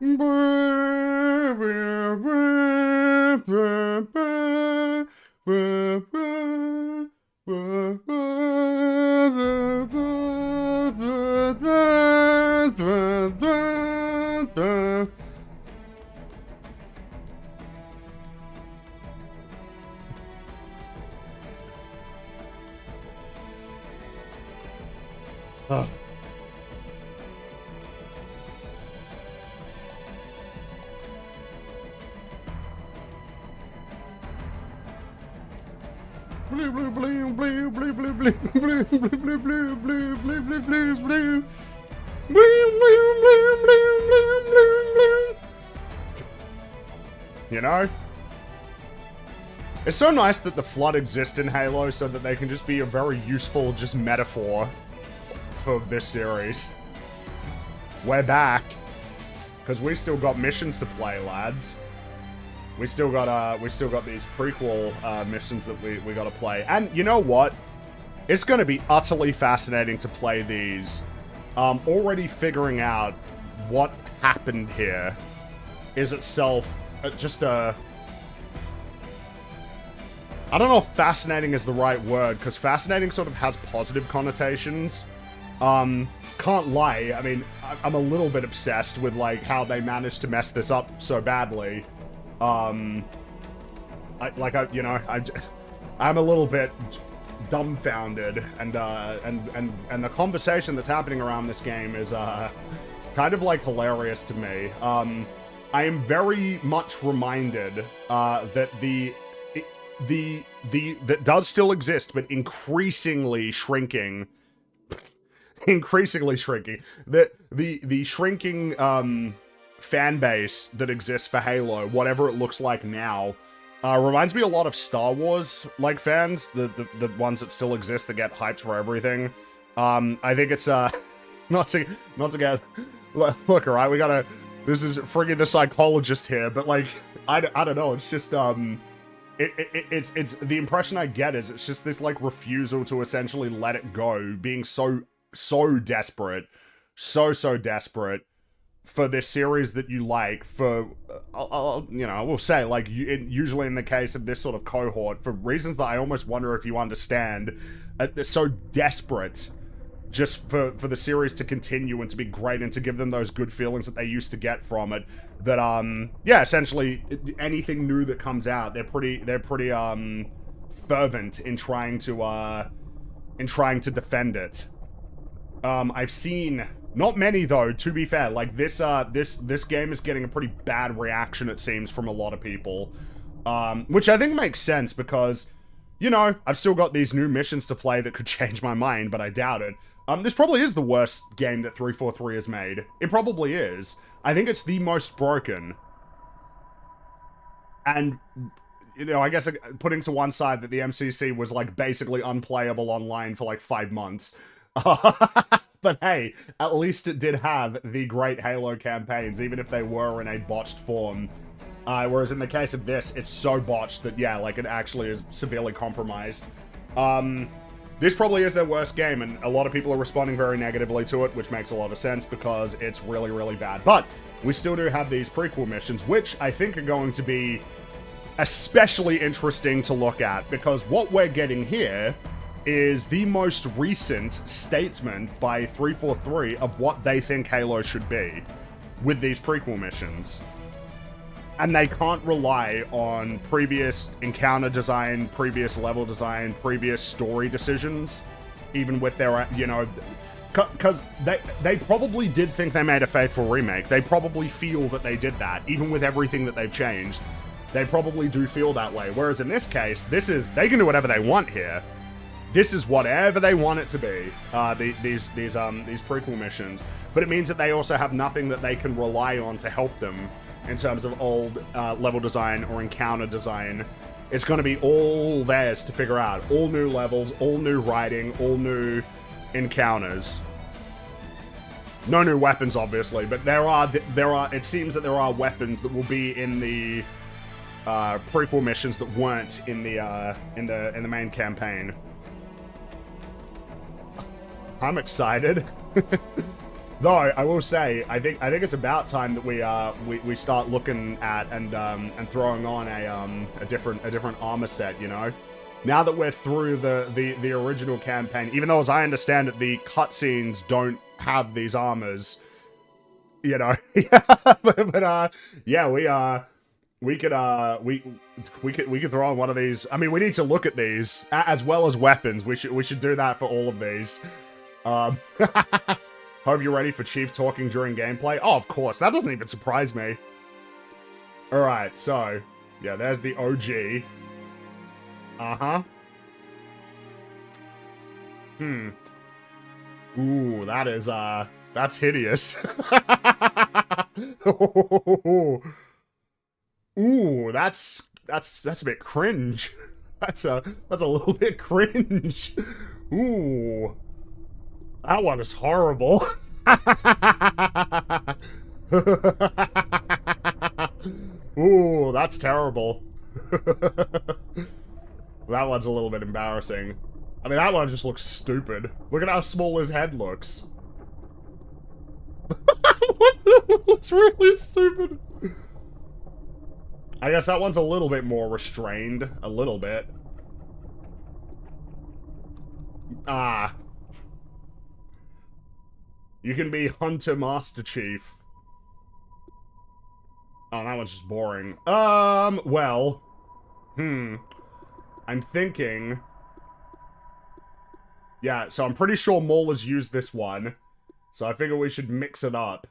Oh. Blue, blue, blue, blue, blue, blue, blue, blue, blue, blue, blue, blue, blue, blue, blue, blue. You know? It's so nice that the flood exists in Halo so that they can just be a very useful just metaphor for this series. We're back. Because we still got missions to play, lads. We still got these prequel missions that we gotta play. And you know what? It's gonna be utterly fascinating to play these. Already figuring out what happened here is itself just a... I don't know if fascinating is the right word, because fascinating sort of has positive connotations. Can't lie, I mean, I'm a little bit obsessed with, like, how they managed to mess this up so badly. I'm a little bit dumbfounded, and the conversation that's happening around this game is, kind of, like, hilarious to me. I am very much reminded, that that does still exist, but increasingly shrinking, the shrinking, fan base that exists for Halo, whatever it looks like now, reminds me a lot of Star Wars, like, fans, the ones that still exist that get hyped for everything. I think it's, not to get, look, alright, we gotta, this is friggin' the psychologist here, but, like, I don't know, it's just, it's, the impression I get is it's just this, like, refusal to essentially let it go, being so desperate, so desperate for this series that you like, for, you know, we'll say, like, usually in the case of this sort of cohort, for reasons that I almost wonder if you understand, they're so desperate just for the series to continue and to be great and to give them those good feelings that they used to get from it, that, yeah, essentially, anything new that comes out, they're pretty, fervent in trying to defend it. I've seen... Not many, though, to be fair. Like, this game is getting a pretty bad reaction, it seems, from a lot of people. Which I think makes sense, because, you know, I've still got these new missions to play that could change my mind, but I doubt it. This probably is the worst game that 343 has made. It probably is. I think it's the most broken. And, you know, I guess putting to one side that the MCC was, like, basically unplayable online for, like, 5 months. But hey, at least it did have the great Halo campaigns, even if they were in a botched form. Whereas in the case of this, it's so botched that, yeah, like, it actually is severely compromised. This probably is their worst game, and a lot of people are responding very negatively to it, which makes a lot of sense, because it's really, really bad. But we still do have these prequel missions, which I think are going to be especially interesting to look at, because what we're getting here is the most recent statement by 343 of what they think Halo should be with these prequel missions. And they can't rely on previous encounter design, previous level design, previous story decisions, even with their, you know, because they probably did think they made a faithful remake. They probably feel that they did that, even with everything that they've changed. They probably do feel that way. Whereas in this case, they can do whatever they want here. This is whatever they want it to be, these prequel missions. But it means that they also have nothing that they can rely on to help them in terms of old level design or encounter design. It's going to be all theirs to figure out. All new levels, all new writing, all new encounters. No new weapons, obviously, but there are. It seems that there are weapons that will be in the prequel missions that weren't in the main campaign. I'm excited. Though I will say, I think it's about time that we start looking at and throwing on a different armor set. You know, now that we're through the original campaign, even though as I understand it, the cutscenes don't have these armors. You know, but yeah, we could throw on one of these. I mean, we need to look at these as well as weapons. We should do that for all of these. Hope you're ready for Chief talking during gameplay. Oh, of course. That doesn't even surprise me. Alright, so... yeah, there's the OG. Uh-huh. Ooh, that is, that's hideous. Ooh, that's a bit cringe. That's a little bit cringe. Ooh. That one is horrible. Ooh, that's terrible. That one's a little bit embarrassing. I mean, that one just looks stupid. Look at how small his head looks. Looks really stupid. I guess that one's a little bit more restrained. A little bit. Ah. You can be Hunter Master Chief. Oh, that one's just boring. Well. I'm thinking... yeah, so I'm pretty sure Mauler's used this one. So I figure we should mix it up.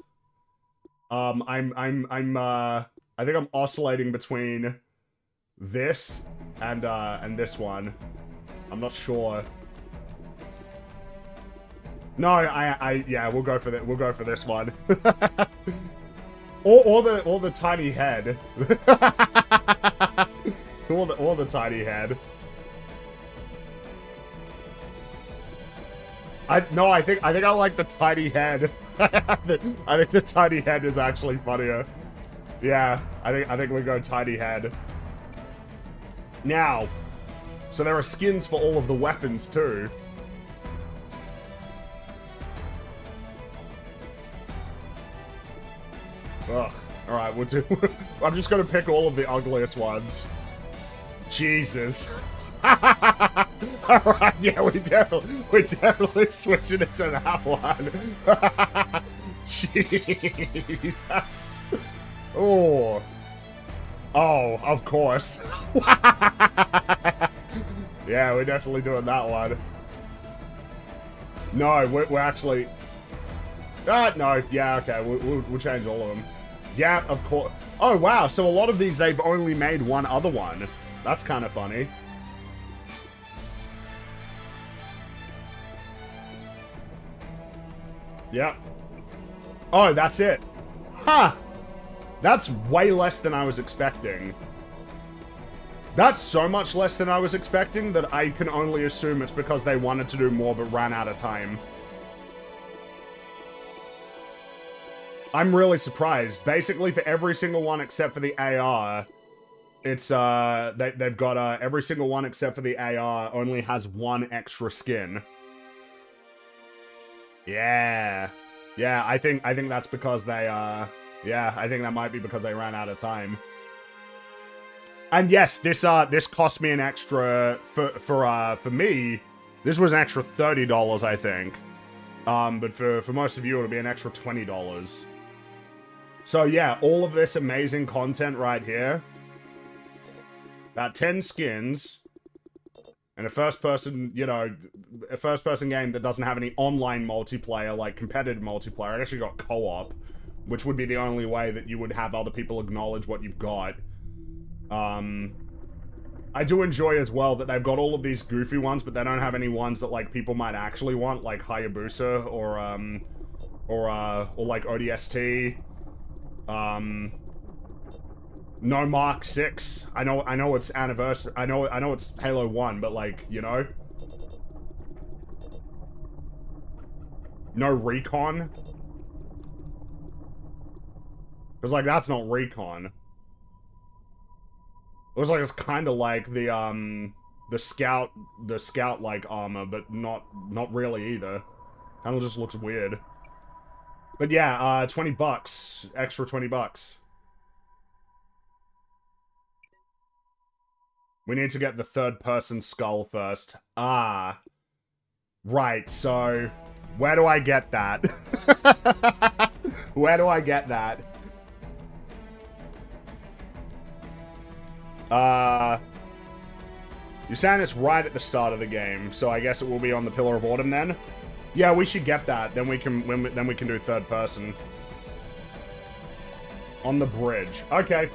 I think I'm oscillating between this and this one. I'm not sure. No, yeah, we'll go for that. We'll go for this one. or the tiny head. or the tiny head. I think I like the tiny head. I think the tiny head is actually funnier. Yeah, I think we go tiny head. Now, so there are skins for all of the weapons too. Ugh. Alright, we'll do... I'm just gonna pick all of the ugliest ones. Jesus. Alright, yeah, we're definitely switching it to that one. Jesus. Oh. Oh, of course. Yeah, we're definitely doing that one. No, we're actually... no, yeah, okay, we'll change all of them. Yeah, of course. Oh, wow, so a lot of these, they've only made one other one. That's kind of funny. Yep. Oh, that's it. Huh! That's way less than I was expecting. That's so much less than I was expecting that I can only assume it's because they wanted to do more but ran out of time. I'm really surprised. Basically, for every single one except for the AR, it's, they've got, every single one except for the AR only has one extra skin. Yeah. Yeah, I think that's because they, yeah, I think that might be because they ran out of time. And yes, this cost me an extra, for me, this was an extra $30, I think. But for most of you, it'll be an extra $20. So yeah, all of this amazing content right here. About 10 skins. And a first-person, you know, a first-person game that doesn't have any online multiplayer, like competitive multiplayer. It actually got co-op, which would be the only way that you would have other people acknowledge what you've got. I do enjoy as well that they've got all of these goofy ones, but they don't have any ones that, like, people might actually want, like Hayabusa or like ODST. No Mark 6. I know it's anniversary. I know it's Halo 1, but like, you know. No Recon. Cause like that's not Recon. It looks like it's kind of like the scout like armor, but not really either. Kind of just looks weird. But yeah, 20 bucks. Extra 20 bucks. We need to get the third-person skull first. Ah. Right, so... Where do I get that? Where do I get that? You're saying it's right at the start of the game, so I guess it will be on the Pillar of Autumn then? Yeah, we should get that. Then we can do third person. On the bridge. Okay.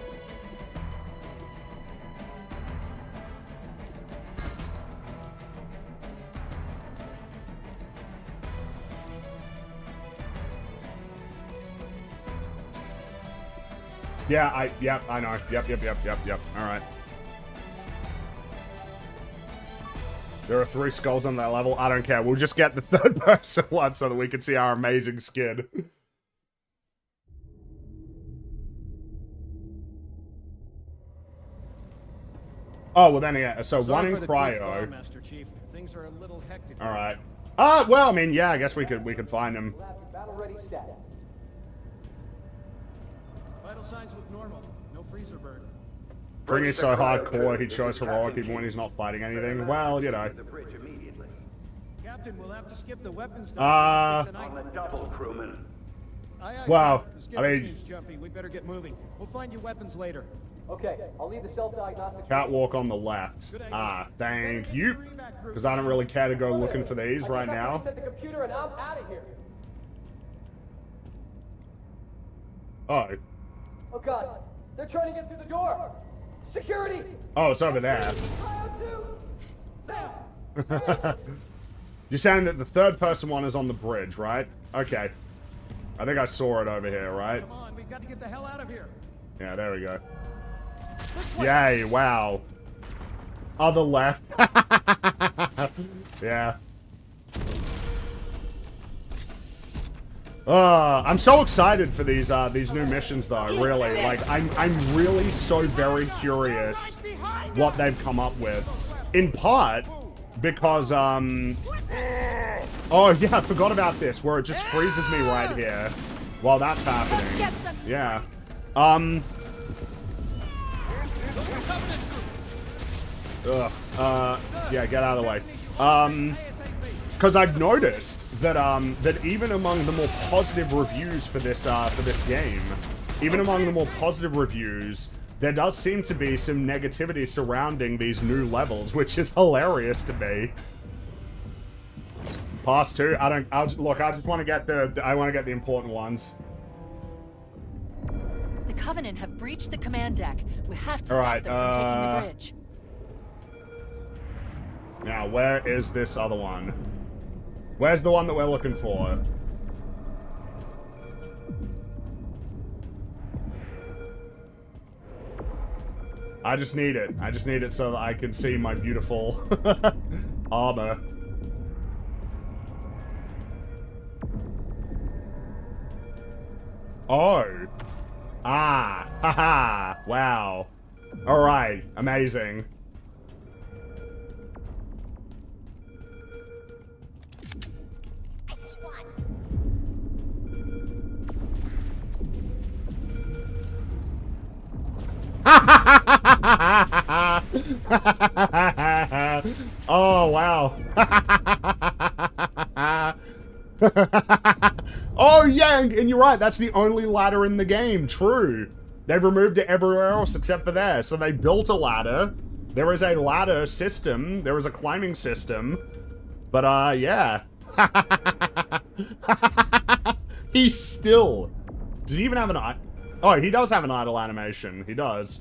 Yeah, I know. Yep. Alright. There are 3 skulls on that level. I don't care. We'll just get the third person one so that we can see our amazing skin. Oh, well then, yeah. So one in cryo. Master Chief. Things are a little hectic. Alright. Well, I mean, yeah, I guess we could find him. Battle ready status. Vital signs look normal. No freezer burn. Fringy's so hardcore, he shows heroic even when he's not fighting anything. Well, you know. Captain, we'll have to skip the weapons. On the double, crewman. Wow. I mean, jumpy. We better get moving. We'll find you weapons later. Okay, I'll leave the self-diagnostic. catwalk on the left. Thank you. Because I don't really care to go looking for these right now. Reset the computer and I'm out of here. Oh. Oh God, they're trying to get through the door. Security. Oh, it's over there. You're saying that the third person one is on the bridge, right? Okay. I think I saw it over here, right? Come on, we've got to get the hell out of here. Yeah, there we go. Yay, wow. Other left. Yeah. I'm so excited for these new missions though, really. Like, I'm really so very curious what they've come up with. In part, because, oh yeah, I forgot about this, where it just freezes me right here while that's happening. Yeah. Yeah, get out of the way. Because I've noticed that that even among the more positive reviews for this game, even among the more positive reviews, there does seem to be some negativity surrounding these new levels, which is hilarious to me. Pass 2. Look, I just want to get the important ones. The Covenant have breached the command deck. We have to stop them from taking the bridge. Now, where is this other one? Where's the one that we're looking for? I just need it. I just need it so that I can see my beautiful armor. Oh. Ah. Haha. Wow. Alright. Amazing. Oh, wow. Oh, yeah, and you're right, that's the only ladder in the game, true. They've removed it everywhere else except for there. So they built a ladder. There is a ladder system. There is a climbing system. But, yeah. He's still... Does he even have an eye? Oh, he does have an idle animation. He does.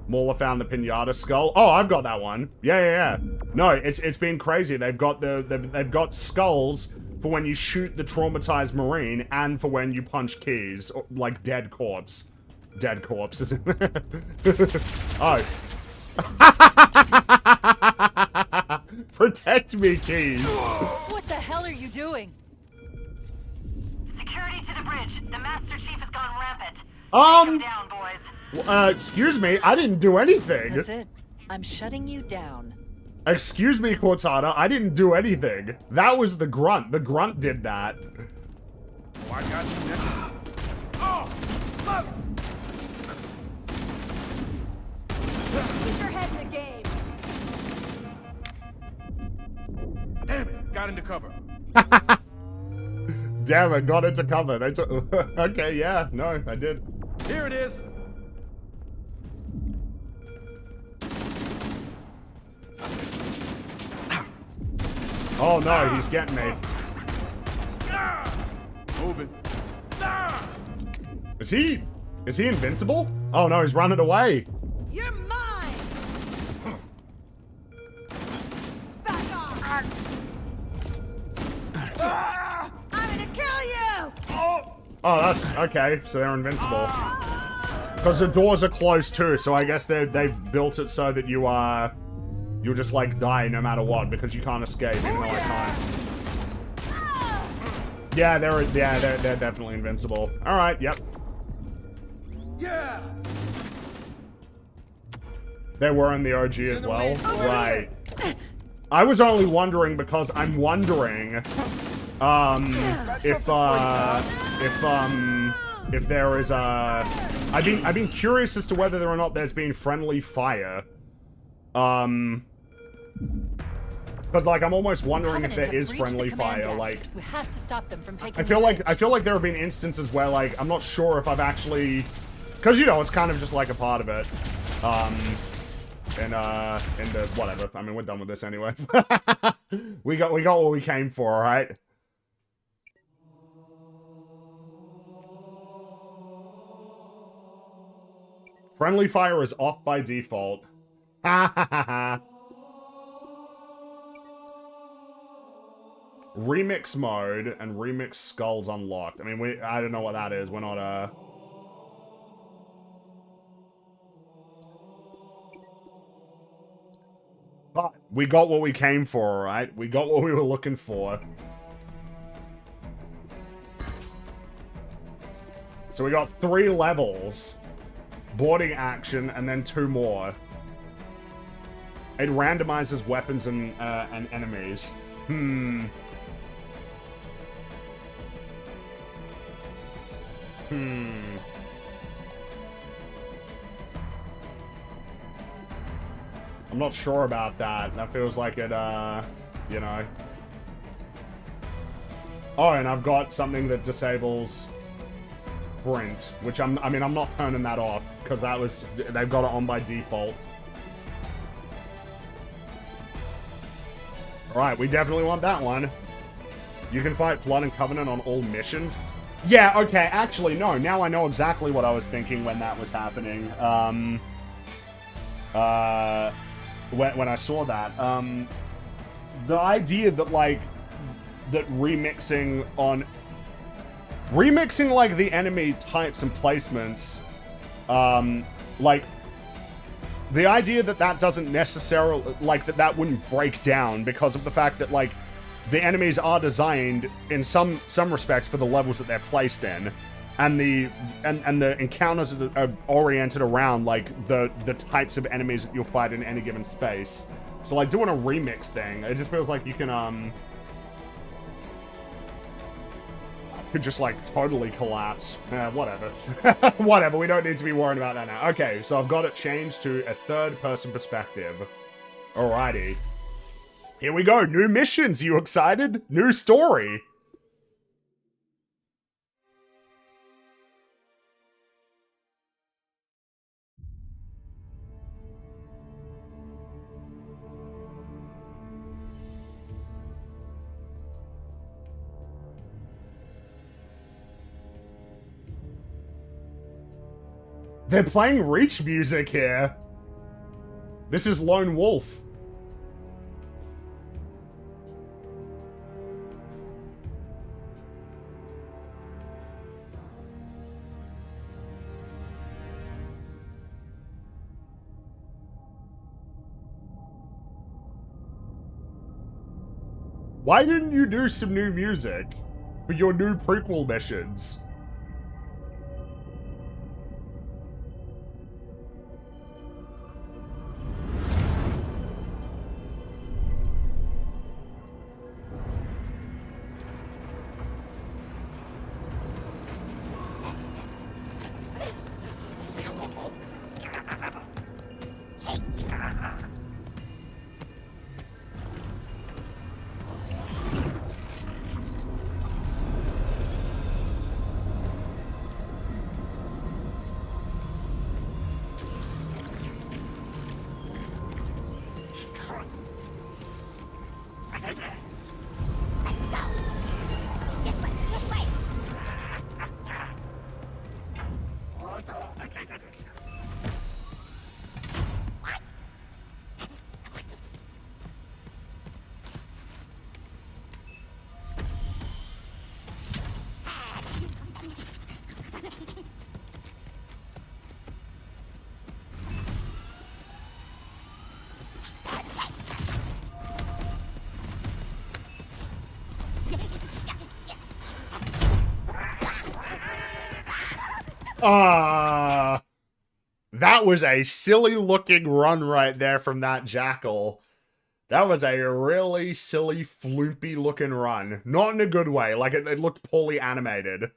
Mauler found the pinata skull. Oh, I've got that one. Yeah. No, it's been crazy. They've got skulls for when you shoot the traumatized Marine and for when you punch keys, or, like dead corpse. Dead corpses. Oh. Protect me, Keys. What the hell are you doing? Security to the bridge. The Master Chief has gone rampant. Take him down, boys. Excuse me, I didn't do anything. That's it. I'm shutting you down. Excuse me, Cortana, I didn't do anything. That was the grunt. The grunt did that. Oh, I got you next. Oh! Fuck! Keep your head in the game. Damn it! Got into cover. Damn it, got into cover. They took. Okay, yeah, no, I did. Here it is. Oh no, he's getting me. Move it. Is he invincible? Oh no, he's running away. You're mine. Back off. I'm gonna kill you. Oh, that's okay. So they're invincible. Because the doors are closed too, so I guess they've built it so that you'll just like die no matter what because you can't escape, even though I can't. Yeah, they're definitely invincible. All right, yep. Yeah. They were in the OG as the well, way. right? I was only wondering because I'm wondering, if there is a. I've been curious as to whether or not there's been friendly fire. Because like I'm almost wondering if there is friendly fire. Like we have to stop them from taking. I feel like there have been instances where like I'm not sure if I've actually, because you know it's kind of just like a part of it. In the whatever. I mean we're done with this anyway. we got what we came for, all right? Friendly fire is off by default. Ha ha ha ha. Remix mode and remix skulls unlocked. I mean, I don't know what that is. We're not, But we got what we came for, alright? We got what we were looking for. So we got 3 levels. Boarding action, and then 2 more. It randomizes weapons and enemies. I'm not sure about that. That feels like it, you know. Oh, and I've got something that disables sprint, which I'm not turning that off, because they've got it on by default. Alright, we definitely want that one. You can fight Flood and Covenant on all missions. Yeah, okay, actually, no. Now I know exactly what I was thinking when that was happening. When I saw that. The idea that, like, remixing, like, the enemy types and placements, like, the idea that doesn't necessarily, like, that wouldn't break down because of the fact that, like, the enemies are designed in some respects for the levels that they're placed in, and the encounters are oriented around like the types of enemies that you'll fight in any given space. So like doing a remix thing, it just feels like you can could just like totally collapse. Whatever. Whatever, we don't need to be worrying about that now. Okay, so I've got it changed to a third-person perspective. Alrighty. Here we go, new missions, you excited? New story. They're playing Reach music here. This is Lone Wolf. Why didn't you do some new music for your new prequel missions? That was a silly looking run right there from that jackal. That was a really silly, floopy looking run. Not in a good way. Like, it looked poorly animated.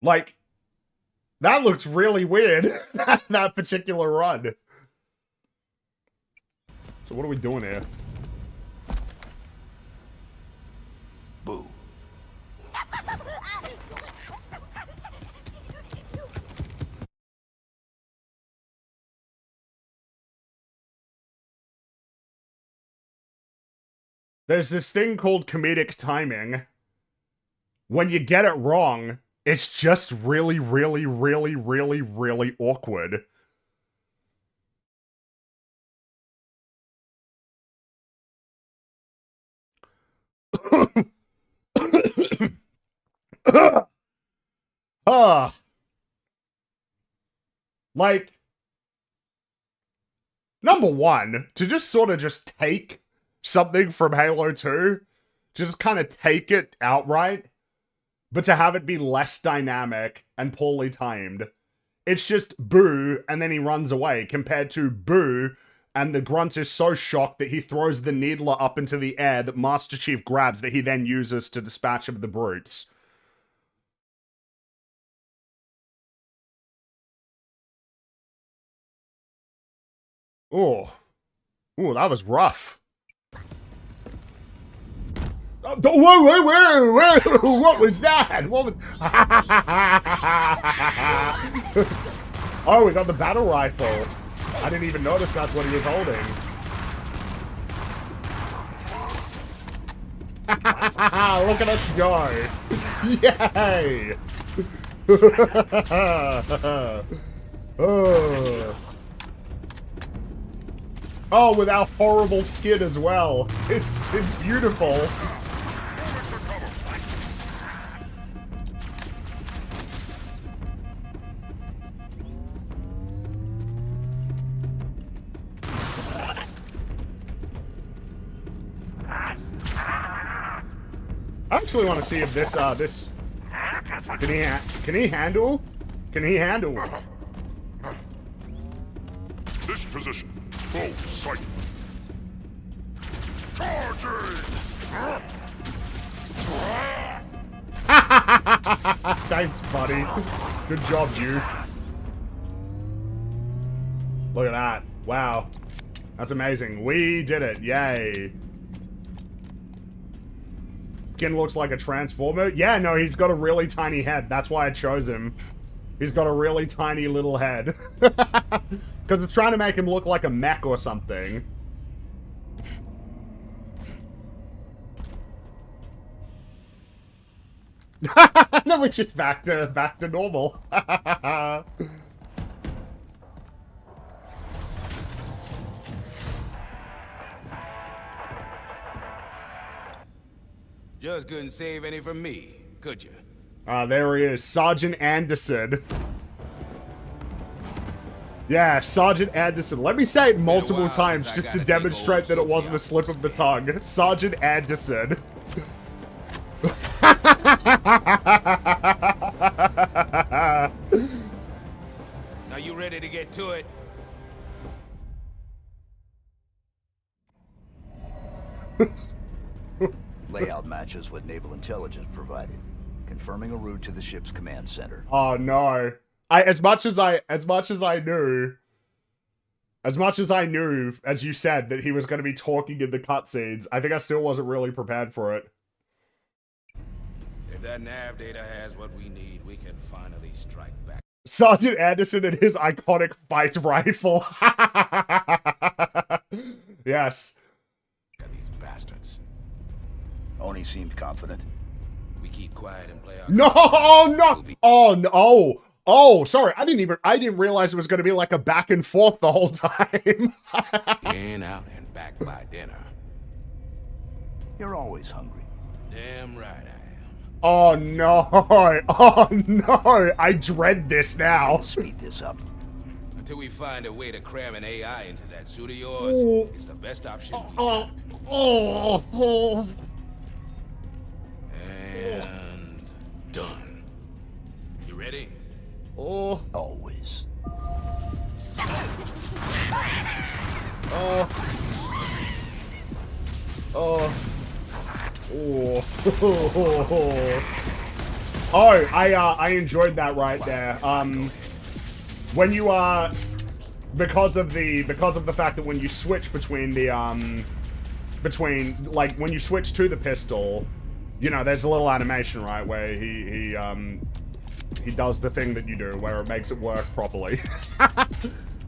Like, that looks really weird. That particular run. So what are we doing here? Boo. There's this thing called comedic timing. When you get it wrong, it's just really, really, really, really, really awkward. Like, number one, to just sort of just take something from Halo 2, just kind of take it outright, but to have it be less dynamic and poorly timed. It's just boo, and then he runs away, compared to boo, and the grunt is so shocked that he throws the needler up into the air that Master Chief grabs that he then uses to dispatch of the brutes. Oh. Ooh, that was rough. Oh, whoa, what was that? What was... Oh, we got the battle rifle. I didn't even notice that's what he was holding. Look at us go. Yay. Oh, with our horrible skin as well. It's beautiful. I actually want to see if this can he handle? Can he handle? This position. Full sight. Charging! Thanks, buddy. Good job, you. Look at that. Wow. That's amazing. We did it. Yay. Skin looks like a transformer. Yeah, no, he's got a really tiny head. That's why I chose him. He's got a really tiny little head. Because it's trying to make him look like a mech or something. Then we're just back to normal. Just couldn't save any from me, could you? There he is, Sergeant Anderson. Yeah, Sergeant Anderson. Let me say it multiple times just to demonstrate that it wasn't a slip of the tongue. Sergeant Anderson. Now you ready to get to it? Layout matches what Naval Intelligence provided, confirming a route to the ship's command center. Oh no. As much as I knew, as you said, that he was going to be talking in the cutscenes, I think I still wasn't really prepared for it. If that nav data has what we need, we can finally strike back. Sergeant Anderson and his iconic fight rifle. Yes. These bastards. Oni seemed confident. We keep quiet and play our No, oh no. Oh no. Oh, sorry. I didn't realize it was going to be like a back and forth the whole time. in, out, and back by dinner. You're always hungry. Damn right I am. Oh no. Oh no. I dread this now. Speed this up. Until we find a way to cram an AI into that suit of yours, it's the best option we got. Oh. And done. You ready? Oh. Always. Oh. Oh. Oh. Oh, I enjoyed that right there. When you because of the fact that when you switch between the like when you switch to the pistol, you know, there's a little animation, right, where he does the thing that you do where it makes it work properly.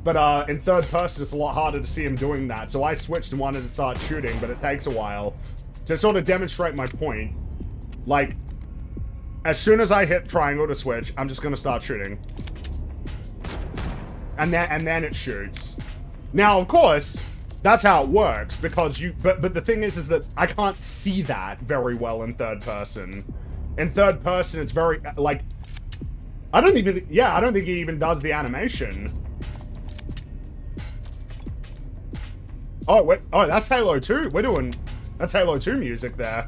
But in third person, it's a lot harder to see him doing that. So I switched and wanted to start shooting, but it takes a while. To sort of demonstrate my point, like, as soon as I hit triangle to switch, I'm just gonna start shooting. And then it shoots. Now, of course, that's how it works, because but the thing is that I can't see that very well in third person. In third person, it's very, like, I don't think he even does the animation. Oh, wait, oh, that's Halo 2. That's Halo 2 music there.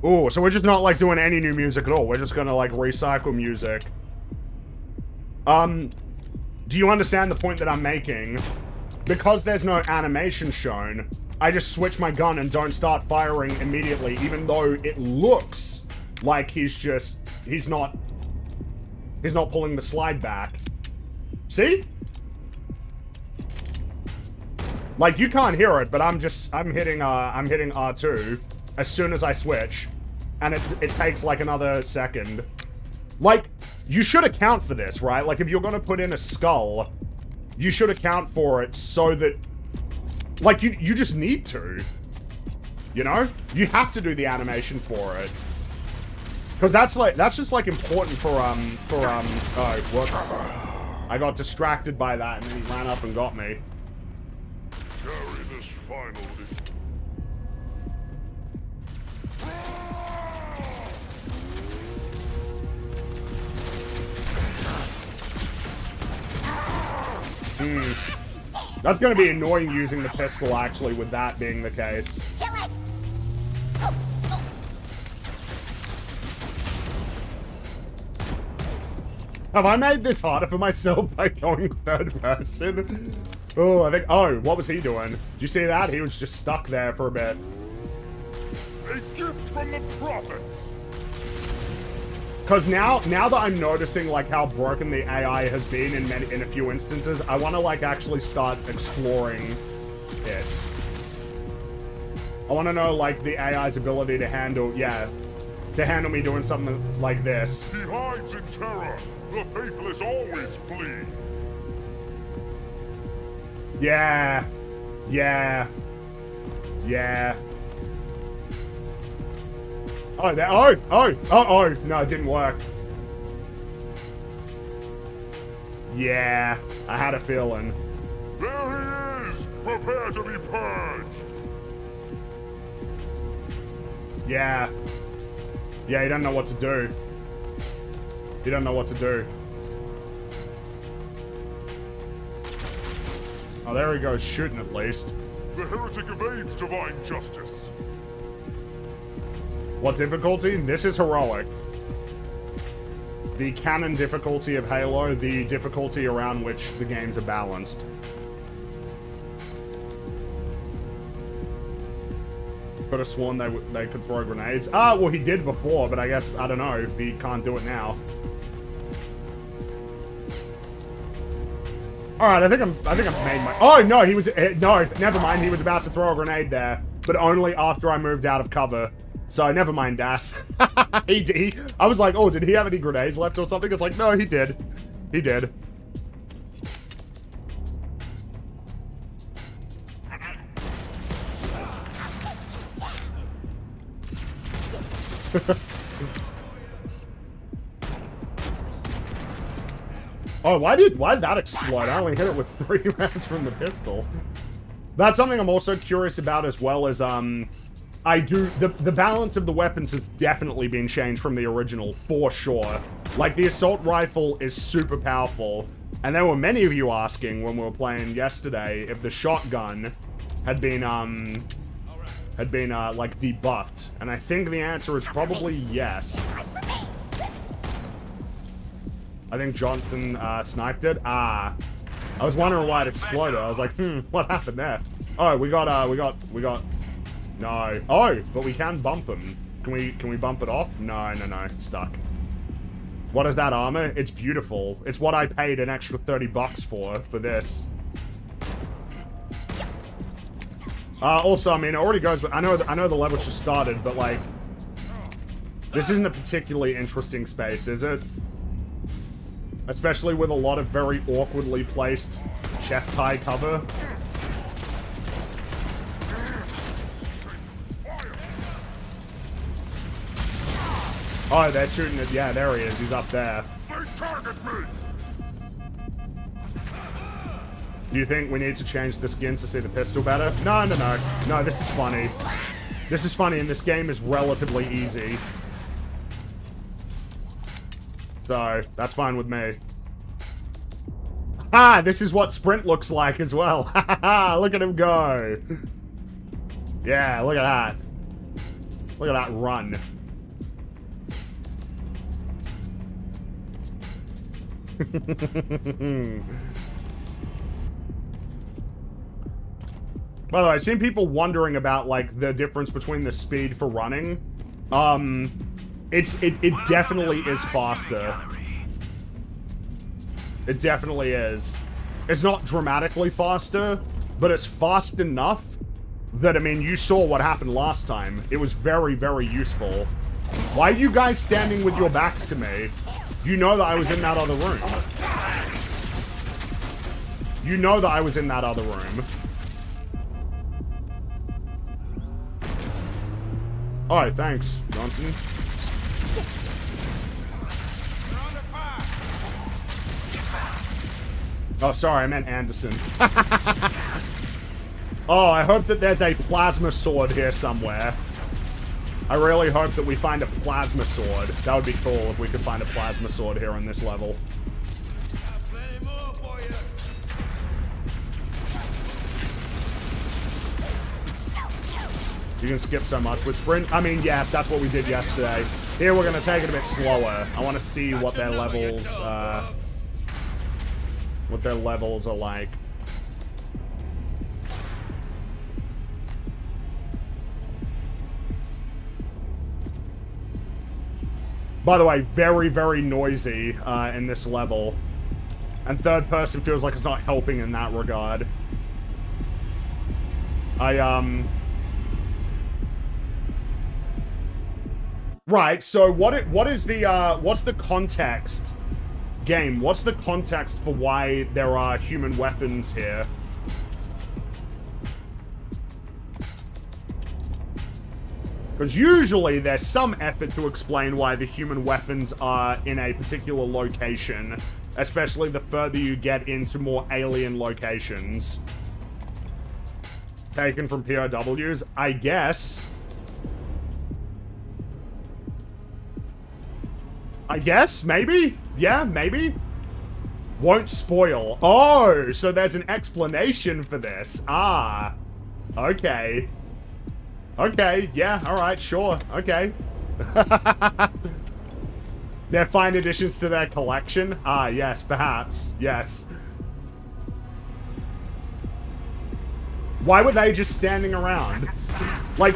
Ooh, so we're just not, like, doing any new music at all. We're just gonna, like, recycle music. Do you understand the point that I'm making? Because there's no animation shown, I just switch my gun and don't start firing immediately, even though it looks like he's not pulling the slide back. See? Like, you can't hear it, but I'm hitting R2 as soon as I switch, and it takes like another second. Like, you should account for this, right? Like, if you're gonna put in a skull, you should account for it so that, like, you just need to, you know? You have to do the animation for it. Because that's just, like, important for, oh, whoops. I got distracted by that, and then he ran up and got me. Carry this finally. That's gonna be annoying using the pistol, actually, with that being the case. Kill it! Have I made this harder for myself by going third person? Oh, I think... Oh, what was he doing? Did you see that? He was just stuck there for a bit. A gift from the prophets. Because now that I'm noticing, like, how broken the AI has been in a few instances, I want to, like, actually start exploring it. I want to know, like, the AI's ability to handle, to handle me doing something like this. He hides in terror. The faithless always flee. Yeah. Yeah. Yeah. Oh, no, it didn't work. Yeah, I had a feeling. There he is! Prepare to be purged! Yeah. Yeah, he doesn't know what to do. He doesn't know what to do. Oh, there he goes, shooting at least. The heretic evades divine justice. What difficulty? This is heroic. The canon difficulty of Halo, the difficulty around which the games are balanced. Could have sworn they could throw grenades. Ah, well, he did before, but I guess, I don't know, he can't do it now. Alright, I think I've made my... Oh, no, he was... No, never mind, he was about to throw a grenade there, but only after I moved out of cover. So, never mind, Das. I was like, oh, did he have any grenades left or something? It's like, no, he did. He did. Oh, why did that explode? I only hit it with 3 rounds from the pistol. That's something I'm also curious about, as well as, the balance of the weapons has definitely been changed from the original, for sure. Like, the assault rifle is super powerful, and there were many of you asking when we were playing yesterday if the shotgun had been had been, like, debuffed. And I think the answer is probably yes. I think Johnson, sniped it. Ah. I was wondering why it exploded. I was like, what happened there? Oh, we got, no. Oh, but we can bump him. Can we bump it off? No, it's stuck. What is that armor? It's beautiful. It's what I paid an extra $30 for this. Also, I mean, it already goes, but I know the level's just started, but like, this isn't a particularly interesting space, is it? Especially with a lot of very awkwardly placed chest high cover. Oh, they're shooting it. Yeah, there he is. He's up there. They target me! Do you think we need to change the skins to see the pistol better? No. No, this is funny. This is funny, and this game is relatively easy. So, that's fine with me. Ah, this is what sprint looks like as well. Look at him go. Yeah, look at that. Look at that run. By the way, I've seen people wondering about, like, the difference between the speed for running. It definitely is faster. It definitely is. It's not dramatically faster, but it's fast enough that, I mean, you saw what happened last time. It was very, very useful. Why are you guys standing with your backs to me? You know that I was in that other room. You know that I was in that other room. Alright, thanks, Johnson. Oh, sorry, I meant Anderson. Oh, I hope that there's a plasma sword here somewhere. I really hope that we find a plasma sword. That would be cool if we could find a plasma sword here on this level. You can skip so much with sprint. I mean, yeah, that's what we did yesterday. Here we're gonna take it a bit slower. I want to see what their levels, are like. By the way, very, very noisy in this level. And third person feels like it's not helping in that regard. Right, so what's the context? Game, what's the context for why there are human weapons here? Because usually there's some effort to explain why the human weapons are in a particular location, especially the further you get into more alien locations. Taken from POWs, I guess. Maybe? Yeah, maybe? Won't spoil. Oh, so there's an explanation for this. Ah, okay. Okay, yeah, alright, sure, okay. They're fine additions to their collection? Ah, yes, perhaps, yes. Why were they just standing around? Like,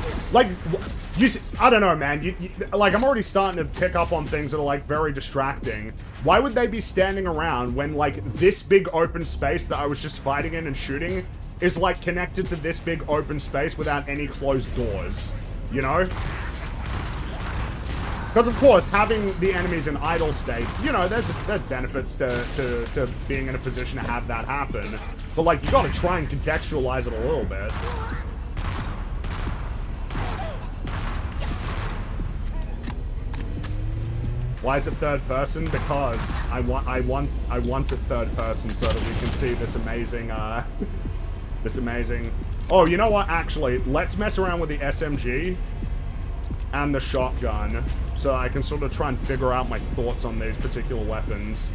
I don't know, man. Like, I'm already starting to pick up on things that are, like, very distracting. Why would they be standing around when, like, this big open space that I was just fighting in and shooting is, like, connected to this big open space without any closed doors? You know? Because, of course, having the enemies in idle states, you know, there's benefits to being in a position to have that happen. But, like, you gotta try and contextualize it a little bit. Why is it third person? Because I want it third person so that we can see this amazing, Oh, you know what? Actually, let's mess around with the SMG and the shotgun so I can sort of try and figure out my thoughts on these particular weapons.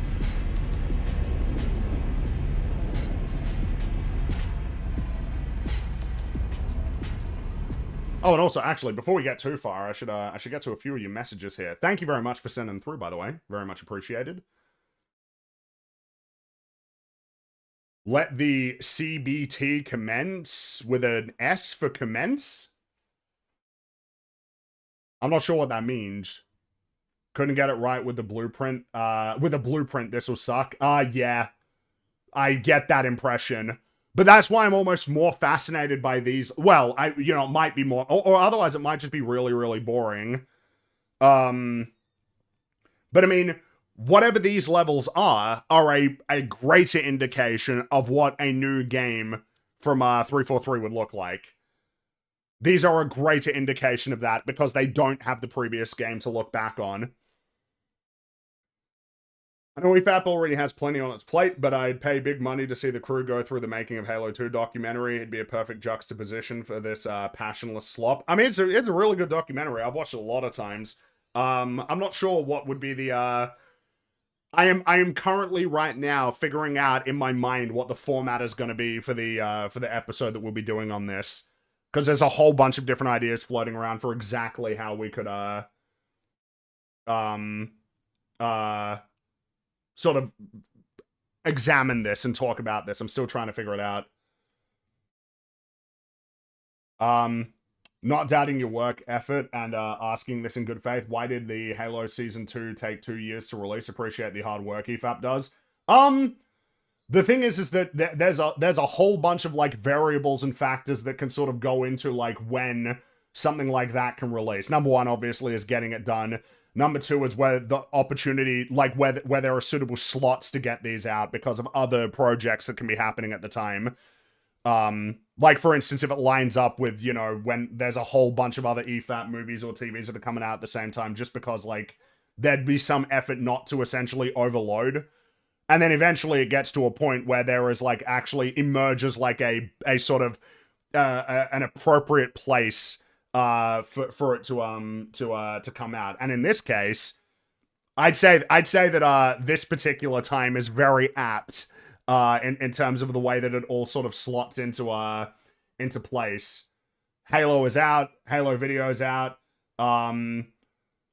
Oh, and also, actually, before we get too far, I should get to a few of your messages here. Thank you very much for sending through, by the way. Very much appreciated. Let the CBT commence with an S for commence? I'm not sure what that means. Couldn't get it right with the blueprint. With a blueprint, this will suck. Yeah. I get that impression. But that's why I'm almost more fascinated by these. Well, it might be more, or otherwise it might just be really, really boring. But I mean, whatever these levels are a greater indication of what a new game from 343 would look like. These are a greater indication of that because they don't have the previous game to look back on. I know EFAP already has plenty on its plate, but I'd pay big money to see the crew go through the making of Halo 2 documentary. It'd be a perfect juxtaposition for this passionless slop. I mean, it's a really good documentary. I've watched it a lot of times. I'm not sure what would be the... I am currently right now figuring out in my mind what the format is going to be for the episode that we'll be doing on this. Because there's a whole bunch of different ideas floating around for exactly how we could sort of examine this and talk about this. I'm still trying to figure it out. Not doubting your work effort and asking this in good faith. Why did the Halo Season 2 take 2 years to release? Appreciate the hard work EFAP does. The thing is that there's a whole bunch of, like, variables and factors that can sort of go into, like, when something like that can release. Number one, obviously, is getting it done. Number two is where the opportunity, like, where there are suitable slots to get these out because of other projects that can be happening at the time. Like, for instance, if it lines up with, when there's a whole bunch of other EFAP movies or TVs that are coming out at the same time, just because, like, there'd be some effort not to essentially overload. And then eventually it gets to a point where there is, like, actually emerges, like, a sort of, an appropriate place, for it to come out. And in this case, I'd say that, this particular time is very apt, in terms of the way that it all sort of slots into place. Halo is out. Halo video is out.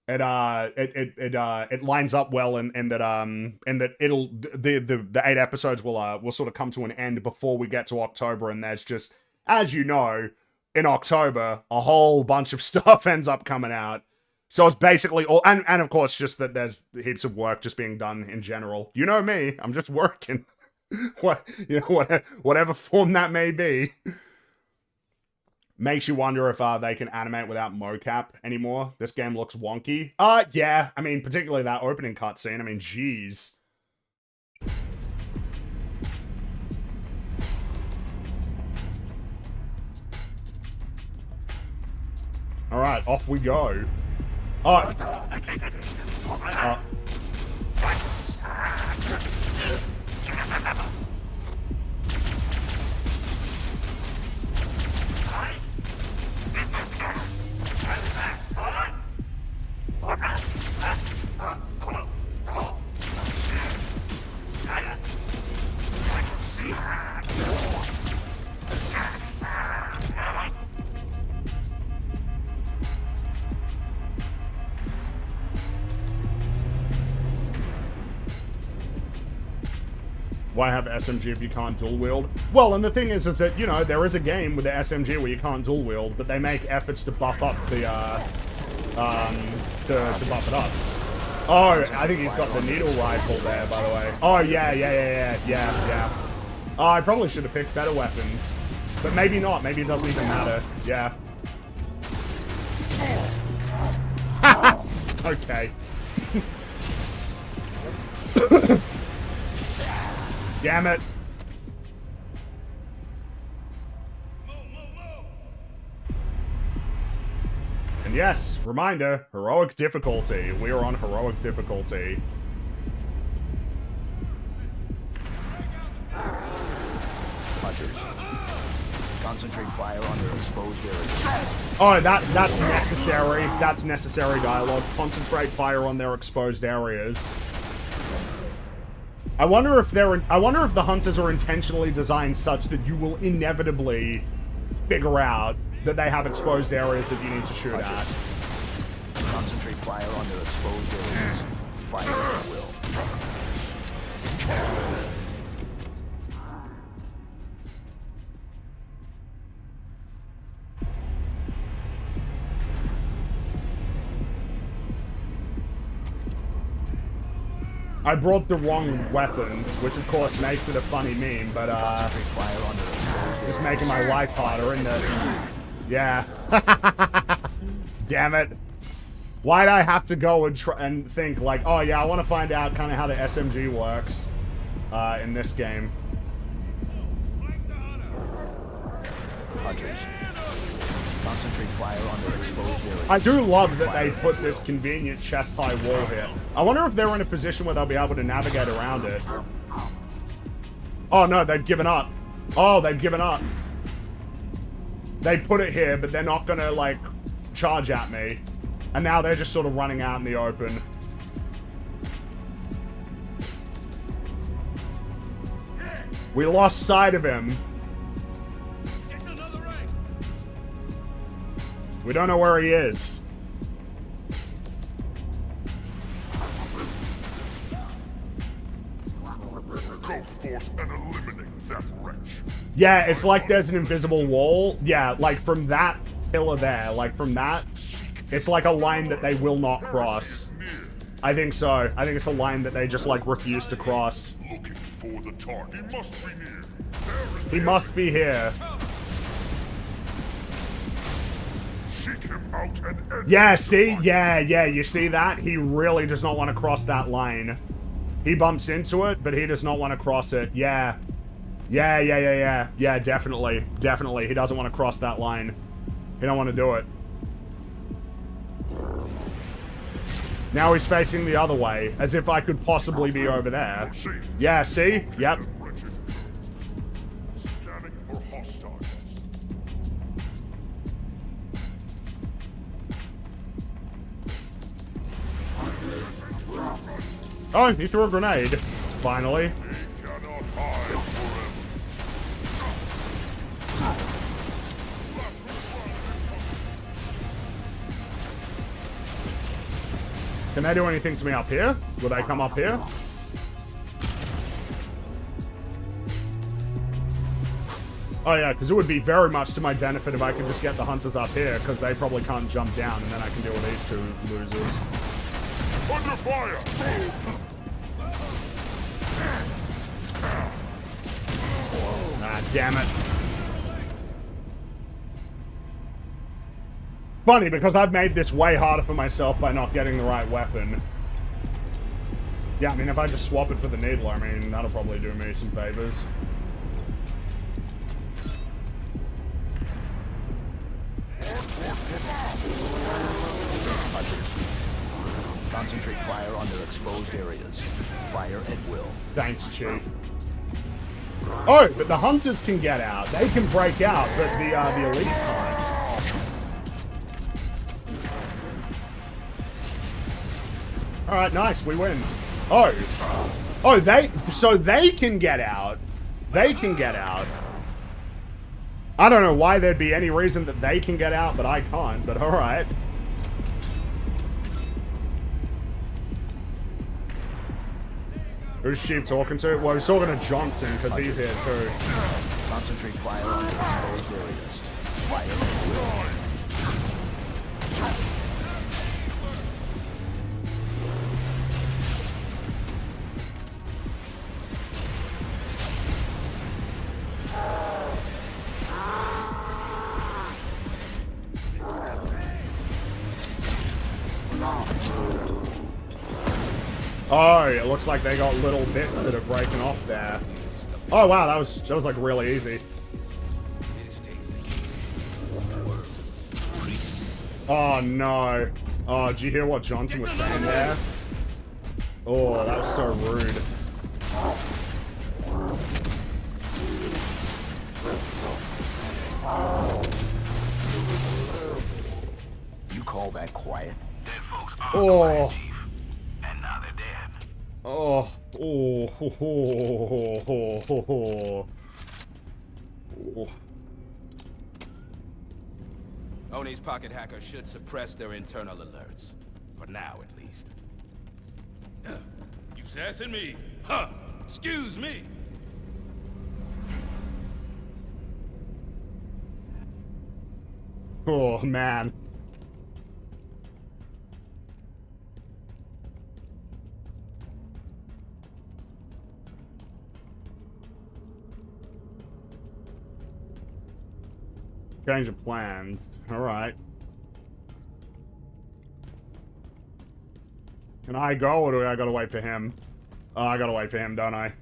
It lines up well in that it'll the 8 episodes will sort of come to an end before we get to October, and there's just, as you know, in October a whole bunch of stuff ends up coming out. So it's basically all, and of course just that there's heaps of work just being done in general. You know me, I'm just working. Whatever form that may be. Makes you wonder if they can animate without mocap anymore. This game looks wonky. Yeah. I mean, particularly that opening cutscene. I mean, jeez. Alright, off we go. Why have SMG if you can't dual wield? Well, and the thing is that, there is a game with the SMG where you can't dual wield, but they make efforts to buff up the, to buff it up. Oh, I think he's got the needle rifle there, by the way. Oh, yeah. Oh, I probably should have picked better weapons. But maybe not. Maybe it doesn't even matter. Yeah. Okay. Damn it. And yes, reminder, heroic difficulty. We are on heroic difficulty. Hunters. Concentrate fire on their exposed areas. Oh, that's necessary. That's necessary dialogue. Concentrate fire on their exposed areas. I wonder if the hunters are intentionally designed such that you will inevitably figure out that they have exposed areas that you need to shoot at. Concentrate fire on their exposed areas. Fire at will. I brought the wrong weapons, which of course makes it a funny meme, but just making my life harder, isn't it? Yeah. Damn it. Why'd I have to go and and think like, oh yeah, I want to find out kind of how the SMG works in this game. Hunters. Concentrate fire on their exposed areas. I do love that they put this convenient chest-high wall here. I wonder if they're in a position where they'll be able to navigate around it. Oh no, they've given up. Oh, they've given up. They put it here, but they're not gonna, like, charge at me. And now they're just sort of running out in the open. We lost sight of him. We don't know where he is. Go forth and eliminate that wretch. Yeah, it's like there's an invisible wall. Yeah, like from that pillar there, like from that, it's like a line that they will not cross. I think so. I think it's a line that they just like refuse to cross. Looking for the target. He must be near. He must be here. Seek him out and end Yeah, see? Yeah, you see that? He really does not want to cross that line. He bumps into it, but he does not want to cross it. Yeah. Yeah, definitely. Definitely. He doesn't want to cross that line. He don't want to do it. Now he's facing the other way, as if I could possibly be over there. Yeah, see? Yep. Scanning for hostiles. Oh, he threw a grenade. Finally. He cannot hide forever. Can they do anything to me up here? Will they come up here? Oh yeah, because it would be very much to my benefit if I could just get the hunters up here, because they probably can't jump down, and then I can deal with these two losers. Under fire! Ah, damn it. Funny, because I've made this way harder for myself by not getting the right weapon. Yeah, I mean, if I just swap it for the needler, I mean, that'll probably do me some favors. Concentrate fire on their exposed areas. Fire at will. Thanks, Chief. Oh, but the hunters can get out. They can break out, but the elites can't. Alright, nice, we win. Oh, so they can get out. They can get out. I don't know why there'd be any reason that they can get out, but I can't, but alright. Who's Chief talking to? Well, he's talking to Johnson, because he's here too. Concentrate fire on their exposed areas. Fire at will. Oh, it looks like they got little bits that are breaking off there. Oh wow, that was like really easy. Oh no. Oh, did you hear what Johnson was saying there? Oh, that was so rude. You call that quiet? Oh. And now they're dead. Oh. Oh. Ho, ho, ho, ho, ho. Oh. Oni's pocket hacker should suppress their internal alerts. For now, at least. You sassing me? Huh? Excuse me. Oh, man. Change of plans. Alright. Can I go, or do I gotta wait for him? Oh, I gotta wait for him, don't I?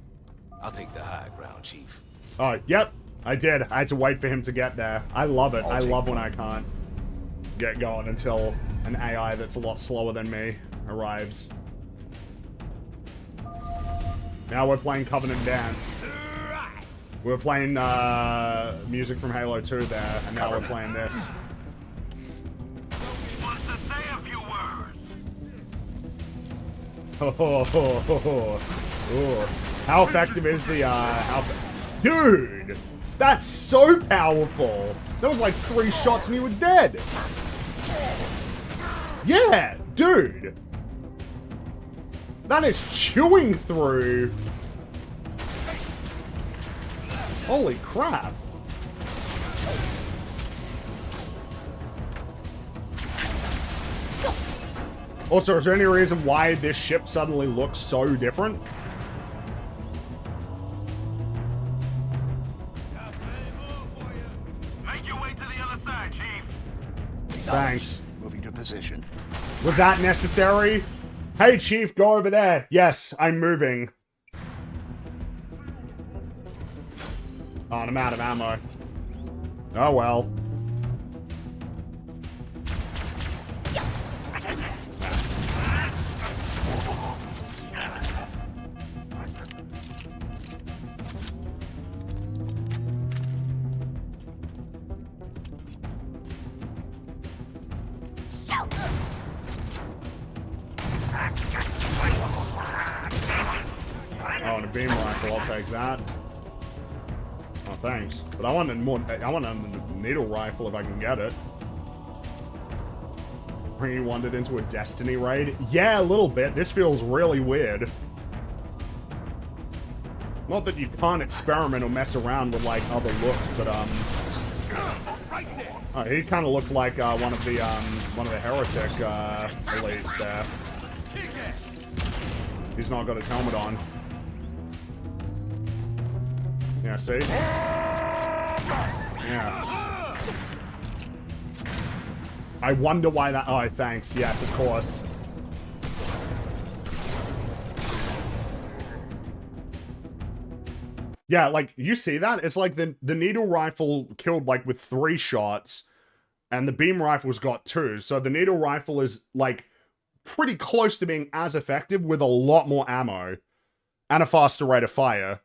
I'll take the high ground, Chief. Oh, yep. I did. I had to wait for him to get there. I love it. I love when I can't get going until an AI that's a lot slower than me arrives. Now we're playing Covenant Dance. We were playing music from Halo 2 there, and now we're playing this. Wants to say a few words. Oh. How effective is the, Dude! That's so powerful! That was like 3 shots and he was dead! Yeah! Dude! That is chewing through! Holy crap! Also, is there any reason why this ship suddenly looks so different? Make your way to the other side, Chief. Thanks. Moving to position. Was that necessary? Hey, Chief, go over there. Yes, I'm moving. Oh, and I'm out of ammo. Oh, well. Oh, and a beam rifle, I'll take that. Oh, thanks. But I want a needle rifle if I can get it. Bringing you wandered into a Destiny raid? Yeah, a little bit. This feels really weird. Not that you can't experiment or mess around with, like, other looks, but, oh, he kind of looked like, one of the heretic, elites there. He's not got his helmet on. Yeah, see? Yeah. I wonder why that... Oh, thanks. Yes, of course. Yeah, like, you see that? It's like the needle rifle killed, like, with 3 shots, and the beam rifle's got 2. So the needle rifle is, like, pretty close to being as effective with a lot more ammo. And a faster rate of fire.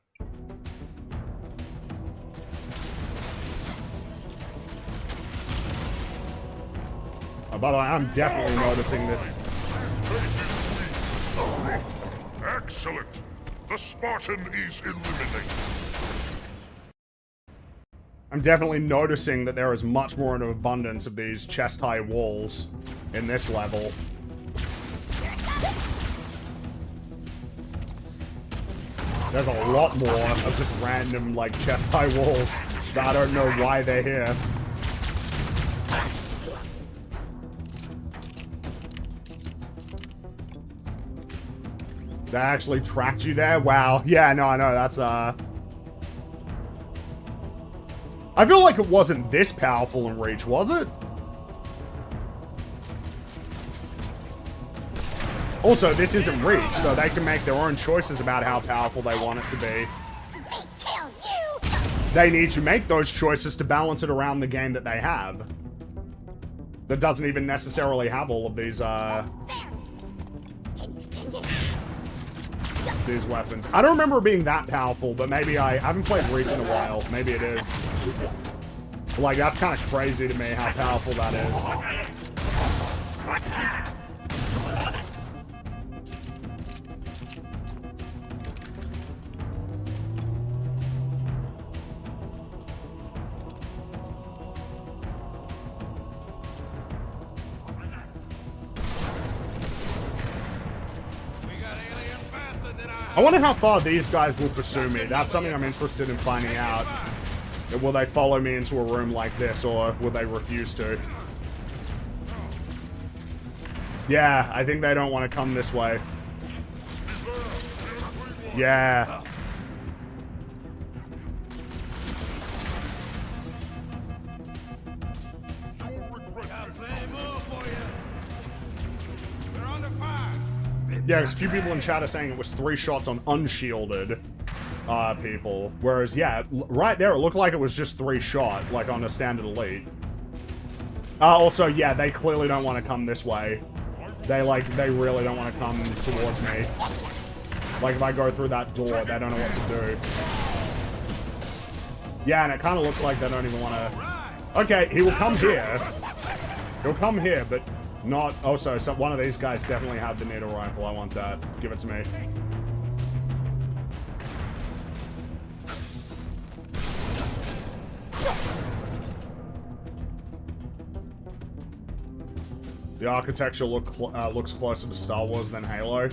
Oh, by the way, I'm definitely noticing this. Excellent. The Spartan is eliminated. I'm definitely noticing that there is much more of an abundance of these chest-high walls in this level. There's a lot more of just random, like, chest-high walls that I don't know why they're here. They actually tracked you there? Wow. Yeah, no, I know. That's, I feel like it wasn't this powerful in Reach, was it? Also, this isn't Reach, so they can make their own choices about how powerful they want it to be. They need to make those choices to balance it around the game that they have. That doesn't even necessarily have all of these weapons. I don't remember it being that powerful, but maybe I haven't played Reach in a while. Maybe it is. Like, that's kind of crazy to me how powerful that is. I wonder how far these guys will pursue me. That's something I'm interested in finding out. Will they follow me into a room like this, or will they refuse to? Yeah, I think they don't want to come this way. Yeah. Yeah, there's a few people in chat are saying it was 3 shots on unshielded people. Whereas, yeah, right there, it looked like it was just 3 shot, like on a standard elite. Also, yeah, they clearly don't want to come this way. They really don't want to come towards me. Like, if I go through that door, they don't know what to do. Yeah, and it kind of looks like they don't even want to... Okay, he will come here. He'll come here, but not... Oh, so one of these guys definitely have the needle rifle. I want that. Give it to me. The architecture looks closer to Star Wars than Halo.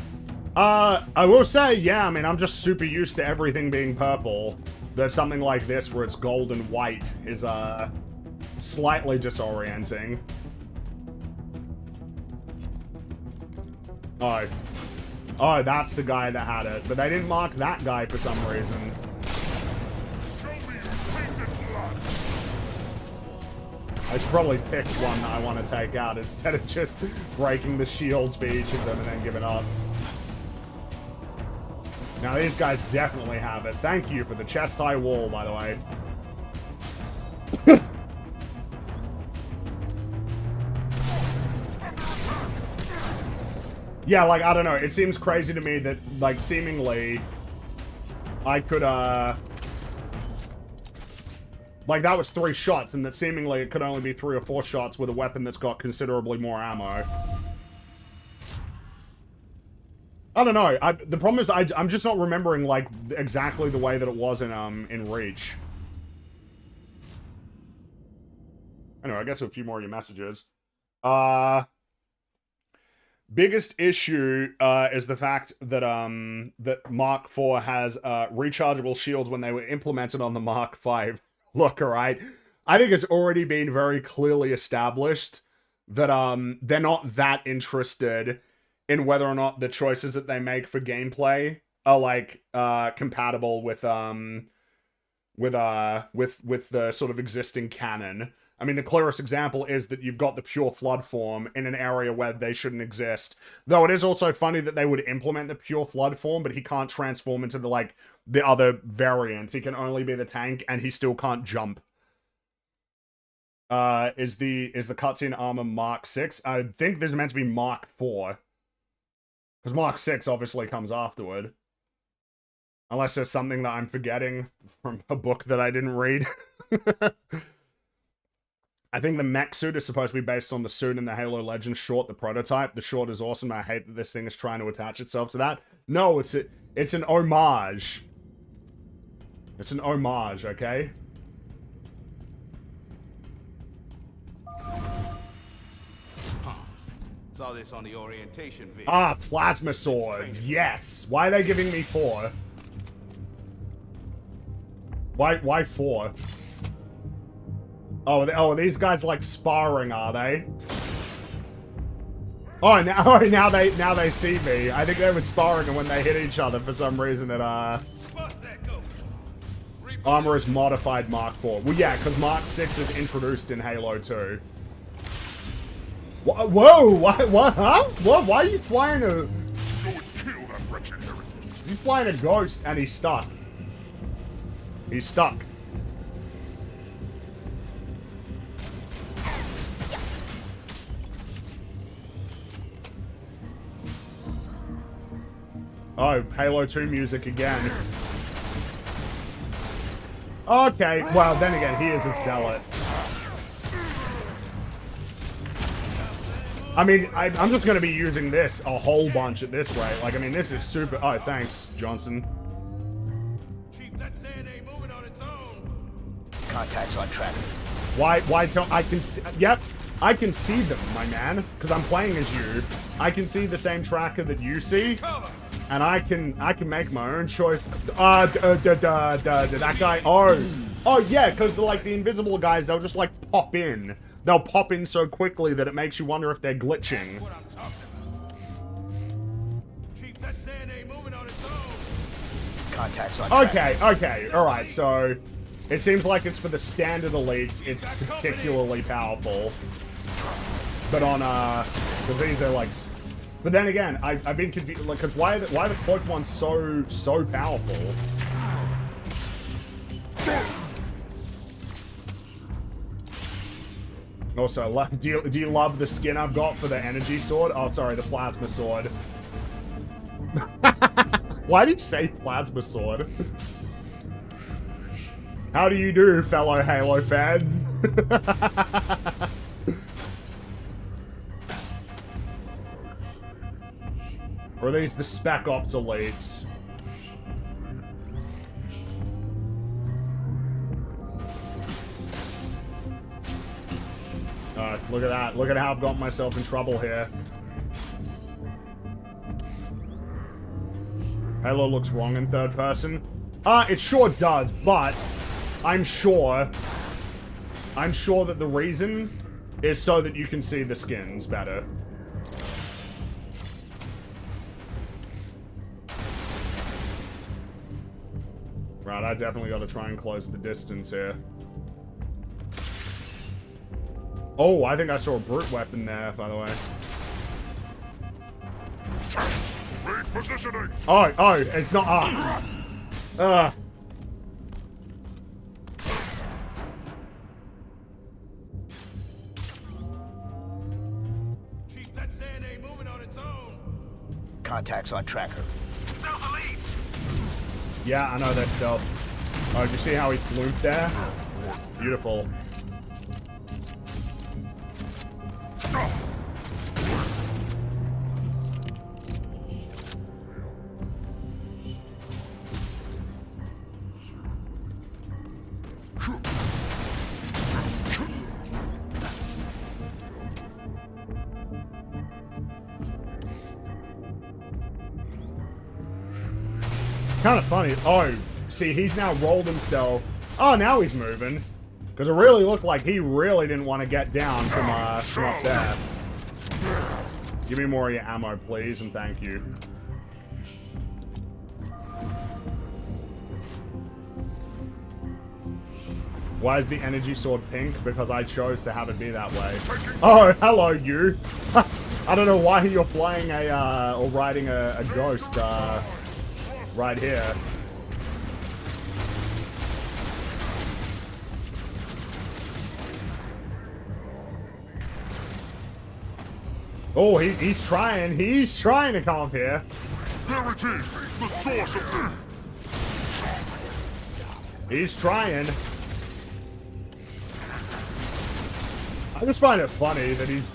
I will say, yeah, I mean, I'm just super used to everything being purple. That something like this, where it's gold and white, is, slightly disorienting. Oh. Oh, that's the guy that had it. But they didn't mark that guy for some reason. I should probably pick one that I want to take out instead of just breaking the shields for each of them and then giving up. Now, these guys definitely have it. Thank you for the chest-high wall, by the way. Yeah, like, I don't know. It seems crazy to me that, like, seemingly I could, like, that was 3 shots, and that seemingly it could only be 3 or 4 shots with a weapon that's got considerably more ammo. I don't know. The problem is I'm just not remembering, like, exactly the way that it was in Reach. Anyway, I get to a few more of your messages. Biggest issue is the fact that that Mark IV has rechargeable shields when they were implemented on the Mark V. Look, alright, I think it's already been very clearly established that they're not that interested in whether or not the choices that they make for gameplay are like compatible with the sort of existing canon. I mean, the clearest example is that you've got the pure flood form in an area where they shouldn't exist. Though it is also funny that they would implement the pure flood form, but he can't transform into the other variants. He can only be the tank, and he still can't jump. Is the cutscene armor Mark 6? I think this is meant to be Mark 4. Because Mark 6 obviously comes afterward. Unless there's something that I'm forgetting from a book that I didn't read. I think the mech suit is supposed to be based on the suit in the Halo Legends short, the prototype. The short is awesome. I hate that this thing is trying to attach itself to that. No, it's an homage. It's an homage, okay? Saw this on the orientation video. Ah, plasma swords. Yes. Why are they giving me 4? Why 4? Oh, these guys like sparring, are they? Oh, now they see me. I think they were sparring, and when they hit each other, for some reason, it armor is modified Mark 4. Well, yeah, because Mark 6 is introduced in Halo 2. Whoa! What? Huh? What? Why are you flying a? Go and kill that wretched heretic. He's flying a ghost, and he's stuck. He's stuck. Oh, Halo 2 music again. Okay, well, then again, he is a zealot. I mean, I'm just going to be using this a whole bunch at this rate. Like, I mean, this is super... Oh, thanks, Johnson. Chief, that sand ain't moving on its own. Contacts on track. Why tell... I can see... Yep, I can see them, my man. Because I'm playing as you. I can see the same tracker that you see. Cover! And I can make my own choice. That guy. Oh yeah, because like the invisible guys, they'll just like pop in. They'll pop in so quickly that it makes you wonder if they're glitching. What I'm talking about. Keep that sand ain't moving on its own. Contacts on track. Okay, alright, so it seems like it's for the standard elites, it's particularly powerful. But on, because these are like, but then again, I've been confused, like, because why are the cloak ones so powerful? Also, do you love the skin I've got for the energy sword? Oh, sorry, the plasma sword. Why did you say plasma sword? How do you do, fellow Halo fans? Or are these the Spec Ops elites? Look at that. Look at how I've got myself in trouble here. Halo looks wrong in third person. It sure does, but I'm sure that the reason is so that you can see the skins better. Right, I definitely got to try and close the distance here. Oh, I think I saw a brute weapon there, by the way. Repositioning. Oh, it's not. Keep that sand ain't moving on its own. Contacts on tracker. Stealth elite. Yeah, I know that stealth. Oh, did you see how he flew there? Beautiful. Kind of funny. Oh, see, he's now rolled himself. Oh, now he's moving. Because it really looked like he really didn't want to get down from up there. Give me more of your ammo, please, and thank you. Why is the energy sword pink? Because I chose to have it be that way. Oh, hello, you. I don't know why you're flying or riding a ghost, right here. Oh, he's trying to come up here. There it is, the source of the... He's trying. I just find it funny that he's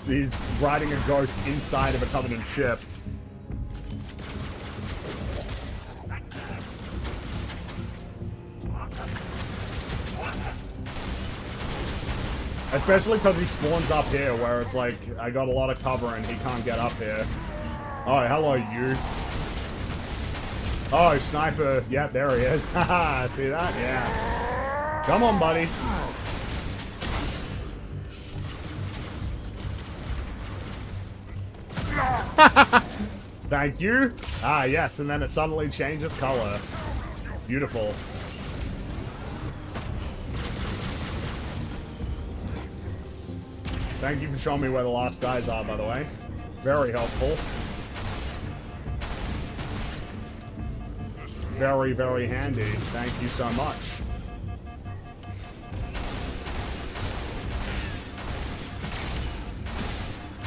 riding a ghost inside of a Covenant ship. Especially because he spawns up here, where it's like, I got a lot of cover and he can't get up here. Oh, hello, you. Oh, sniper. Yeah, there he is. Haha, see that? Yeah. Come on, buddy. Thank you. Ah, yes, and then it suddenly changes color. Beautiful. Thank you for showing me where the last guys are, by the way. Very helpful. Very, very handy. Thank you so much.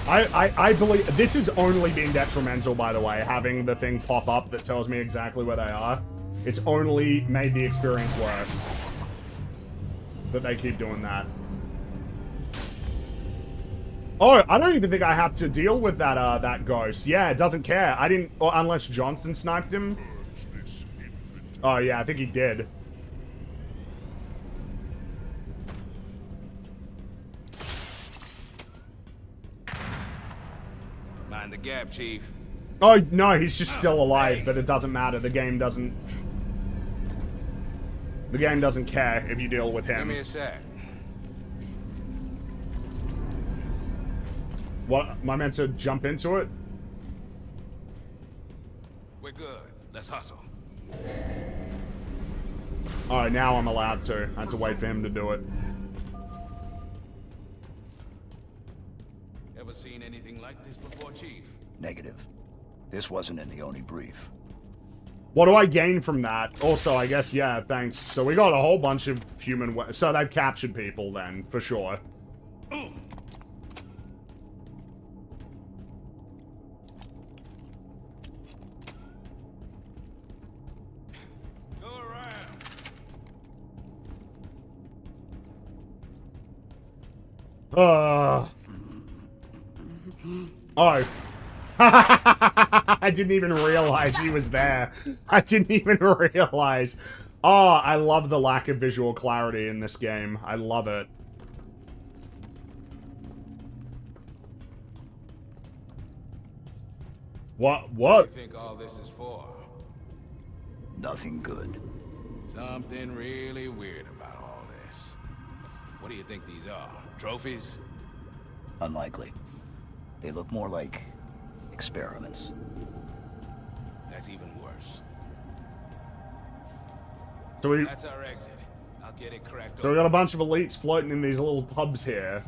I believe this has only been detrimental, by the way, having the thing pop up that tells me exactly where they are. It's only made the experience worse that they keep doing that. Oh, I don't even think I have to deal with that that ghost. Yeah, it doesn't care. I didn't, or unless Johnson sniped him. Oh yeah, I think he did. Mind the gap, Chief. Oh, no, he's just still alive, but it doesn't matter. The game doesn't... The game doesn't care if you deal with Give him. me a sec. What? Am I meant to jump into it? We're good. Let's hustle. Alright, now I'm allowed to. I had to wait for him to do it. Ever seen anything like this before, Chief? Negative. This wasn't in the Oni brief. What do I gain from that? Also, I guess, yeah, thanks. So we got a whole bunch of human... So they've captured people then, for sure. Ooh. Go around. Oh. I didn't even realize he was there. I didn't even realize. Oh, I love the lack of visual clarity in this game. I love it. What? What do you think all this is for? Nothing good. Something really weird about all this. What do you think these are? Trophies? Unlikely. They look more like experiments. That's even worse. So we... That's our exit. I'll get it cracked So we got a bunch of elites floating in these little tubs here.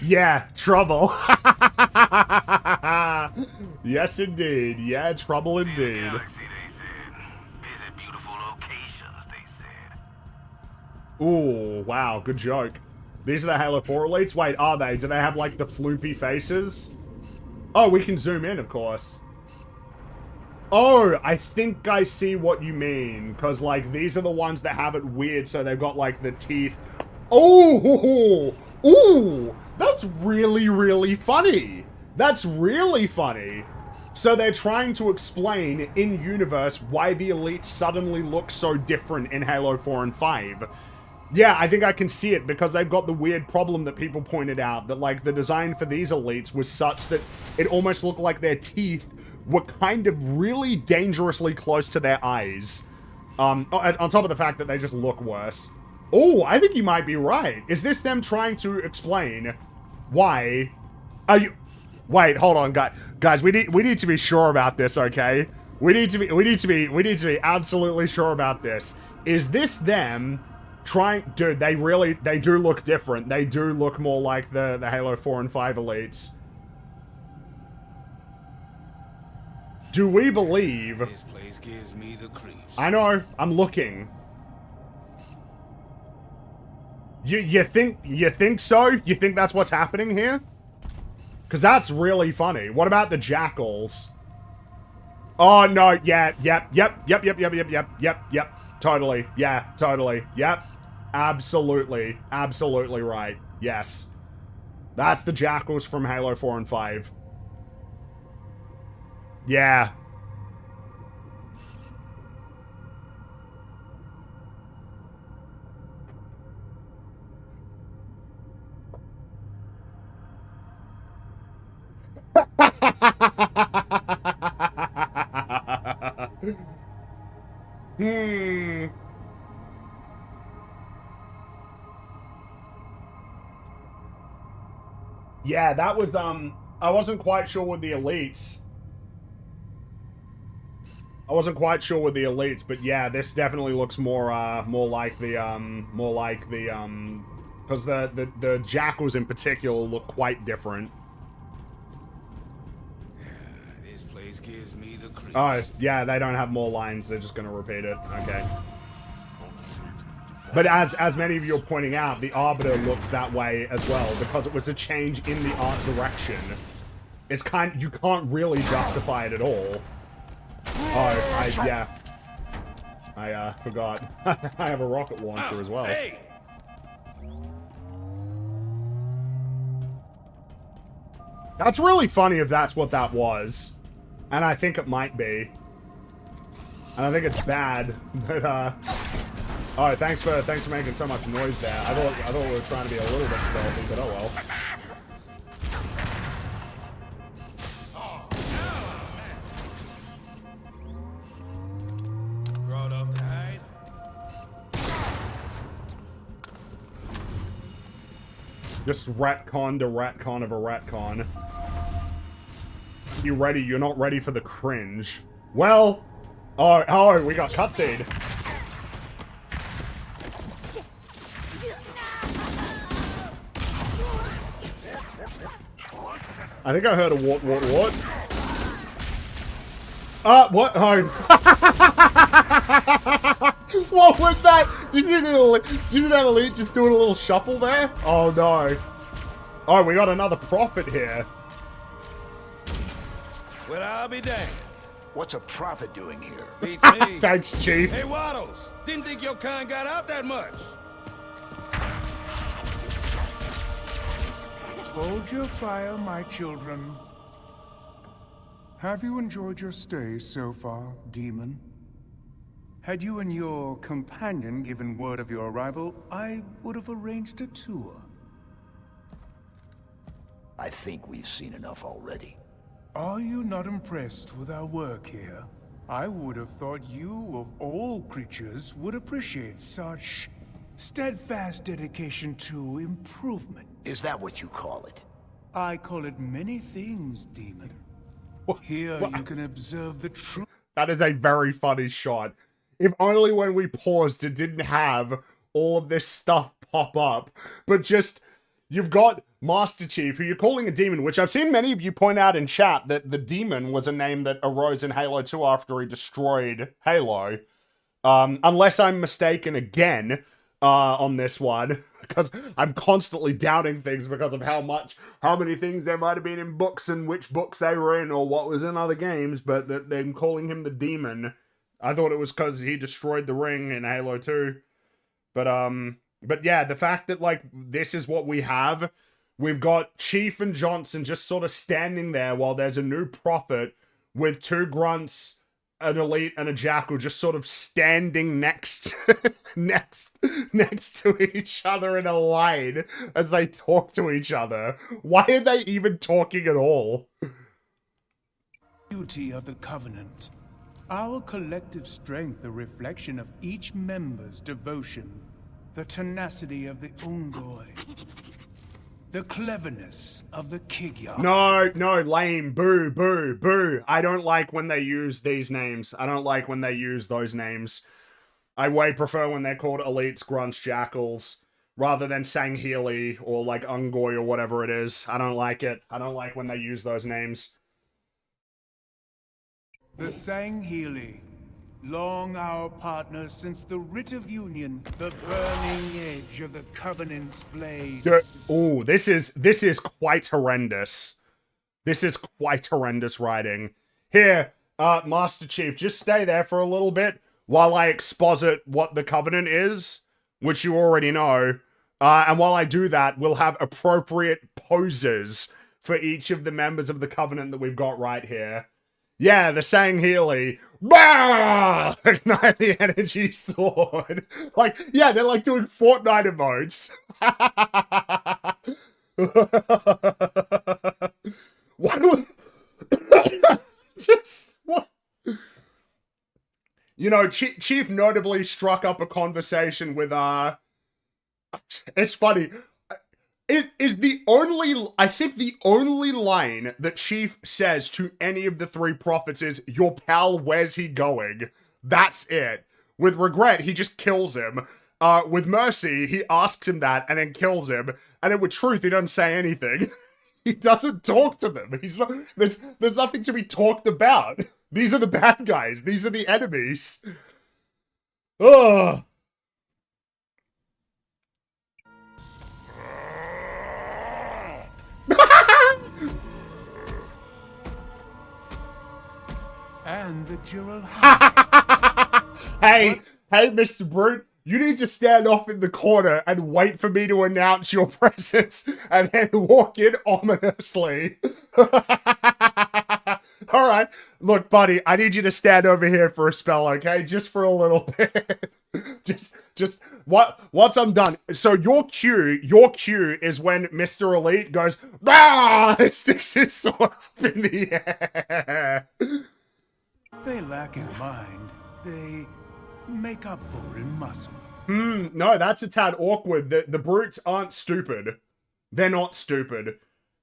Yeah, trouble. Yes, indeed. Yeah, trouble indeed. Galaxy, they said. Visit beautiful locations, they said. Ooh, wow, good joke. These are the Halo 4 elites? Wait, are they? Do they have, like, the floopy faces? Oh, we can zoom in, of course. Oh, I think I see what you mean. Because, like, these are the ones that have it weird, so they've got, like, the teeth. Oh! Ooh! That's really, really funny. That's really funny. So they're trying to explain, in-universe, why the elites suddenly look so different in Halo 4 and 5. Yeah, I think I can see it, because they've got the weird problem that people pointed out, that, like, the design for these elites was such that it almost looked like their teeth were kind of really dangerously close to their eyes. On top of the fact that they just look worse. Oh, I think you might be right. Is this them trying to explain why... Are you... Wait, hold on, guys. We need to be sure about this, okay? We need to be absolutely sure about this. Is this them trying... Dude, they do look different. They do look more like the Halo 4 and 5 elites. Do we believe... This place gives me the creeps. I know, I'm looking. You think so? You think that's what's happening here? Because that's really funny. What about the jackals? Oh, no, yeah, yep. Totally, yeah, totally, yep. Absolutely right, yes. That's the jackals from Halo 4 and 5. Yeah. Yeah, that was, I wasn't quite sure with the elites. But yeah, this definitely looks more like the, because the jackals in particular look quite different. This place gives me the creeps. Oh, yeah, they don't have more lines, they're just gonna repeat it, okay. But as many of you are pointing out, the Arbiter looks that way as well, because it was a change in the art direction. It's you can't really justify it at all. Oh, yeah. I forgot. I have a rocket launcher as well. Hey! That's really funny if that's what that was. And I think it might be. And I think it's bad, but, oh, thanks for making so much noise there. I thought we were trying to be a little bit stealthy, but oh well. Just retcon to retcon of a retcon. You ready? You're not ready for the cringe. Well, oh, we got cutscene. I think I heard a what? What? Oh. What was that? Did you see that elite just doing a little shuffle there? Oh no. Oh, we got another prophet here. Well, I'll be damned. What's a prophet doing here? Beats me. Thanks, Chief. Hey, Waddles. Didn't think your kind got out that much. Hold your fire, my children. Have you enjoyed your stay so far, demon? Had you and your companion given word of your arrival, I would have arranged a tour. I think we've seen enough already. Are you not impressed with our work here? I would have thought you, of all creatures, would appreciate such steadfast dedication to improvement. Is that what you call it? I call it many things, demon. Here you can observe the truth. That is a very funny shot. If only when we paused it didn't have all of this stuff pop up, but just, you've got Master Chief, who you're calling a demon, which I've seen many of you point out in chat that the demon was a name that arose in Halo 2 after he destroyed Halo. Unless I'm mistaken again on this one, because I'm constantly doubting things because of how many things there might have been in books and which books they were in or what was in other games, but that they're calling him the demon. I thought it was because he destroyed the ring in Halo 2. But yeah, the fact that, like, this is what we have. We've got Chief and Johnson just sort of standing there while there's a new prophet with two grunts, an elite, and a jackal just sort of standing next to each other in a line as they talk to each other. Why are they even talking at all? Beauty of the Covenant. Our collective strength a reflection of each member's devotion. The tenacity of the Ungoi. The cleverness of the Kigya. No, lame. Boo, boo, boo. I don't like when they use these names. I don't like when they use those names. I way prefer when they're called elites, grunts, jackals, rather than Sangheili or like Ungoi or whatever it is. I don't like it. I don't like when they use those names. The Sangheili. Long our partners since the writ of union, the burning edge of the Covenant's blade. Oh, this is quite horrendous. This is quite horrendous writing. Here, Master Chief, just stay there for a little bit while I exposit what the Covenant is, which you already know. And while I do that, we'll have appropriate poses for each of the members of the Covenant that we've got right here. Yeah, the Sangheili. Bah! Ignite the energy sword. Like, yeah, they're like doing Fortnite emotes. What was... Just, what? You know, Chief notably struck up a conversation with, it's funny. It is the only, I think the only line that Chief says to any of the three prophets is, "Your pal, where's he going?" That's it. With Regret, he just kills him. With Mercy, he asks him that and then kills him. And then with Truth, he doesn't say anything. He doesn't talk to them. He's not, there's nothing to be talked about. These are the bad guys. These are the enemies. Ugh. And the Jural. Hey, Mr. Brute, you need to stand off in the corner and wait for me to announce your presence and then walk in ominously. Alright, look, buddy, I need you to stand over here for a spell, okay? Just for a little bit. just, once I'm done. So your cue is when Mr. Elite goes, "Ah!" and sticks his sword up in the air. They lack in mind. They make up for in muscle. No, that's a tad awkward. The brutes aren't stupid. They're not stupid.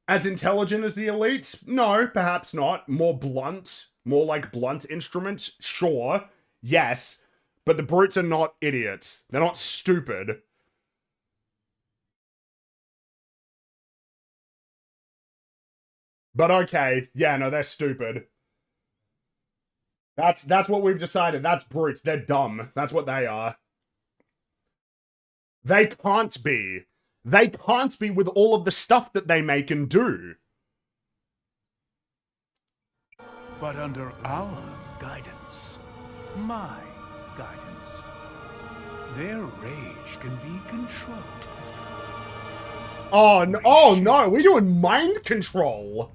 As intelligent as the elites? No, perhaps not. More blunt? More like blunt instruments? Sure. Yes. But the brutes are not idiots. They're not stupid. But okay. Yeah, no, they're stupid. That's what we've decided. That's brutes. They're dumb. That's what they are. They can't be. They can't be with all of the stuff that they make and do. But under our guidance, my guidance, their rage can be controlled. Oh no, we're doing mind control.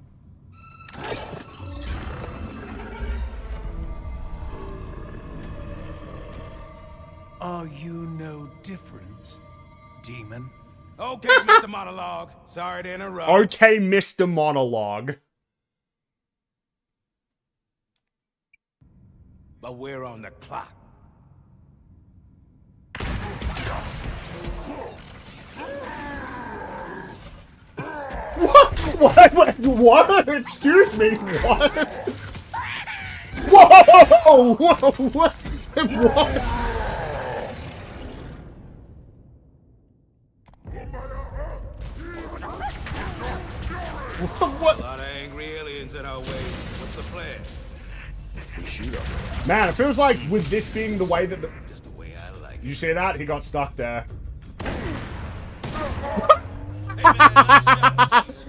Are you no different, demon? Okay, Mr. Monologue. Sorry to interrupt. Okay, Mr. Monologue. But we're on the clock. What? Excuse me, what? Whoa! What? What? A lot of angry aliens in our way. What's the plan? We shoot them. Man, it feels like with this being the way that the... Just the way I like it. You see that? He got stuck there.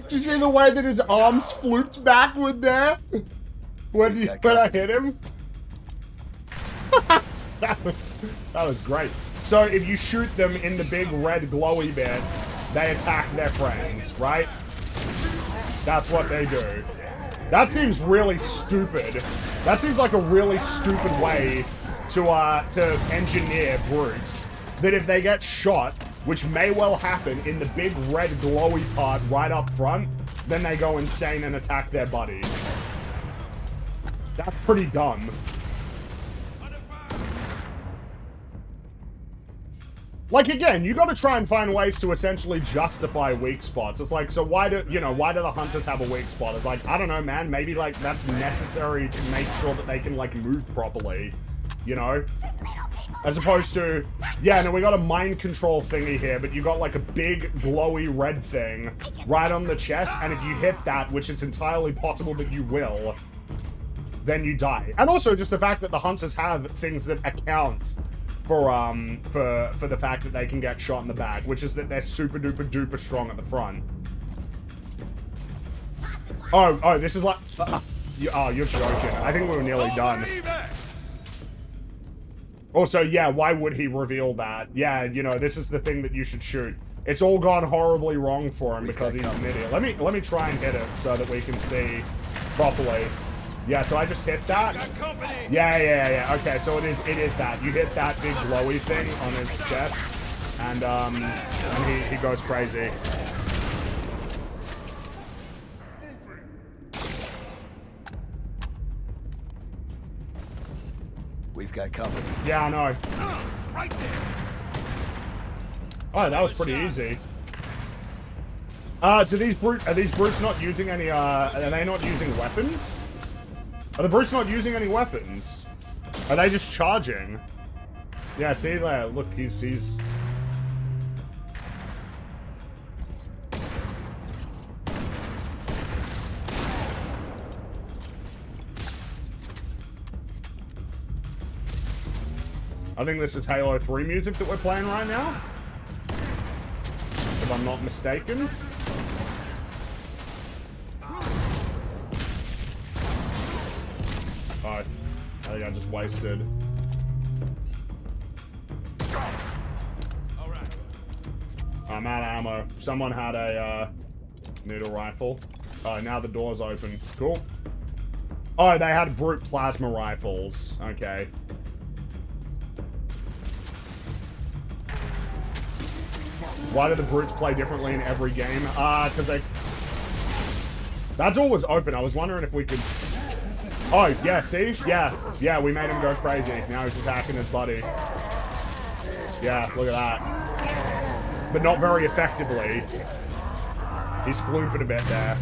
Did you see the way that his arms flooped backward there? When I hit him? that was great. So if you shoot them in the big red glowy bit, they attack their friends, right? That's what they do. That seems really stupid. That seems like a really stupid way to engineer brutes. That if they get shot, which may well happen in the big red glowy part right up front, then they go insane and attack their buddies. That's pretty dumb. Like, again, you gotta try and find ways to essentially justify weak spots. It's like, so why do the hunters have a weak spot? It's like, I don't know, man, maybe, like, that's necessary to make sure that they can, like, move properly. You know? As opposed to, yeah, no, we got a mind control thingy here, but you got, like, a big, glowy red thing right on the chest, and if you hit that, which is entirely possible that you will, then you die. And also, just the fact that the hunters have things that account for the fact that they can get shot in the back, which is that they're super duper duper strong at the front. Oh, this is like... you're joking. I think we were nearly done. Also, yeah, why would he reveal that? Yeah, you know, this is the thing that you should shoot. It's all gone horribly wrong for him because he's an idiot. Let me try and hit it so that we can see properly. Yeah, so I just hit that. Yeah. Okay, so it is that. You hit that big glowy thing on his chest, and he goes crazy. We've got company. Yeah, I know. Right there. Oh, that was pretty easy. Are these brutes not using any, are they not using weapons? Are the brutes not using any weapons? Are they just charging? Yeah, see there, look, he's... I think this is Halo 3 music that we're playing right now. If I'm not mistaken. Oh, I think I just wasted. I'm out of ammo. Someone had a needle rifle. Oh, now the door's open. Cool. Oh, they had brute plasma rifles. Okay. Why do the brutes play differently in every game? Because they... That door was open. I was wondering if we could... Oh, yeah, see? Yeah, we made him go crazy. Now he's attacking his buddy. Yeah, look at that. But not very effectively. He's flooping a bit there.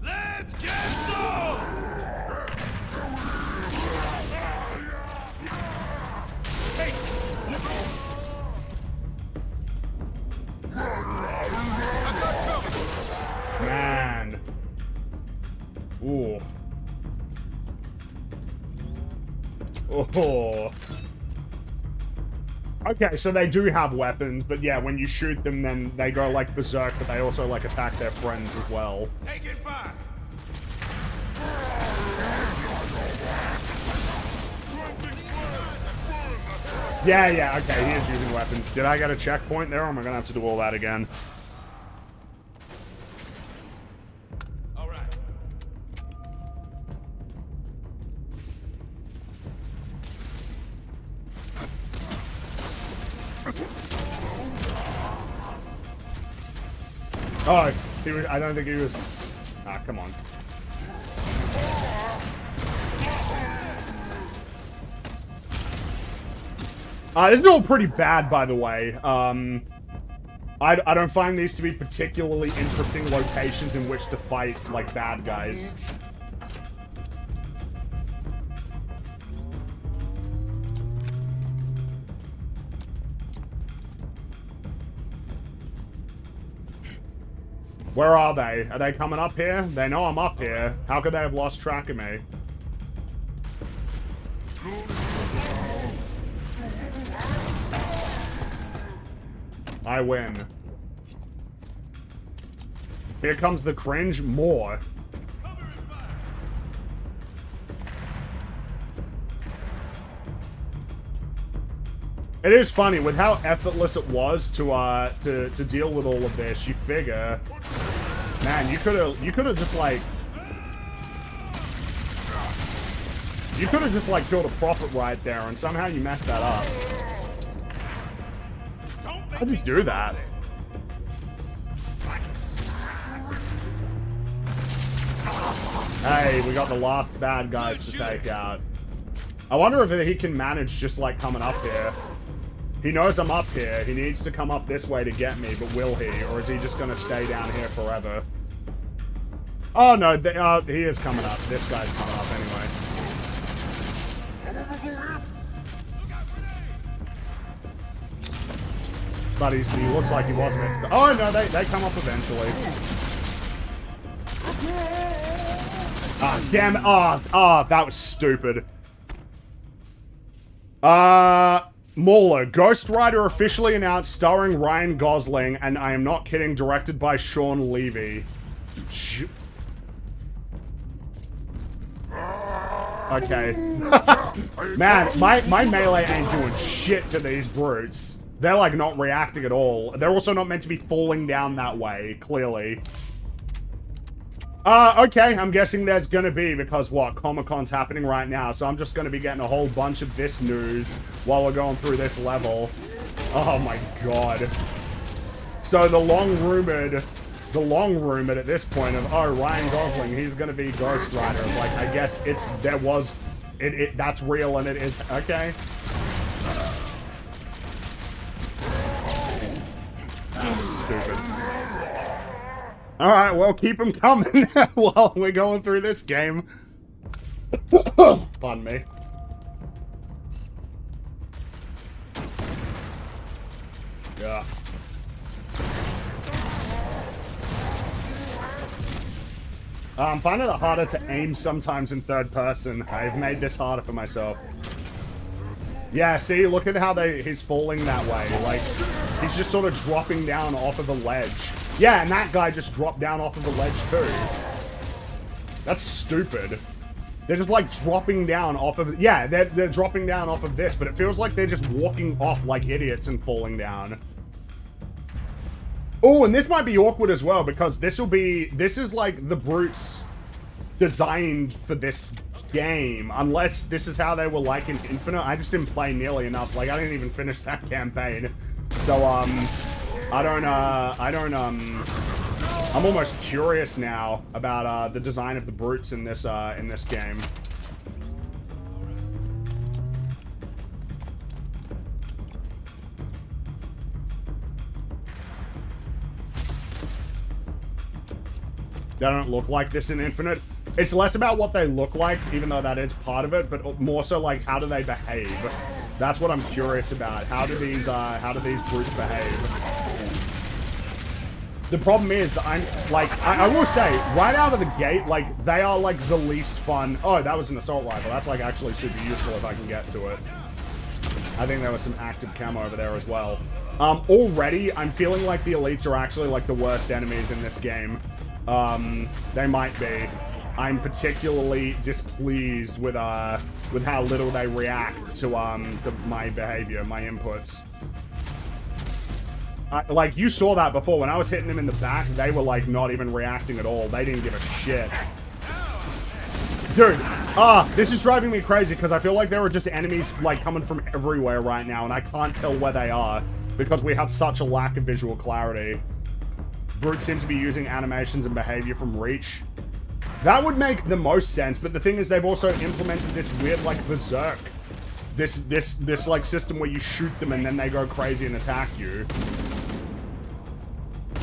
Let's get some! Man. Ooh. Oh. Okay, so they do have weapons, but yeah, when you shoot them, then they go like berserk, but they also like attack their friends as well. Taking fire! Yeah, okay, he is using weapons. Did I get a checkpoint there, or am I gonna have to do all that again? All right. Oh, he was, I don't think he was... Ah, come on. This is all pretty bad, by the way. I don't find these to be particularly interesting locations in which to fight, like, bad guys. Where are they? Are they coming up here? They know I'm up here. How could they have lost track of me? I win. Here comes the cringe. More. It is funny with how effortless it was to deal with all of this. You figure, man, you could have just like killed a prophet right there, and somehow you messed that up. How'd you do that? Hey, we got the last bad guys to take out. I wonder if he can manage just like coming up here. He knows I'm up here. He needs to come up this way to get me, but will he? Or is he just gonna stay down here forever? Oh no, he is coming up. This guy's coming up anyway. But he looks like he wasn't. Oh no, they come up eventually. Ah, damn it. Oh, that was stupid. Mauler, Ghost Rider officially announced, starring Ryan Gosling, and I am not kidding, directed by Sean Levy. Okay. Man, my melee ain't doing shit to these brutes. They're like not reacting at all. They're also not meant to be falling down that way, clearly. Okay, I'm guessing there's gonna be, because what, Comic-Con's happening right now, so I'm just gonna be getting a whole bunch of this news while we're going through this level. Oh my god. So the long rumored at this point of, oh, Ryan Gosling, he's gonna be Ghost Rider. Like, I guess that's real and it is, okay. That's stupid. Alright, well, keep them coming while we're going through this game. Pardon me. Yeah. I'm finding it harder to aim sometimes in third person. I've made this harder for myself. Yeah, see, look at how he's falling that way. Like, he's just sort of dropping down off of the ledge. Yeah, and that guy just dropped down off of the ledge too. That's stupid. They're just like dropping down off of... Yeah, they're dropping down off of this, but it feels like they're just walking off like idiots and falling down. Oh, and this might be awkward as well, because this is like the brutes designed for this game, unless this is how they were like in Infinite. I just didn't play nearly enough. Like, I didn't even finish that campaign. So, I'm almost curious now about the design of the brutes in this game. They don't look like this in Infinite. It's less about what they look like, even though that is part of it, but more so like how do they behave? That's what I'm curious about. How do these brutes behave? The problem is that I'm like I will say right out of the gate, like they are like the least fun. Oh, that was an assault rifle. That's like actually super useful if I can get to it. I think there was some active camo over there as well. Already, I'm feeling like the elites are actually like the worst enemies in this game. They might be. I'm particularly displeased with how little they react to my behavior, my inputs. Like, you saw that before. When I was hitting them in the back, they were, like, not even reacting at all. They didn't give a shit. Dude, this is driving me crazy because I feel like there are just enemies, like, coming from everywhere right now, and I can't tell where they are because we have such a lack of visual clarity. Brutes seem to be using animations and behavior from Reach. That would make the most sense, but the thing is they've also implemented this weird, like, berserk. This like, system where you shoot them and then they go crazy and attack you.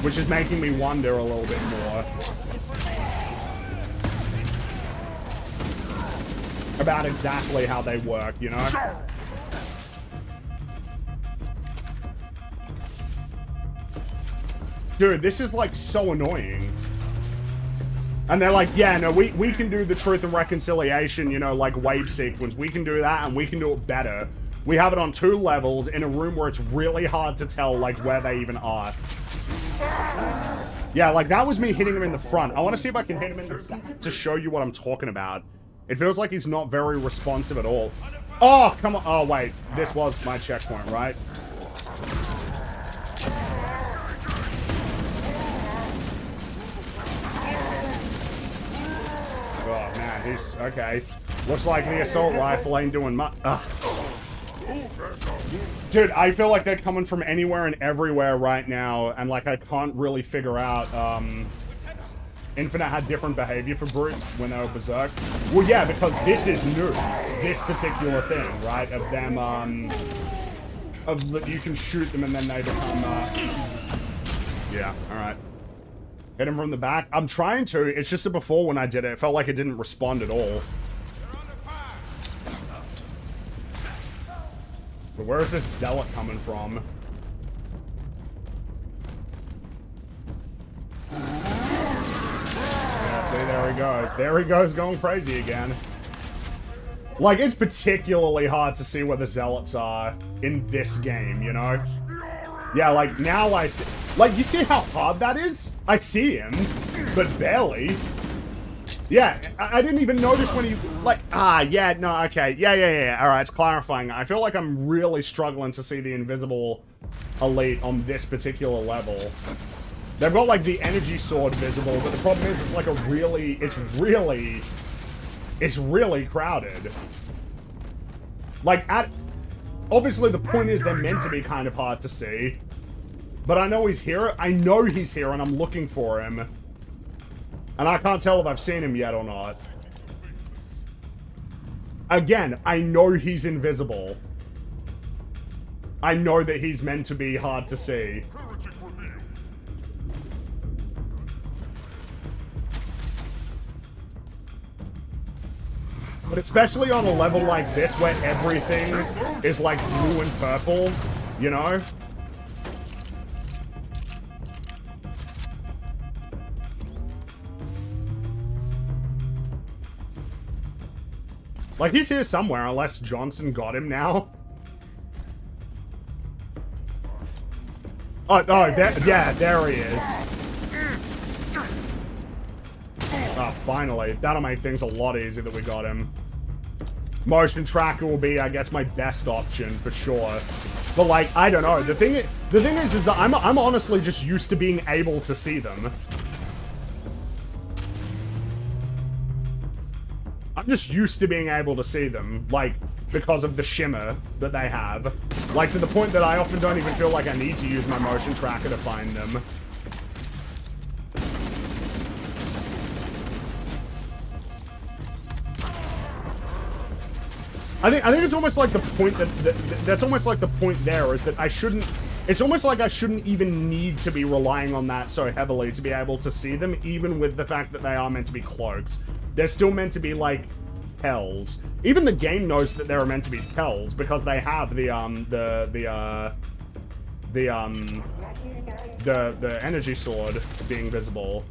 Which is making me wonder a little bit more about exactly how they work, you know? Dude, this is, like, so annoying. And they're like, yeah, no, we can do the truth and reconciliation, you know, like, wave sequence. We can do that, and we can do it better. We have it on 2 levels in a room where it's really hard to tell, like, where they even are. Yeah, like, that was me hitting him in the front. I want to see if I can hit him in the back to show you what I'm talking about. It feels like he's not very responsive at all. Oh, come on. Oh, wait. This was my checkpoint, right? Oh, man, he's... Okay. Looks like the assault rifle ain't doing much. Dude, I feel like they're coming from anywhere and everywhere right now, and, like, I can't really figure out, Infinite had different behavior for brutes when they were berserk. Well, yeah, because this is new. This particular thing, right? Of them, you can shoot them and then they become, yeah, alright. Hit him from the back. I'm trying to. It's just that before when I did it, it felt like it didn't respond at all. But where is this zealot coming from? Yeah, see, there he goes. There he goes, going crazy again. Like, it's particularly hard to see where the zealots are in this game, you know? Yeah, like, now I see... Like, you see how hard that is? I see him, but barely. Yeah, I didn't even notice when he... Like, yeah, no, okay. Yeah. Alright, it's clarifying. I feel like I'm really struggling to see the invisible elite on this particular level. They've got, like, the energy sword visible, but the problem is it's, like, a really... It's really crowded. Like, obviously, the point is they're meant to be kind of hard to see. But I know he's here. I know he's here, and I'm looking for him. And I can't tell if I've seen him yet or not. Again, I know he's invisible. I know that he's meant to be hard to see. But especially on a level like this where everything is like blue and purple, you know? Like, he's here somewhere, unless Johnson got him now. Oh, yeah, there he is. Oh, finally. That'll make things a lot easier that we got him. Motion tracker will be, I guess, my best option, for sure. But, like, I don't know. The thing is that I'm honestly just used to being able to see them. I'm just used to being able to see them, like, because of the shimmer that they have. Like, to the point that I often don't even feel like I need to use my motion tracker to find them. I think it's almost like the point that's almost like the point there is that I shouldn't... It's almost like I shouldn't even need to be relying on that so heavily to be able to see them, even with the fact that they are meant to be cloaked. They're still meant to be, like, tells. Even the game knows that they're meant to be tells, because they have the energy sword being visible.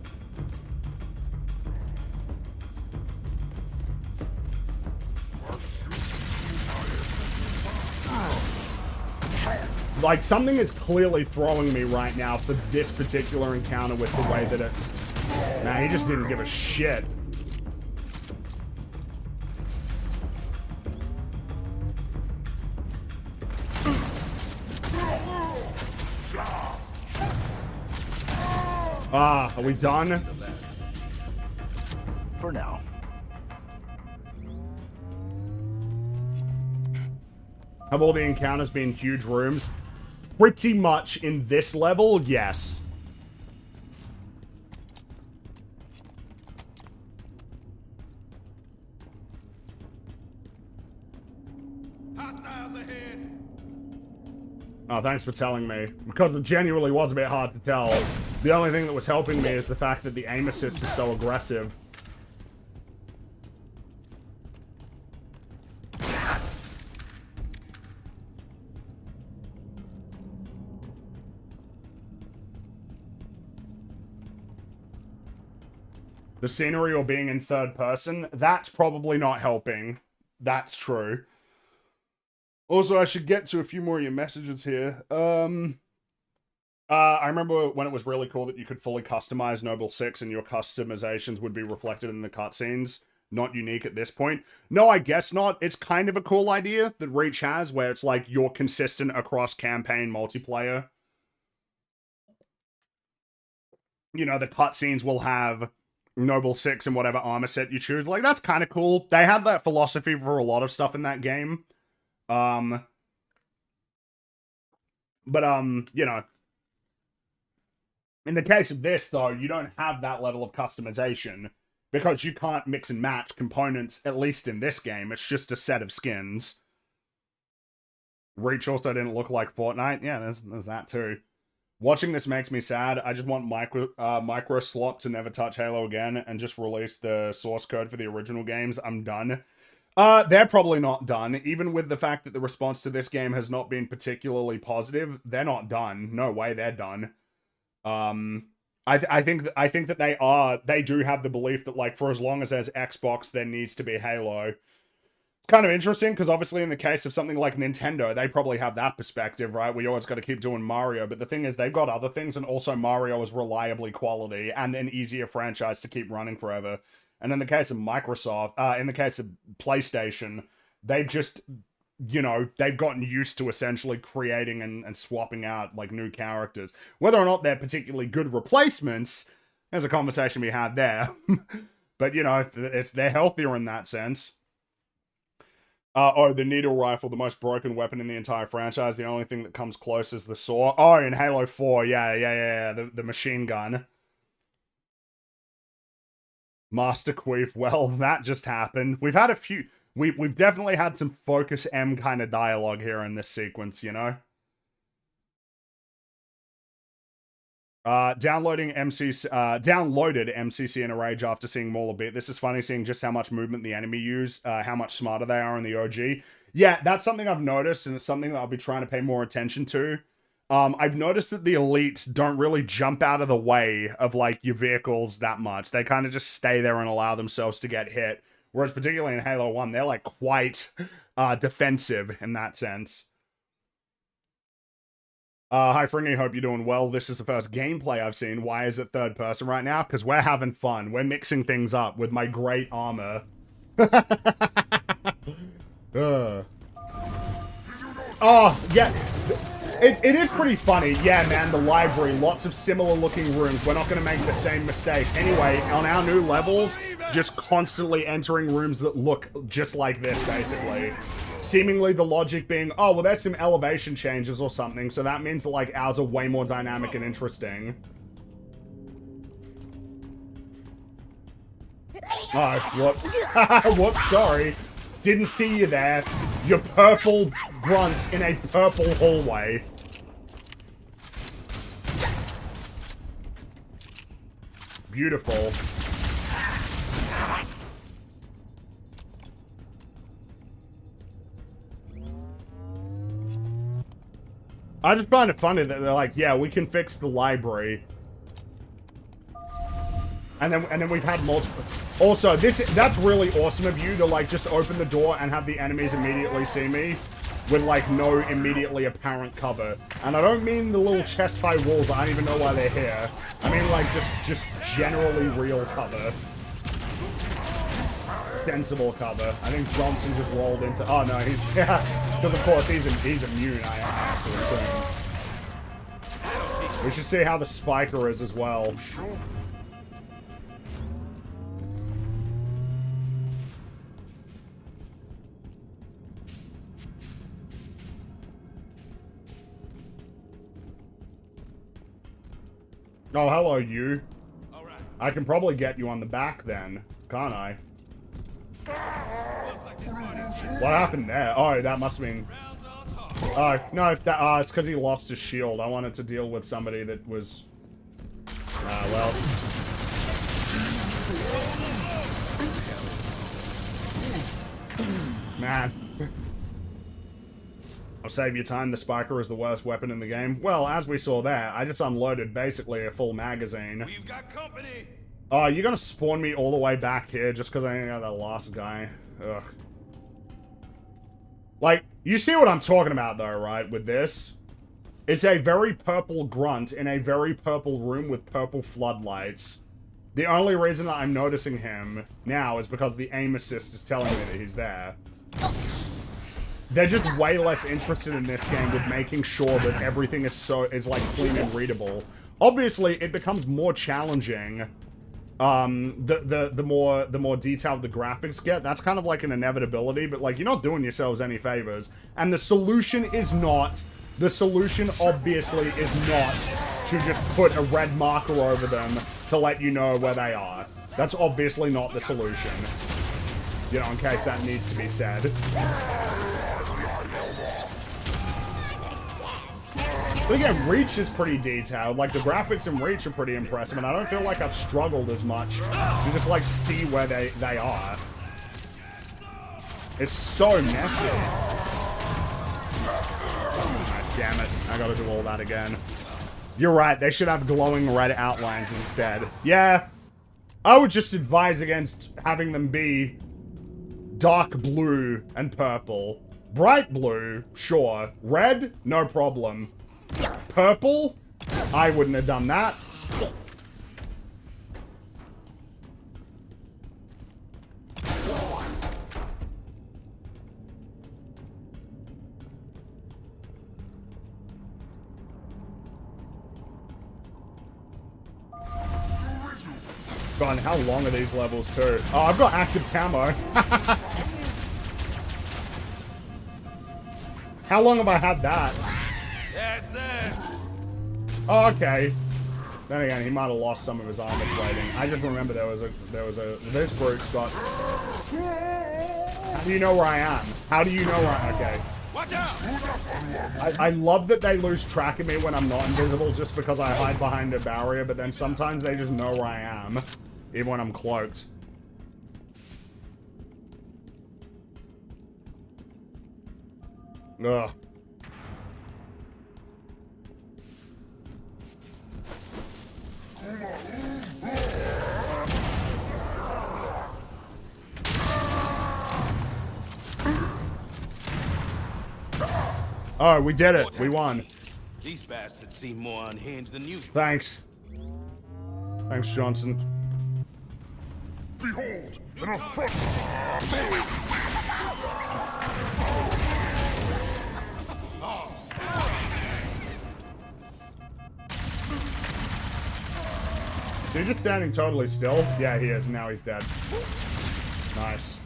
Like, something is clearly throwing me right now for this particular encounter with the way that it's... Nah, he just didn't give a shit. Ah, are we done? For now. Have all the encounters been huge rooms? Pretty much in this level, yes. Hostiles ahead. Oh, thanks for telling me. Because it genuinely was a bit hard to tell. The only thing that was helping me is the fact that the aim assist is so aggressive. The scenery or being in third person, that's probably not helping. That's true. Also, I should get to a few more of your messages here. I remember when it was really cool that you could fully customize Noble 6 and your customizations would be reflected in the cutscenes. Not unique at this point. No, I guess not. It's kind of a cool idea that Reach has, where it's like you're consistent across campaign multiplayer. You know, the cutscenes will have Noble 6 and whatever armor set you choose. Like, that's kind of cool. They have that philosophy for a lot of stuff in that game. You know, in the case of this, though, you don't have that level of customization because you can't mix and match components, at least in this game. It's just a set of skins. Reach also didn't look like Fortnite. Yeah, there's that too. Watching this makes me sad. I just want Micro Slop to never touch Halo again and just release the source code for the original games. I'm done. They're probably not done. Even with the fact that the response to this game has not been particularly positive, they're not done. No way they're done. I think that they do have the belief that, like, for as long as there's Xbox, there needs to be Halo. Kind of interesting, because obviously in the case of something like Nintendo, they probably have that perspective, right? We always got to keep doing Mario, but the thing is, they've got other things, and also Mario is reliably quality, and an easier franchise to keep running forever. And in the case of Microsoft, in the case of PlayStation, they've just, you know, they've gotten used to essentially creating and swapping out, like, new characters. Whether or not they're particularly good replacements, there's a conversation we had there. But, you know, they're healthier in that sense. Oh, the needle rifle, the most broken weapon in the entire franchise. The only thing that comes close is the saw. Oh, in Halo 4, yeah. The machine gun. Master Queef, well, that just happened. We've had a few... We've definitely had some Focus M kind of dialogue here in this sequence, you know? Downloaded MCC in a rage after seeing Maul a bit. This is funny seeing just how much movement the enemy use, how much smarter they are in the OG. Yeah, that's something I've noticed, and it's something that I'll be trying to pay more attention to. I've noticed that the elites don't really jump out of the way of, like, your vehicles that much. They kind of just stay there and allow themselves to get hit. Whereas particularly in Halo 1, they're, like, quite defensive in that sense. Hi, Fringy, hope you're doing well. This is the first gameplay I've seen. Why is it third person right now? Because we're having fun. We're mixing things up with my great armor. Oh, yeah. It is pretty funny. Yeah, man, the library. Lots of similar looking rooms. We're not going to make the same mistake. Anyway, on our new levels, just constantly entering rooms that look just like this, basically. Seemingly the logic being, oh, well, there's some elevation changes or something, so that means that, like, ours are way more dynamic and interesting. Oh, whoops. Whoops, sorry. Didn't see you there. You're purple grunts in a purple hallway. beautiful. I just find it funny that they're like, yeah, we can fix the library. And then we've had multiple. Also, that's really awesome of you to like just open the door and have the enemies immediately see me with like no immediately apparent cover. And I don't mean the little chest high walls. I don't even know why they're here. I mean like just generally real cover. Sensible cover. I think Johnson just rolled into. Oh no, he's yeah. Because of course he's immune. I have to assume. We should see how the spiker is as well. Oh, hello, you. All right. I can probably get you on the back then, can't I? What happened there? Oh, that must have been... Oh, no, it's because he lost his shield. I wanted to deal with somebody that was... well... Man. I'll save you time, the spiker is the worst weapon in the game. Well, as we saw there, I just unloaded basically a full magazine. We've got company. Oh, you're gonna spawn me all the way back here just because I ain't got that last guy. Ugh. Like, you see what I'm talking about though, right, with this? It's a very purple grunt in a very purple room with purple floodlights. The only reason that I'm noticing him now is because the aim assist is telling me that he's there. They're just way less interested in this game with making sure that everything is like clean and readable. Obviously, it becomes more challenging. The more detailed the graphics get. That's kind of like an inevitability, but like you're not doing yourselves any favors. And the solution is not. The solution obviously is not to just put a red marker over them to let you know where they are. That's obviously not the solution. You know, in case that needs to be said. But again, Reach is pretty detailed. Like, the graphics in Reach are pretty impressive, and I don't feel like I've struggled as much to just, like, see where they are. It's so messy. God damn it. I gotta do all that again. You're right, they should have glowing red outlines instead. Yeah, I would just advise against having them be dark blue and purple. Bright blue, sure. Red, no problem. Purple? I wouldn't have done that. God, how long are these levels too? Oh, I've got active camo. How long have I had that? That's there. Oh, okay. Then again, he might have lost some of his armor plating. I just remember there was a this brute's got. How do you know where I am? How do you know where I am? Okay. Watch out! I love that they lose track of me when I'm not invisible just because I hide behind a barrier, but then sometimes they just know where I am, even when I'm cloaked. Ugh. Oh, we did it. We won. These bastards seem more unhinged than usual. Thanks. Thanks, Johnson. Behold, an affront! Is he just standing totally still? Yeah, he is. Now he's dead. Nice.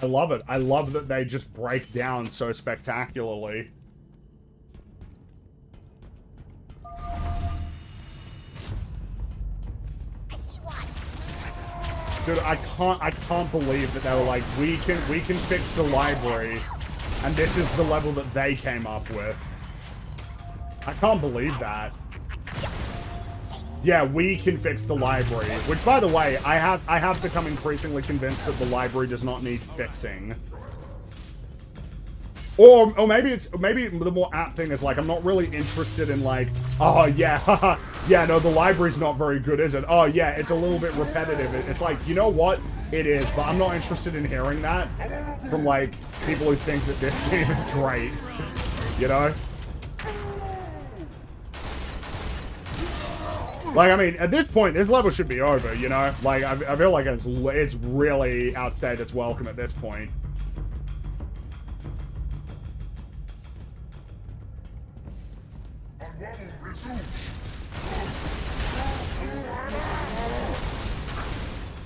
I love it. I love that they just break down so spectacularly. Dude, I can't believe that they were like, we can fix the library, and this is the level that they came up with. I can't believe that. Yeah, we can fix the library. Which, by the way, I have become increasingly convinced that the library does not need fixing. Or maybe the more apt thing is, like, I'm not really interested in, like, oh, yeah, haha, yeah, no, the library's not very good, is it? Oh, yeah, it's a little bit repetitive. It's like, you know what? It is, but I'm not interested in hearing that from, like, people who think that this game is great. You know? Like, I mean, at this point, this level should be over, you know? Like, I feel like it's really outstayed its welcome at this point.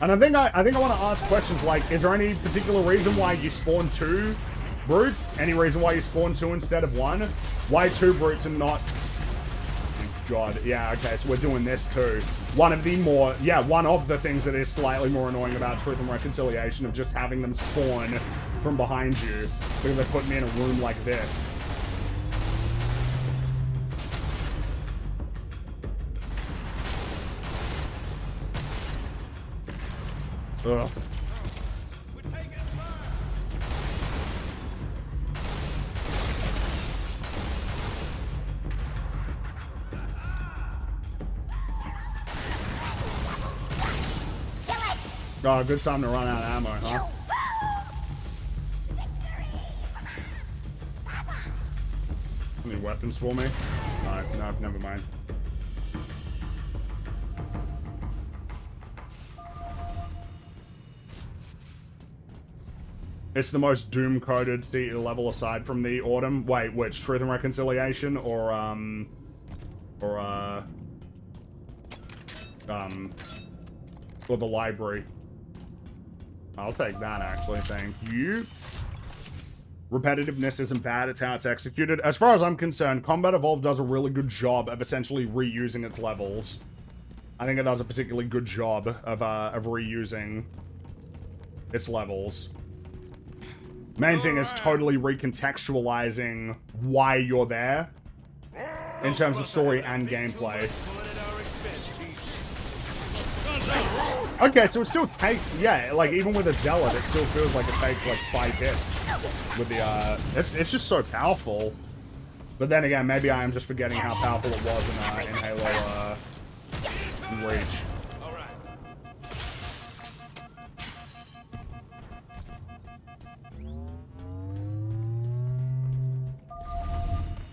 And I think I want to ask questions like, is there any particular reason why you spawn 2 brutes? Any reason why you spawn 2 instead of 1? Why 2 brutes and not... Oh God, yeah, okay, so we're doing this too. One of the things that is slightly more annoying about Truth and Reconciliation of just having them spawn from behind you because they put me in a room like this. Ugh. Oh, good time to run out of ammo, huh? Any weapons for me? No, never mind. It's the most doom-coded CE level aside from the Autumn. Wait, which? Truth and Reconciliation or the library? I'll take that, actually. Thank you. Repetitiveness isn't bad, it's how it's executed. As far as I'm concerned, Combat Evolved does a really good job of essentially reusing its levels. I think it does a particularly good job of reusing its levels. Main thing is totally recontextualizing why you're there in terms of story and gameplay. Okay, so it still takes, yeah, like even with a Zealot, it still feels like it takes like 5 hits with the, it's just so powerful. But then again, maybe I am just forgetting how powerful it was in Halo, Reach.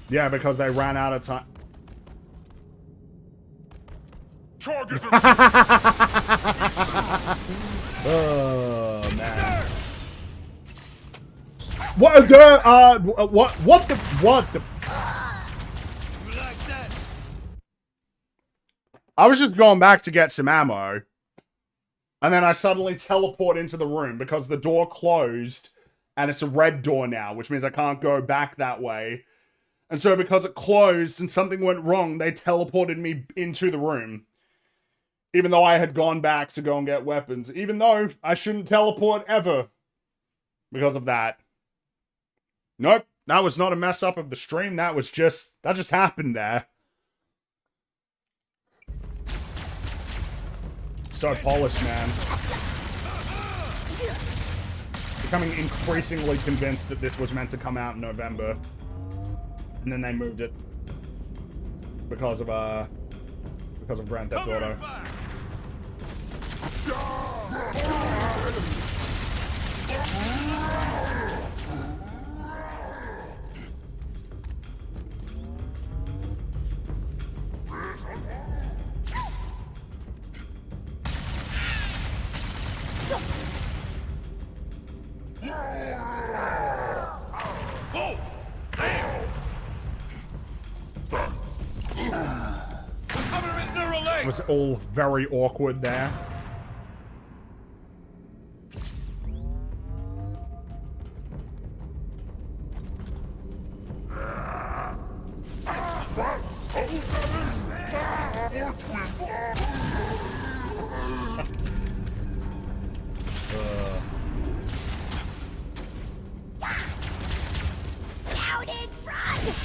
Yeah, because they ran out of time. Oh man! What the? I was just going back to get some ammo, and then I suddenly teleport into the room because the door closed, and it's a red door now, which means I can't go back that way. And so because it closed and something went wrong, they teleported me into the room. Even though I had gone back to go and get weapons. Even though I shouldn't teleport ever. Because of that. Nope. That was not a mess up of the stream. That just happened there. So polished, man. Becoming increasingly convinced that this was meant to come out in November. And then they moved it because of Grand Theft Auto. Oh, damn! It was all very awkward there. Out in front!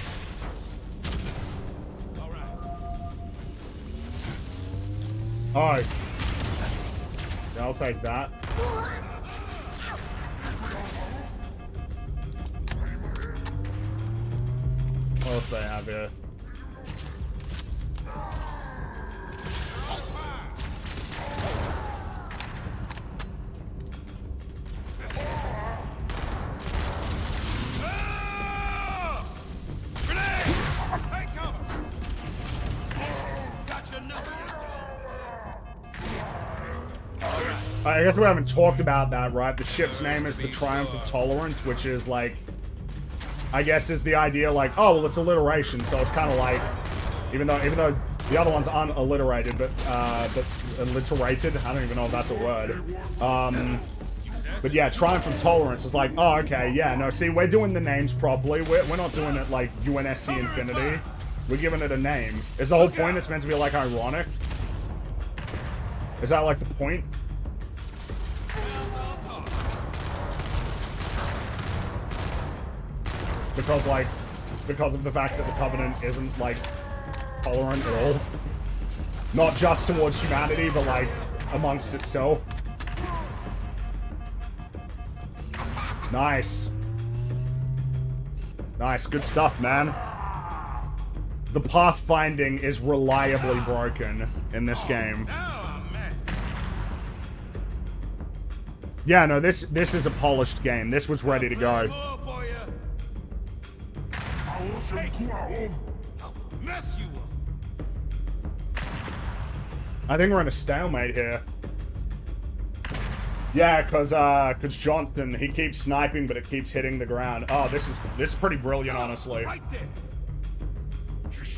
Oh. Yeah, I'll take that. What else do they have here? I guess we haven't talked about that, right? The ship's name is the Triumph of Tolerance, which is like, I guess is the idea like, oh, well, it's alliteration, so it's kind of like, even though the other ones aren't alliterated, but alliterated, I don't even know if that's a word. But yeah, Triumph of Tolerance is like, oh, okay, yeah, no, see, we're doing the names properly. We're not doing it like UNSC Infinity. We're giving it a name. Is the whole point it's meant to be like ironic? Is that like the point? Because of the fact that the Covenant isn't, like, tolerant at all. Not just towards humanity, but, like, amongst itself. Nice. Nice, good stuff, man. The pathfinding is reliably broken in this game. Yeah, no, this is a polished game. This was ready to go. Mess you up. I think we're in a stalemate here. Yeah, cause Johnston, he keeps sniping, but it keeps hitting the ground. Oh, this is pretty brilliant, honestly. Right there.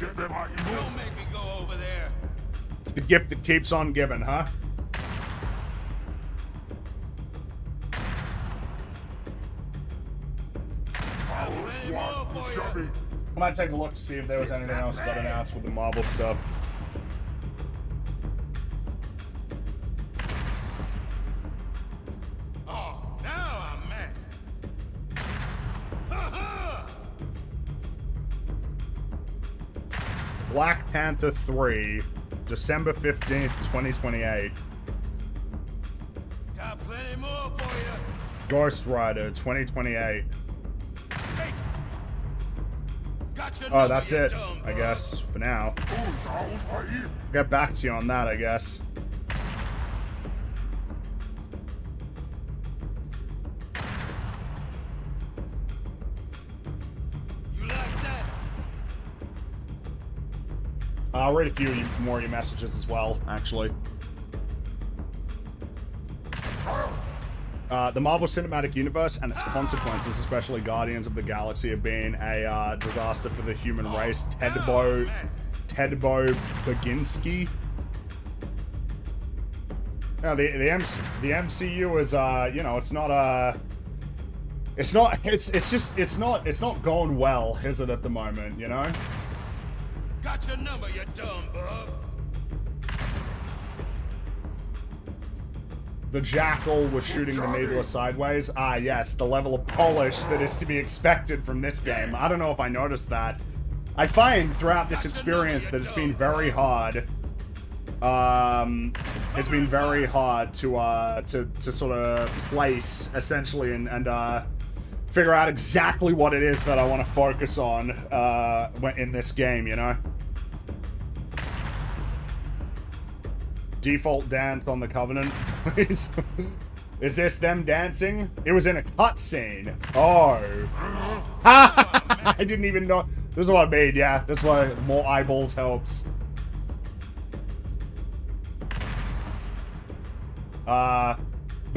Don't make me go over there. It's the gift that keeps on giving, huh? I might take a look to see if there was anything else that announced with the Marvel stuff. Oh, now I'm mad. Black Panther 3, December 15th, 2028. Got plenty more for you. Ghost Rider, 2028. Gotcha. Oh, that's it, I guess, for now. Get back to you on that, I guess. You like that? I'll read a few more of your messages as well, actually. The Marvel Cinematic Universe and its consequences, especially Guardians of the Galaxy, have been a disaster for the human race. Tedbo Baginski. No, the MCU is you know, it's not going well, is it, at the moment, you know? Got your number, you dumb bug. The Jackal was shooting the needler sideways. Ah, yes, the level of polish that is to be expected from this game. I don't know if I noticed that. I find throughout this experience that it's been very hard. It's been very hard to sort of place, essentially, and figure out exactly what it is that I want to focus on in this game, you know? Default dance on the Covenant, please. Is this them dancing? It was in a cutscene. Oh. I didn't even know. This is what I made, yeah. That's why more eyeballs helps. But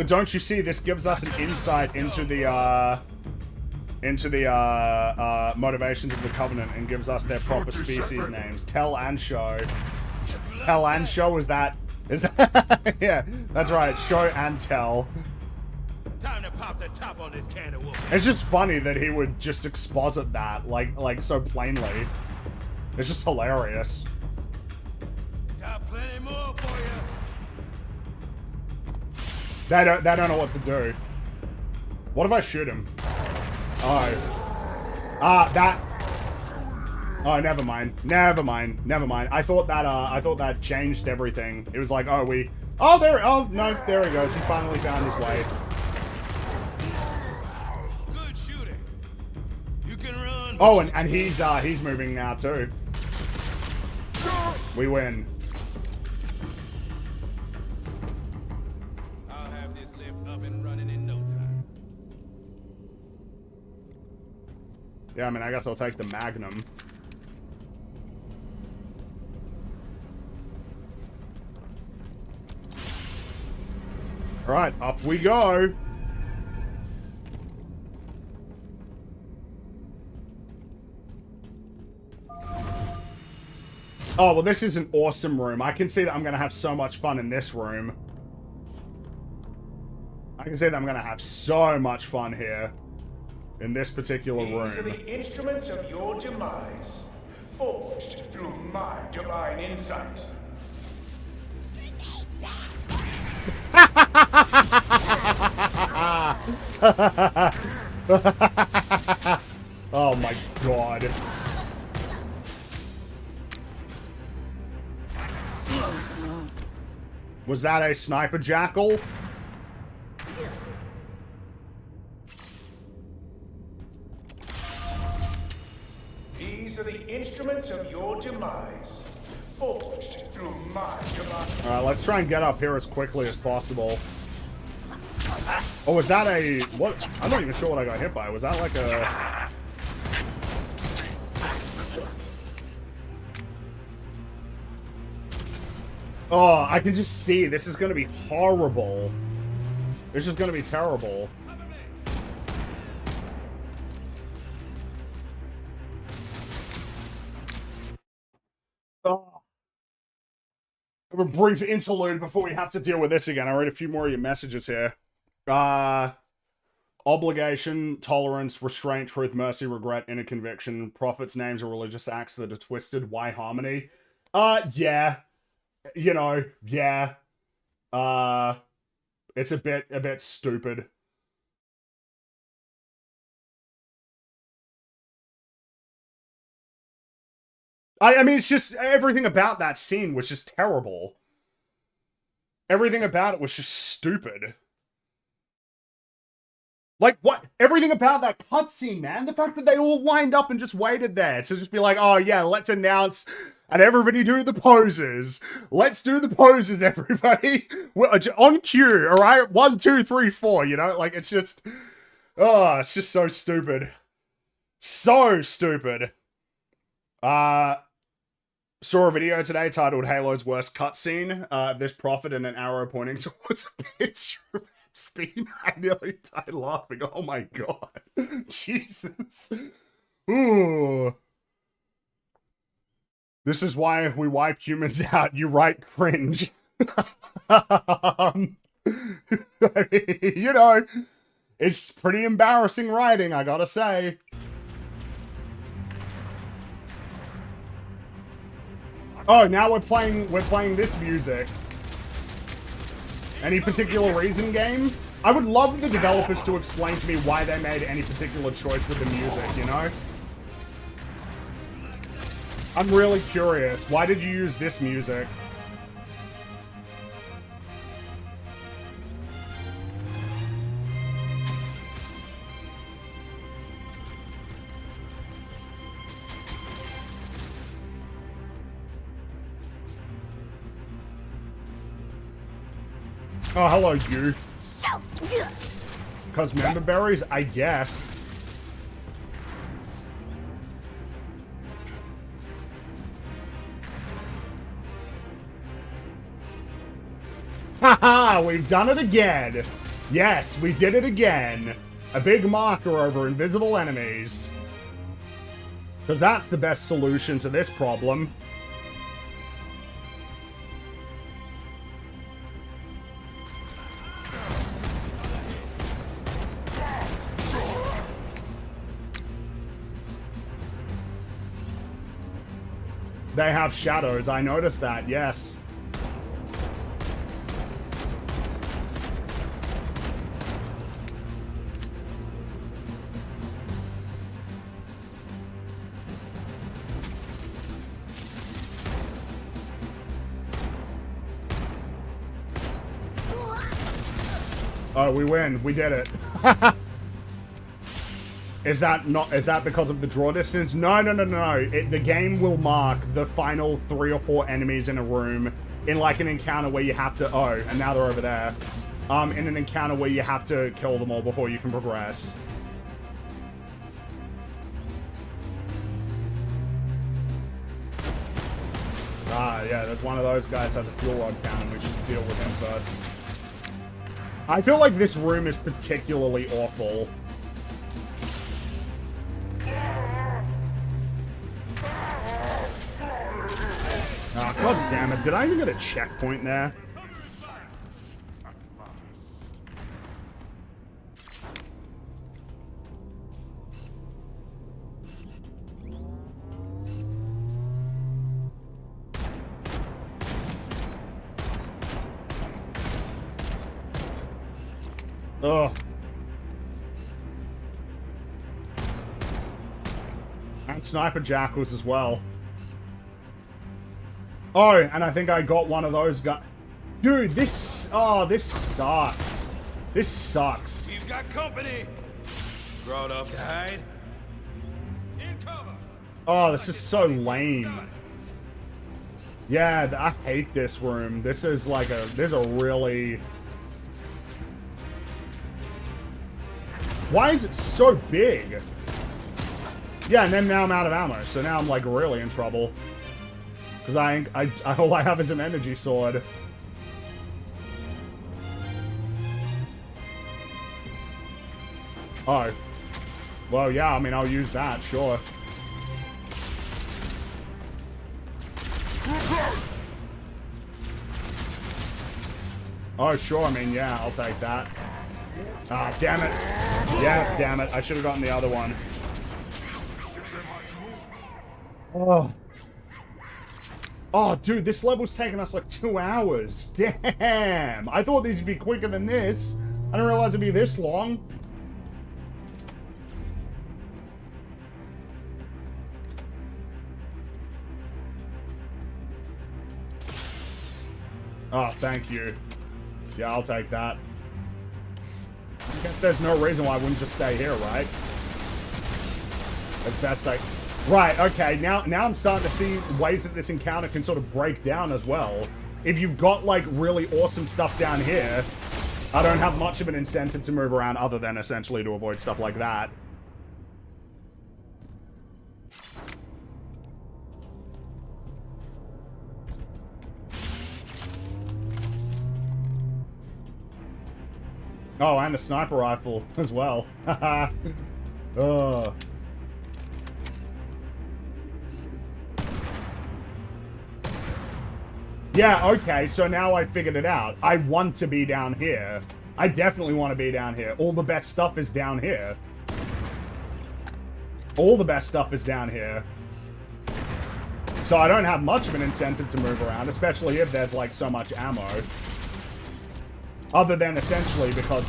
don't you see, this gives us an insight into the motivations of the Covenant and gives us their proper species names. Tell and Show. Tell and Show, is that... yeah, that's right. Show and Tell. Time to pop the top on this can of whooping. It's just funny that he would just exposit that, like so plainly. It's just hilarious. Got plenty more for you. They don't know what to do. What if I shoot him? Oh. Ah, that... Oh, never mind. Never mind. Never mind. I thought that changed everything. It was like, oh, oh, no, there he goes. He finally found his way. Good shooting. You can run. Oh, and he's moving now too. We win. I'll have this lift up and running in no time. Yeah, I mean, I guess I'll take the Magnum. Alright, up we go. Oh, well, this is an awesome room. I can see that I'm going to have so much fun in this room. I can see that I'm going to have so much fun here. In this particular room. These are the instruments of your demise, forged through my divine insight. Oh my god. Was that a sniper jackal? These are the instruments of your demise, forged through my divine. Alright, let's try and get up here as quickly as possible. Oh, was that a... what? I'm not even sure what I got hit by. Was that like a... Oh, I can just see. This is going to be horrible. This is going to be terrible. Oh. Have a brief interlude before we have to deal with this again. I read a few more of your messages here. Obligation, tolerance, restraint, truth, mercy, regret, inner conviction, prophets, names, or religious acts that are twisted. Why harmony? Yeah. You know, yeah. It's a bit stupid. I mean, it's just, everything about that scene was just terrible. Everything about it was just stupid. Like, what? Everything about that cutscene, man. The fact that they all lined up and just waited there to just be like, oh yeah, let's announce, and everybody do the poses. Let's do the poses, everybody. We're on cue, alright? 1, 2, 3, 4, you know? Like, it's just, oh, it's just so stupid. So stupid. Saw a video today titled Halo's Worst Cutscene. This prophet and an arrow pointing towards a picture of Epstein. I nearly died laughing. Oh my god. Jesus. Ooh. This is why we wipe humans out. You write cringe. I mean, you know, it's pretty embarrassing writing, I gotta say. Oh, now we're playing this music. Any particular reason, game? I would love the developers to explain to me why they made any particular choice with the music, you know? I'm really curious. Why did you use this music? Oh, hello, you. Because member berries, I guess. Haha, we've done it again. Yes, we did it again. A big marker over invisible enemies. Because that's the best solution to this problem. They have shadows, I noticed that, yes. Oh, we win. We did it. Is that because of the draw distance? No. The game will mark the final 3 or 4 enemies in a room in like an encounter where you have to, oh, and now they're over there. In an encounter where you have to kill them all before you can progress. Ah, yeah, there's one of those guys has a fuel rod cannon. We should deal with him first. I feel like this room is particularly awful. Oh, god damn it. Did I even get a checkpoint there? Ugh. And sniper jackals as well. Oh, and I think I got one of those guys. Dude, this... Oh, this sucks. This sucks. You've got company. Brought up to hide. In cover. Oh, this is so lame. Yeah, I hate this room. This is like a... There's a really... Why is it so big? Yeah, and then now I'm out of ammo, so now I'm like really in trouble. Because all I have is an energy sword. Oh. Well, yeah, I mean, I'll use that, sure. Oh, sure, I mean, yeah, I'll take that. Ah, damn it. Yeah, damn it. I should have gotten the other one. Oh. Oh, dude, this level's taken us like 2 hours. Damn. I thought these would be quicker than this. I didn't realize it'd be this long. Oh, thank you. Yeah, I'll take that. I guess there's no reason why I wouldn't just stay here, right? As best I... Right, okay, now I'm starting to see ways that this encounter can sort of break down as well. If you've got, like, really awesome stuff down here, I don't have much of an incentive to move around other than essentially to avoid stuff like that. Oh, and a sniper rifle as well. Ugh. Yeah, okay, so now I figured it out. I want to be down here. I definitely want to be down here. All the best stuff is down here. All the best stuff is down here. So I don't have much of an incentive to move around, especially if there's, like, so much ammo. Other than essentially because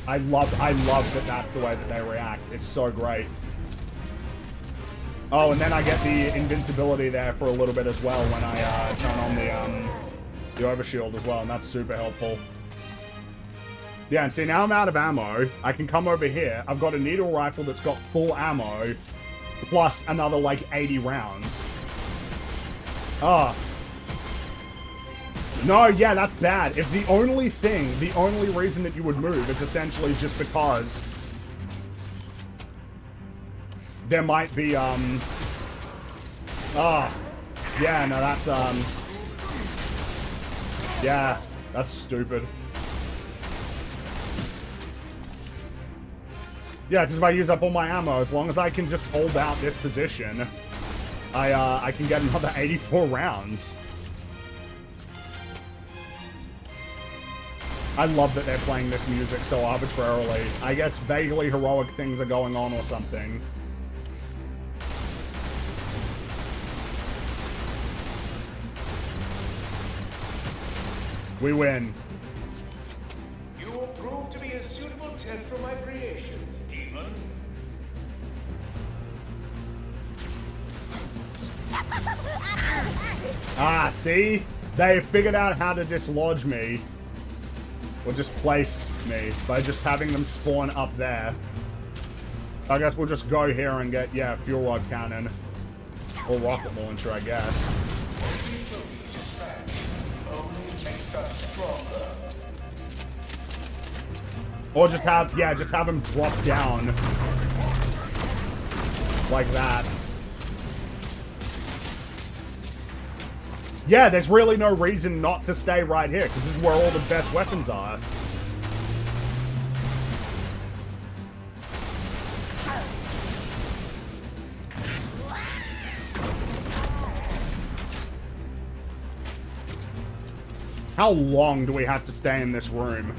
I love that that's the way that they react. It's so great. Oh, and then I get the invincibility there for a little bit as well when I turn on the overshield as well, and that's super helpful. Yeah, and see, now I'm out of ammo. I can come over here. I've got a needle rifle that's got full ammo, plus another, like, 80 rounds. Ah. No, yeah, that's bad. If the only reason that you would move is essentially just because there might be, yeah, no, that's, yeah, that's stupid. Yeah, because if I use up all my ammo, as long as I can just hold out this position, I can get another 84 rounds. I love that they're playing this music so arbitrarily. I guess vaguely heroic things are going on or something. We win. You will prove to be a suitable test for my creations, demon. Ah, see? They figured out how to dislodge me. Or just place me by just having them spawn up there. I guess we'll just go here and get, yeah, fuel rod cannon. Or rocket launcher, I guess. Or just have, yeah, just have him drop down. Like that. Yeah, there's really no reason not to stay right here, because this is where all the best weapons are. How long do we have to stay in this room?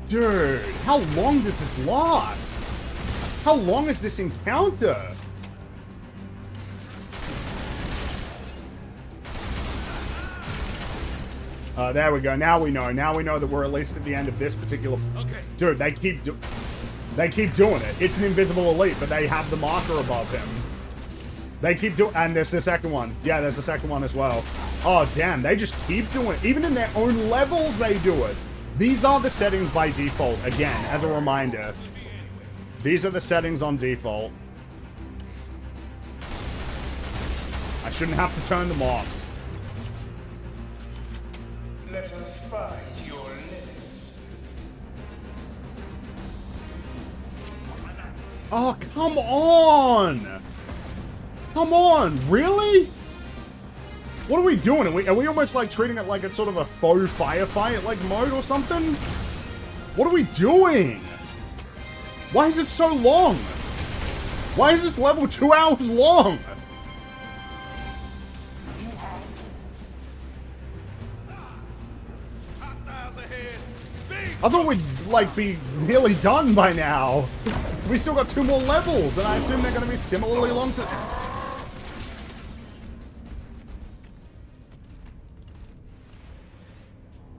Dude, how long does this last? How long is this encounter? There we go. Now we know. Now we know that we're at least at the end of this particular... Okay. Dude, they keep doing it. It's an invisible elite, but they have the marker above him. They keep doing... And there's the second one. Yeah, there's the second one as well. Oh, damn. They just keep doing it. Even in their own levels, they do it. These are the settings by default. Again, as a reminder. These are the settings on default. I shouldn't have to turn them off. Let us find your limits. Oh, come on! Come on, really? What are we doing? Are we almost like treating it like it's sort of a faux firefight like mode or something? What are we doing? Why is it so long? Why is this level 2 hours long? I thought we'd, like, be nearly done by now. We still got 2 more levels, and I assume they're going to be similarly long to...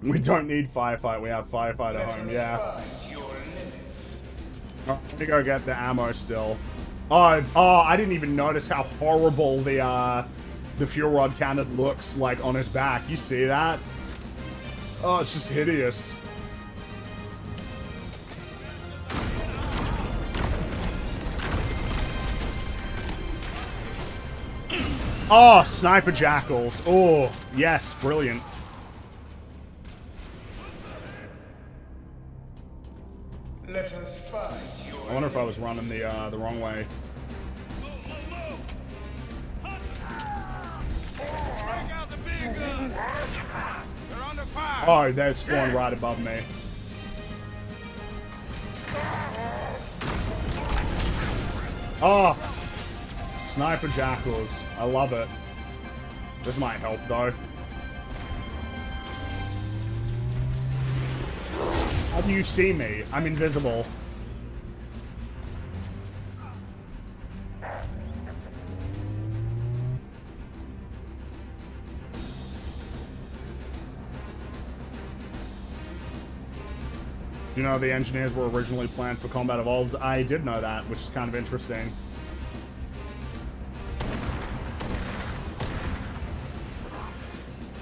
We don't need firefight, we have firefight at home, yeah. Oh, let me go get the ammo still. Oh, I didn't even notice how horrible the fuel rod cannon looks, like, on his back. You see that? Oh, it's just hideous. Oh, sniper jackals. Oh, yes, brilliant. Let us find your I wonder if I was running the wrong way. Oh, they're spawned right above me. Oh, sniper jackals. I love it. This might help though. How do you see me? I'm invisible. You know, the engineers were originally planned for Combat Evolved. I did know that, which is kind of interesting.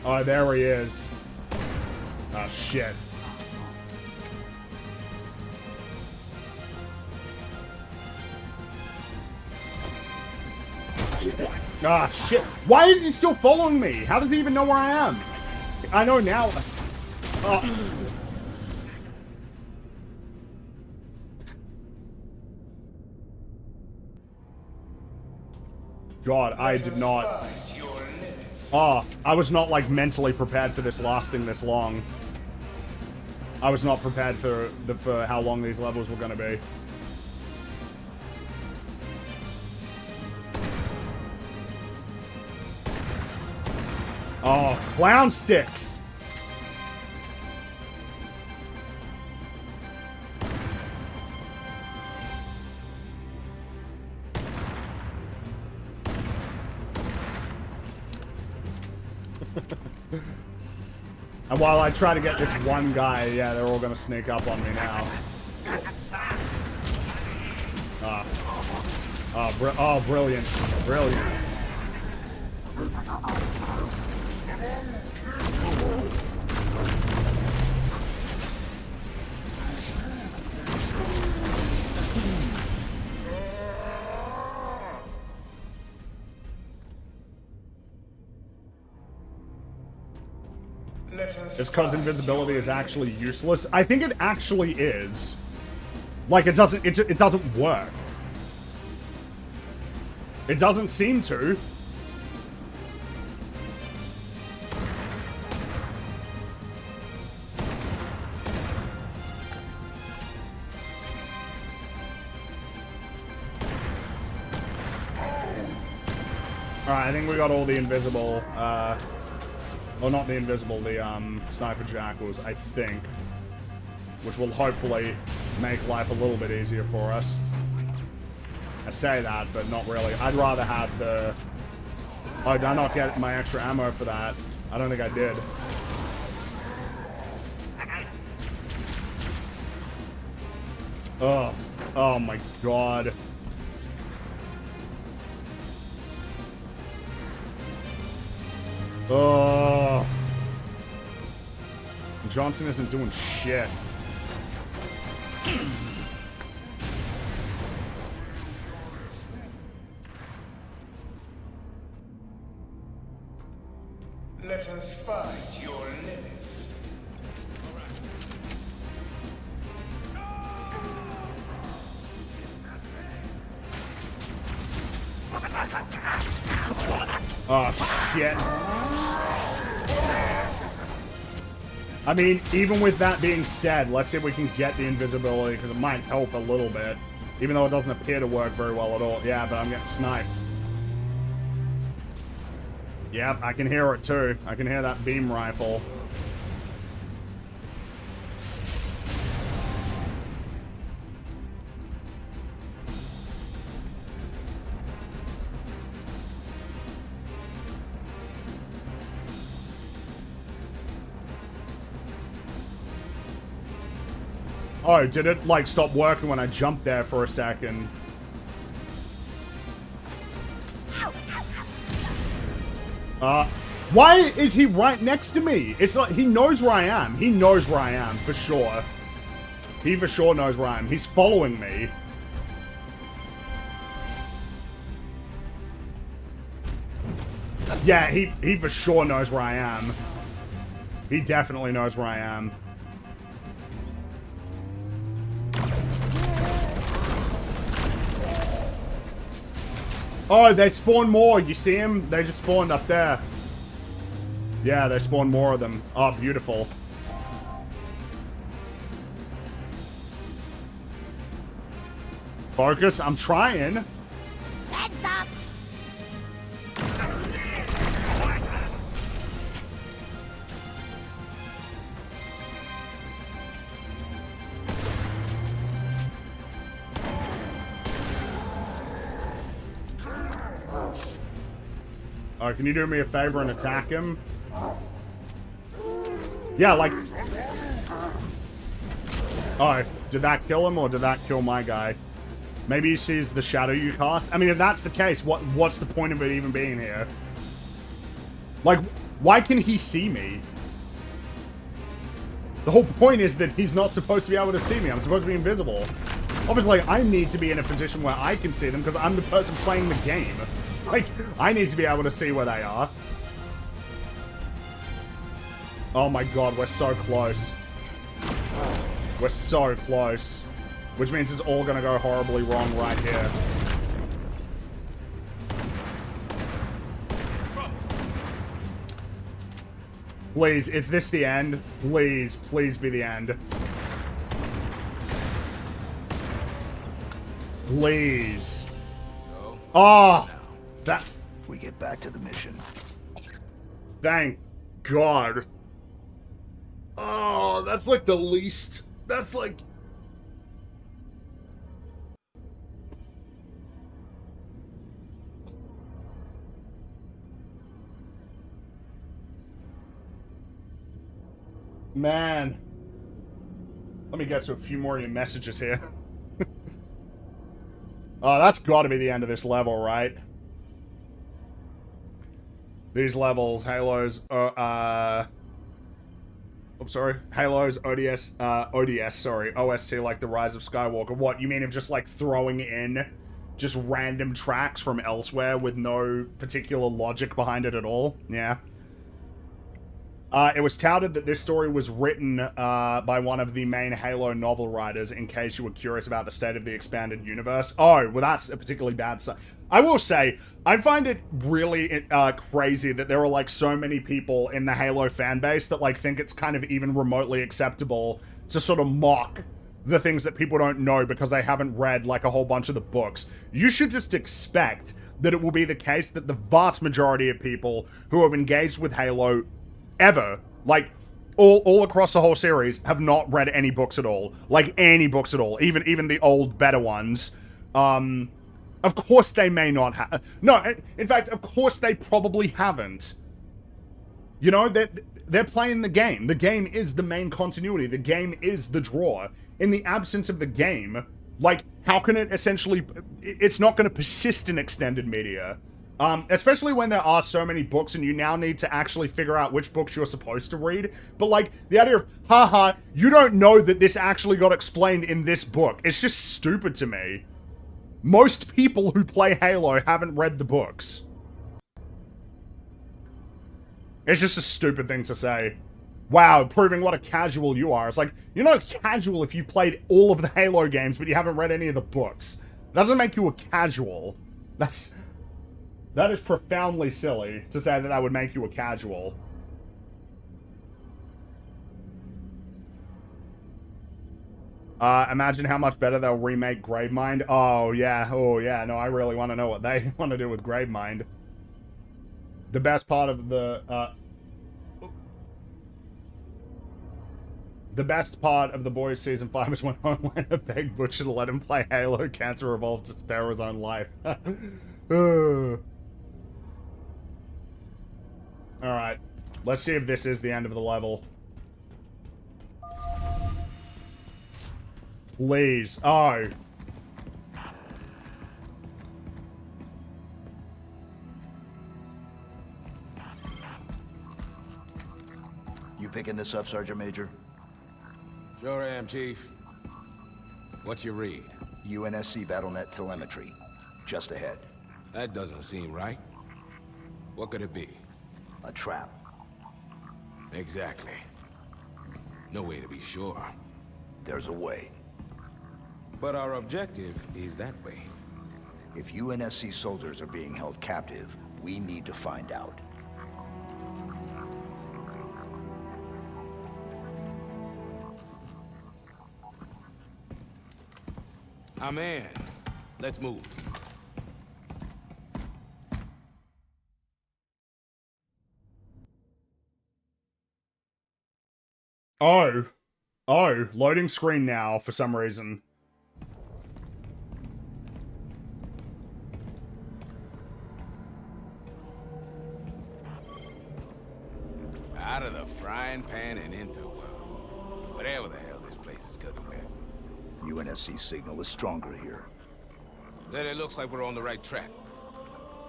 Oh, there he is. Oh, shit. Ah, shit. Why is he still following me? How does he even know where I am? I know now. Oh. God, I did not... Oh, I was not, like, mentally prepared for this lasting this long. I was not prepared for how long these levels were gonna be. Oh, clown sticks! And while I try to get this one guy, yeah, they're all gonna sneak up on me now. Ah. Oh, brilliant. Brilliant. It's because invisibility is actually useless. I think it actually is. Like, it doesn't work. It doesn't seem to. Alright, I think we got all the invisible, or not the invisible, the, sniper jackals, I think. Which will hopefully make life a little bit easier for us. I say that, but not really. I'd rather have the... Oh, did I not get my extra ammo for that? I don't think I did. Oh. Oh my god. Oh. Johnson isn't doing shit. Let us find your limits. Oh, shit. I mean, even with that being said, let's see if we can get the invisibility, because it might help a little bit. Even though it doesn't appear to work very well at all. Yeah, but I'm getting sniped. Yep, I can hear it too. I can hear that beam rifle. Oh, did it, like, stop working when I jumped there for a second? Why is he right next to me? It's like, he knows where I am. He knows where I am, for sure. He for sure knows where I am. He's following me. Yeah, he for sure knows where I am. He definitely knows where I am. Oh, they spawned more. You see him? They just spawned up there. Yeah, they spawned more of them. Oh, beautiful. Focus. I'm trying. Heads up! Oh, can you do me a favor and attack him? Yeah, like... Oh, did that kill him or did that kill my guy? Maybe he sees the shadow you cast? I mean, if that's the case, what's the point of it even being here? Like, why can he see me? The whole point is that he's not supposed to be able to see me. I'm supposed to be invisible. Obviously, I need to be in a position where I can see them because I'm the person playing the game. Like, I need to be able to see where they are. Oh my god, we're so close. We're so close. Which means it's all gonna go horribly wrong right here. Please, is this the end? Please, please be the end. Please. Oh! That... We get back to the mission. Thank God. Oh, that's like the least... That's like... Man. Let me get to a few more of your messages here. Oh, that's got to be the end of this level, right? These levels, Halo's, I'm sorry, Halo's OST, like The Rise of Skywalker. What, you mean of just, like, throwing in just random tracks from elsewhere with no particular logic behind it at all? Yeah. It was touted that this story was written by one of the main Halo novel writers, in case you were curious about the state of the expanded universe. Oh, well, that's a particularly bad sign. I will say, I find it really crazy that there are, like, so many people in the Halo fanbase that, like, think it's kind of even remotely acceptable to sort of mock the things that people don't know because they haven't read, like, a whole bunch of the books. You should just expect that it will be the case that the vast majority of people who have engaged with Halo ever, like, all across the whole series, have not read any books at all. Like, any books at all. Even the old, better ones. Of course they may not have. No, in fact, of course they probably haven't. You know, they're playing the game. The game is the main continuity. The game is the draw. In the absence of the game, like, how can it essentially... It's not going to persist in extended media. Especially when there are so many books and you now need to actually figure out which books you're supposed to read. But, like, the idea of, haha, you don't know that this actually got explained in this book. It's just stupid to me. Most people who play Halo haven't read the books. It's just a stupid thing to say. Wow, proving what a casual you are. It's like, you're not casual if you played all of the Halo games, but you haven't read any of the books. That doesn't make you a casual. That is profoundly silly to say that that would make you a casual. Imagine how much better they'll remake Gravemind. Oh yeah, no, I really want to know what they want to do with Gravemind. The best part of the best part of The Boys Season 5 is when Homelander begged Butcher to let him play Halo. Cancer Revolved to spare his own life. Alright, let's see if this is the end of the level. Please. Oh. You picking this up, Sergeant Major? Sure am, Chief. What's your read? UNSC BattleNet telemetry. Just ahead. That doesn't seem right. What could it be? A trap. Exactly. No way to be sure. There's a way. But our objective is that way. If UNSC soldiers are being held captive, we need to find out. I'm in. Let's move. Oh. Oh, loading screen now for some reason. Out of the frying pan and into whatever the hell this place is cooking with. UNSC signal is stronger here. Then it looks like we're on the right track.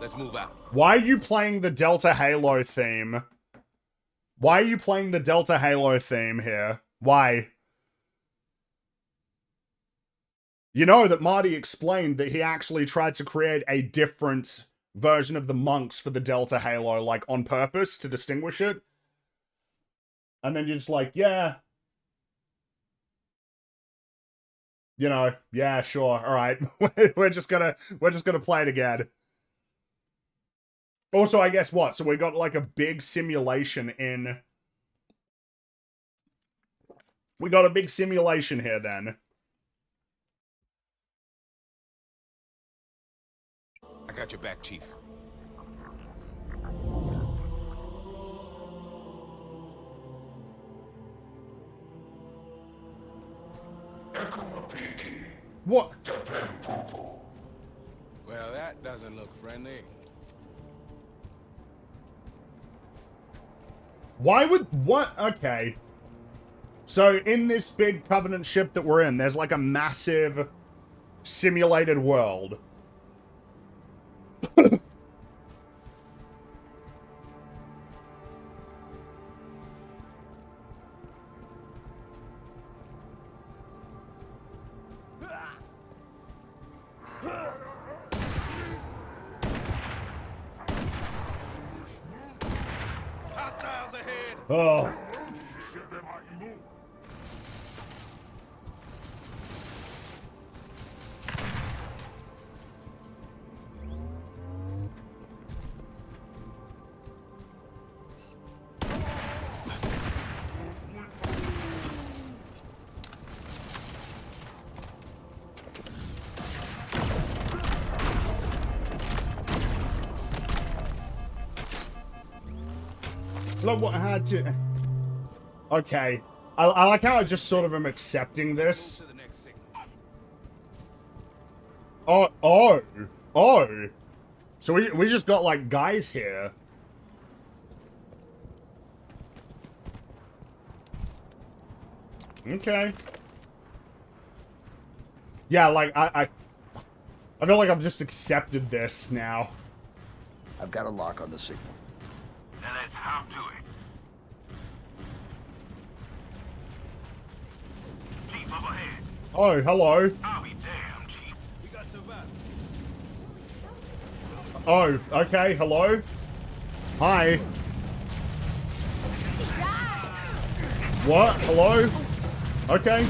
Let's move out. Why are you playing the Delta Halo theme? Why are you playing the Delta Halo theme here? Why? You know that Marty explained that he actually tried to create a different version of the monks for the Delta Halo, like, on purpose to distinguish it. And then you're just like, yeah. You know, yeah, sure, alright. we're just gonna play it again. Also, I guess what? So we got, like, a big simulation in... We got a big simulation here, then. I got your back, Chief. What? Well, that doesn't look friendly. Why would... What? Okay. So, in this big Covenant ship that we're in, there's like a massive simulated world. Hostiles ahead. Oh. Look what I had to... Okay. I like how I just sort of am accepting this. To the next signal. Oh. So we just got, like, guys here. Okay. Yeah, like, I feel like I've just accepted this now. I've got a lock on the signal. Then let's hop to it. Chief, up ahead. Oh, hello. I'll be damned, Chief. We got survivors. Oh, okay, hello. Hi. What? Hello? Okay.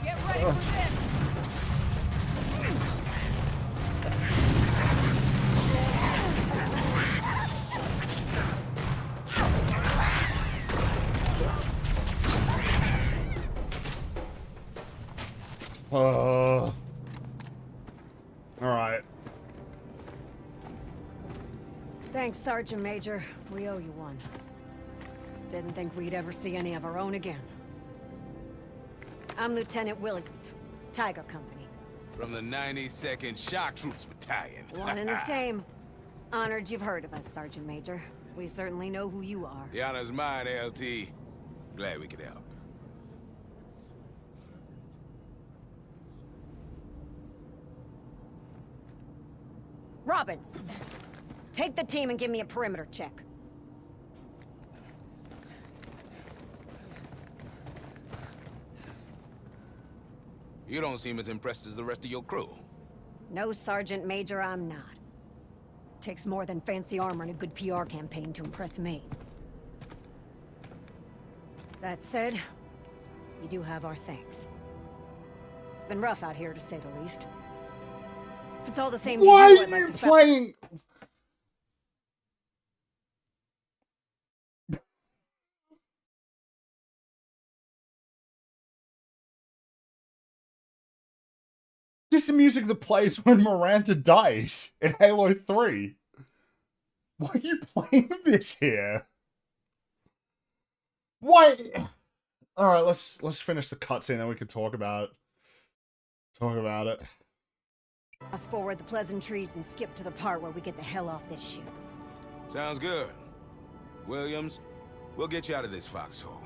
Get ready for this. Alright. Thanks, Sergeant Major. We owe you one. Didn't think we'd ever see any of our own again. I'm Lieutenant Williams, Tiger Company. From the 92nd Shock Troops Battalion. One and the same. Honored you've heard of us, Sergeant Major. We certainly know who you are. The honor's mine, LT. Glad we could help. Robbins! Take the team and give me a perimeter check. You don't seem as impressed as the rest of your crew. No, Sergeant Major, I'm not. Takes more than fancy armor and a good PR campaign to impress me. That said, you do have our thanks. It's been rough out here, to say the least. If it's all the same to Why you, are I'd like you to playing... This is the music that plays when Miranda dies in Halo 3. Why are you playing this here? Why? Alright, let's finish the cutscene, then we can talk about it. Fast forward the pleasantries and skip to the part where we get the hell off this ship. Sounds good. Williams, we'll get you out of this foxhole.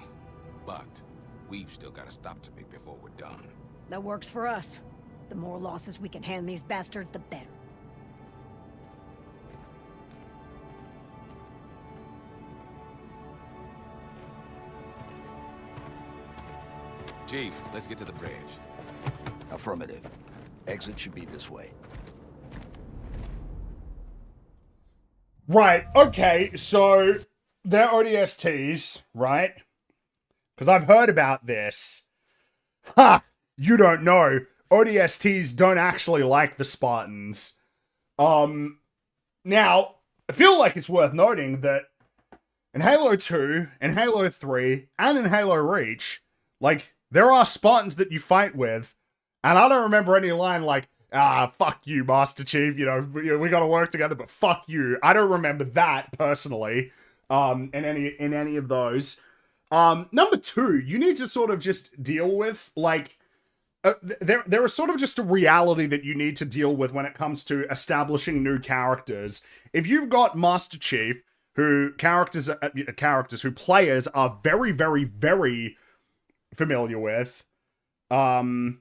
But we've still got a stop to make before we're done. That works for us. The more losses we can hand these bastards, the better. Chief, let's get to the bridge. Affirmative. Exit should be this way. Right, okay, so they're ODSTs, right? Because I've heard about this. Ha! You don't know. ODSTs don't actually like the Spartans. Now, I feel like it's worth noting that in Halo 2, in Halo 3, and in Halo Reach, like, there are Spartans that you fight with, and I don't remember any line like, fuck you, Master Chief, you know, we gotta work together, but fuck you. I don't remember that, personally, in any of those. Number two, you need to sort of just deal with, like, there is sort of just a reality that you need to deal with when it comes to establishing new characters. If you've got Master Chief, who characters who players are very, very, very familiar with, you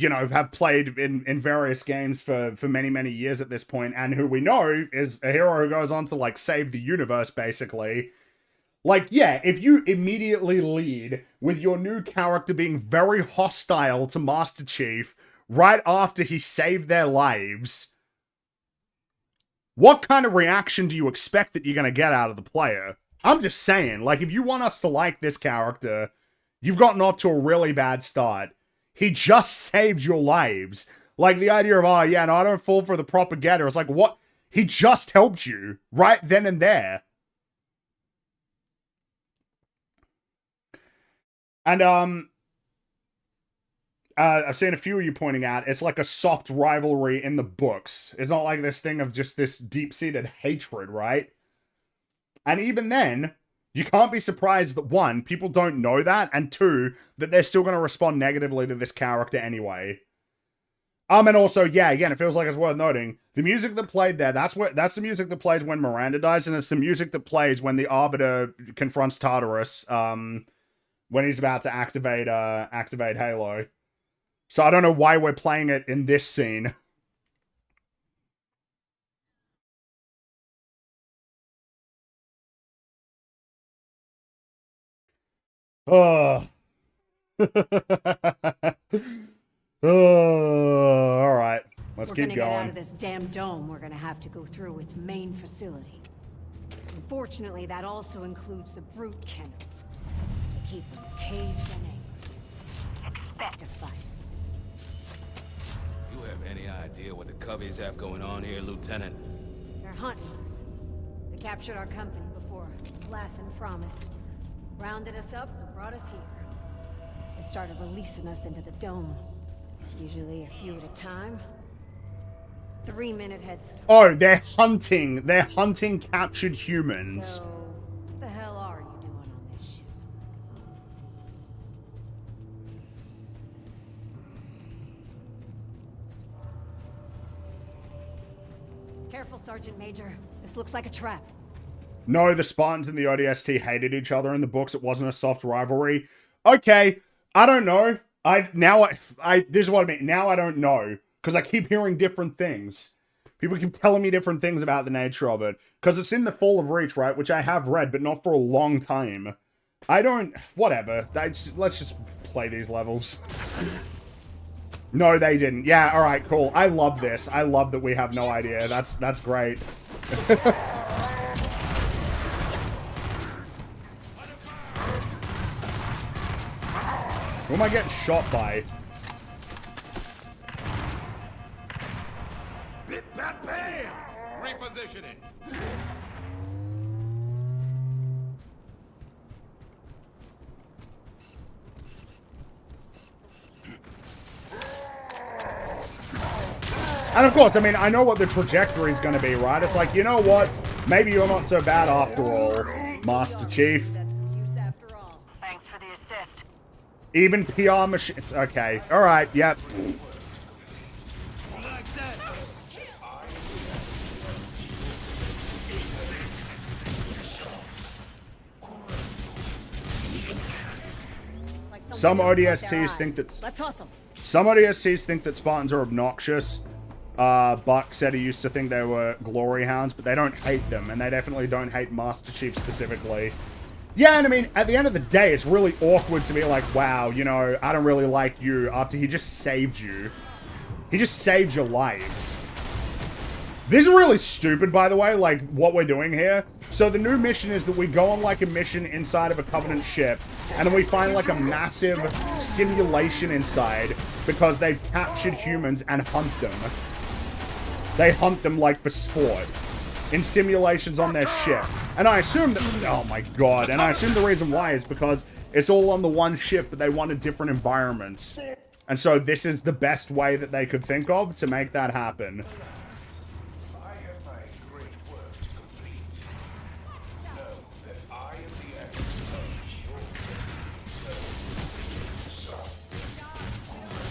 know, have played in various games for many, many years at this point, and who we know is a hero who goes on to, like, save the universe, basically. Like, yeah, if you immediately lead with your new character being very hostile to Master Chief right after he saved their lives, what kind of reaction do you expect that you're going to get out of the player? I'm just saying, like, if you want us to like this character, you've gotten off to a really bad start. He just saved your lives. Like, the idea of, oh, yeah, no, I don't fall for the propaganda. It's like, what? He just helped you right then and there. And, I've seen a few of you pointing out, it's like a soft rivalry in the books. It's not like this thing of just this deep-seated hatred, right? And even then, you can't be surprised that, one, people don't know that, and two, that they're still going to respond negatively to this character anyway. And also, yeah, again, it feels like it's worth noting, the music that played there, that's the music that plays when Miranda dies, and it's the music that plays when the Arbiter confronts Tartarus, when he's about to activate Halo. So I don't know why we're playing it in this scene. Oh. Oh, all right. Let's keep going. We're gonna get out of this damn dome. We're gonna have to go through its main facility. Unfortunately, that also includes the brute kennels. They keep them caged and angry. Expect a fight. You have any idea what the Coveys have going on here, Lieutenant? They're hunting us. They captured our company before Lassen promised. Rounded us up and brought us here. They started releasing us into the dome. Usually a few at a time. 3-minute head start. Oh, they're hunting captured humans. So, what the hell are you doing on this ship? Careful, Sergeant Major. This looks like a trap. No, the Spartans and the ODST hated each other in the books. It wasn't a soft rivalry. Okay, I don't know. This is what I mean. Now I don't know. Because I keep hearing different things. People keep telling me different things about the nature of it. Because it's in the Fall of Reach, right? Which I have read, but not for a long time. Whatever. Let's just play these levels. No, they didn't. Yeah, alright, cool. I love this. I love that we have no idea. That's great. Who am I getting shot by? Bit bat bam! Repositioning. And of course, I mean, I know what the trajectory is going to be, right? It's like, you know what? Maybe you're not so bad after all, Master Chief. Thanks for the assist. Even PR machines. Okay, alright, yep. Some ODSTs think that... Let's hustle. Some ODSTs think that Spartans are obnoxious. Buck said he used to think they were glory hounds, but they don't hate them, and they definitely don't hate Master Chief specifically. Yeah, and I mean, at the end of the day, it's really awkward to be like, wow, you know, I don't really like you after he just saved you. He just saved your lives. This is really stupid, by the way, like, what we're doing here. So the new mission is that we go on, like, a mission inside of a Covenant ship, and then we find, like, a massive simulation inside because they've captured humans and hunt them. They hunt them, like, for sport. In simulations on their ship. And I assume that... Oh my god. And I assume the reason why is because it's all on the one ship, but they wanted different environments. And so this is the best way that they could think of to make that happen.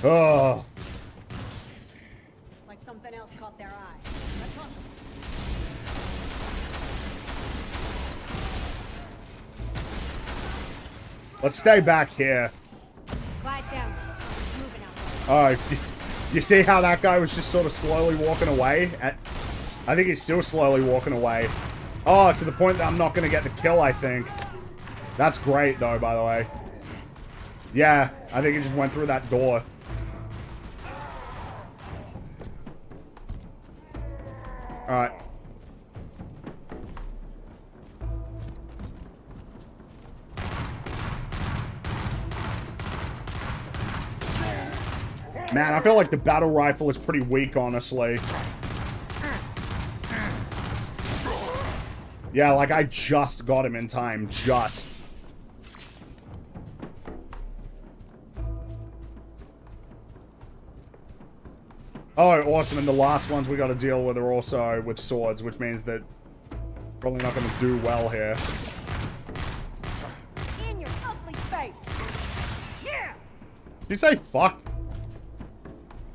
Oh. It's like something else caught their eye. That's awesome. Let's stay back here. Quiet down. It's moving out there. Oh, you see how that guy was just sort of slowly walking away? I think he's still slowly walking away. Oh, to the point that I'm not going to get the kill, I think. That's great, though, by the way. Yeah, I think he just went through that door. Alright. Man, I feel like the battle rifle is pretty weak, honestly. Yeah, like I just got him in time. Just. Oh, awesome. And the last ones we got to deal with are also with swords, which means that probably not going to do well here. In your ugly face. Yeah. Did she say fuck?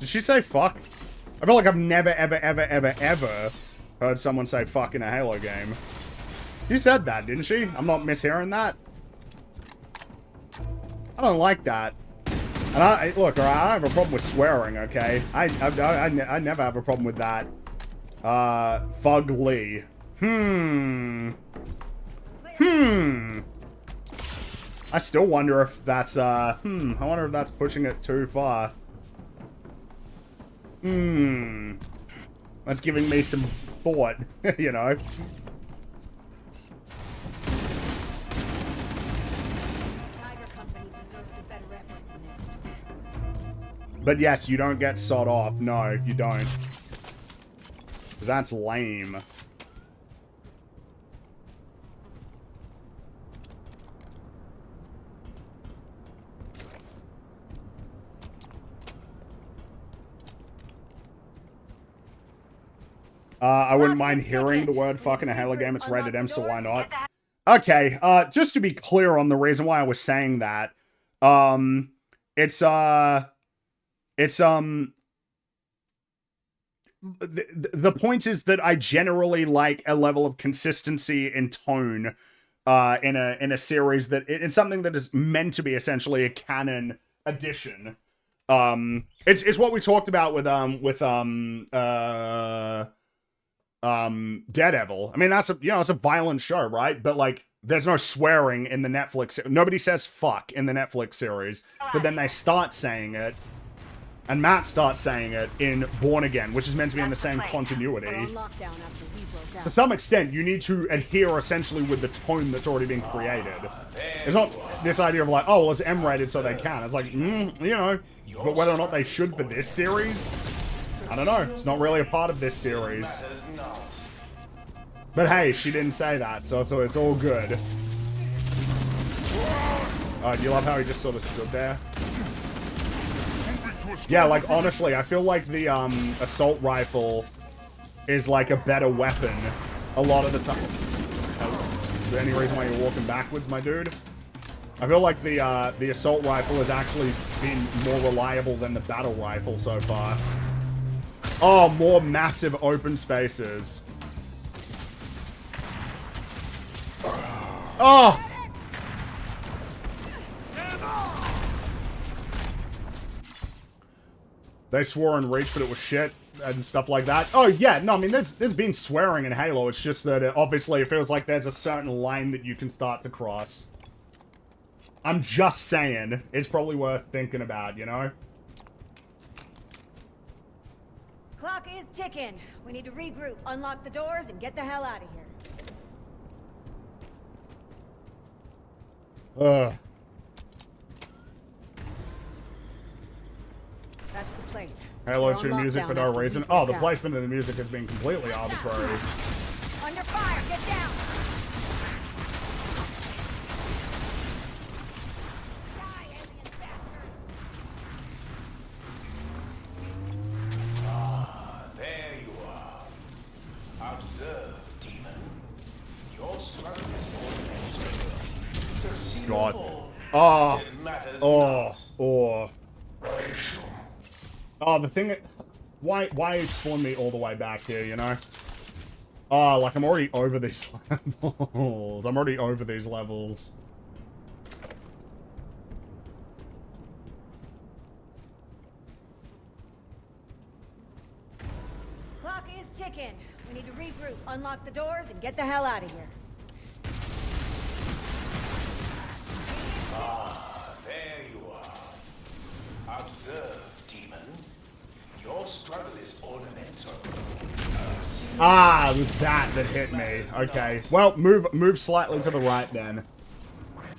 Did she say fuck? I feel like I've never, ever, ever, ever, ever heard someone say fuck in a Halo game. She said that, didn't she? I'm not mishearing that. I don't like that. And look, alright, I have a problem with swearing, okay? I never have a problem with that. Fugly. I still wonder if that's, I wonder if that's pushing it too far. That's giving me some thought, you know? But yes, you don't get sawed off. No, you don't. Because that's lame. I wouldn't mind hearing the word fuck in a Halo game. It's rated M, so why not? Okay, just to be clear on the reason why I was saying that, it's the point is that I generally like a level of consistency in tone in a series that in something that is meant to be essentially a canon addition. It's what we talked about with Daredevil. I mean, that's it's a violent show, right? But like there's no swearing in the Netflix. Nobody says fuck in the Netflix series, but then they start saying it. And Matt starts saying it in Born Again, which is meant to be in the same continuity. To some extent, you need to adhere essentially with the tone that's already been created. It's not this idea of like, oh, well, it's M-rated so they can. It's like, but whether or not they should for this series, I don't know. It's not really a part of this series. But hey, she didn't say that, so it's all good. Do you love how he just sort of stood there? Yeah, like, honestly, I feel like the, assault rifle is, like, a better weapon a lot of the time. Is there any reason why you're walking backwards, my dude? I feel like the assault rifle has actually been more reliable than the battle rifle so far. Oh, more massive open spaces. Oh! They swore in Reach, but it was shit and stuff like that. Oh, yeah, no, I mean, there's been swearing in Halo. It's just that, obviously, it feels like there's a certain line that you can start to cross. I'm just saying. It's probably worth thinking about, you know? Clock is ticking. We need to regroup, unlock the doors, and get the hell out of here. Ugh. That's the place. Halo 2 music for no reason. Oh, the placement of the music has been completely arbitrary. Under fire, get down. Ah, there you are. Observe, demon. Your struggle is God. Oh. Oh. Oh. Oh, the thing... Why spawn me all the way back here, you know? Oh, like, I'm already over these levels. I'm already over these levels. Clock is ticking. We need to regroup, unlock the doors, and get the hell out of here. Ah, there you are. Observe, demon. Your struggle is ornamental. Ah, it was that hit me. Okay. Well, move slightly to the right then.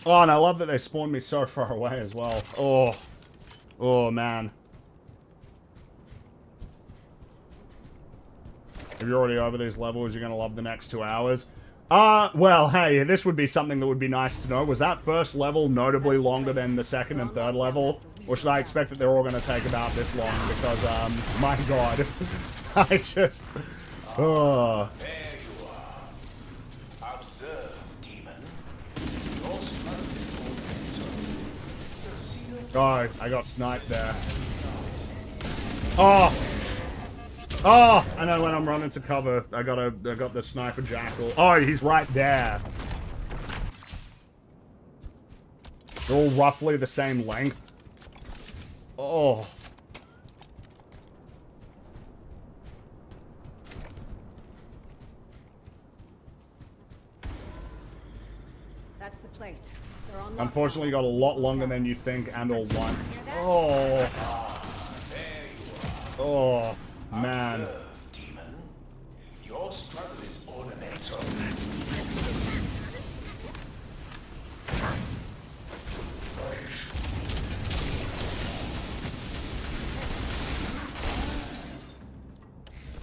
Oh, and I love that they spawned me so far away as well. Oh. Oh, man. If you're already over these levels, you're going to love the next 2 hours. Well, hey, this would be something that would be nice to know. Was that first level notably longer than the second and third level? Or should I expect that they're all going to take about this long? Because, my god. I just... Oh. There you are. Observe, demon. Your struggle is ornamental. Oh, I got sniped there. Oh! Oh! I know when I'm running to cover, I got the sniper jackal. Oh, he's right there. They're all roughly the same length. Oh. That's the place. They're on lockdown. Unfortunately, you got a lot longer than you think and all one. Oh. Oh, man. Observe, demon. Your struggle is ornamental.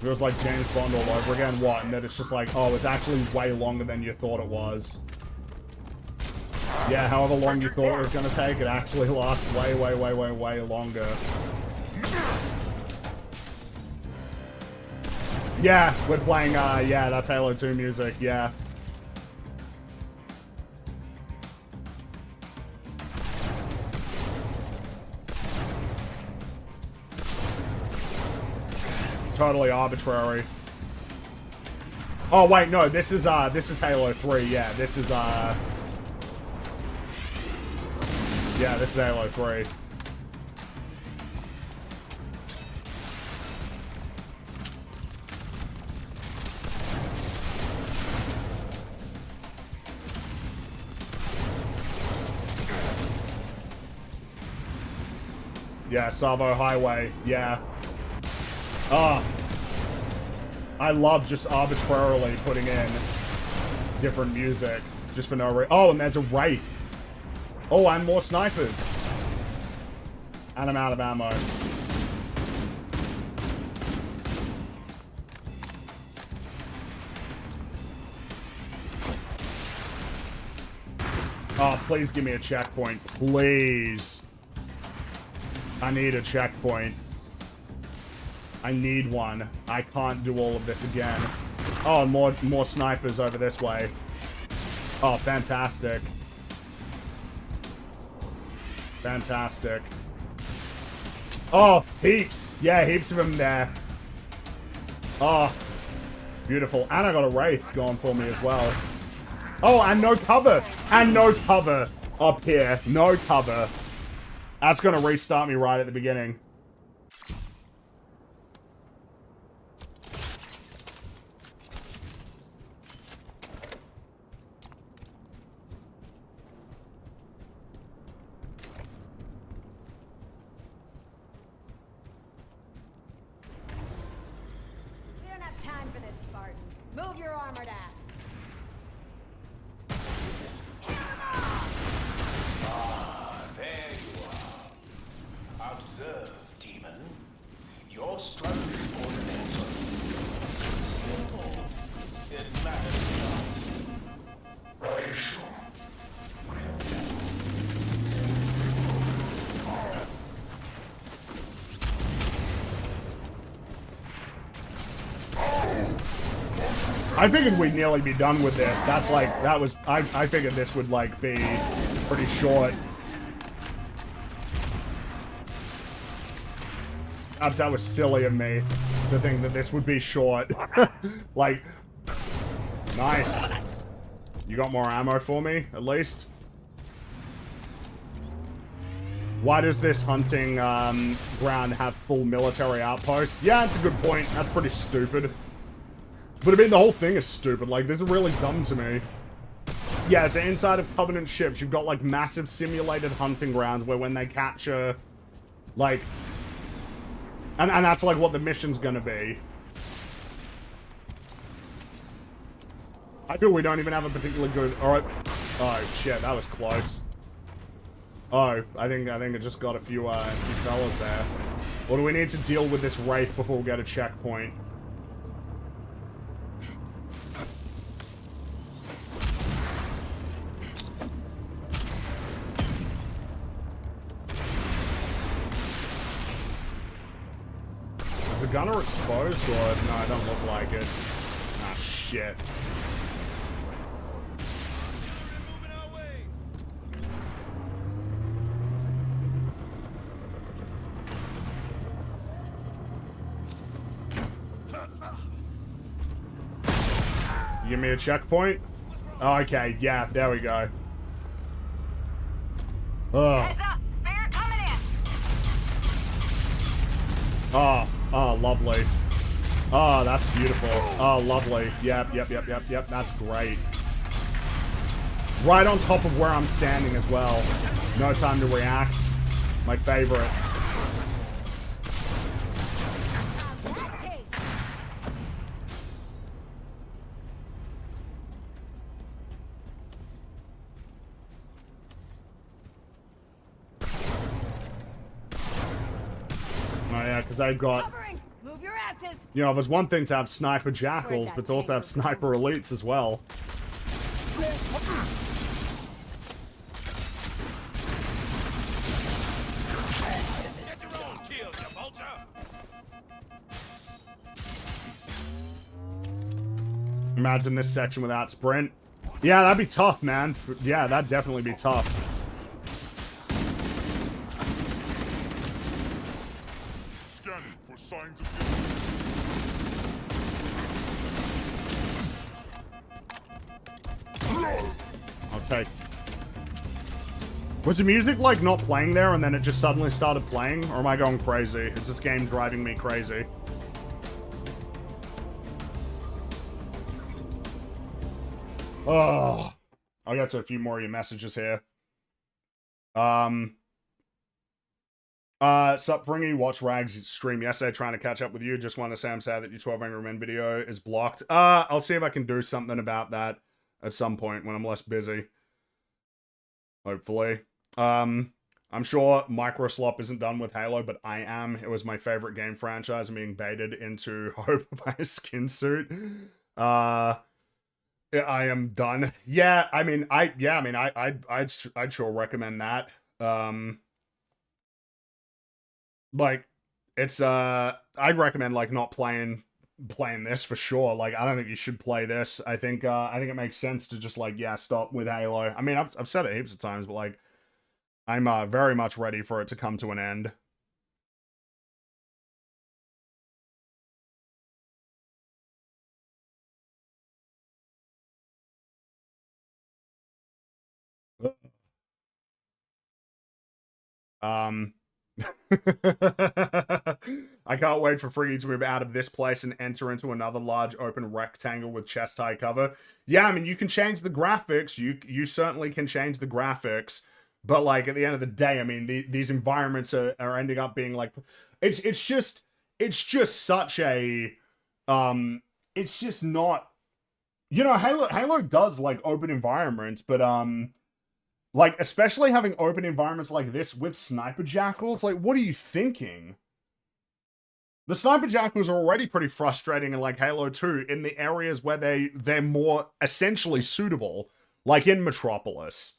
It was like James Bond all over again. What? And then it's just like, oh, it's actually way longer than you thought it was. Yeah, however long you thought it was going to take, it actually lasts way, way, way, way, way longer. Yeah, we're playing, yeah, that's Halo 2 music, yeah. Totally arbitrary. Oh, wait, no, this is Halo 3, yeah, this is, yeah, this is Halo 3. Yeah, Savo Highway, yeah. Oh. I love just arbitrarily putting in different music just for no reason. Oh, and there's a Wraith. Oh, and more snipers. And I'm out of ammo. Oh, please give me a checkpoint. Please. I need a checkpoint. I need one. I can't do all of this again. Oh, and more snipers over this way. Oh, fantastic. Fantastic. Oh, heaps. Yeah, heaps of them there. Oh, beautiful. And I got a Wraith going for me as well. Oh, and no cover. And no cover up here. No cover. That's going to restart me right at the beginning. We don't have time for this, Spartan. Move your armored ass. There you are. Observe, demon. Your struggle is ornamental. It matters I figured we'd nearly be done with this. That's like, that was, I figured this would like be pretty short. That was silly of me to think that this would be short. Like, nice. You got more ammo for me, at least? Why does this hunting ground have full military outposts? Yeah, that's a good point. That's pretty stupid. But I mean, the whole thing is stupid. Like, this is really dumb to me. Yeah, so inside of Covenant ships, you've got, like, massive simulated hunting grounds where when they capture, like... And that's, like, what the mission's gonna be. I feel we don't even have a particularly good... Alright. Oh, shit, that was close. Oh, I think it just got a few fellas there. Or do we need to deal with this wraith before we get a checkpoint? Is the gunner exposed, or no, it don't look like it. Ah, shit. Give me a checkpoint? Oh, okay, yeah, there we go. Oh. Heads up! Spare coming in! Oh, lovely. Oh, that's beautiful. Oh, lovely. Yep, that's great. Right on top of where I'm standing as well. No time to react. My favorite. Because I've got, Move your asses. you know, there's one thing to have sniper jackals, but to also have sniper elites as well. Imagine this section without sprint. Yeah, that'd be tough, man. Yeah, that'd definitely be tough. Signs of I'll take. Was the music like not playing there and then it just suddenly started playing? Or am I going crazy? Is this game driving me crazy? Oh, I'll get to a few more of your messages here. Sup, Fringy, watch Rags stream yesterday, trying to catch up with you. Just want to say I'm sad that your 12 Angry Men video is blocked. I'll see if I can do something about that at some point when I'm less busy. Hopefully. I'm sure Microslop isn't done with Halo, but I am. It was my favorite game franchise. I'm being baited into hope by a skin suit. I am done. Yeah, I mean, I'd sure recommend that. Like, it's, I'd recommend, like, not playing this for sure. Like, I don't think you should play this. I think it makes sense to just, like, yeah, stop with Halo. I mean, I've said it heaps of times, but, like, I'm, very much ready for it to come to an end. I can't wait for Fringy to move out of this place and enter into another large open rectangle with chest high cover. Yeah, I mean, you can change the graphics. You certainly can change the graphics. But, like, at the end of the day, I mean, these environments are ending up being, like... It's just such a... It's just not... You know, Halo does, like, open environments, but, like, especially having open environments like this with sniper jackals, like, what are you thinking? The sniper jackals are already pretty frustrating in, like, Halo 2 in the areas where they're more essentially suitable, like in Metropolis.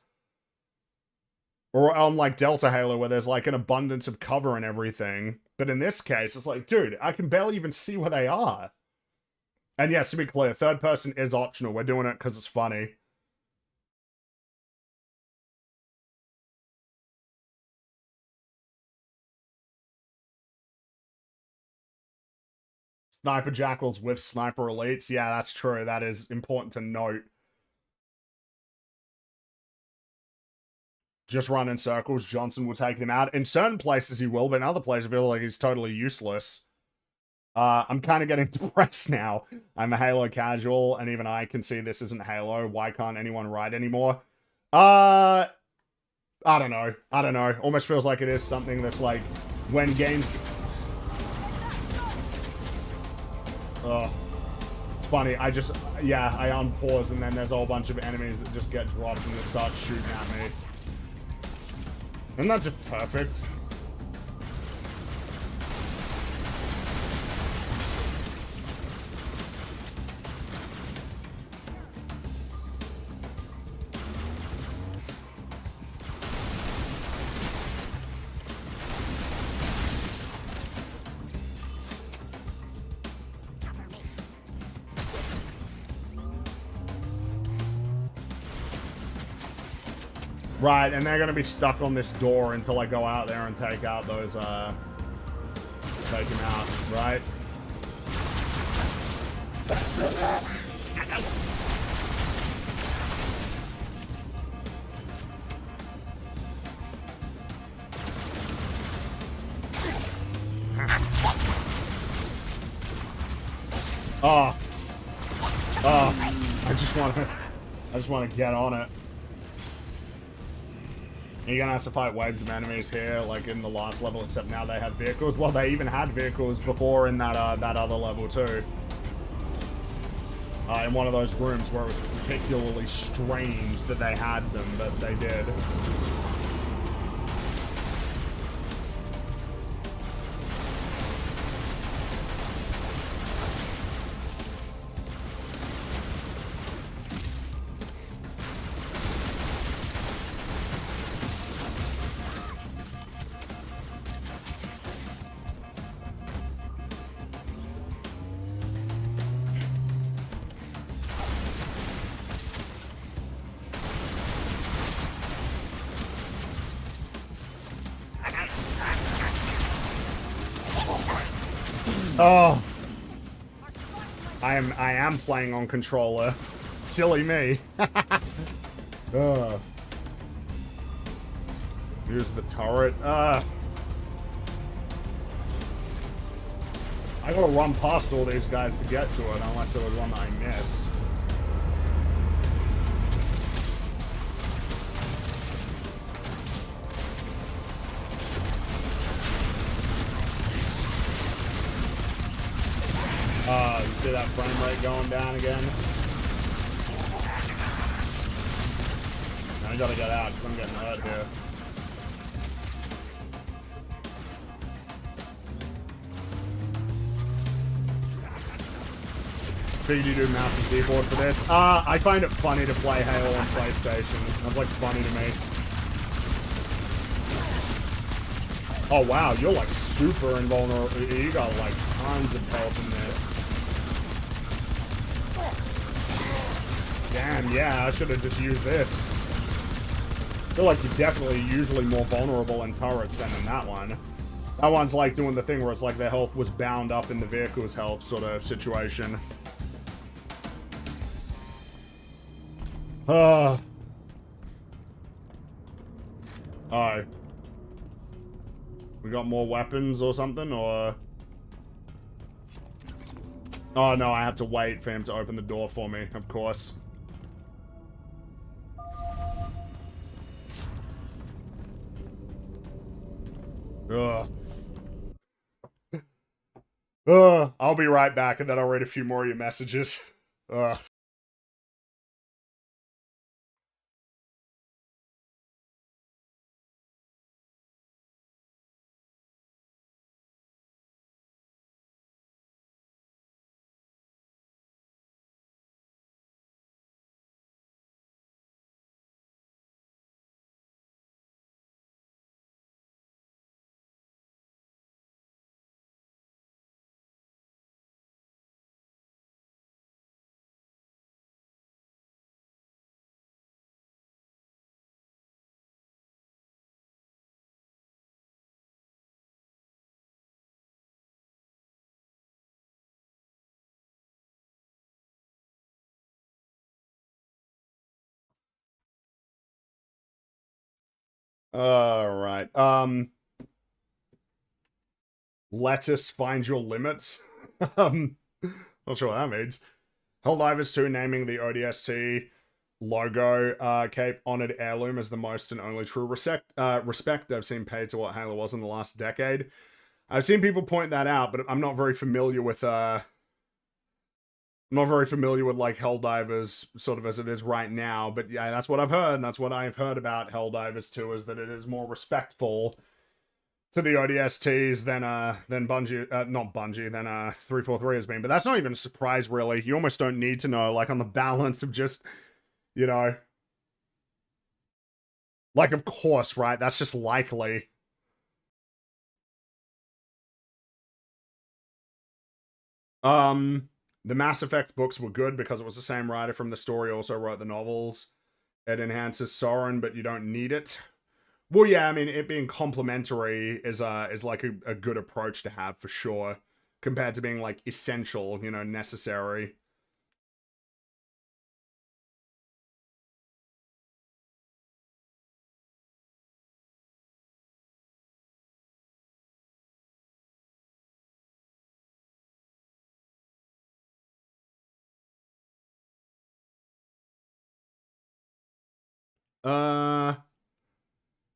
Or on, like, Delta Halo, where there's, like, an abundance of cover and everything. But in this case, it's like, dude, I can barely even see where they are. And yes, to be clear, third person is optional. We're doing it because it's funny. Sniper Jackals with Sniper Elites. Yeah, that's true. That is important to note. Just run in circles. Johnson will take them out. In certain places he will, but in other places I feel like he's totally useless. I'm kind of getting depressed now. I'm a Halo casual, and even I can see this isn't Halo. Why can't anyone ride anymore? I don't know. I don't know. Almost feels like it is something that's like, when games... Ugh. It's funny, I unpause, and then there's a whole bunch of enemies that just get dropped and they start shooting at me. Isn't that just perfect? Right, and they're gonna be stuck on this door until I go out there and take out those, take them out, right? Oh. Oh. I just wanna get on it. You're gonna have to fight waves of enemies here, like in the last level, except now they have vehicles. Well, they even had vehicles before in that that other level too. In one of those rooms where it was particularly strange that they had them, but they did. Oh, I am playing on controller. Silly me. Here's the turret. I gotta run past all these guys to get to it, unless there was one that I missed. You see that frame rate going down again? I gotta get out because I'm getting hurt here. Did you do mouse and keyboard for this? I find it funny to play Halo on PlayStation. That's like funny to me. Oh wow, you're like super invulnerable. You got like tons of health in this. Damn, yeah, I should have just used this. I feel like you're definitely usually more vulnerable in turrets than in that one. That one's like doing the thing where it's like their health was bound up in the vehicle's health sort of situation. Oh. We got more weapons or something, or... Oh no, I have to wait for him to open the door for me, of course. Ugh. Ugh. I'll be right back, and then I'll read a few more of your messages. Ugh. Alright. Lettuce find your limits. Not sure what that means. Helldivers 2 naming the ODST logo cape honored heirloom as the most and only true respect I've seen paid to what Halo was in the last decade. I've seen people point that out, but I'm not very familiar with like Helldivers sort of as it is right now. But yeah, that's what I've heard, and that's what I've heard about Helldivers 2 is that it is more respectful to the ODSTs than Bungie, not Bungie, than 343 has been. But that's not even a surprise, really. You almost don't need to know, like, on the balance of just, you know, like, of course, right? That's just likely. The Mass Effect books were good because it was the same writer from the story also wrote the novels. It enhances Soren, but you don't need it. Well, yeah, I mean, it being complementary is like a good approach to have for sure, compared to being like essential, you know, necessary.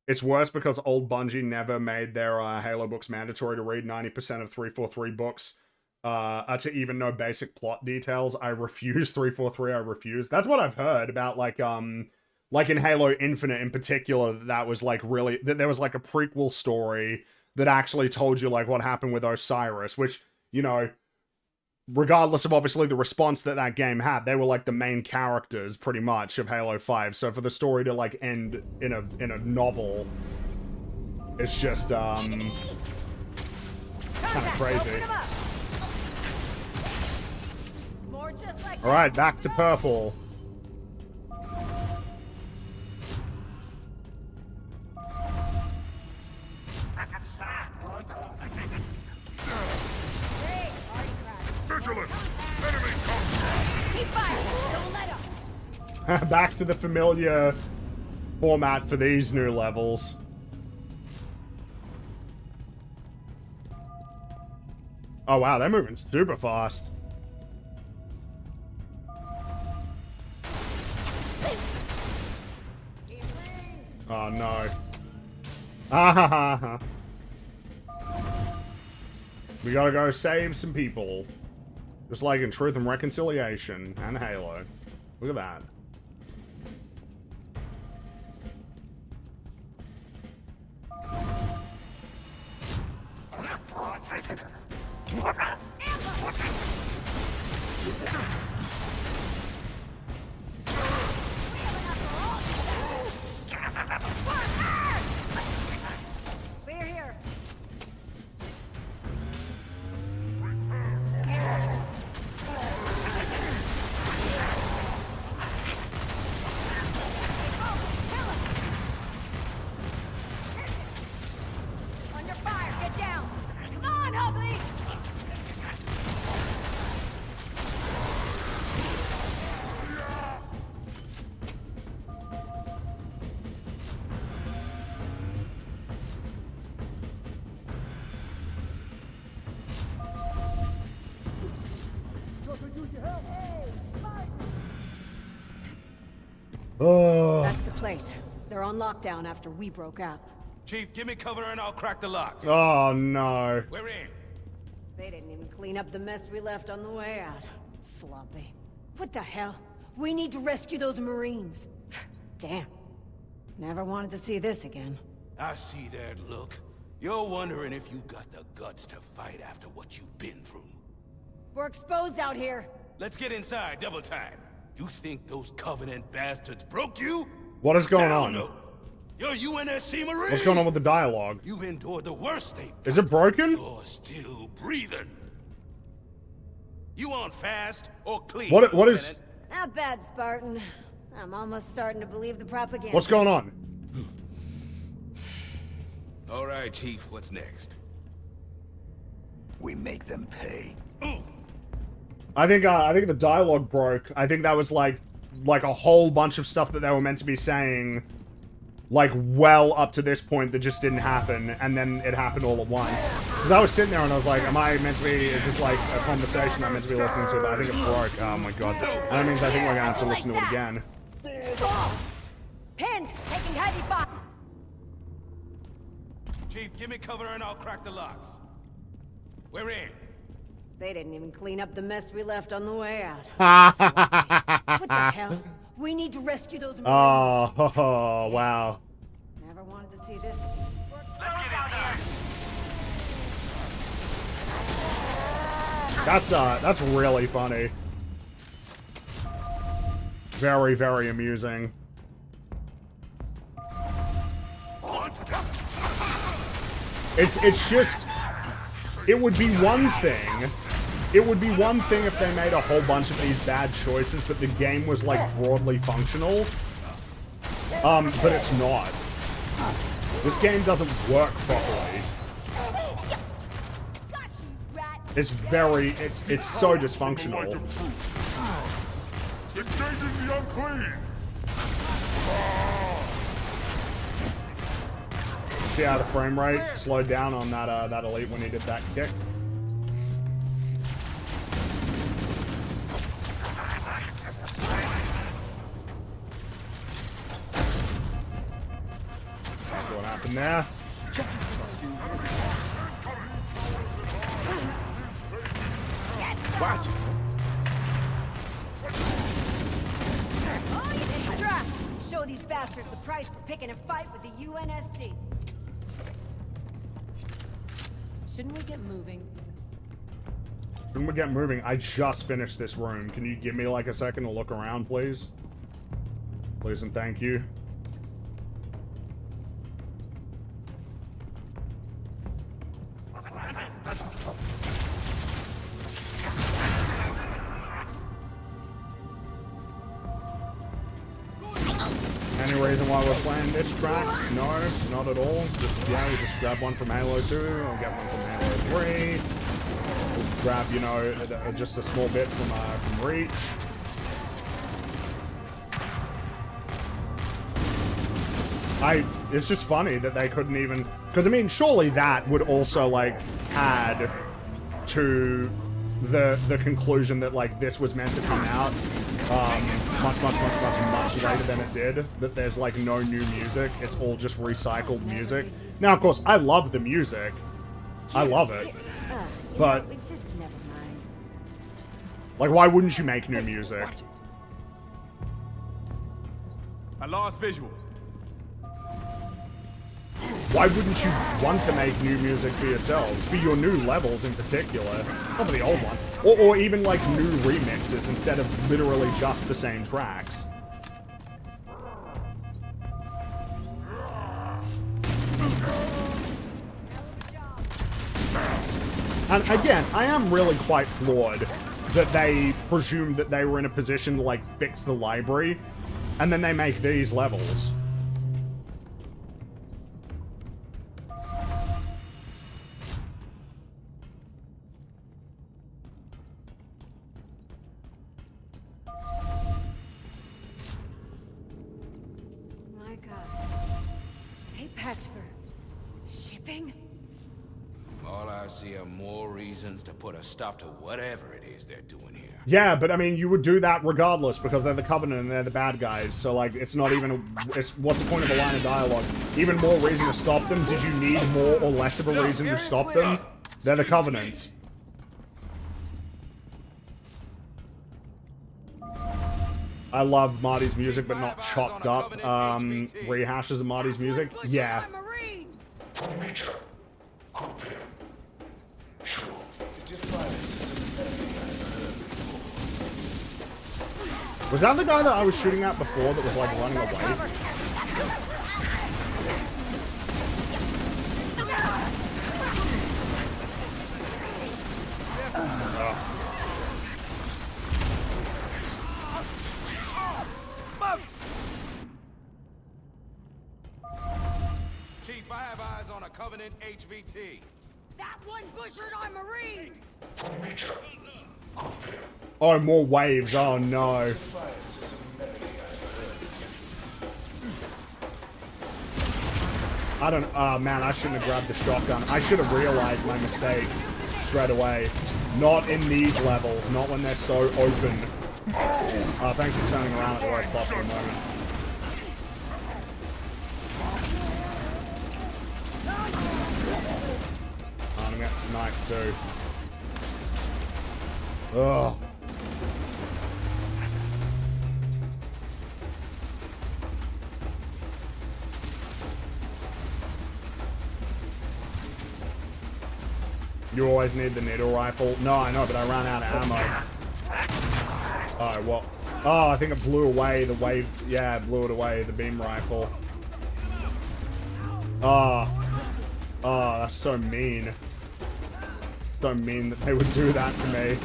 It's worse because old Bungie never made their Halo books mandatory to read. 90% of 343 books to even know basic plot details. I refuse 343, I refuse. That's what I've heard about, like in Halo Infinite in particular, that was like really, there was like a prequel story that actually told you like what happened with Osiris, which, you know, regardless of obviously the response that that game had, they were like the main characters pretty much of Halo 5. So for the story to like end in a novel, it's just kind of crazy. All right, back to purple. Back to the familiar format for these new levels. Oh wow, they're moving super fast. Oh no. Ah ha ha ha. We gotta go save some people. Just like in Truth and Reconciliation and Halo. Look at that. Clear here. Under fire, get down. Come on, ugly. Oh. That's the place. They're on lockdown after we broke out. Chief, give me cover and I'll crack the locks. Oh no. We're in. They didn't even clean up the mess we left on the way out. Sloppy. What the hell? We need to rescue those Marines. Damn. Never wanted to see this again. I see that look. You're wondering if you got the guts to fight after what you've been through. We're exposed out here. Let's get inside, double time. You think those Covenant bastards broke you? What is going Hell on? no. You're UNSC Marine. What's going on with the dialogue? You've endured the worst they've Is it broken? You're still breathing. You want fast or clean? What is... Lieutenant? Not bad, Spartan. I'm almost starting to believe the propaganda. What's going on? All right, Chief, what's next? We make them pay. I think the dialogue broke. I think that was like a whole bunch of stuff that they were meant to be saying, like, well up to this point that just didn't happen, and then it happened all at once. Because I was sitting there and I was like, am I meant to be, is this like a conversation I'm meant to be listening to? But I think it broke. Oh my god. And that means I think we're gonna have to listen to it again. Pinned, taking heavy fire. Chief, give me cover and I'll crack the locks. We're in. They didn't even clean up the mess we left on the way out. What the hell? We need to rescue those Marines. Oh, wow. Never wanted to see this. Let's get out here. That's really funny. Very, very amusing. It's just, it would be one thing. It would be one thing if they made a whole bunch of these bad choices, but the game was like broadly functional. But it's not. This game doesn't work properly. It's very, it's so dysfunctional. Engaging the unclean! See how the frame rate slowed down on that elite when he did that kick? That's what happened there. Watch it. Oh, you did draft. Show these bastards the price for picking a fight with the UNSC. Shouldn't we get moving? When we get moving, I just finished this room. Can you give me like a second to look around, please? Please and thank you. Any reason why we're playing this track? No, not at all. Just, yeah, we just grab one from Halo 2, I'll get one from Halo 3. We'll grab, you know, just a small bit from Reach. It's just funny that they couldn't even, because I mean, surely that would also like add to the conclusion that like this was meant to come out much later than it did. That there's like no new music; it's all just recycled music. Now, of course, I love the music. I love it, but Just never mind. like, why wouldn't you make new music? I lost visual. Why wouldn't you want to make new music for yourselves? For your new levels in particular. Not for the old one. Or even like new remixes instead of literally just the same tracks. And again, I am really quite floored that they presumed that they were in a position to like fix the library, and then they make these levels. My God. They packed for shipping? All I see are more reasons to put a stop to whatever it is they're doing here. Yeah, but I mean, you would do that regardless because they're the Covenant and they're the bad guys. So like, it's not even. What's the point of a line of dialogue? Even more reason to stop them. Did you need more or less of a reason to stop them? They're the Covenant. I love Marty's music, but not chopped up rehashes of Marty's music. Yeah. Was that the guy that I was shooting at before that was like running away? Chief, I have eyes on a Covenant HVT. That one butchered our Marines! Oh, more waves. Oh no. I don't... Oh, man, I shouldn't have grabbed the shotgun. I should have realized my mistake straight away. Not in these levels. Not when they're so open. Thanks for turning around at the right possible moment. I'm gonna get sniped too. Ugh. You always need the needle rifle. No, I know, but I ran out of ammo. Oh, well. Oh, I think it blew away the wave. Yeah, it blew it away, the beam rifle. Oh. Oh, that's so mean. So mean that they would do that to me.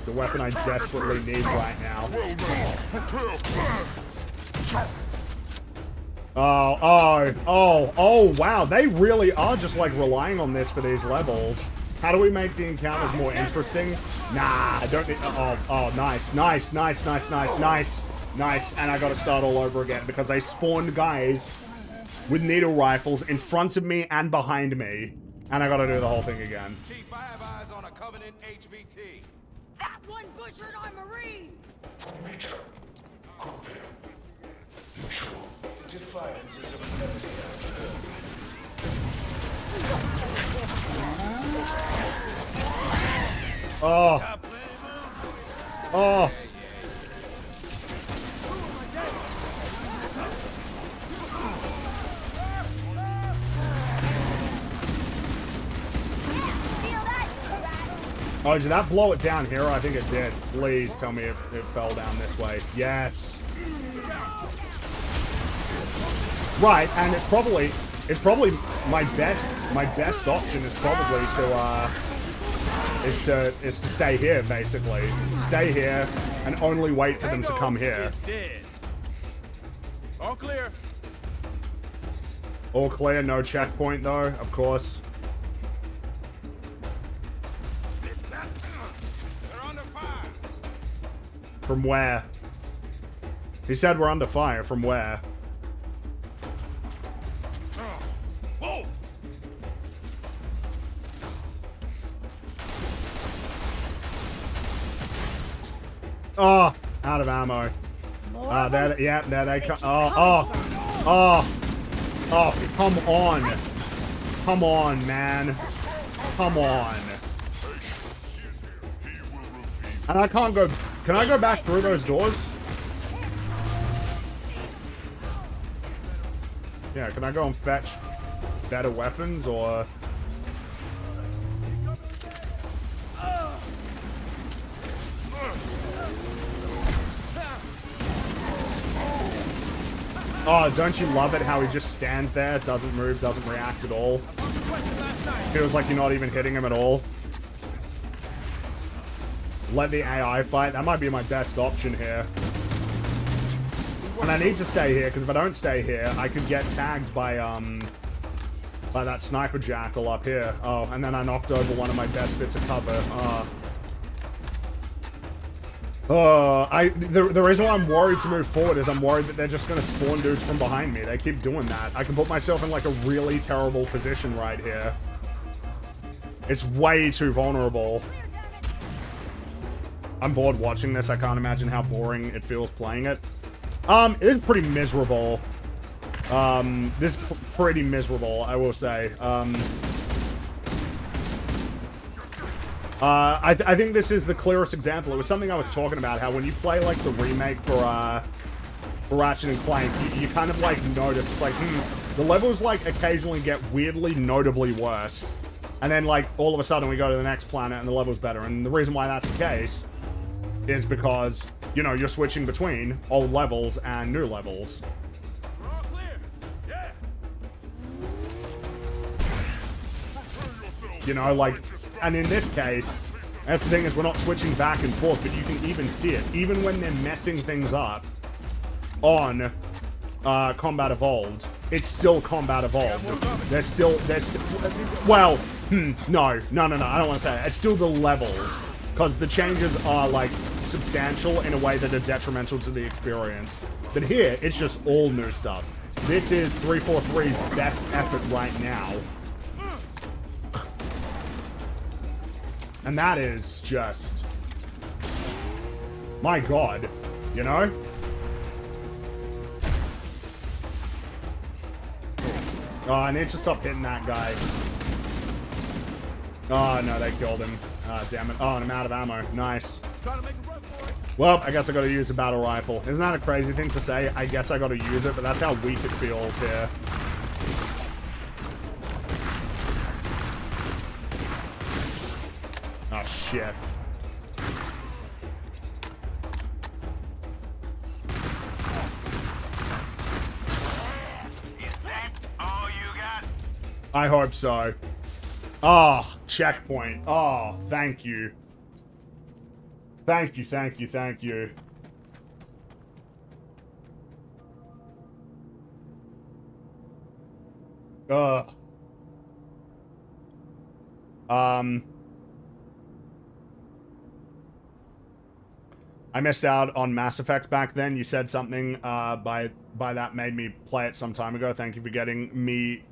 The weapon I desperately need right now. Oh, wow. They really are just, like, relying on this for these levels. How do we make the encounters more interesting? Nah, I don't need... Oh, nice. Nice. And I gotta start all over again because I spawned guys with needle rifles in front of me and behind me. And I gotta do the whole thing again. Chief, I have eyes on a Covenant HVT. That one butchered our Marines! Oh. Oh. Oh, did that blow it down here? I think it did. Please tell me it fell down this way. Yes. Right, and it's probably my best option is probably to stay here, basically. Stay here and only wait for them to come here. All clear. All clear, no checkpoint though, of course. They're under fire. From where? He said we're under fire. From where? Whoa! Oh, out of ammo. There they come. Oh, come on. Come on, man. Come on. And I can't go. Can I go back through those doors? Yeah, can I go and fetch better weapons or... Oh, don't you love it how he just stands there, doesn't move, doesn't react at all? Feels like you're not even hitting him at all. Let the AI fight. That might be my best option here. And I need to stay here, because if I don't stay here, I could get tagged by that sniper jackal up here. Oh, and then I knocked over one of my best bits of cover. The reason why I'm worried to move forward is I'm worried that they're just going to spawn dudes from behind me. They keep doing that. I can put myself in, like, a really terrible position right here. It's way too vulnerable. I'm bored watching this. I can't imagine how boring it feels playing it. It is pretty miserable. This is pretty miserable, I will say. I think this is the clearest example. It was something I was talking about, how when you play, like, the remake for Ratchet and Clank, you kind of, like, notice, it's like, the levels, like, occasionally get weirdly, notably worse. And then, like, all of a sudden we go to the next planet and the level's better. And the reason why that's the case is because, you know, you're switching between old levels and new levels. We're all clear. Yeah. You know, like, and in this case, that's the thing is we're not switching back and forth, but you can even see it. Even when they're messing things up on Combat Evolved, it's still Combat Evolved. They're still, well, no, I don't want to say that. It's still the levels, because the changes are, like, substantial in a way that are detrimental to the experience. But here, it's just all new stuff. This is 343's best effort right now. And that is just... my god. You know? Oh, I need to stop hitting that guy. Oh, no, they killed him. Damn it. Oh, and I'm out of ammo. Nice. Well, I guess I gotta use a battle rifle. Isn't that a crazy thing to say? I guess I gotta use it, but that's how weak it feels here. Oh, shit. Is that all you got? I hope so. Oh, checkpoint. Oh, thank you. Thank you, thank you, thank you. I missed out on Mass Effect back then. You said something by that made me play it some time ago. Thank you for getting me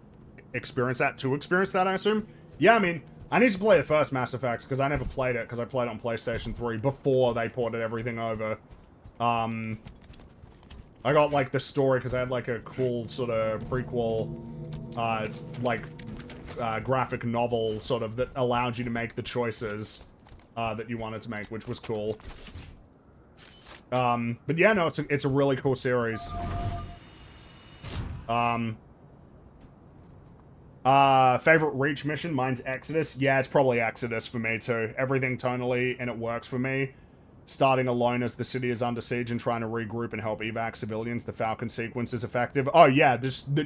experience that, I assume. Yeah, I mean, I need to play the first Mass Effect because I never played it because I played it on PlayStation 3 before they ported everything over. I got, like, the story because I had, like, a cool sort of prequel, graphic novel sort of that allowed you to make the choices that you wanted to make, which was cool. But yeah, no, it's a really cool series. Favorite Reach mission? Mine's Exodus. Yeah, it's probably Exodus for me too. Everything tonally, and it works for me. Starting alone as the city is under siege and trying to regroup and help evac civilians. The Falcon sequence is effective. Oh yeah,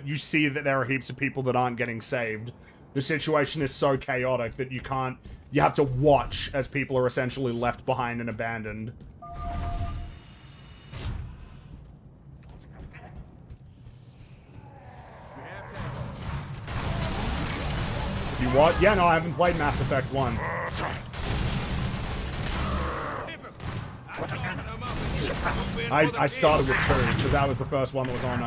you see that there are heaps of people that aren't getting saved. The situation is so chaotic that you have to watch as people are essentially left behind and abandoned. You what? Yeah, no, I haven't played Mass Effect 1. I started with 2, because that was the first one that was on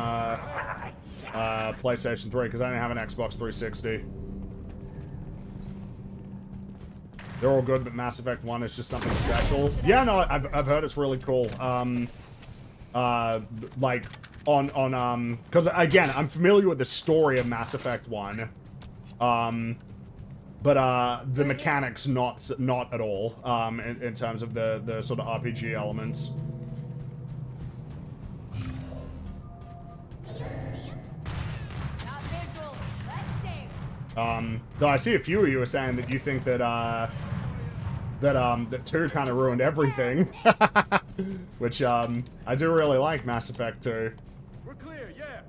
PlayStation 3, because I didn't have an Xbox 360. They're all good, but Mass Effect 1 is just something special. Yeah, no, I've heard it's really cool. Like, because, again, I'm familiar with the story of Mass Effect 1. But the mechanics not at all, in terms of the sort of RPG elements. Though I see a few of you are saying that you think that that 2 kind of ruined everything, which I do really like Mass Effect 2. We're clear, yeah.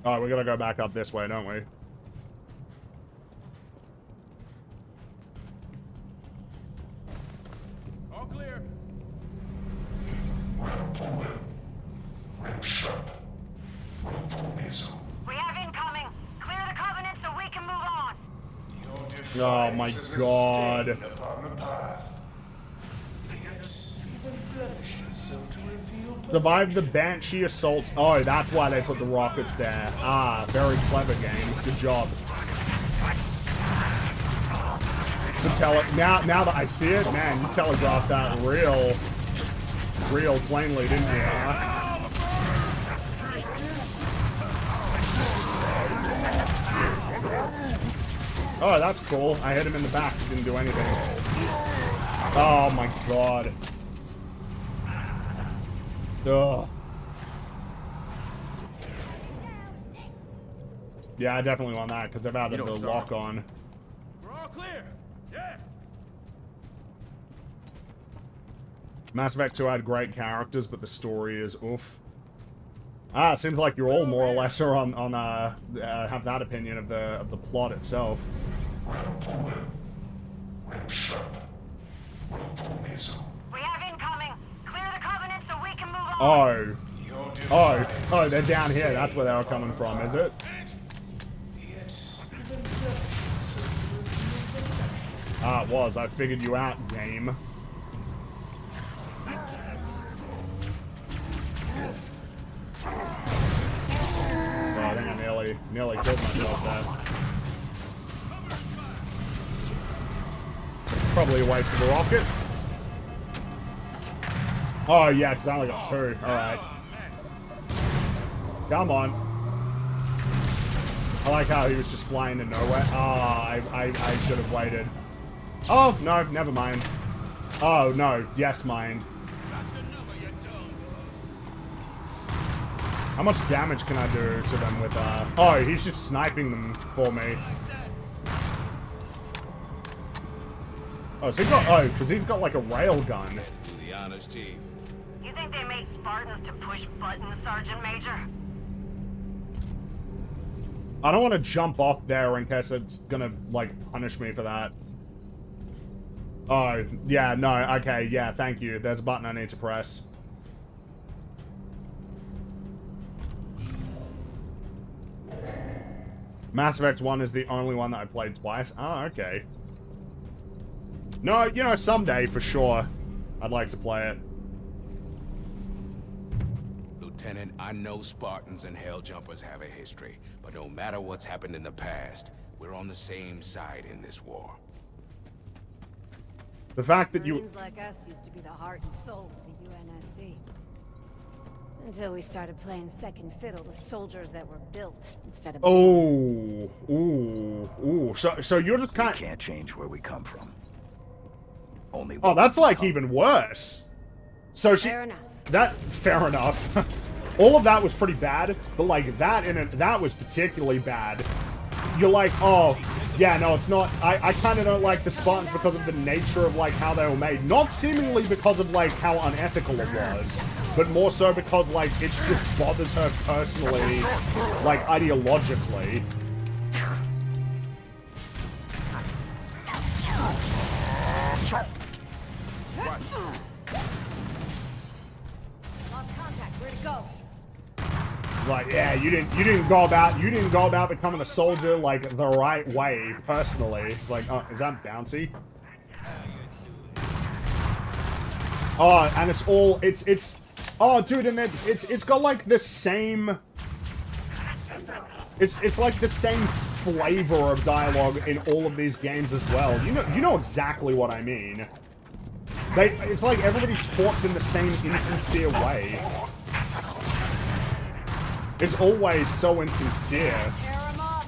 Oh, we gotta go back up this way, don't we? All clear. We have incoming. Clear the Covenant so we can move on. Oh my god. Survive the Banshee assaults. Oh, that's why they put the rockets there. Ah, very clever game. Good job. Now that I see it, man, you telegraphed that real plainly, didn't you? Huh? Oh, that's cool. I hit him in the back. Didn't do anything. Oh my god. Ugh. Yeah, I definitely want that because I've added the lock on. We're all clear. Yeah. Mass Effect 2 had great characters, but the story is oof. Ah, it seems like you're all more or less on have that opinion of the plot itself. We have incoming. Clear the Covenant so we can move on. Oh, they're down here. That's where they were coming from, is it? Ah, it was. I figured you out, game. nearly killed myself there. Probably a waste of a rocket. Oh yeah, because I only got 2. Alright. Come on. I like how he was just flying to nowhere. Oh, I should have waited. Oh, no, never mind. Oh, no, yes, mind. How much damage can I do to them with, Oh, he's just sniping them for me. Oh, so he's got... Oh, because he's got, like, a rail gun. Do the honors, Chief. You think they make Spartans to push buttons, Sergeant Major? I don't want to jump off there in case it's gonna, like, punish me for that. Oh, yeah, no, okay, yeah, thank you. There's a button I need to press. Mass Effect 1 is the only one that I played twice. Oh, okay. No, you know, someday, for sure, I'd like to play it. Lieutenant, I know Spartans and Helljumpers have a history, but no matter what's happened in the past, we're on the same side in this war. The fact that you... Marines like us used to be the heart and soul of the UNSC. Until we started playing second fiddle to soldiers that were built instead of... Oh, ooh. So you're just kind of... We can't change where we come from. Only. Oh, that's like even worse. So she... Fair enough. Fair enough. All of that was pretty bad, but like that was particularly bad. You're like, oh, yeah, no, it's not. I kind of don't like the Spartans because of the nature of like how they were made. Not seemingly because of like how unethical it was, but more so because like it just bothers her personally, like ideologically. Lost contact. Where'd it go? Like, yeah, you didn't go about becoming a soldier like the right way, personally. Like, oh, is that bouncy? Oh, and it's oh, dude, and then it's got like the same. It's like the same flavor of dialogue in all of these games as well. You know exactly what I mean. It's like everybody talks in the same insincere way. It's always so insincere. Tear 'em up.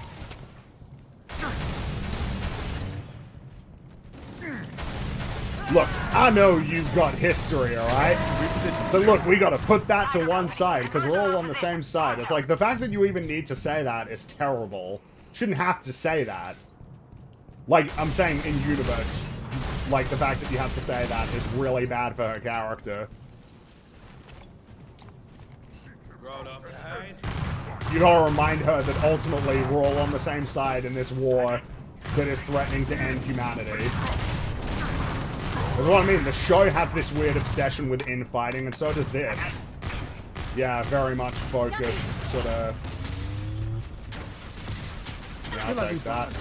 Look, I know you've got history, alright? But look, we gotta put that to one side, because we're all on the same side. It's like, the fact that you even need to say that is terrible. Shouldn't have to say that. Like, I'm saying in universe. Like, the fact that you have to say that is really bad for her character. You gotta remind her that ultimately we're all on the same side in this war that is threatening to end humanity. That's what I mean, the show has this weird obsession with infighting, and so does this. Yeah, very much focused, sort of... Yeah, I'll take that.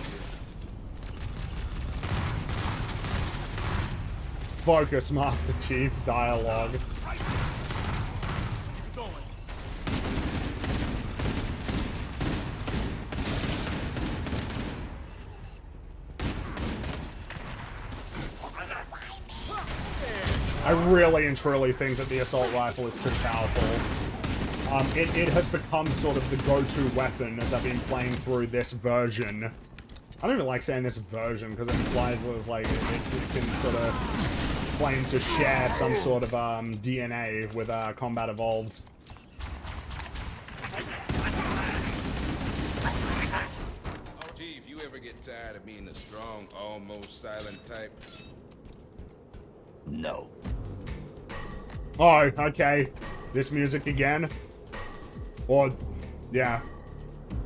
Focus, Master Chief, dialogue. I really and truly think that the assault rifle is too powerful. It has become sort of the go-to weapon as I've been playing through this version. I don't even like saying this version because it implies that it's like it can sort of claim to share some sort of DNA with Combat Evolved. Chief, you ever get tired of being the strong, almost silent type? No. Oh, okay. This music again? Or, yeah.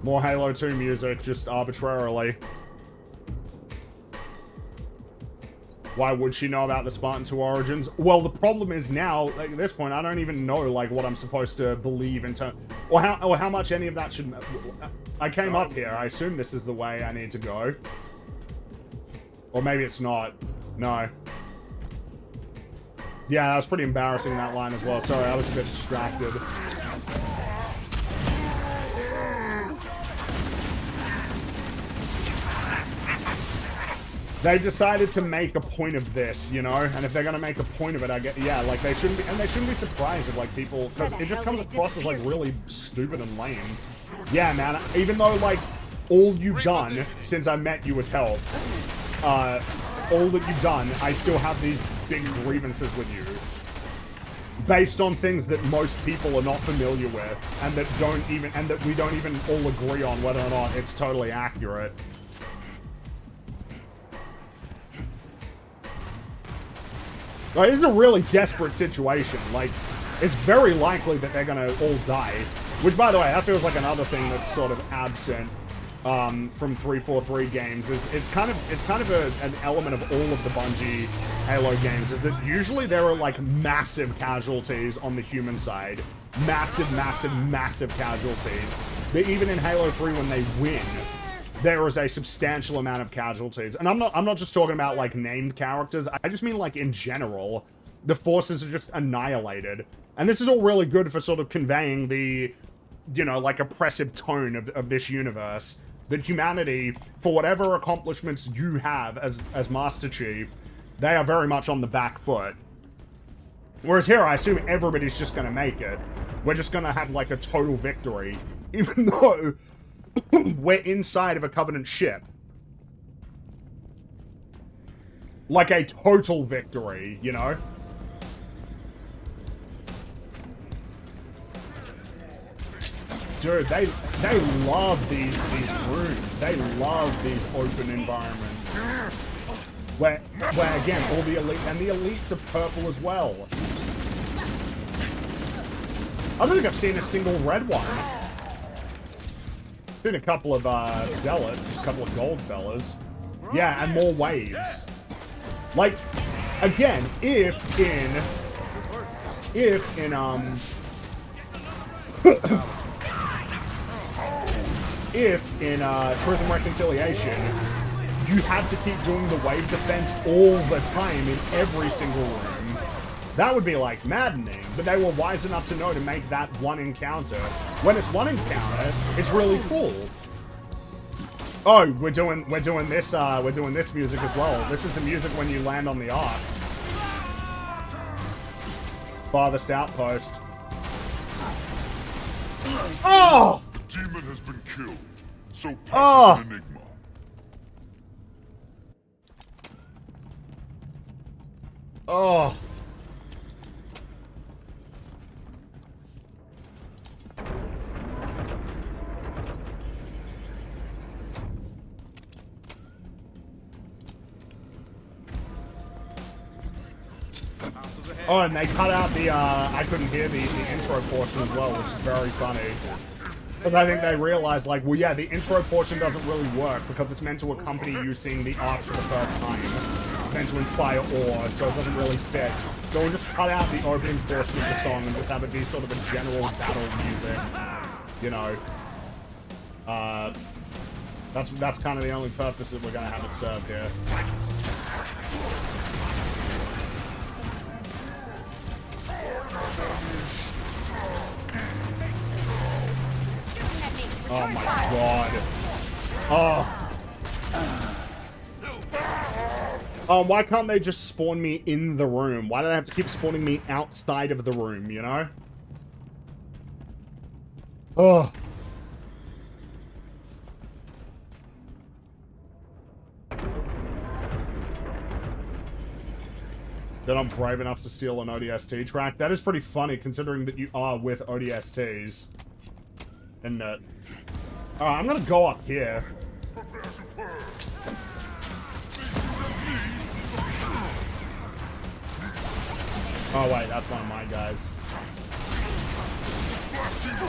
More Halo 2 music, just arbitrarily. Why would she know about the Spartan 2 origins? Well, the problem is now, like, at this point, I don't even know, like, what I'm supposed to believe in terms... Or how much any of that should... I came up here. I assume this is the way I need to go. Or maybe it's not. No. Yeah, that was pretty embarrassing, that line as well. Sorry, I was a bit distracted. They decided to make a point of this, you know? And if they're gonna make a point of it, I get, yeah, like, they shouldn't be, and they shouldn't be surprised if, like, people, because it just comes across as, like, really stupid and lame. Yeah, man, even though, like, all you've done since I met you was help, all that you've done, I still have these big grievances with you. Based on things that most people are not familiar with, and that we don't even all agree on whether or not it's totally accurate. Like, this is a really desperate situation. Like, it's very likely that they're gonna all die. Which, by the way, that feels like another thing that's sort of absent from 343 games. It's kind of an element of all of the Bungie Halo games, is that usually there are, like, massive casualties on the human side. Massive, massive, massive casualties. But even in Halo 3, when they win, there is a substantial amount of casualties. And I'm not just talking about, like, named characters. I just mean, like, in general, the forces are just annihilated. And this is all really good for sort of conveying the, you know, like, oppressive tone of this universe. That humanity, for whatever accomplishments you have as Master Chief, they are very much on the back foot. Whereas here, I assume everybody's just gonna make it. We're just gonna have, like, a total victory. Even though we're inside of a Covenant ship. Like a total victory, you know? Dude, they love these rooms. They love these open environments. Where again, all the elite, and the elites are purple as well. I don't think I've seen a single red one. Seen a couple of zealots, a couple of gold fellas. Yeah, and more waves. Like, again, if in Truth and Reconciliation, you had to keep doing the wave defense all the time in every single room, that would be, like, maddening. But they were wise enough to know to make that one encounter. When it's one encounter, it's really cool. Oh, we're doing this music as well. This is the music when you land on the Ark. Farthest outpost. Oh! The demon has been killed. So passes an enigma. Oh. Oh, and they cut out the, I couldn't hear the intro portion as well, which is very funny. Because I think they realized, like, well, yeah, the intro portion doesn't really work because it's meant to accompany you seeing the art for the first time. It's meant to inspire awe, so it doesn't really fit. So we'll just cut out the opening portion of the song and just have it be sort of a general battle music. You know. That's kind of the only purpose that we're going to have it served here. Oh my god. Oh, why can't they just spawn me in the room? Why do they have to keep spawning me outside of the room, you know? Oh. That I'm brave enough to steal an ODST track? That is pretty funny, considering that you are with ODSTs. And, I'm gonna go up here. Oh, wait, that's one of my guys.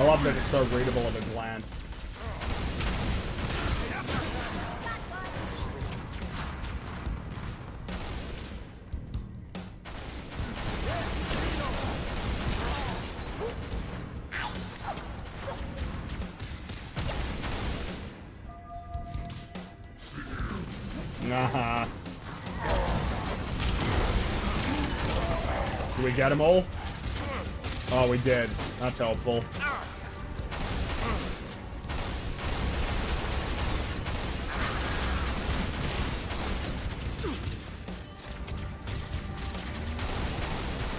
I love that it's so readable at a glance. Uh-huh. Do we get them all? Oh, we did. That's helpful.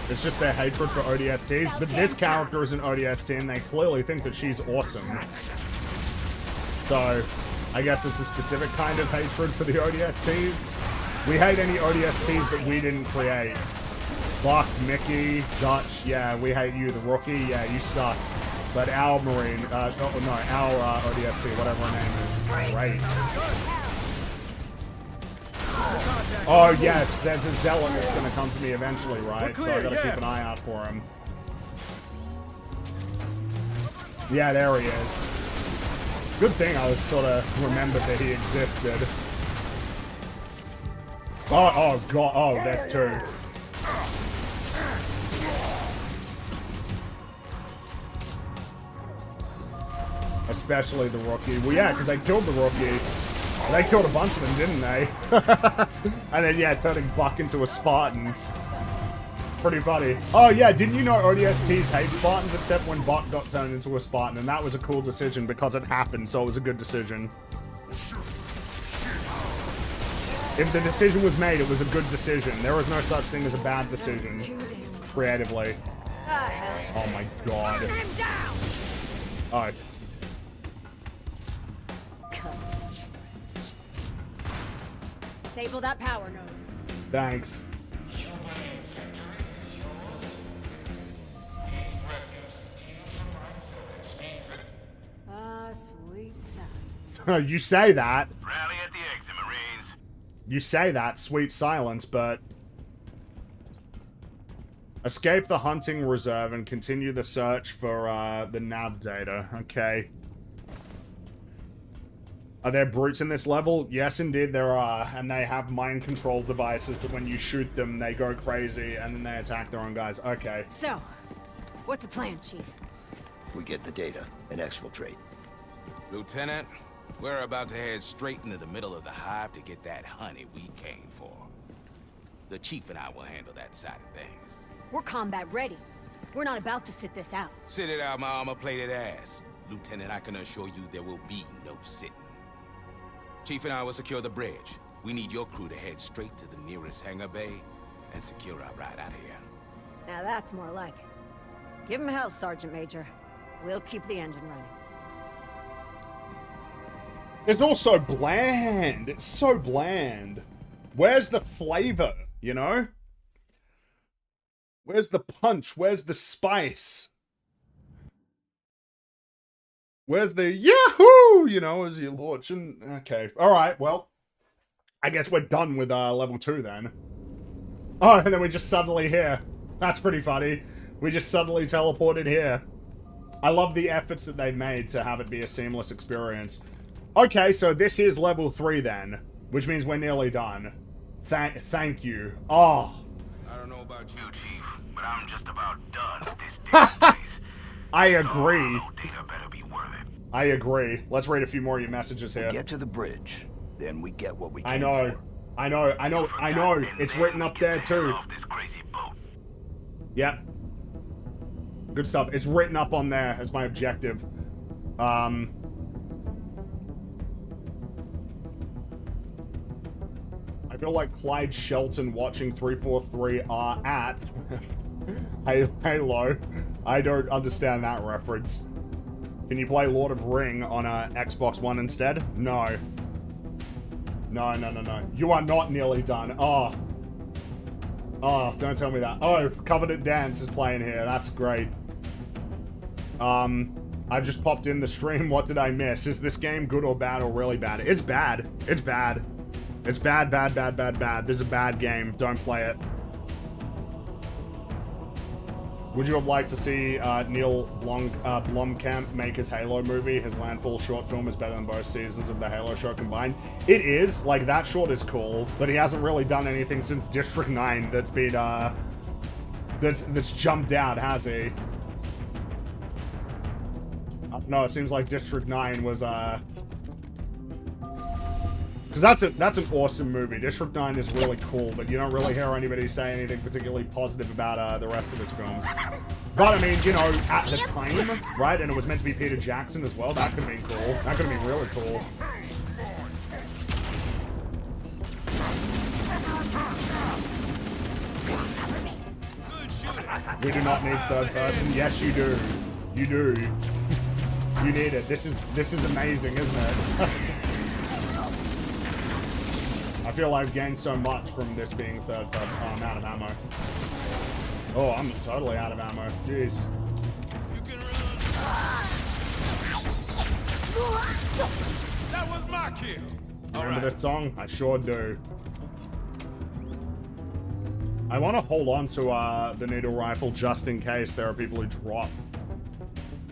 It's just their hatred for ODSTs. But this character is an ODST, and they clearly think that she's awesome. So, I guess it's a specific kind of hatred for the ODSTs. We hate any ODSTs that we didn't create. Buck, Mickey, Dutch, yeah, we hate you. The Rookie, yeah, you suck. But our Marine, our ODST, whatever her name is, great. Oh yes, there's a Zealot that's gonna come to me eventually, right? So I gotta keep an eye out for him. Yeah, there he is. Good thing I was sort of remembered that he existed. Oh god, oh, there's two. Especially the Rookie. Well, yeah, because they killed the Rookie. They killed a bunch of them, didn't they? And then, yeah, turning Buck into a Spartan. Pretty funny. Oh, yeah, didn't you know ODSTs hate Spartans except when Buck got turned into a Spartan? And that was a cool decision because it happened, so it was a good decision. If the decision was made, it was a good decision. There was no such thing as a bad decision. Creatively. Oh my god. Oh. Disable that power node. Thanks. Sweet sound. You say that. Rally at the exit, Marines. You say that, sweet silence, but... Escape the hunting reserve and continue the search for, the nav data. Okay. Are there brutes in this level? Yes, indeed there are. And they have mind control devices that when you shoot them, they go crazy and then they attack their own guys. Okay. So, what's the plan, Chief? We get the data and exfiltrate. Lieutenant, we're about to head straight into the middle of the hive to get that honey we came for. The Chief and I will handle that side of things. We're combat ready. We're not about to sit this out. Sit it out my armor-plated ass. Lieutenant, I can assure you there will be no sitting. Chief and I will secure the bridge. We need your crew to head straight to the nearest hangar bay and secure our ride out of here. Now that's more like it. Give him hell, Sergeant Major. We'll keep the engine running. It's all so bland. It's so bland. Where's the flavor, you know? Where's the punch? Where's the spice? Where's the Yahoo? You know, as you're launching. Okay. Alright, well. I guess we're done with level 2 then. Oh, and then we're just suddenly here. That's pretty funny. We just suddenly teleported here. I love the efforts that they made to have it be a seamless experience. Okay, so this is level 3 then. Which means we're nearly done. Thank you. Oh. I don't know about you, Chief, but I'm just about done with this data space. I agree. So, data better be worth it. I agree. Let's read a few more of your messages here. We get to the bridge, then we get what we came I know. for. I know. It's written up there too. Off this crazy boat. Yep. Good stuff. It's written up on there as my objective. I feel like Clyde Shelton watching 343 are at Halo. I don't understand that reference. Can you play Lord of Ring on a Xbox One instead? No. No. You are not nearly done. Oh. Oh, don't tell me that. Oh, Covenant Dance is playing here. That's great. I just popped in the stream. What did I miss? Is this game good or bad or really bad? It's bad. It's bad. It's bad. This is a bad game. Don't play it. Would you have liked to see Neil Blomkamp make his Halo movie? His Landfall short film is better than both seasons of the Halo show combined. It is. Like, that short is cool, but he hasn't really done anything since District 9 that's been, that's jumped out, has he? No, it seems like District 9 was, because that's an awesome movie. District 9 is really cool, but you don't really hear anybody say anything particularly positive about the rest of his films. But, I mean, you know, at the time, right? And it was meant to be Peter Jackson as well. That could have been cool. That could have been really cool. Good shooting. We do not need third person. Yes, you do. You do. You need it. This is amazing, isn't it? I feel I've gained so much from this being third person. Oh, I'm out of ammo. Oh, I'm totally out of ammo. Jeez. You can run. That was my kill. Remember this song? I sure do. I want to hold on to the needle rifle just in case there are people who drop.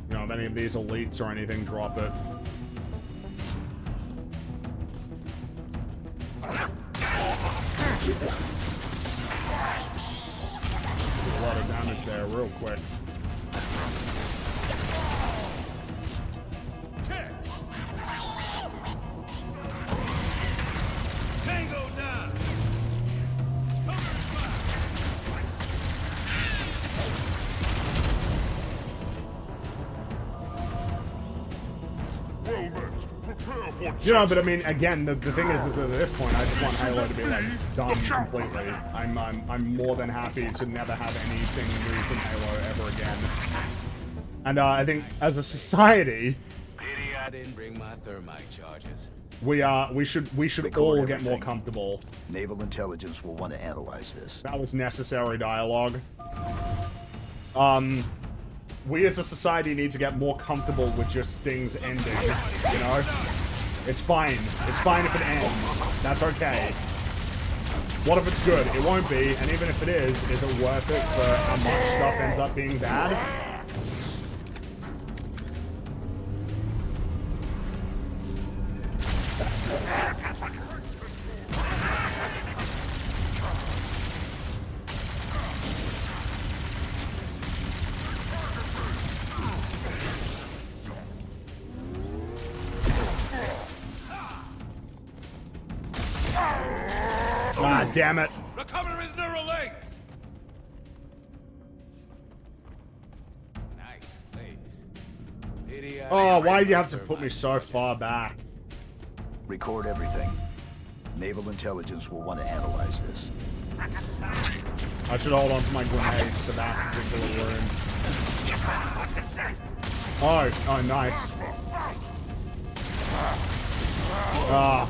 You know, if any of these elites or anything drop it. A lot of damage there real quick. Tango down. Well met. Prepare for You know, but I mean, again, the thing is at this point, I just want Halo to be like done completely. I'm more than happy to never have anything new from Halo ever again. And I think as a society, Pity I didn't bring my thermite charges. we should all get more comfortable. Naval intelligence will want to analyze this. That was necessary dialogue. We as a society need to get more comfortable with just things ending, you know? It's fine. It's fine if it ends. That's okay. What if it's good? It won't be, and even if it is it worth it for how much stuff ends up being bad? Ah, damn it. Recover his neural lace. Nice place. Pity I Oh, didn't why bring do you my have to put me thermite so charges. far back? Record everything. Naval intelligence will want to analyze this. I should hold on to my grenades to that particular room. Oh, nice. Ah.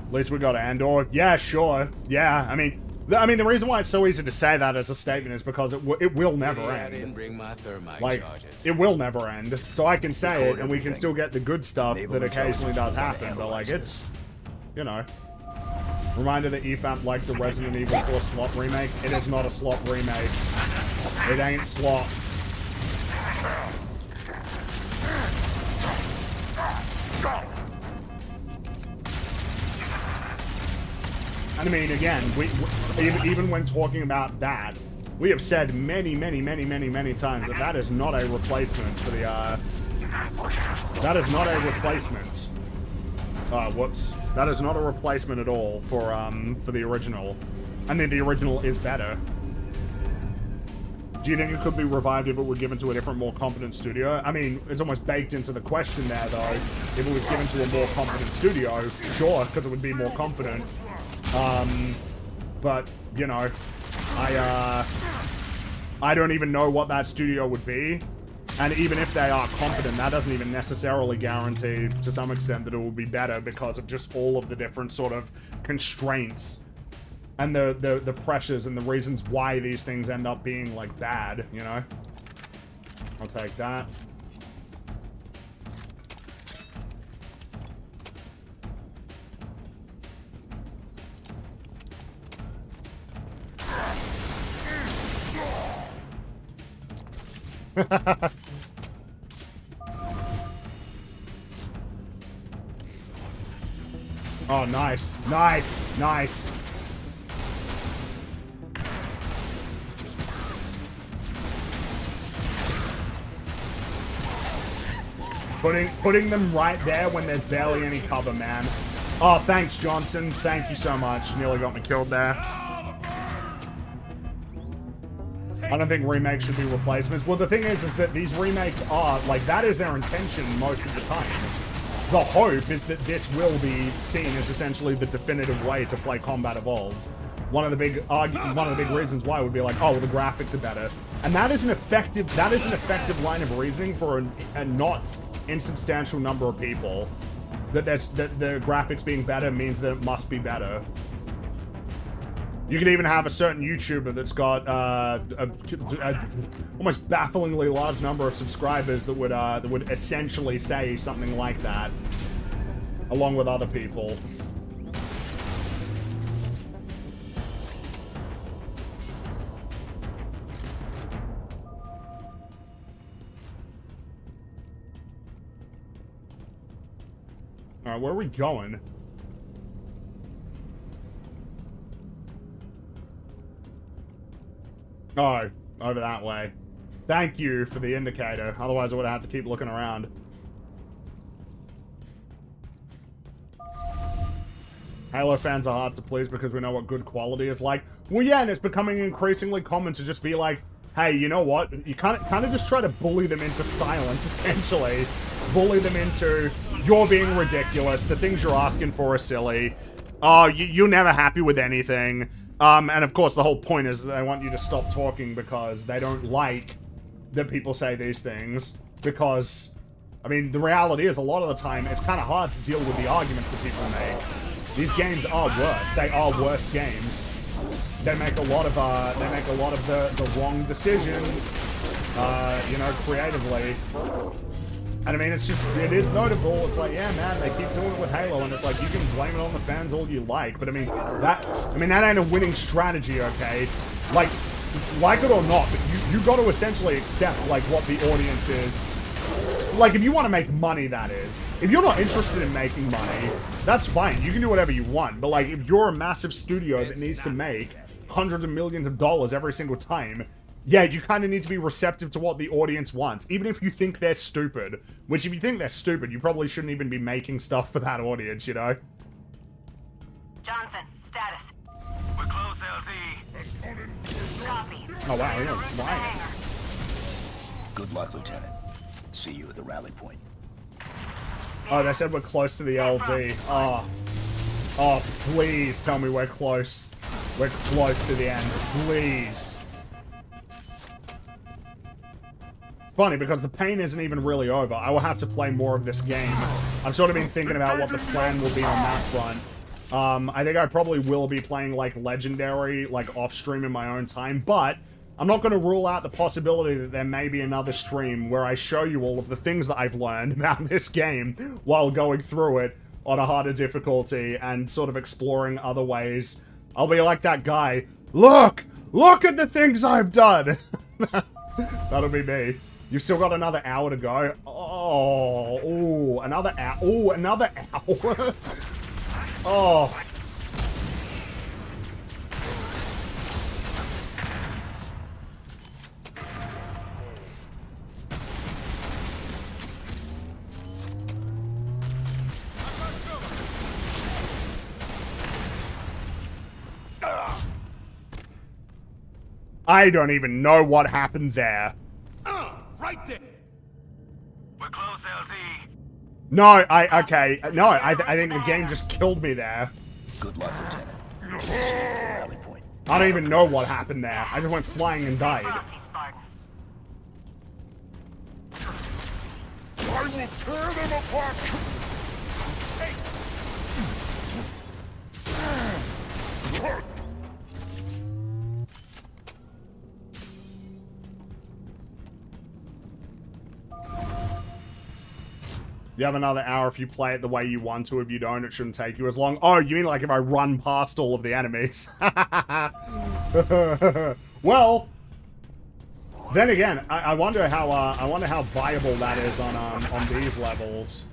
At least we got Andor. Yeah, sure. Yeah, I mean, the reason why it's so easy to say that as a statement is because it will never Pity I didn't end. bring my thermite Like, charges. it will never end. So I can say it, Record and we can everything. still get the good stuff Naval that occasionally does intelligence will happen. But, like, analyze it's, you know. Reminder that EFAP liked the Resident Evil 4 slot remake. It is not a slot remake. It ain't slot. And I mean, again, even when talking about that, we have said many times that that is not a replacement for the, that is not a replacement. Whoops. That is not a replacement at all for the original. I mean, the original is better. Do you think it could be revived if it were given to a different, more competent studio? I mean, it's almost baked into the question there, though. If it was given to a more competent studio, sure, because it would be more competent. But, you know, I don't even know what that studio would be. And even if they are competent, that doesn't even necessarily guarantee, to some extent, that it will be better because of just all of the different sort of constraints and the pressures and the reasons why these things end up being, like, bad, you know? I'll take that. Oh, nice. Nice. Nice. Putting them right there when there's barely any cover, man. Oh, thanks, Johnson. Thank you so much. Nearly got me killed there. I don't think remakes should be replacements. Well, the thing is that these remakes are, like, that is their intention most of the time. The hope is that this will be seen as essentially the definitive way to play Combat Evolved. one of the big reasons why would be like, oh, well, the graphics are better. And that is an effective line of reasoning for a not insubstantial number of people. That the graphics being better means that it must be better. You could even have a certain YouTuber that's got a almost bafflingly large number of subscribers that would essentially say something like that, along with other people. Alright, where are we going? Oh, over that way. Thank you for the indicator. Otherwise, I would have had to keep looking around. Halo fans are hard to please because we know what good quality is like. Well, yeah, and it's becoming increasingly common to just be like, hey, you know what? You kind of just try to bully them into silence, essentially. Bully them into, you're being ridiculous, the things you're asking for are silly. Oh, you're never happy with anything. And of course, the whole point is they want you to stop talking because they don't like that people say these things. Because, I mean, the reality is a lot of the time, it's kind of hard to deal with the arguments that people make. These games are worse. They are worse games. They make a lot of the wrong decisions, you know, creatively. And I mean, it is notable. It's like, yeah, man, they keep doing it with Halo, and it's like, you can blame it on the fans all you like, but I mean, that ain't a winning strategy, okay? Like it or not, but you got to essentially accept, like, what the audience is. Like, if you want to make money, that is. If you're not interested in making money, that's fine. You can do whatever you want. But, like, if you're a massive studio that needs to make hundreds of millions of dollars every single time, yeah, you kind of need to be receptive to what the audience wants, even if you think they're stupid. Which, if you think they're stupid, you probably shouldn't even be making stuff for that audience, you know? Johnson, status. We're close, LT. Copy. Oh, wow, yeah, why? Good luck, Lieutenant. See you at the rally point. Oh, they said we're close to the LZ. Oh. Oh, please tell me we're close. We're close to the end. Please. Funny, because the pain isn't even really over. I will have to play more of this game. I've sort of been thinking about what the plan will be on that front. I think I probably will be playing, like, Legendary, like, off-stream in my own time, but I'm not going to rule out the possibility that there may be another stream where I show you all of the things that I've learned about this game while going through it on a harder difficulty and sort of exploring other ways. I'll be like that guy. Look! Look at the things I've done! That'll be me. You've still got another hour to go. Oh, ooh, another hour. Ooh, another hour. Oh. I don't even know what happened there. Right there. We're close, LT. No, okay. No, I think the game just killed me there. Good luck, Lieutenant. See you at the rally point. I don't even know what happened there. I just went flying and died. I will tear them apart! You have another hour if you play it the way you want to. If you don't, it shouldn't take you as long. Oh, you mean like if I run past all of the enemies? Well, then again, I wonder how viable that is on these levels.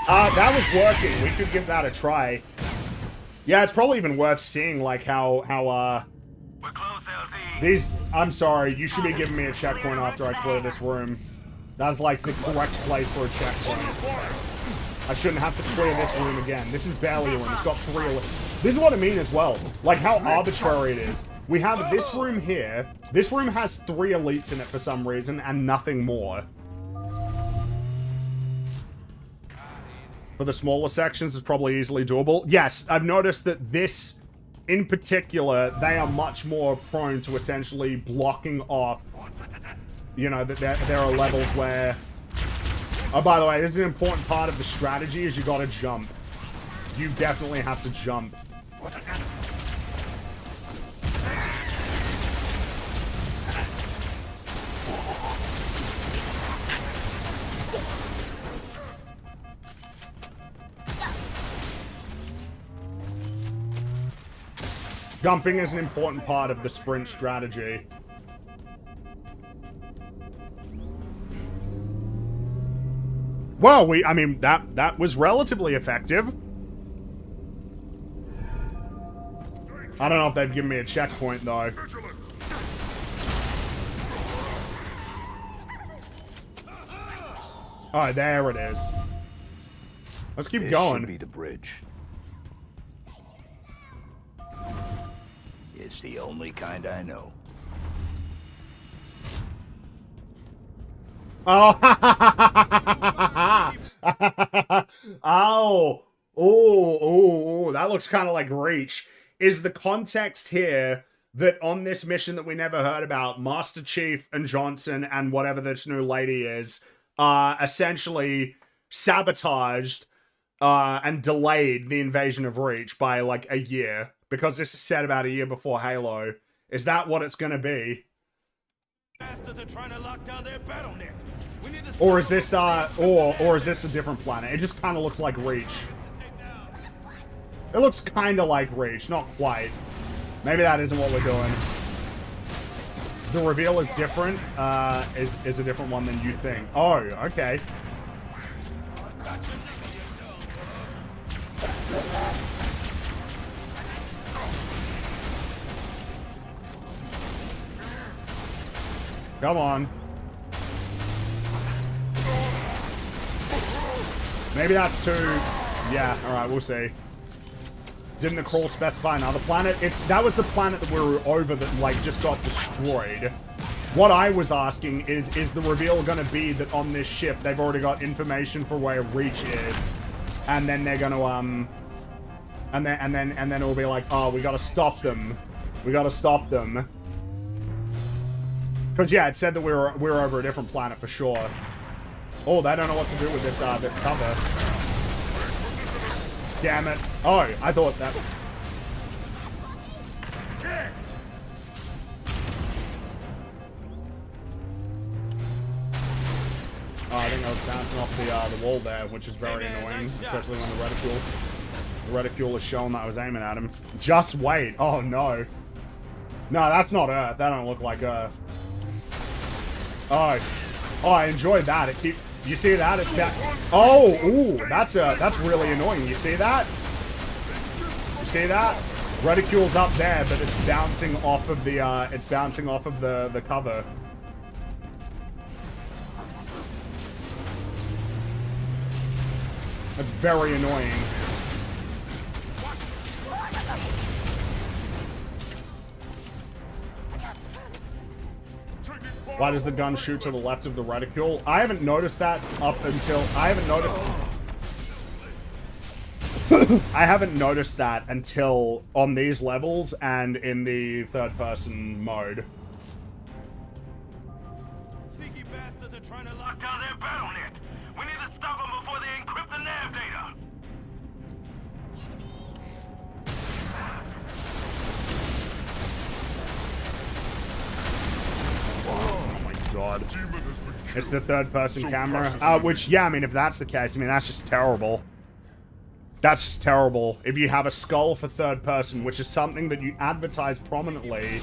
That was working. We could give that a try. Yeah, it's probably even worth seeing, like, how We're close, LT. these... I'm sorry, you should be giving me a checkpoint after I clear this room. That's, like, the correct place for a checkpoint. I shouldn't have to clear this room again. This is barely a room. It's got 3... This is what I mean as well. Like, how arbitrary it is. We have this room here. This room has 3 elites in it for some reason, and nothing more. For the smaller sections, it's probably easily doable. Yes, I've noticed that this, in particular, they are much more prone to essentially blocking off. You know, that there are levels where... Oh, by the way, this is an important part of the strategy, is you gotta jump. You definitely have to jump. Jumping is an important part of the sprint strategy. Well, I mean, that was relatively effective. I don't know if they've given me a checkpoint, though. Oh, there it is. Let's keep going. This should be the bridge. It's the only kind I know. Oh, oh, that looks kind of like Reach. Is the context here that on this mission that we never heard about, Master Chief and Johnson and whatever this new lady is, essentially sabotaged and delayed the invasion of Reach by like a year, because this is set about a year before Halo. Is that what it's gonna be? Trying to lock down their battle net. Or is this or is this a different planet? It just kind of looks like Reach. It looks kind of like Reach, not quite. Maybe that isn't what we're doing. The reveal is different. It's a different one than you think. Oh, okay. Come on. Maybe that's too... Yeah, alright, we'll see. Didn't the crawl specify another planet? That was the planet that we were over that, like, just got destroyed. What I was asking is the reveal gonna be that on this ship they've already got information for where Reach is, and then they're gonna, and then it'll be like, oh, we gotta stop them. We gotta stop them. Because, yeah, it said that we were over a different planet for sure. Oh, they don't know what to do with this, this cover. Damn it. Oh, I thought that... Oh, I think I was bouncing off the wall there, which is very annoying, especially when the reticule is showing that I was aiming at him. Just wait. Oh, no. No, that's not Earth. That don't look like Earth. Oh, I enjoyed that. It keep. You see that? It's that. Oh, ooh, that's really annoying. You see that? You see that? Reticule's up there, but it's bouncing off of the the cover. That's very annoying. Why does the gun shoot to the left of the reticule? I haven't noticed that up until... I haven't noticed that until on these levels and in the third-person mode. Sneaky bastards are trying to lock down their battle net. We need to stop them before they encrypt the nav data. God. It's the third-person camera. Which, yeah, I mean, if that's the case, I mean, that's just terrible. That's just terrible. If you have a skull for third-person, which is something that you advertise prominently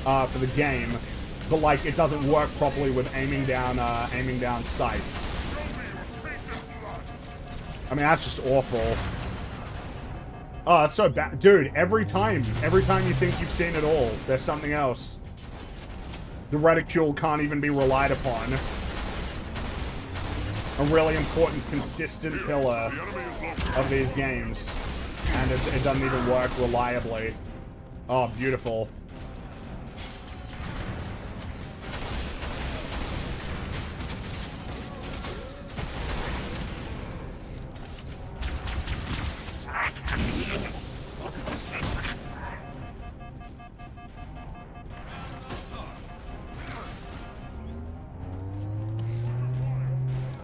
for the game, but, like, it doesn't work properly with aiming down sights. I mean, that's just awful. Oh, that's so bad. Dude, every time you think you've seen it all, there's something else. The reticule can't even be relied upon. A really important, consistent pillar of these games. And it doesn't even work reliably. Oh, beautiful.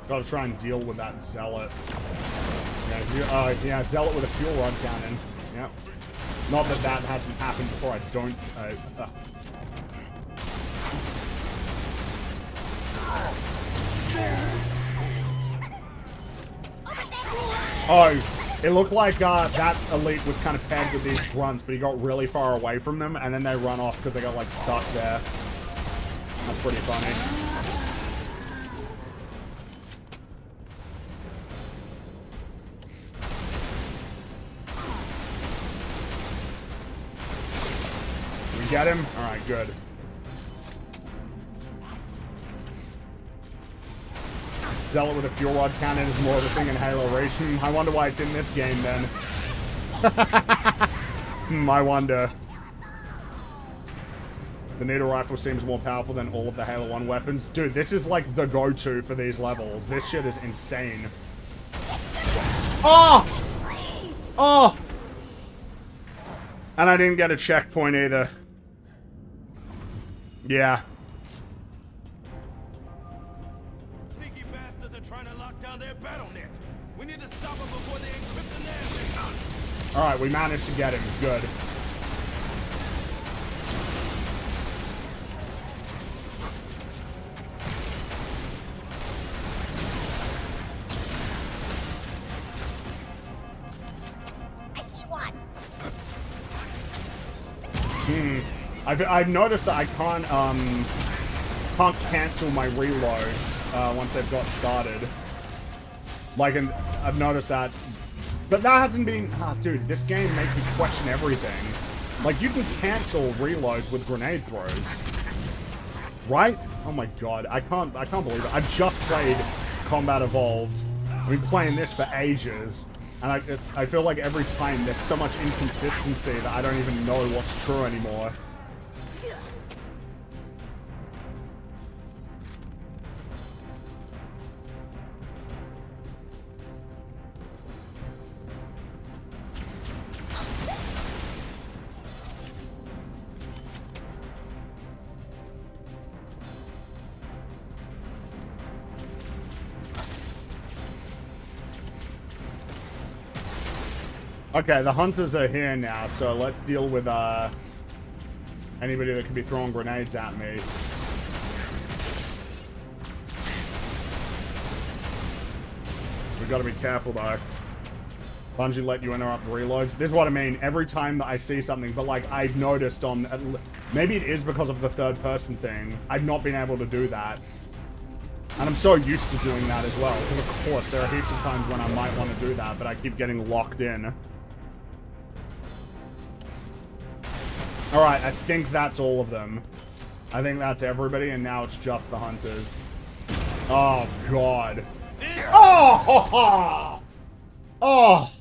Gotta try and deal with that zealot. Yeah, zealot with a fuel rod cannon. Yep. Not that that hasn't happened before. I don't. Oh, it looked like that elite was kind of paired with these grunts, but he got really far away from them, and then they run off because they got like stuck there. That's pretty funny. Get him? Alright, good. Zealot with a fuel rod cannon is more of a thing in Halo Reach. I wonder why it's in this game then. I wonder. The needle rifle seems more powerful than all of the Halo 1 weapons. Dude, this is like the go-to for these levels. This shit is insane. Oh! Oh! And I didn't get a checkpoint either. Yeah. Sneaky bastards are trying to lock down their battle net. We need to stop them before they encrypt the nav. Alright, we managed to get him. Good. I see one. I've noticed that I can't cancel my reloads once they've got started. Like, and I've noticed that, but that hasn't been. Dude, this game makes me question everything. Like, you can cancel reloads with grenade throws, right? Oh my god, I can't believe it. I've just played Combat Evolved. I've been playing this for ages. And I feel like every time there's so much inconsistency that I don't even know what's true anymore. Okay, the hunters are here now, so let's deal with anybody that could be throwing grenades at me. We gotta be careful though. Bungie let you interrupt reloads. This is what I mean. Every time that I see something, but like I've noticed on, maybe it is because of the third person thing, I've not been able to do that. And I'm so used to doing that as well, because of course there are heaps of times when I might want to do that, but I keep getting locked in. Alright, I think that's all of them. I think that's everybody, and now it's just the hunters. Oh, God. Oh! Oh!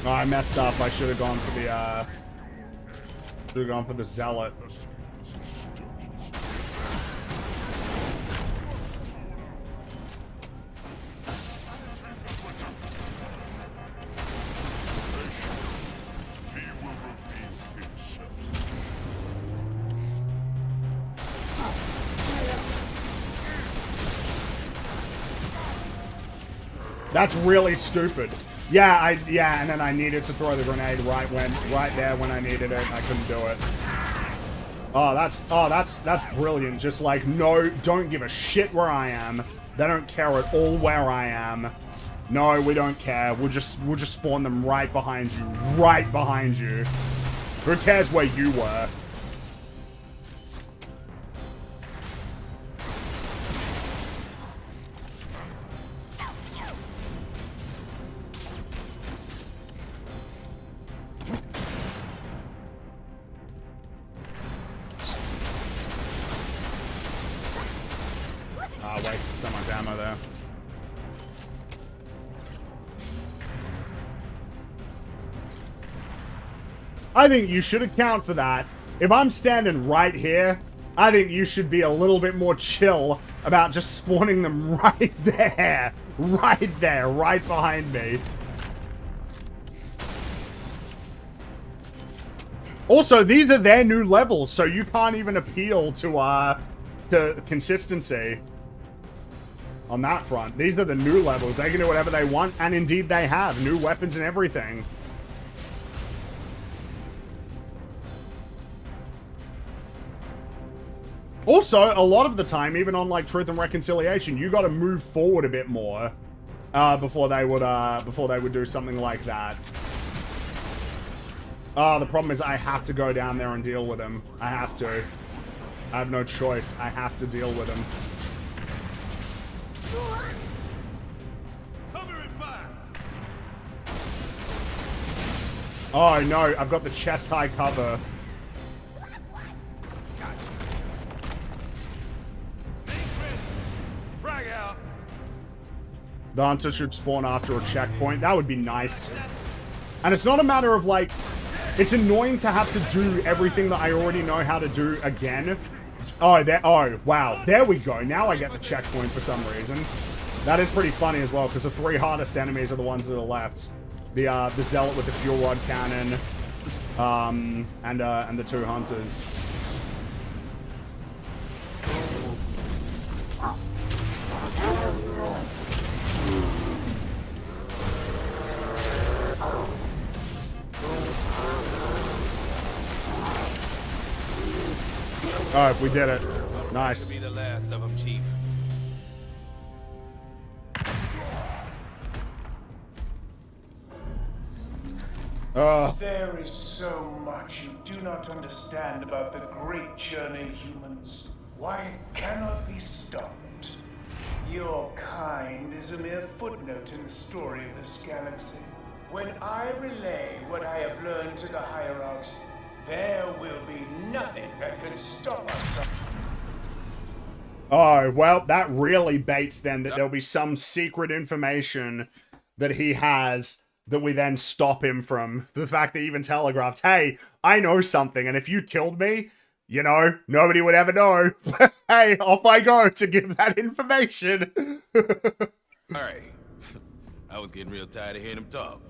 Oh, I messed up. I should have gone for the zealot. That's really stupid. Yeah, and then I needed to throw the grenade right there when I needed it, and I couldn't do it. Oh, that's brilliant. Just like, no, don't give a shit where I am. They don't care at all where I am. No, we don't care. We'll just spawn them right behind you. Right behind you. Who cares where you were? Wasted so much ammo there. I think you should account for that. If I'm standing right here, I think you should be a little bit more chill about just spawning them right there. Right there, right behind me. Also, these are their new levels, so you can't even appeal to consistency on that front. These are the new levels. They can do whatever they want, and indeed they have. New weapons and everything. Also, a lot of the time, even on like Truth and Reconciliation, you got to move forward a bit more before they would do something like that. The problem is I have to go down there and deal with him. I have to. I have no choice. I have to deal with him. Cover and fire. Oh no, I've got the chest high cover. Frag out. The hunter should spawn after a checkpoint. That would be nice. And it's not a matter of like, it's annoying to have to do everything that I already know how to do again. Oh, wow. There we go. Now I get the checkpoint for some reason. That is pretty funny as well, because the 3 hardest enemies are the ones that are left. The Zealot with the fuel rod cannon, and the 2 hunters. Oh, we did it. Nice. Be the last of them, Chief. There is so much you do not understand about the great journey, humans. Why it cannot be stopped. Your kind is a mere footnote in the story of this galaxy. When I relay what I have learned to the Hierarchs, there will be nothing that can stop us. Oh, well, that really baits then that there'll be some secret information that he has that we then stop him from. The fact that he even telegraphed, hey, I know something, and if you killed me, you know, nobody would ever know. Hey, off I go to give that information. Alright. I was getting real tired of hearing him talk.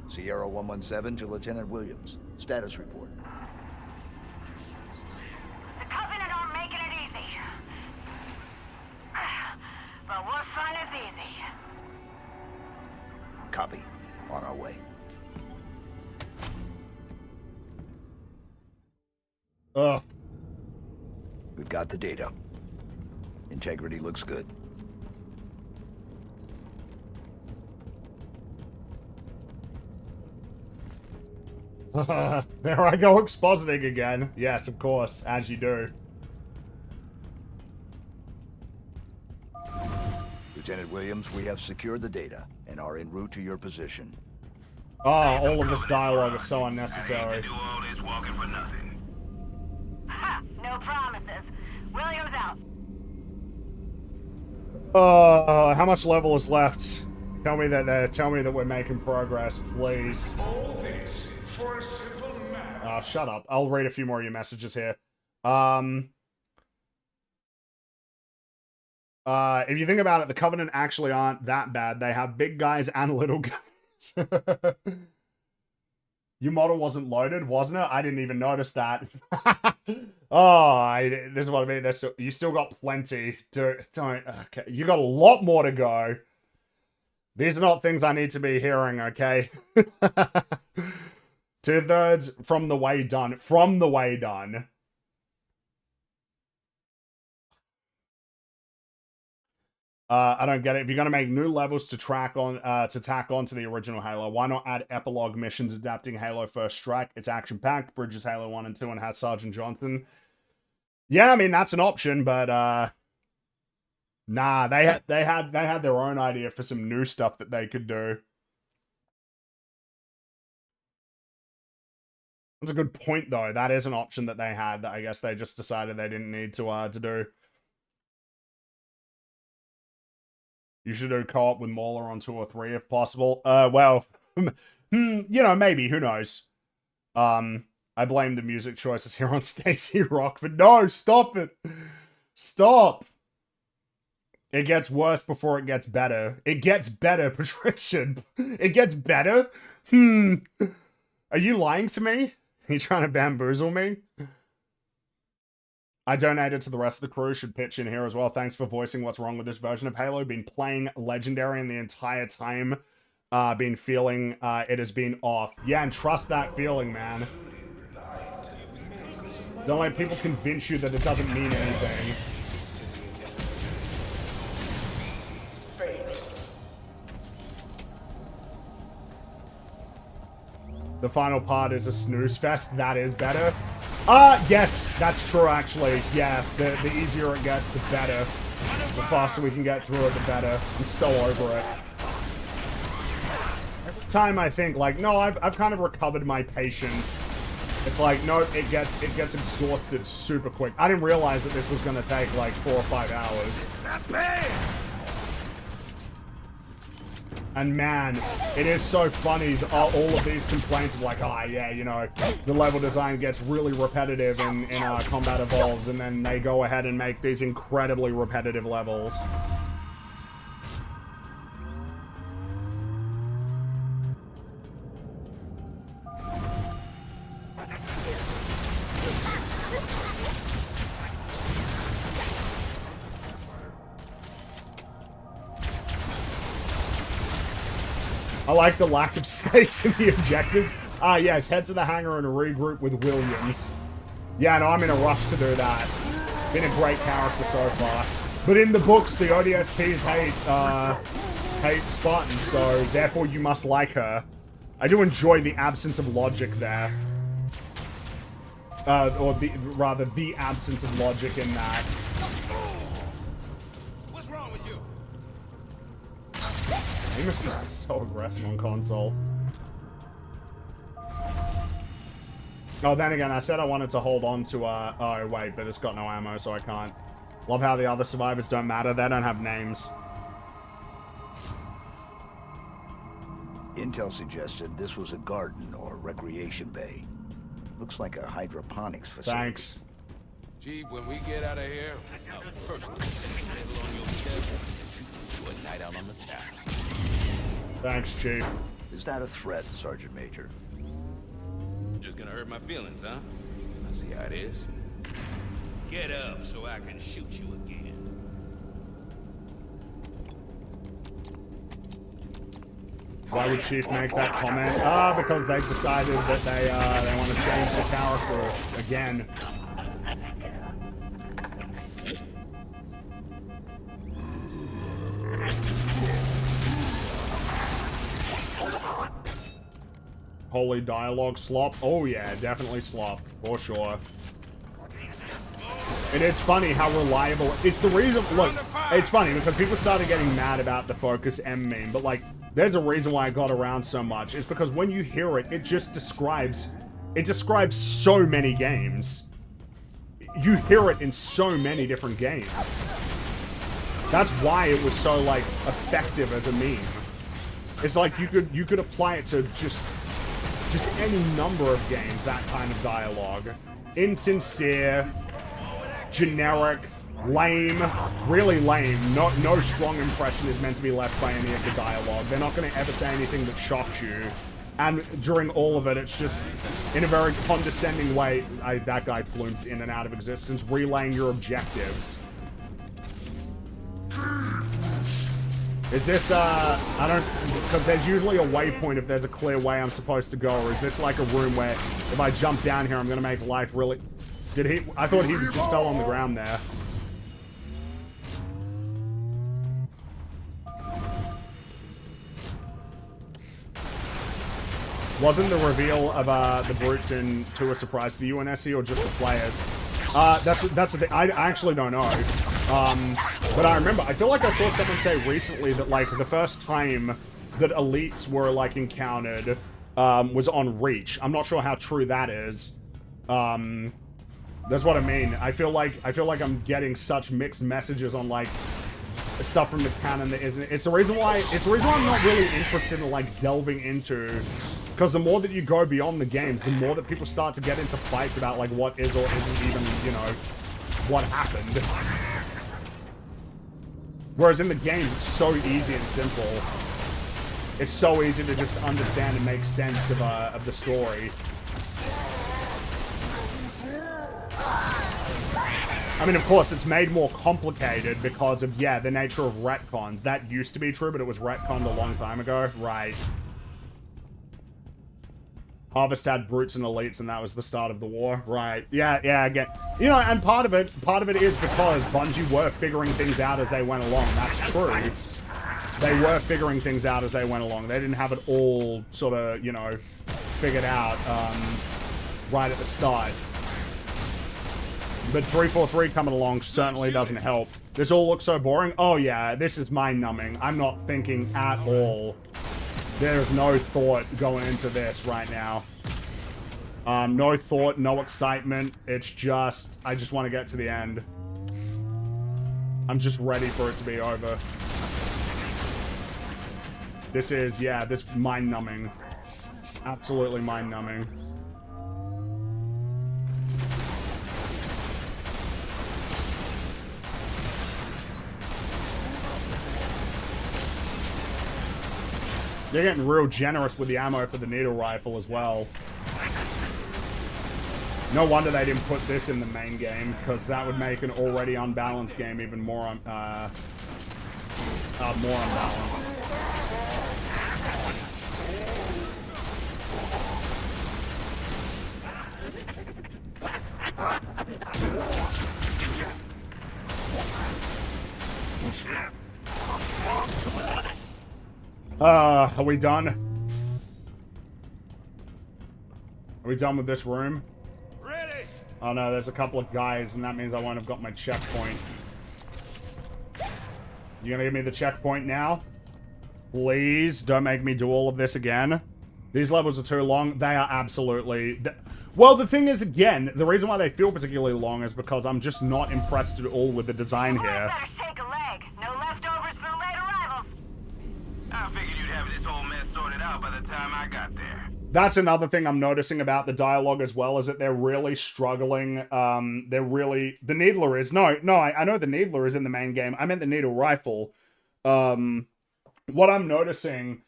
Sierra 117 to Lieutenant Williams. Status report. The Covenant aren't making it easy. But what fun is easy? Copy. On our way. Ugh. We've got the data. Integrity looks good. There I go expositing again. Yes, of course, as you do. Lieutenant Williams, we have secured the data and are en route to your position. Oh, all of this dialogue is so unnecessary. Do all this walking for nothing. Ha! No promises. Williams out. How much level is left? Tell me that we're making progress, please. All this for a simple matter. Shut up. I'll read a few more of your messages here. If you think about it, the Covenant actually aren't that bad. They have big guys and little guys. Your model wasn't loaded, wasn't it? I didn't even notice that. This is what I mean. You still got plenty to... Okay, you got a lot more to go. These are not things I need to be hearing, okay? 2/3 from the way done. From the way done. I don't get it. If you're gonna make new levels to tack onto the original Halo, why not add epilogue missions adapting Halo First Strike? It's action-packed, bridges Halo 1 and 2, and has Sergeant Johnson. Yeah, I mean that's an option, but nah, they had their own idea for some new stuff that they could do. That's a good point, though. That is an option that they had that I guess they just decided they didn't need to do. You should do co-op with Mauler on 2 or 3 if possible. Well, You know, maybe, who knows? I blame the music choices here on Stacy Rockford. No, stop it. Stop. It gets worse before it gets better. It gets better, Patricia. It gets better? Are you lying to me? Are you trying to bamboozle me? I donated to the rest of the crew. Should pitch in here as well. Thanks for voicing what's wrong with this version of Halo. Been playing Legendary and the entire time. Been feeling it has been off. Yeah, and trust that feeling, man. Don't let people convince you that it doesn't mean anything. The final part is a snooze fest. That is better. Yes, that's true, actually. Yeah, the easier it gets, the better. The faster we can get through it, the better. I'm so over it. Every time I think, like, no, I've kind of recovered my patience. It's like, no, it gets exhausted super quick. I didn't realize that this was gonna take, like, 4 or 5 hours. And man, it is so funny, all of these complaints of like, yeah, you know, the level design gets really repetitive in Combat Evolved, and then they go ahead and make these incredibly repetitive levels. I like the lack of stakes in the objectives. Yes, head to the hangar and regroup with Williams. Yeah, no, I'm in a rush to do that. Been a great character so far. But in the books, the ODSTs hate Spartans, so therefore you must like her. I do enjoy the absence of logic there. Or rather, the absence of logic in that. What's wrong with you? Amos is so aggressive on console. Oh, then again, I said I wanted to hold on to, oh, wait, but it's got no ammo, so I can't. Love how the other survivors don't matter. They don't have names. Intel suggested this was a garden or recreation bay. Looks like a hydroponics facility. Thanks. Chief, when we get out of here, I'll personally put a handle on your chest and treat you a night out on the town. Thanks, Chief. Is that a threat, Sergeant Major? Just gonna hurt my feelings, huh? I see how it is. Get up so I can shoot you again. Why would Chief make that comment? Because they've decided that they want to change the character again. Holy dialogue slop. Oh yeah, definitely slop. For sure. And it's funny how reliable... It's the reason... Look, it's funny because people started getting mad about the Focus M meme, but like, there's a reason why it got around so much. It's because when you hear it, it just describes... It describes so many games. You hear it in so many different games. That's why it was so, like, effective as a meme. It's like you could apply it to just any number of games, that kind of dialogue. Insincere, generic, lame, really lame. No strong impression is meant to be left by any of the dialogue. They're not going to ever say anything that shocks you. And during all of it, it's just, in a very condescending way, that guy flumed in and out of existence, relaying your objectives. Is this, I don't, because there's usually a waypoint if there's a clear way I'm supposed to go, or is this like a room where if I jump down here, I'm gonna make life really... Did he... I thought he just fell on the ground there. Wasn't the reveal of, the brutes in 2 a surprise to the UNSC, or just the players? That's the thing. I actually don't know. But I remember, I feel like I saw someone say recently that, like, the first time that elites were, like, encountered, was on Reach. I'm not sure how true that is. That's what I mean. I feel like I'm getting such mixed messages on, like, stuff from the canon that isn't. It's the reason why I'm not really interested in, like, delving into Because the more that you go beyond the games, the more that people start to get into fights about, like, what is or isn't even, you know, what happened. Whereas in the games, it's so easy and simple. It's so easy to just understand and make sense of the story. I mean, of course, it's made more complicated because of, yeah, the nature of retcons. That used to be true, but it was retconned a long time ago. Right. Harvest had brutes and elites, and that was the start of the war. Right. Yeah, yeah, again. You know, and part of it is because Bungie were figuring things out as they went along. That's true. They were figuring things out as they went along. They didn't have it all sort of, you know, figured out right at the start. But 343 coming along certainly doesn't help. This all looks so boring. Oh yeah, this is mind-numbing. I'm not thinking at all. There's no thought going into this right now. No thought, no excitement. It's just, I just want to get to the end. I'm just ready for it to be over. This is, yeah, this mind-numbing. Absolutely mind-numbing. They're getting real generous with the ammo for the needle rifle as well. No wonder they didn't put this in the main game, because that would make an already unbalanced game even more unbalanced. Are we done? Are we done with this room? Ready! Oh no, there's a couple of guys, and that means I won't have got my checkpoint. You gonna give me the checkpoint now? Please, don't make me do all of this again. These levels are too long. They are absolutely... Well, the thing is, again, the reason why they feel particularly long is because I'm just not impressed at all with the design here. Better shake a leg. No leftovers for the late arrivals. I figured you'd have this whole mess sorted out by the time I got there. That's another thing I'm noticing about the dialogue as well, is that they're really struggling. The Needler is... No, I know the Needler is in the main game. I meant the Needle Rifle. What I'm noticing,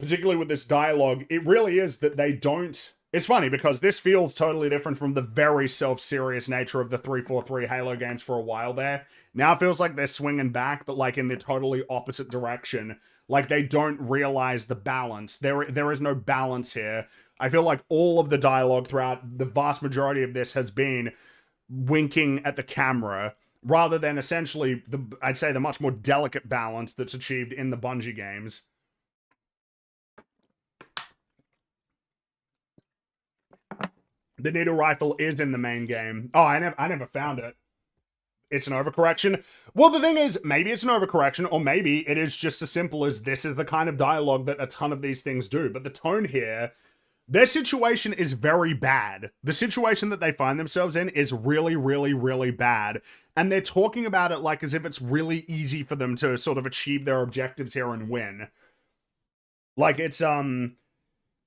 particularly with this dialogue, it really is that they don't... It's funny, because this feels totally different from the very self-serious nature of the 343 Halo games for a while there. Now it feels like they're swinging back, but like in the totally opposite direction. Like they don't realize the balance. There is no balance here. I feel like all of the dialogue throughout the vast majority of this has been winking at the camera, rather than essentially, I'd say, the much more delicate balance that's achieved in the Bungie games. The needle rifle is in the main game. Oh, I never found it. It's an overcorrection. Well, the thing is, maybe it's an overcorrection, or maybe it is just as simple as this is the kind of dialogue that a ton of these things do. But the tone here, their situation is very bad. The situation that they find themselves in is really, really, really bad. And they're talking about it like as if it's really easy for them to sort of achieve their objectives here and win. Like it's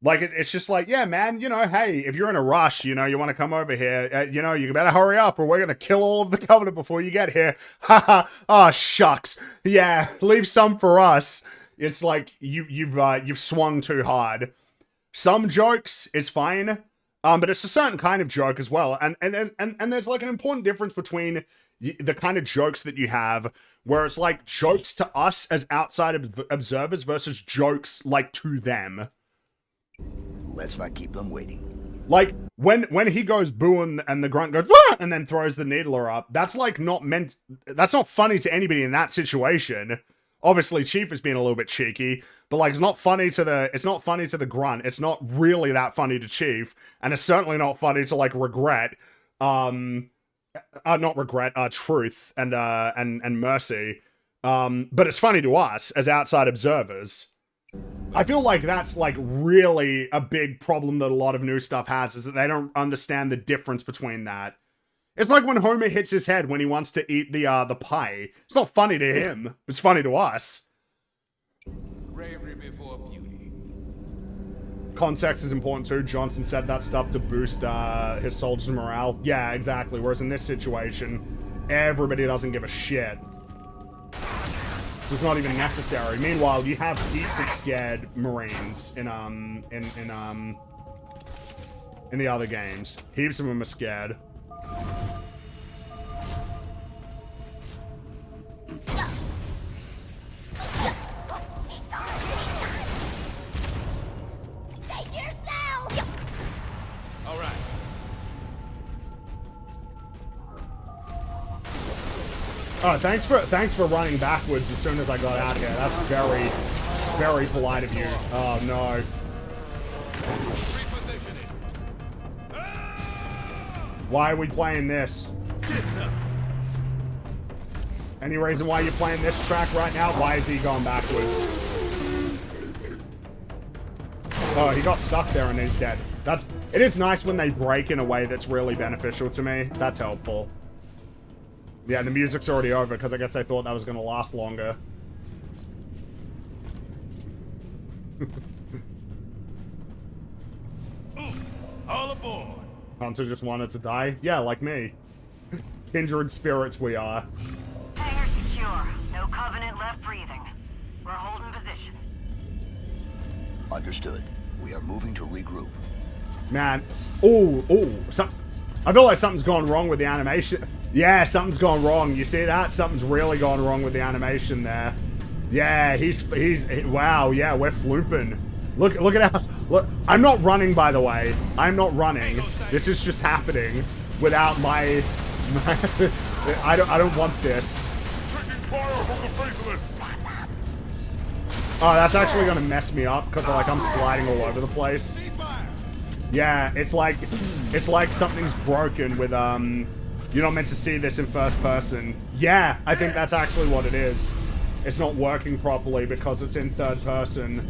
it's just like, yeah, man, you know, hey, if you're in a rush, you know, you want to come over here, you know, you better hurry up or we're going to kill all of the Covenant before you get here. Haha. Oh, shucks. Yeah, leave some for us. It's like you've swung too hard. Some jokes is fine, but it's a certain kind of joke as well. And there's like an important difference between the kind of jokes that you have where it's like jokes to us as outside observers versus jokes like to them. Let's not keep them waiting. Like, when he goes boo and the grunt goes, "Wah!" and then throws the needler up, that's like not meant, that's not funny to anybody in that situation. Obviously, Chief is being a little bit cheeky, but like, it's not funny to the grunt. It's not really that funny to Chief, and it's certainly not funny to like Regret, Truth and Mercy. But it's funny to us as outside observers. I feel like that's like really a big problem that a lot of new stuff has, is that they don't understand the difference between that. It's like when Homer hits his head when he wants to eat the pie. It's not funny to him. It's funny to us. Bravery before beauty. context is important too. Johnson said that stuff to boost his soldiers' morale. Yeah, exactly. Whereas in this situation, everybody doesn't give a shit. It's not even necessary. Meanwhile, you have heaps of scared Marines in the other games. Heaps of them are scared. Oh, thanks for running backwards as soon as I got out here. That's very, very polite of you. Oh no. Why are we playing this? Any reason why you're playing this track right now? Why is he going backwards? Oh, he got stuck there and he's dead. It is nice when they break in a way that's really beneficial to me. That's helpful. Yeah, the music's already over because I guess I thought that was going to last longer. All aboard. Hunter just wanted to die? Yeah, like me. Kindred spirits we are. Hangar secure. No Covenant left breathing. We're holding position. Understood. We are moving to regroup. Man. Ooh. I feel like something's gone wrong with the animation. Yeah, something's gone wrong. You see that? Something's really gone wrong with the animation there. Yeah, wow, yeah, we're flooping. Look at how, look, I'm not running, by the way. I'm not running. This is just happening without my I don't want this. Oh, that's actually gonna mess me up because like I'm sliding all over the place. Yeah, it's like something's broken with you're not meant to see this in first person. Yeah, I think that's actually what it is. It's not working properly because it's in third person.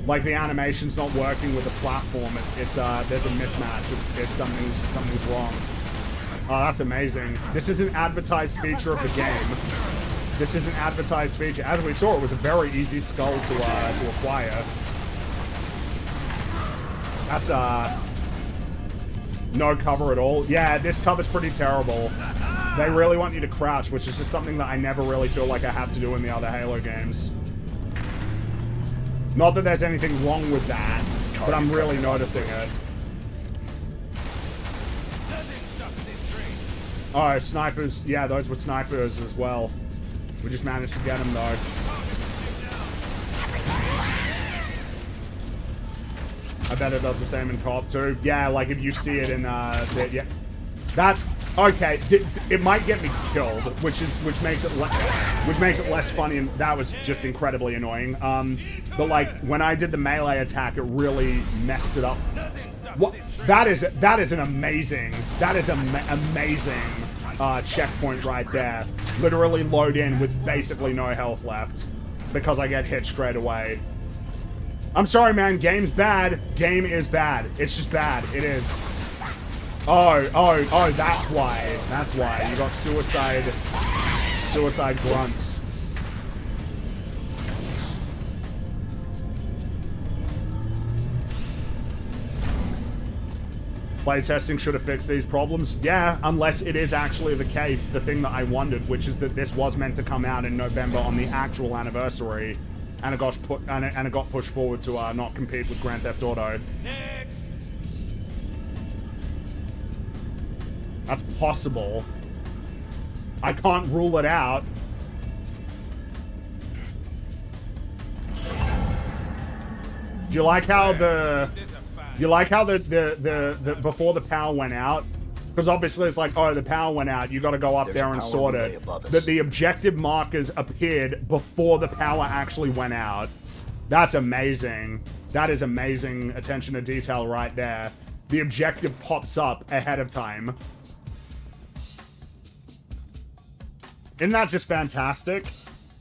Like the animation's not working with the platform. It's there's a mismatch. It's something's wrong. Oh, that's amazing. This is an advertised feature of the game. This is an advertised feature. As we saw, it was a very easy skull to acquire. That's no cover at all. Yeah, this cover's pretty terrible. They really want you to crouch, which is just something that I never really feel like I have to do in the other Halo games. Not that there's anything wrong with that, but I'm really noticing it. Oh, snipers. Yeah, those were snipers as well. We just managed to get them, though. I bet it does the same in co-op too. Yeah, like if you see it in yeah, that's okay. It might get me killed, which makes it less funny, and that was just incredibly annoying. But like when I did the melee attack, it really messed it up. What? That is an amazing amazing checkpoint right there. Literally load in with basically no health left because I get hit straight away. I'm sorry, man. Game's bad. Game is bad. It's just bad. It is. Oh, that's why. That's why. You got suicide grunts. Playtesting should have fixed these problems. Yeah, unless it is actually the case, the thing that I wondered, which is that this was meant to come out in November on the actual anniversary. And it got pushed forward to not compete with Grand Theft Auto. Next. That's possible. I can't rule it out. Do you like how the before the power went out? Because obviously it's like, oh, the power went out. You got to go up there and sort it. That the objective markers appeared before the power actually went out. That's amazing. That is amazing attention to detail right there. The objective pops up ahead of time. Isn't that just fantastic?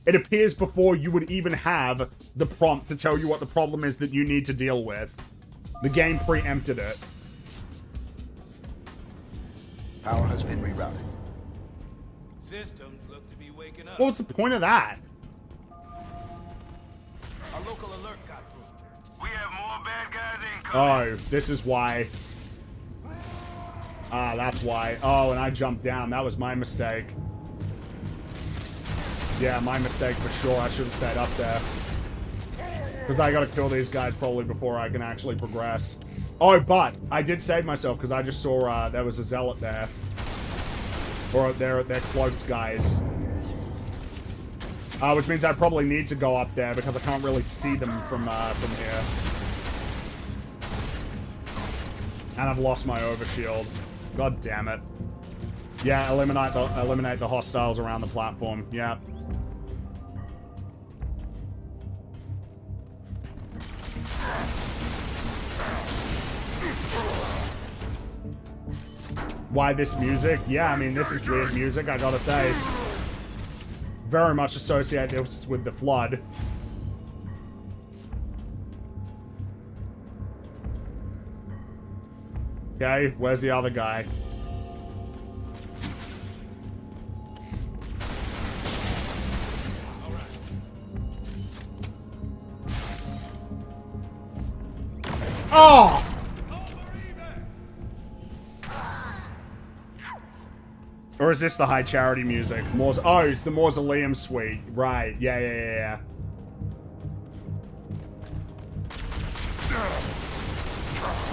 It appears before you would even have the prompt to tell you what the problem is that you need to deal with. The game preempted it. Power has been rerouted. Systems look to be waking up. What was the point of that? Our local alert got through. We have more bad guys incoming. Oh, this is why. Ah, that's why. Oh, and I jumped down. That was my mistake. Yeah, my mistake for sure. I should have stayed up there. Because I gotta kill these guys probably before I can actually progress. Oh, but I did save myself because I just saw there was a zealot there. Or they're cloaked guys. Which means I probably need to go up there because I can't really see them from here. And I've lost my overshield. God damn it. Yeah, eliminate the hostiles around the platform. Yeah. Why this music? Yeah, I mean, this is weird music, I gotta say. Very much associate this with the Flood. Okay, where's the other guy? Oh! Or is this the high charity music? Oh, it's the Mausoleum Suite. Right, yeah.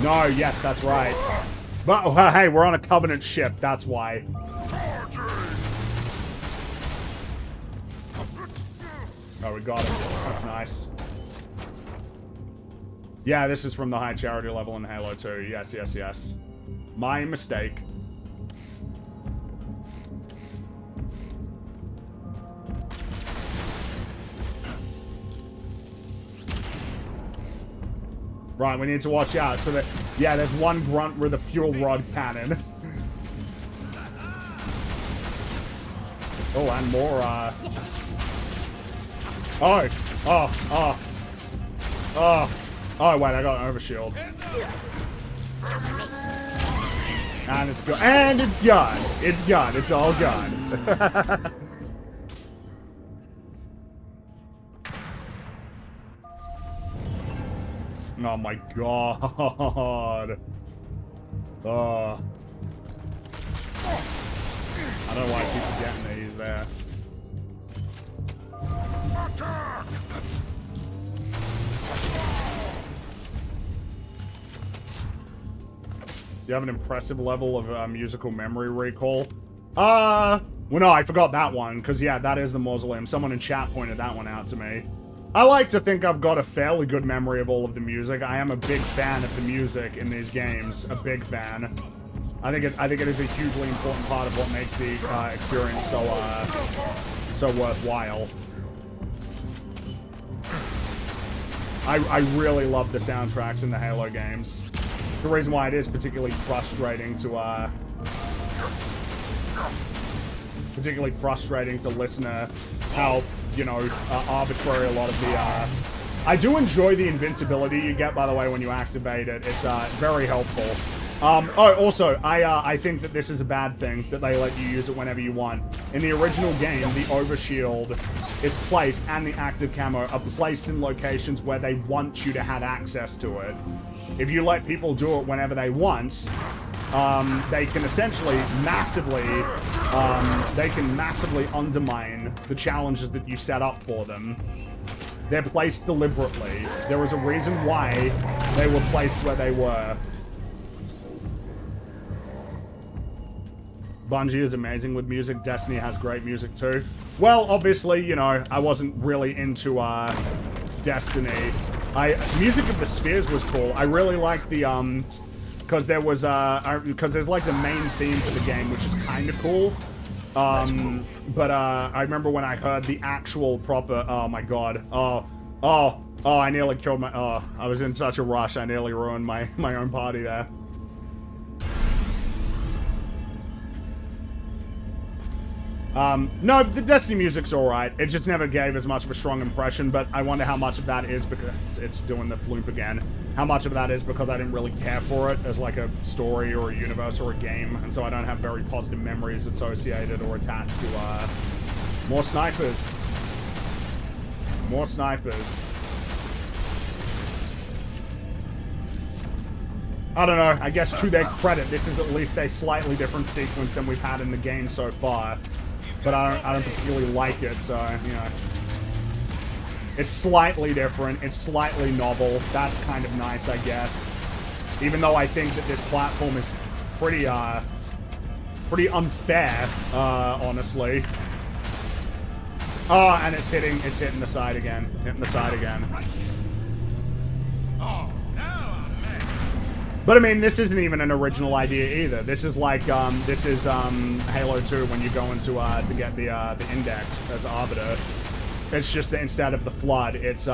No, yes, that's right. But, oh, hey, we're on a Covenant ship, that's why. Oh, we got it. That's nice. Yeah, this is from the high charity level in Halo 2. Yes. My mistake. Right, we need to watch out so that... Yeah, there's one grunt with a fuel rod cannon. Oh, and more, Oh, wait, I got an overshield. And it's gone. And it's gone. It's gone. It's all gone. Oh my god. Oh. I don't know why I keep forgetting that he's there. Do you have an impressive level of musical memory recall? Well, no, I forgot that one, because, yeah, that is the Mausoleum. Someone in chat pointed that one out to me. I like to think I've got a fairly good memory of all of the music. I am a big fan of the music in these games. A big fan. I think it is a hugely important part of what makes the experience so worthwhile. I really love the soundtracks in the Halo games. The reason why it is particularly frustrating to listen to how, you know, arbitrary a lot of the, I do enjoy the invincibility you get, by the way, when you activate it. It's, very helpful. Oh, also, I think that this is a bad thing, that they let you use it whenever you want. In the original game, the overshield is placed, and the active camo are placed in locations where they want you to have access to it. If you let people do it whenever they want, they can essentially massively undermine the challenges that you set up for them. They're placed deliberately. There was a reason why they were placed where they were. Bungie is amazing with music. Destiny has great music too. Well, obviously, you know, I wasn't really into Destiny. Music of the Spheres was cool. I really liked the because there was because there's like the main theme for the game, which is kind of cool. But I remember when I heard the actual proper. Oh my god. Oh! I nearly killed my. Oh, I was in such a rush. I nearly ruined my own party there. No, the Destiny music's alright. It just never gave as much of a strong impression, but I wonder how much of that is because it's doing the floop again. How much of that is because I didn't really care for it as like a story or a universe or a game, and so I don't have very positive memories associated or attached to, more snipers. More snipers. I don't know, I guess to their credit, this is at least a slightly different sequence than we've had in the game so far. But I don't particularly like it, so, you know. It's slightly different, it's slightly novel, that's kind of nice, I guess. Even though I think that this platform is pretty, pretty unfair, honestly. Oh, and it's hitting the side again. Hitting the side again. But I mean, this isn't even an original idea either. This is like, this is, Halo 2 when you go into, to get the index as Arbiter. It's just that instead of the Flood, it's,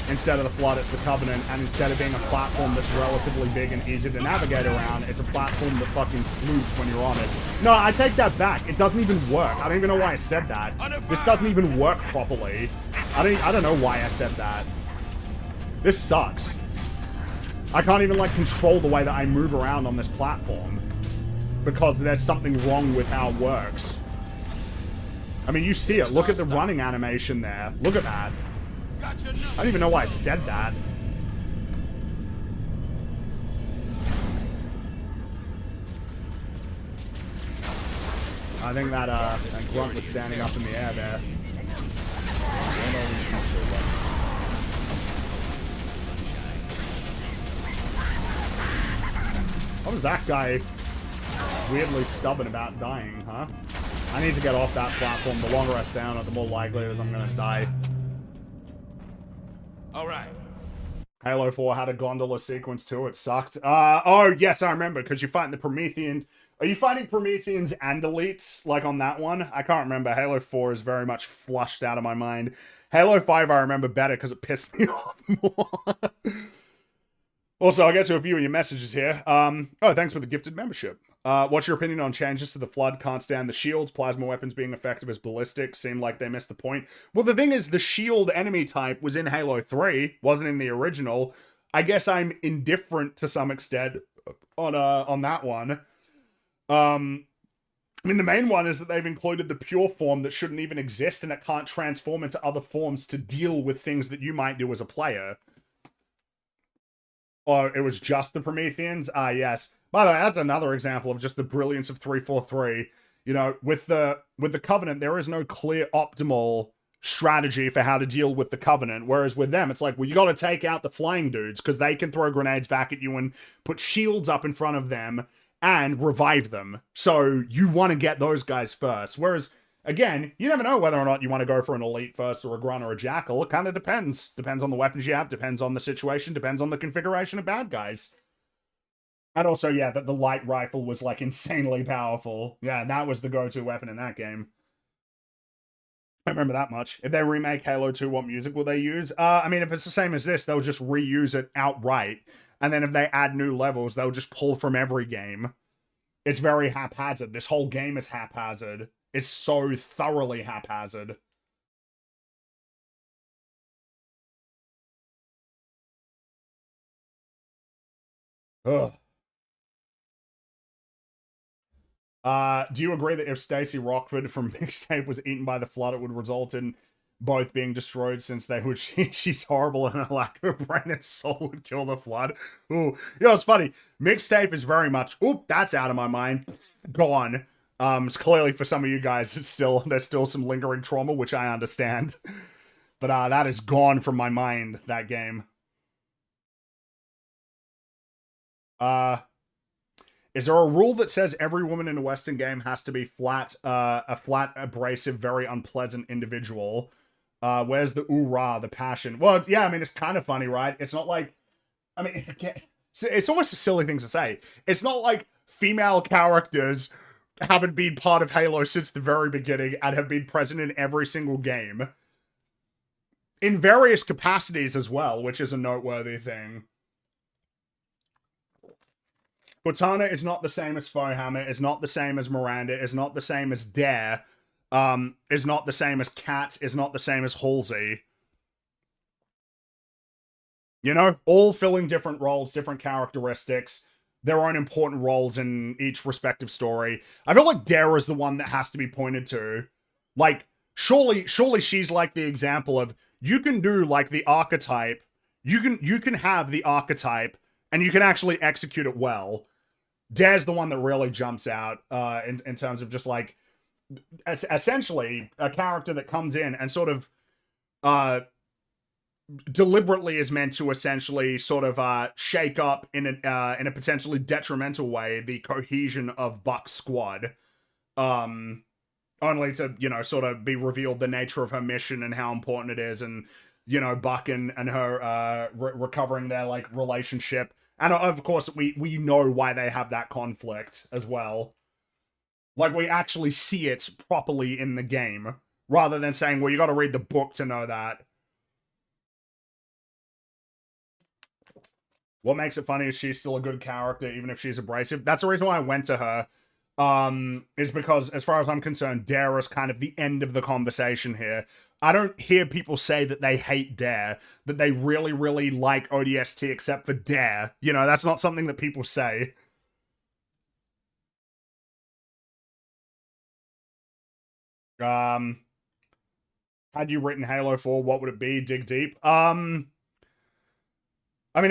instead of the Flood, it's the Covenant, and instead of being a platform that's relatively big and easy to navigate around, it's a platform that fucking flutes when you're on it. No, I take that back. It doesn't even work. I don't even know why I said that. This doesn't even work properly. I don't know why I said that. This sucks. I can't even, like, control the way that I move around on this platform. Because there's something wrong with how it works. I mean, you see it. Look at the running animation there. Look at that. I don't even know why I said that. I think that, that grunt was standing up in the air there. What was that guy weirdly stubborn about dying, huh? I need to get off that platform. The longer I stay on it, the more likely it is I'm gonna die. Alright. Halo 4 had a gondola sequence too. It sucked. Oh, yes, I remember, because you're fighting the Promethean. Are you fighting Prometheans and Elites, like, on that one? I can't remember. Halo 4 is very much flushed out of my mind. Halo 5 I remember better, because it pissed me off more. Also, I'll get to a few of your messages here. Oh, thanks for the gifted membership. What's your opinion on changes to the Flood? Can't stand the shields. Plasma weapons being effective as ballistic. Seem like they missed the point. Well, the thing is, the shield enemy type was in Halo 3. Wasn't in the original. I guess I'm indifferent to some extent on that one. I mean, the main one is that they've included the pure form that shouldn't even exist, and it can't transform into other forms to deal with things that you might do as a player. Or it was just the Prometheans? Ah, yes. By the way, that's another example of just the brilliance of 343. You know, with the Covenant, there is no clear optimal strategy for how to deal with the Covenant. Whereas with them, it's like, well, you gotta take out the flying dudes, because they can throw grenades back at you and put shields up in front of them and revive them. So you want to get those guys first. Whereas, again, you never know whether or not you want to go for an Elite first, or a Grunt, or a Jackal. It kind of depends. Depends on the weapons you have, depends on the situation, depends on the configuration of bad guys. And also, yeah, that the light rifle was, like, insanely powerful. Yeah, that was the go-to weapon in that game. I remember that much. If they remake Halo 2, what music will they use? I mean, if it's the same as this, they'll just reuse it outright. And then if they add new levels, they'll just pull from every game. It's very haphazard. This whole game is haphazard. It's so thoroughly haphazard. Ugh. Do you agree that if Stacey Rockford from Mixtape was eaten by the Flood, it would result in both being destroyed, since they would she's horrible and her lack of a brain and soul would kill the Flood? Ooh. You know, it's funny. Mixtape is very much, oop, that's out of my mind. Gone. It's clearly for some of you guys, there's still some lingering trauma, which I understand. But that is gone from my mind, that game. Is there a rule that says every woman in a Western game has to be a flat, abrasive, very unpleasant individual? Where's the ooh-rah, the passion? Well, yeah, I mean, it's kind of funny, right? It's not like, I mean, it's almost a silly thing to say. It's not like female characters haven't been part of Halo since the very beginning and have been present in every single game. In various capacities as well, which is a noteworthy thing. Cortana is not the same as Foehammer, is not the same as Miranda, is not the same as Dare, is not the same as Kat, is not the same as Halsey. You know, all filling different roles, different characteristics, their own important roles in each respective story. I feel like Dare is the one that has to be pointed to. Like, surely she's like the example of, you can do like the archetype, you can have the archetype and you can actually execute it well. Dare's the one that really jumps out in terms of just like essentially a character that comes in and sort of deliberately is meant to essentially sort of shake up in a potentially detrimental way the cohesion of Buck's squad, only to, you know, sort of be revealed the nature of her mission and how important it is, and, you know, Buck and her recovering their like relationship. And of course, we know why they have that conflict as well. Like, we actually see it properly in the game, rather than saying, well, you gotta read the book to know that. What makes it funny is she's still a good character, even if she's abrasive. That's the reason why I went to her, is because, as far as I'm concerned, Dare is kind of the end of the conversation here. I don't hear people say that they hate Dare, that they really, really like ODST except for Dare. You know, that's not something that people say. Had you written Halo 4, what would it be? Dig deep. I mean,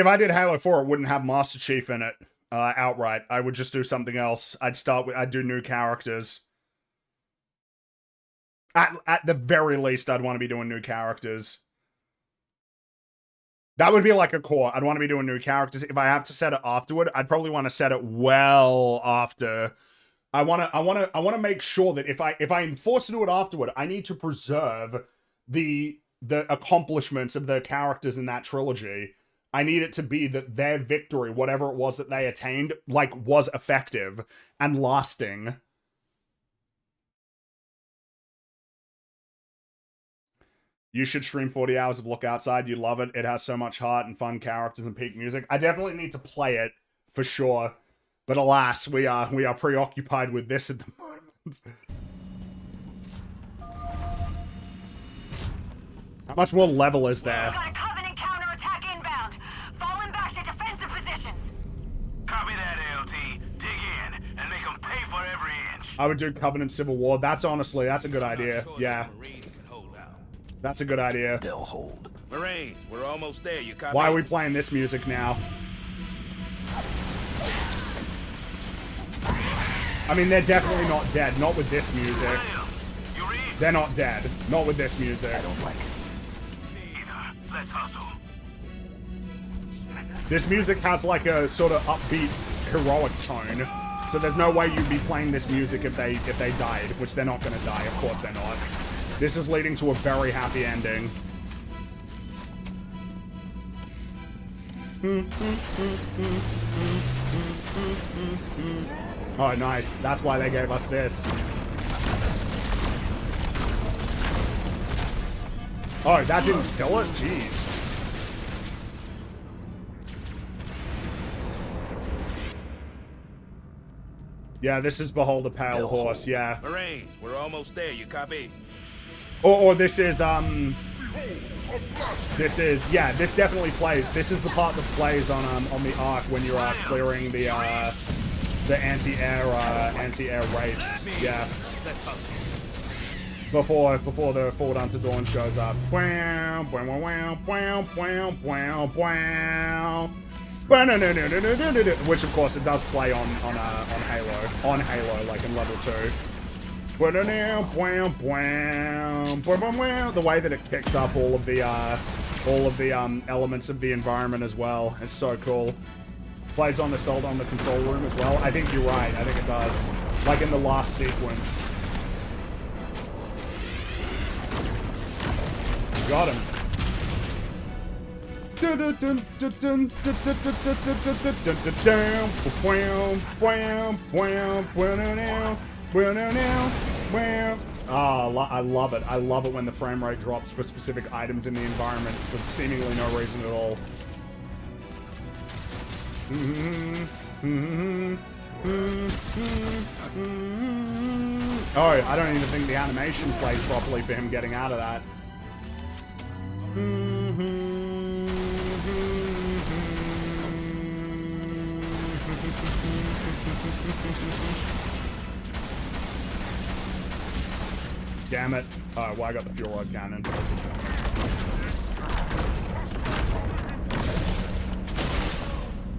if I did Halo 4, it wouldn't have Master Chief in it, outright. I would just do something else. I'd do new characters. At the very least, I'd want to be doing new characters. That would be like a core. I'd want to be doing new characters. If I have to set it afterward, I'd probably want to set it well after. I want to make sure that if I'm forced to do it afterward, I need to preserve the accomplishments of the characters in that trilogy. I need it to be that their victory, whatever it was that they attained, like, was effective and lasting. You should stream 40 hours of Look Outside. You love it. It has so much heart and fun characters and peak music. I definitely need to play it, for sure. But alas, we are preoccupied with this at the moment. How much more level is there? Got a Covenant counterattack inbound. Falling back to defensive positions. Copy that, ALT. Dig in and make them pay for every inch. I would do Covenant Civil War. That's a good idea. Yeah. That's a good idea. They'll hold. Marines, we're almost there. You copy? Why are we playing this music now? I mean, they're definitely not dead. Not with this music. They're not dead. Not with this music. I don't like it. Let's hustle. This music has like a sort of upbeat, heroic tone. So there's no way you'd be playing this music if they died, which they're not gonna die. Of course they're not. This is leading to a very happy ending. Oh, nice. That's why they gave us this. Oh, that didn't kill it? Jeez. Yeah, this is Behold a Pale Horse, yeah. Marines, we're almost there. You copy? Or this is, yeah, this definitely plays. This is the part that plays on the Ark when you're clearing the anti-air raids. Yeah. Before the Forward Unto Dawn shows up. Which of course it does play on Halo. On Halo, like in level 2. The way that it kicks up all of the elements of the environment as well. It's so cool. Plays on the Assault on the control room as well. I think you're right. I think it does. Like in the last sequence. Got him. Oh, I love it. I love it when the frame rate drops for specific items in the environment for seemingly no reason at all. Oh, I don't even think the animation plays properly for him getting out of that. Damn it. Oh, well, I got the fuel rod cannon.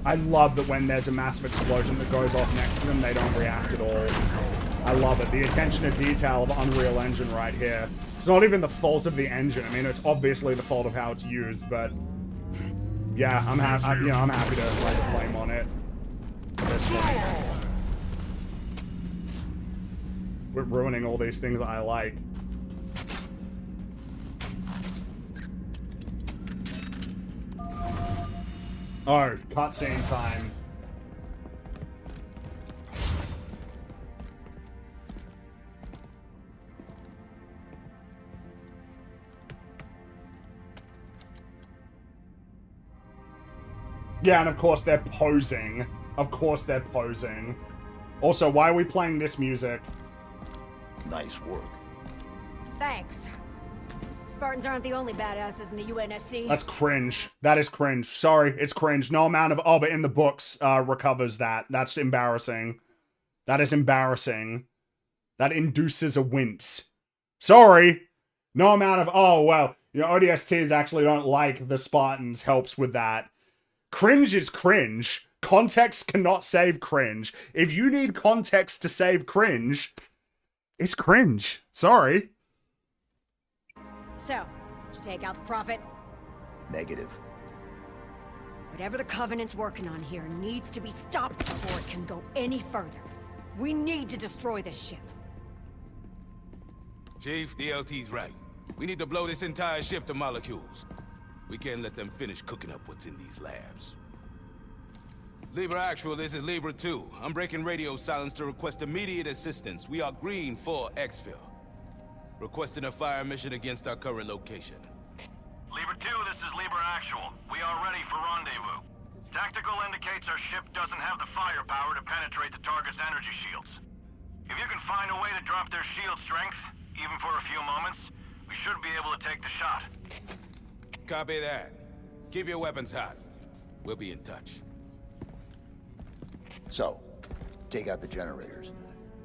I love that when there's a massive explosion that goes off next to them, they don't react at all. I love it. The attention to detail of Unreal Engine right here. It's not even the fault of the engine. I mean, it's obviously the fault of how it's used, but yeah, I'm happy to like blame on it. We're ruining all these things I like. Oh, cutscene time. Yeah, and of course they're posing. Of course they're posing. Also, why are we playing this music? Nice work. Thanks. Spartans aren't the only badasses in the UNSC. That's cringe. That is cringe. Sorry, it's cringe. No amount of... Oh, but in the books recovers that. That's embarrassing. That is embarrassing. That induces a wince. Sorry. No amount of... Oh, well, you know, ODSTs actually don't like the Spartans helps with that. Cringe is cringe. Context cannot save cringe. If you need context to save cringe, it's cringe. Sorry. So, did you take out the Prophet? Negative. Whatever the Covenant's working on here needs to be stopped before it can go any further. We need to destroy this ship. Chief, DLT's right. We need to blow this entire ship to molecules. We can't let them finish cooking up what's in these labs. Libra Actual, this is Libra 2. I'm breaking radio silence to request immediate assistance. We are green for exfil. Requesting a fire mission against our current location. Libra 2, this is Libra Actual. We are ready for rendezvous. Tactical indicates our ship doesn't have the firepower to penetrate the target's energy shields. If you can find a way to drop their shield strength, even for a few moments, we should be able to take the shot. Copy that. Keep your weapons hot. We'll be in touch. So, take out the generators.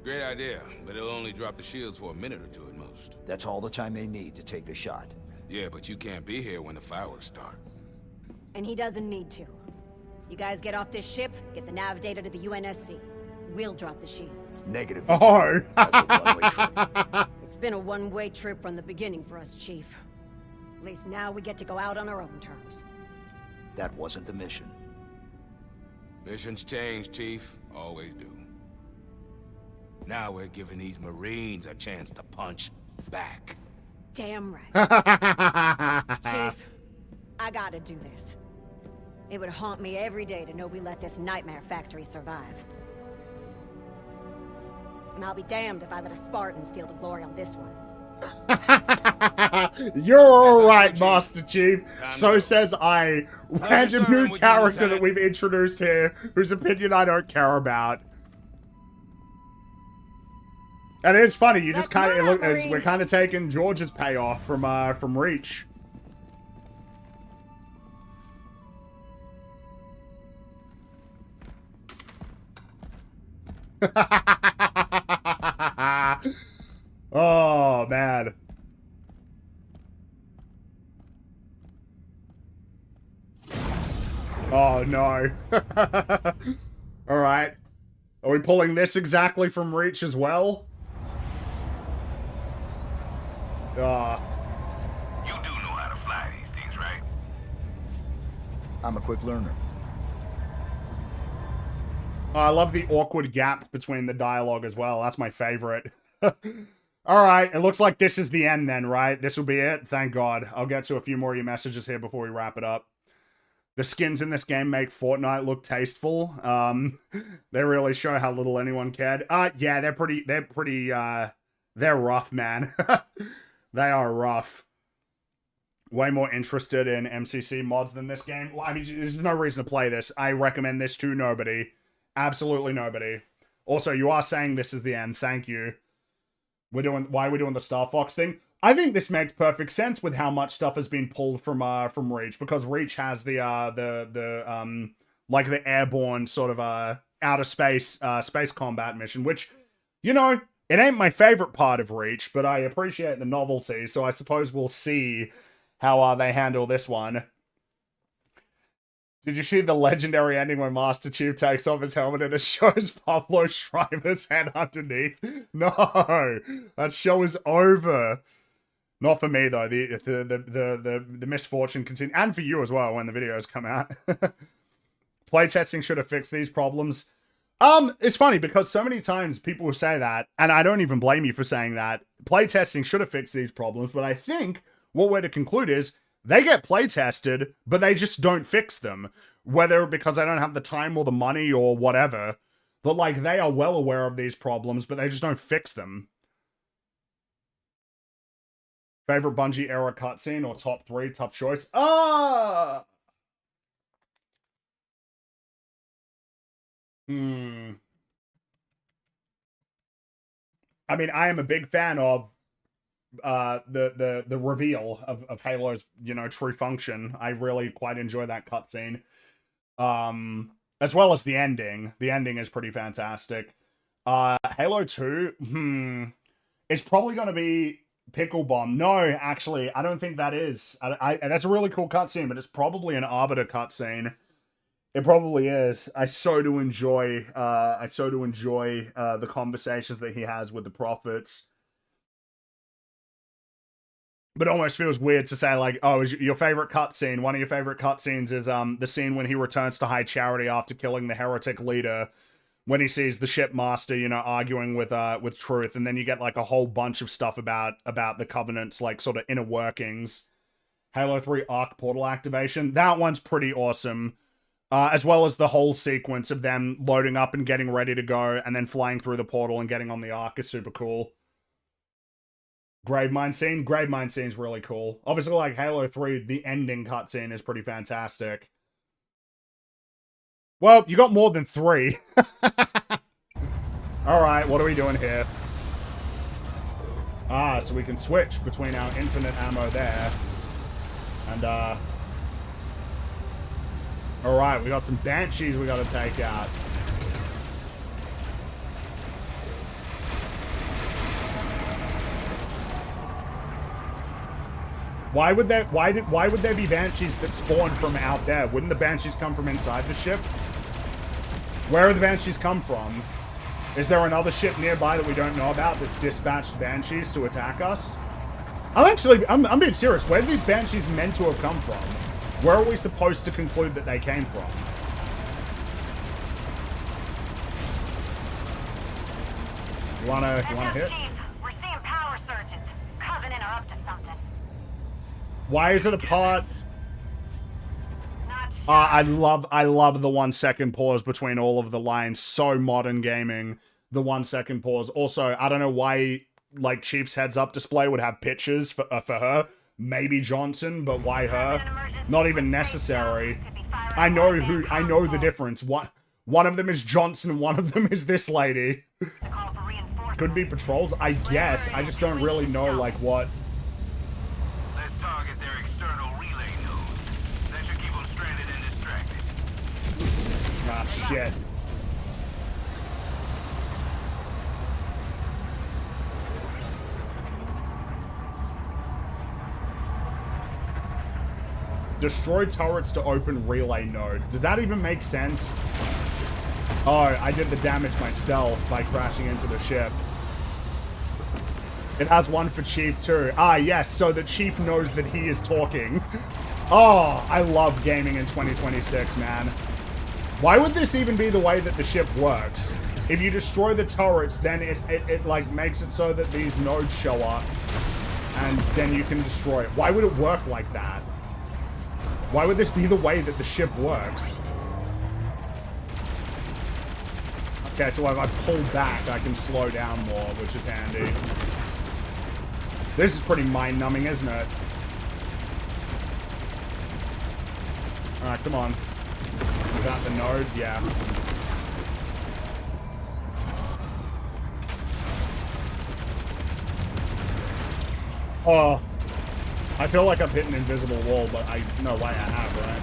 Great idea, but it'll only drop the shields for a minute or two at most. That's all the time they need to take the shot. Yeah, but you can't be here when the fireworks start. And he doesn't need to. You guys get off this ship, get the nav data to the UNSC. We'll drop the shields. Negative. Oh. That's a one-way trip. It's been a one-way trip from the beginning for us, Chief. At least now we get to go out on our own terms. That wasn't the mission. Missions change, Chief. Always do. Now we're giving these Marines a chance to punch back. Damn right. Chief, I gotta do this. It would haunt me every day to know we let this nightmare factory survive. And I'll be damned if I let a Spartan steal the glory on this one. You're alright, Master Chief. So says I. Random new character that we've introduced here, whose opinion I don't care about. And it's funny, you just kind of we're kind of taking George's payoff from Reach. Oh man. Oh no. Alright. Are we pulling this exactly from Reach as well? You do know how to fly these things, right? I'm a quick learner. Oh, I love the awkward gap between the dialogue as well. That's my favorite. Alright, it looks like this is the end then, right? This will be it? Thank God. I'll get to a few more of your messages here before we wrap it up. The skins in this game make Fortnite look tasteful. They really show how little anyone cared. Yeah, they're rough, man. They are rough. Way more interested in MCC mods than this game. Well, I mean, there's no reason to play this. I recommend this to nobody. Absolutely nobody. Also, you are saying this is the end. Thank you. Why are we doing the Star Fox thing? I think this makes perfect sense with how much stuff has been pulled from Reach, because Reach has the airborne sort of outer space space combat mission, which, you know, it ain't my favorite part of Reach, but I appreciate the novelty, so I suppose we'll see how they handle this one. Did you see the legendary ending when Master Chief takes off his helmet and it shows Pablo Schreiber's head underneath? No, that show is over. Not for me though. The misfortune continues, and for you as well when the videos come out. Playtesting should have fixed these problems. It's funny because so many times people will say that, and I don't even blame you for saying that. Playtesting should have fixed these problems, but I think what we're to conclude is they get playtested, but they just don't fix them. Whether because they don't have the time or the money or whatever. But, like, they are well aware of these problems, but they just don't fix them. Favorite Bungie era cutscene or top 3? Tough choice. I mean, I am a big fan of the reveal of Halo's, you know, true function. I really quite enjoy that cutscene. As well as the ending. The ending is pretty fantastic. Halo 2, it's probably going to be Pickle Bomb. No, actually, I don't think that is. That's a really cool cutscene, but it's probably an Arbiter cutscene. It probably is. I so do enjoy the conversations that he has with the prophets. But it almost feels weird to say, like, oh, is your favorite cutscene? One of your favorite cutscenes is the scene when he returns to High Charity after killing the heretic leader, when he sees the shipmaster, you know, arguing with Truth, and then you get like a whole bunch of stuff about the Covenant's like sort of inner workings. Halo 3 Arc portal activation. That one's pretty awesome. As well as the whole sequence of them loading up and getting ready to go, and then flying through the portal and getting on the Ark is super cool. Gravemind scene? Gravemind scene's really cool. Obviously, like Halo 3, the ending cutscene is pretty fantastic. Well, you got more than 3. Alright, what are we doing here? Ah, so we can switch between our infinite ammo there. And, alright, we got some Banshees we gotta take out. Why would there be Banshees that spawn from out there? Wouldn't the Banshees come from inside the ship? Where are the Banshees come from? Is there another ship nearby that we don't know about that's dispatched Banshees to attack us? I'm being serious. Where are these Banshees meant to have come from? Where are we supposed to conclude that they came from? You wanna hit? Chief, we're seeing power surges. Covenant are up to something. Why is it a part? I love the 1 second pause between all of the lines. So modern gaming. The 1 second pause. Also, I don't know why like Chief's heads up display would have pictures for her. Maybe Johnson, but why her? Not even necessary. I know the difference. One of them is Johnson, one of them is this lady. Could be patrols, I guess. I just don't really know like what. Let's target their external relay nodes. That should keep them stranded and distracted. Ah, shit. Destroy turrets to open relay node. Does that even make sense? Oh, I did the damage myself by crashing into the ship. It has one for Chief too. Ah, yes, so the Chief knows that he is talking. Oh, I love gaming in 2026, man. Why would this even be the way that the ship works? If you destroy the turrets, then it like makes it so that these nodes show up, and then you can destroy it. Why would it work like that? Why would this be the way that the ship works? Okay, so if I pull back, I can slow down more, which is handy. This is pretty mind-numbing, isn't it? Alright, come on. Is that the node? Yeah. Oh. I feel like I've hit an invisible wall, but I know why I have, right?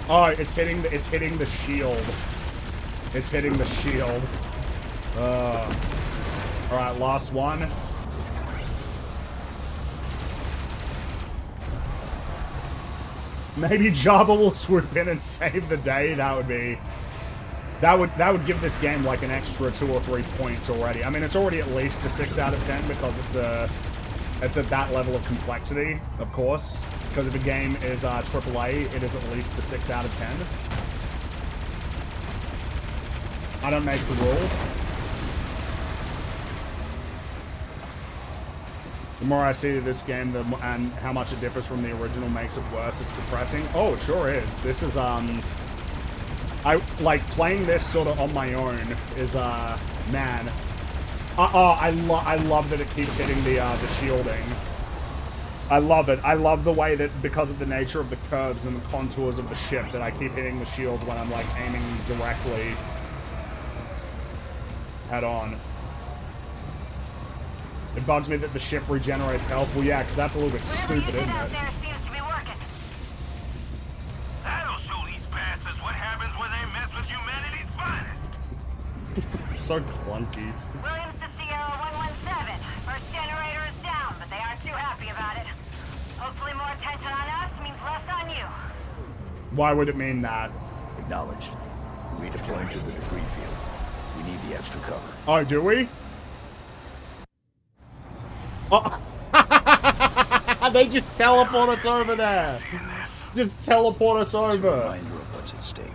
Oh, it's hitting the shield. It's hitting the shield. Alright, last one. Maybe Jabba will swoop in and save the day. That would be... That would give this game like an extra 2 or 3 points already. I mean, it's already at least a 6 out of 10 because it's at that level of complexity, of course. Because if a game is AAA, it is at least a 6 out of 10. I don't make the rules. The more I see of this game, and how much it differs from the original makes it worse. It's depressing. Oh, it sure is. This is, I like playing this sort of on my own is man. I love that it keeps hitting the shielding. I love it. I love the way that because of the nature of the curves and the contours of the ship that I keep hitting the shield when I'm like aiming directly head on. It bugs me that the ship regenerates health. Well, yeah, because that's a little bit stupid, isn't it? So clunky. Williams to Sierra 117. First generator is down, but they aren't too happy about it. Hopefully more attention on us means less on you. Why would it mean that? Acknowledged. Redeploying to the debris field. We need the extra cover. Oh, do we? Oh. They just teleport us over there. Just teleport us over. It's a reminder of what's at stake.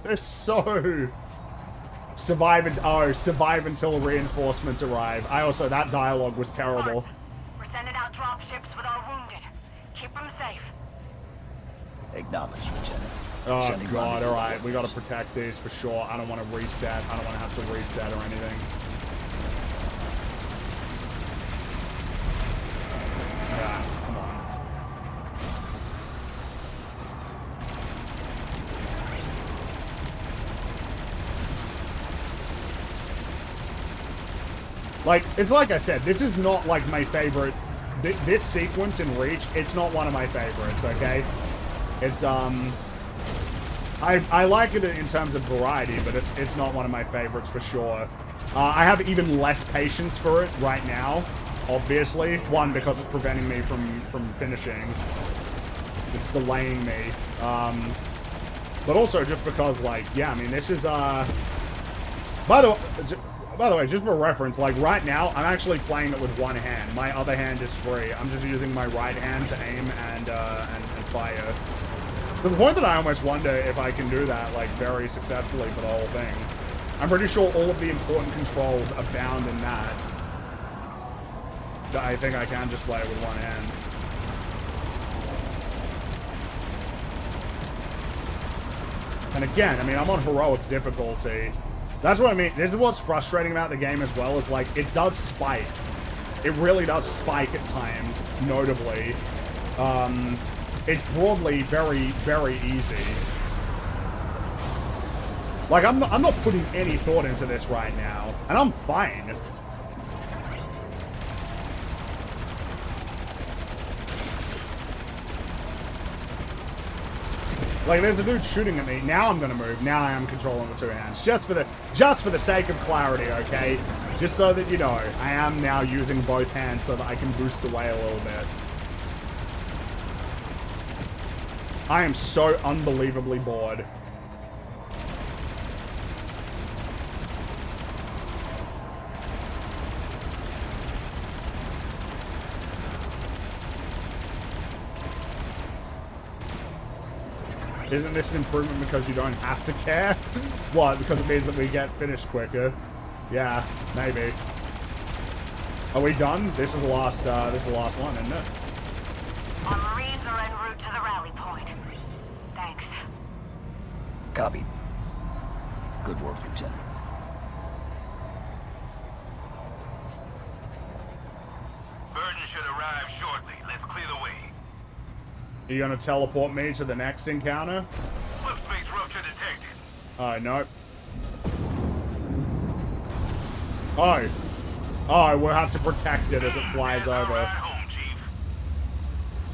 They're so... Survive until reinforcements arrive. That dialogue was terrible. We're sending out drop ships with our wounded. Keep them safe. Acknowledged, Lieutenant. Oh god, alright. We gotta protect these for sure. I don't want to reset. I don't want to have to reset or anything. Yeah, come on. Like, it's like I said, this is not like my favorite. This sequence in Reach, it's not one of my favorites, okay? It's, I like it in terms of variety, but it's not one of my favorites for sure. I have even less patience for it right now, obviously. One, because it's preventing me from finishing. It's delaying me. But also just because, like, yeah, I mean, this is, By the way, just for reference, like right now, I'm actually playing it with one hand. My other hand is free. I'm just using my right hand to aim and fire. To the point that I almost wonder if I can do that, like, very successfully for the whole thing. I'm pretty sure all of the important controls are bound in that. I think I can just play it with one hand. And again, I mean, I'm on heroic difficulty. That's what I mean. This is what's frustrating about the game as well, is like, it does spike. It really does spike at times, notably. It's broadly very, very easy. Like, I'm not putting any thought into this right now, and I'm fine. Like, there's a dude shooting at me. Now I'm gonna move. Now I am controlling with two hands. Just for the sake of clarity, okay? Just so that you know, I am now using both hands so that I can boost away a little bit. I am so unbelievably bored. Isn't this an improvement because you don't have to care? What? Because it means that we get finished quicker? Yeah, maybe. Are we done? This is the last one, isn't it? Our Marines are en route to the rally point. Thanks. Copy. Good work, Lieutenant. Burden should arrive shortly. Let's clear the way. Are you gonna teleport me to the next encounter? Subspace rupture detected. Nope. Oh. Oh, we'll have to protect it as it flies over. Right home, Chief.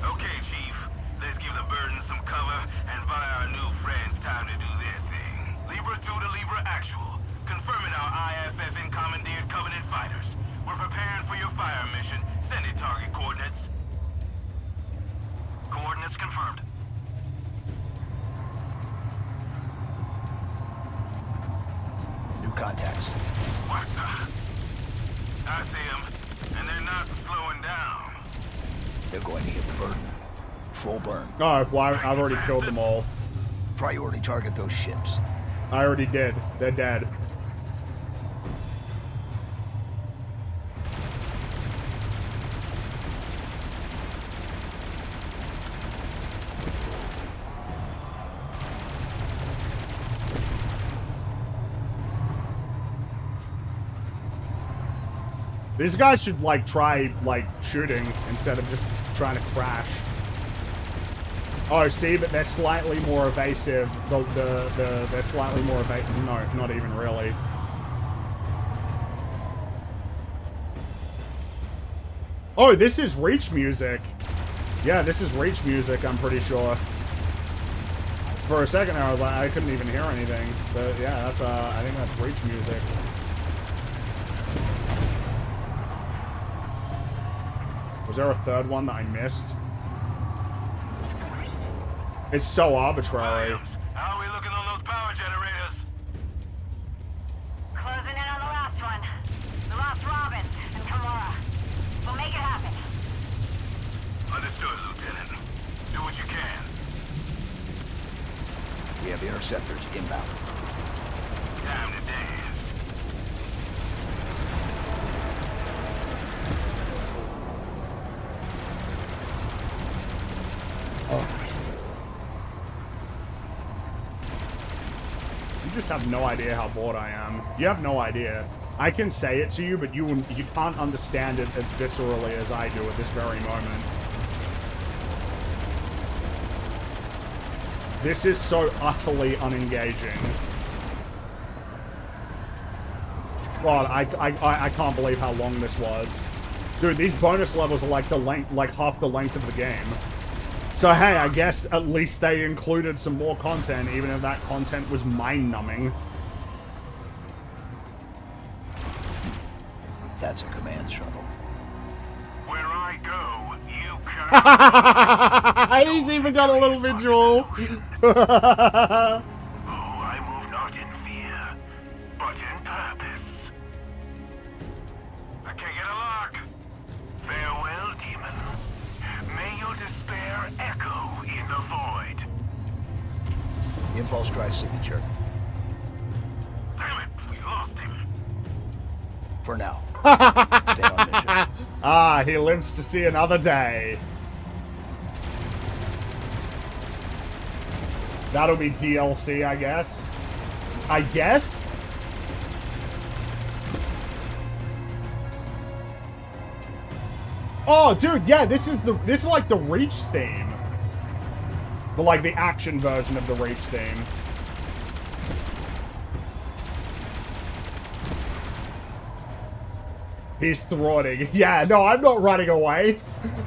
Okay, Chief. Let's give the Burden some cover and buy our new friends time to do their thing. Libra 2 to Libra Actual. Confirming our contacts. What the? I see them, and they're not slowing down. They're going to hit the burden. Full burn. Oh, well, I've already killed them all. Priority target those ships. I already did. They're dead. These guys should, like, try, like, shooting instead of just trying to crash. Oh, see, but they're slightly more evasive. They're slightly more evasive. No, not even really. Oh, this is Reach music. Yeah, this is Reach music, I'm pretty sure. For a second there, I was like, I couldn't even hear anything. But yeah, that's, I think that's Reach music. Was there a third one that I missed? It's so arbitrary. How are we looking on those power generators? Closing in on the last one. The lost Robin and Kimura. We'll make it happen. Understood, Lieutenant. Do what you can. We have interceptors inbound. Time to dance. You just have no idea how bored I am. You have no idea. I can say it to you, but you can't understand it as viscerally as I do at this very moment. This is so utterly unengaging. God, I can't believe how long this was. Dude, these bonus levels are like half the length of the game. So hey, I guess at least they included some more content, even if that content was mind-numbing. That's a command shuttle. Where I go, you come. He's even got a little visual. Oh, I move not in fear, but in purpose. I can't get a lock. Farewell, demon. May your despair echo in the void. Impulse drive signature. Damn it, we lost him. For now. Stay on mission. Ah, he lives to see another day. That'll be DLC, I guess. I guess? Oh, dude, yeah, this is like the Reach theme. But like the action version of the Reach theme. He's thwarting. Yeah, no, I'm not running away.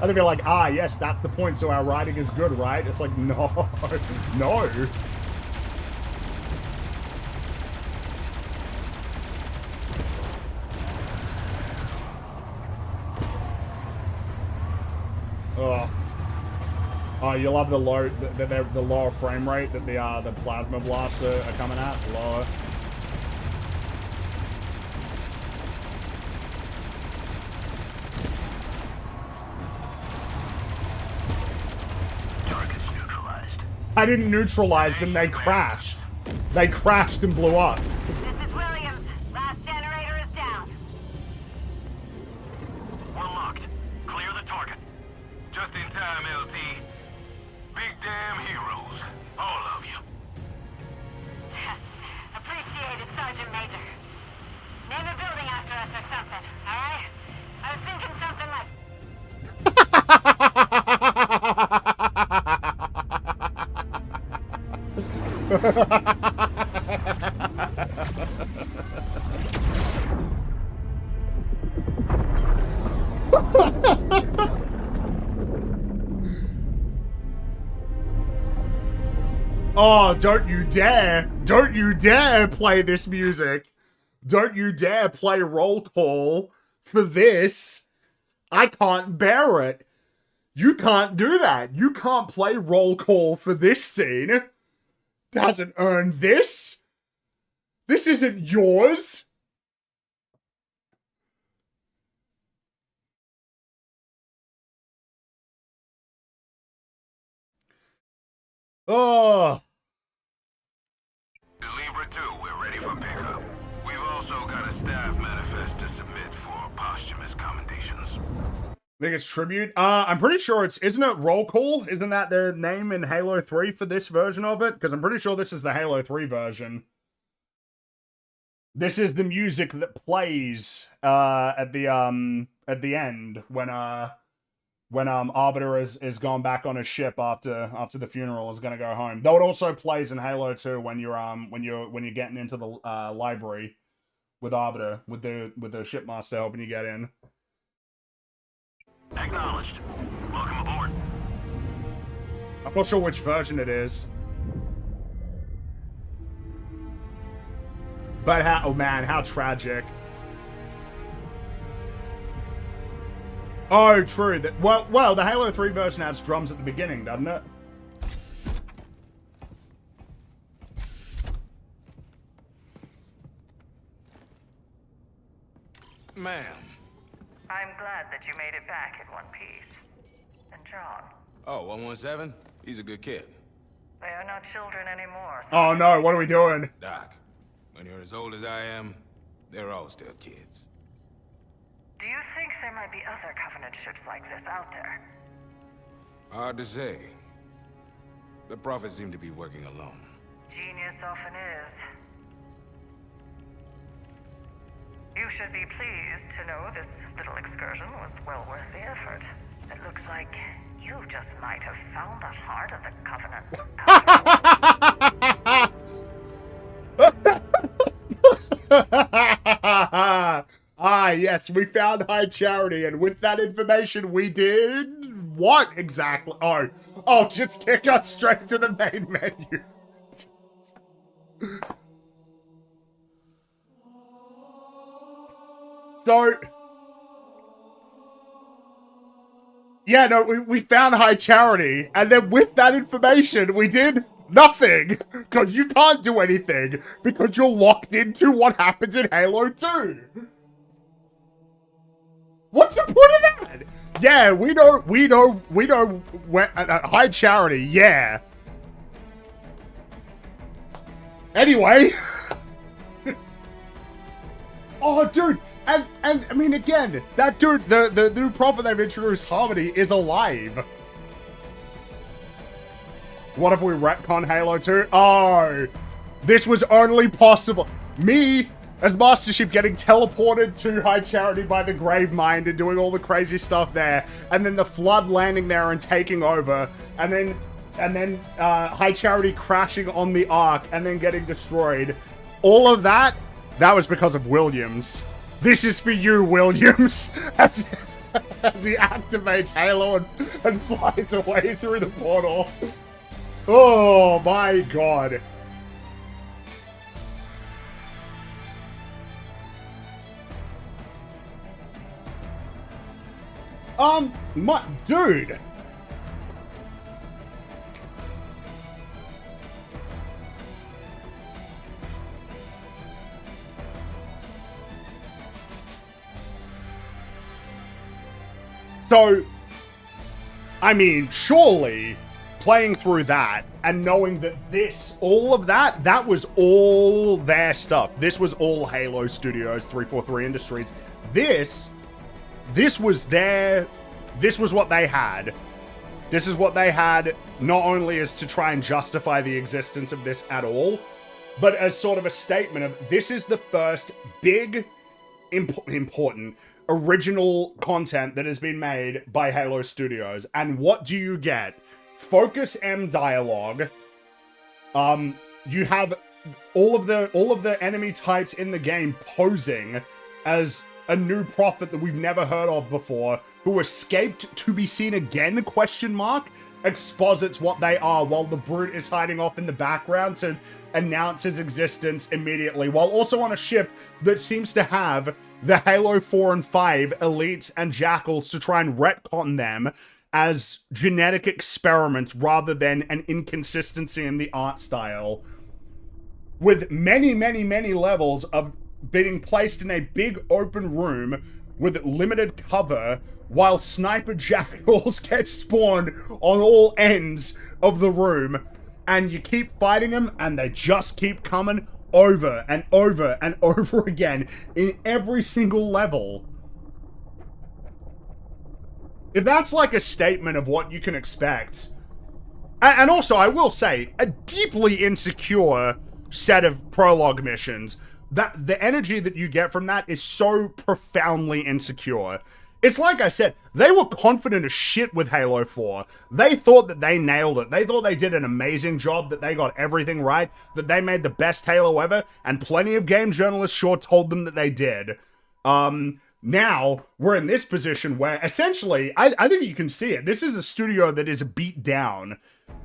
I'd be like, ah, yes, that's the point, so our riding is good, right? It's like, no. No. Oh. Oh, you love the low, the lower frame rate that the plasma blasts are coming at? Lower. I didn't neutralize them, they crashed. They crashed and blew up. This is Williams. Last generator is down. We're locked. Clear the target. Just in time, LT. Big damn heroes. All of you. Appreciate it, Sergeant Major. Name a building after us or something, alright? I was thinking something like... Oh, don't you dare! Don't you dare play this music! Don't you dare play roll call for this! I can't bear it! You can't do that! You can't play roll call for this scene! Doesn't earn this! This isn't yours! Oh. Libra 2, we're ready for pickup. We've also got a staff manifest to submit for posthumous commendations. I think it's tribute. I'm pretty sure isn't it roll call? Isn't that the name in Halo 3 for this version of it? Because I'm pretty sure this is the Halo 3 version. This is the music that plays at the end when Arbiter is gone back on his ship after the funeral, is gonna go home. Though it also plays in Halo 2 when you're getting into the library with Arbiter, with the shipmaster helping you get in. Acknowledged. Welcome aboard. I'm not sure which version it is. But oh man, how tragic. Oh, true. Well, the Halo 3 version has drums at the beginning, doesn't it? Ma'am. I'm glad that you made it back in one piece. And John? Oh, 117? He's a good kid. They are not children anymore. Oh no, what are we doing? Doc, when you're as old as I am, they're all still kids. Do you think there might be other Covenant ships like this out there? Hard to say. The Prophet seemed to be working alone. Genius often is. You should be pleased to know this little excursion was well worth the effort. It looks like you just might have found the heart of the Covenant. Ah, yes, we found High Charity, and with that information we did... What exactly? Oh, just kick us straight to the main menu. So... Yeah, no, we found High Charity, and then with that information, we did nothing. Because you can't do anything, because you're locked into what happens in Halo 2. What's the point of that? Yeah, we know, where, High Charity, yeah. Anyway. Oh, dude. And I mean, again, that dude, the new prophet they've introduced, Harmony, is alive. What if we retcon Halo 2? Oh, this was only possible. Me, as Master Chief, getting teleported to High Charity by the Gravemind and doing all the crazy stuff there, and then the Flood landing there and taking over, and then High Charity crashing on the Ark and then getting destroyed. All of that was because of Williams. This is for you, Williams, as he activates Halo and flies away through the portal. Oh my god. Dude. So, I mean, surely, playing through that and knowing that all of that was all their stuff. This was all Halo Studios, 343 Industries. This was what they had. This is what they had, not only as to try and justify the existence of this at all, but as sort of a statement of, this is the first big, important, original content that has been made by Halo Studios. And what do you get? Focus M dialogue. You have all of the enemy types in the game posing as a new prophet that we've never heard of before, who escaped to be seen again, question mark, exposits what they are, while the Brute is hiding off in the background to announce his existence immediately, while also on a ship that seems to have the Halo 4 and 5 elites and jackals to try and retcon them as genetic experiments rather than an inconsistency in the art style. with many, many, many levels of being placed in a big open room with limited cover while sniper jackals get spawned on all ends of the room, and you keep fighting them and they just keep coming over and over and over again in every single level. If that's like a statement of what you can expect, and also I will say, a deeply insecure set of prologue missions, that the energy that you get from that is so profoundly insecure. It's like I said, they were confident as shit with Halo 4. They thought that they nailed it. They thought they did an amazing job, that they got everything right, that they made the best Halo ever, and plenty of game journalists sure told them that they did. Now, we're in this position where, essentially, I think you can see it. This is a studio that is beat down,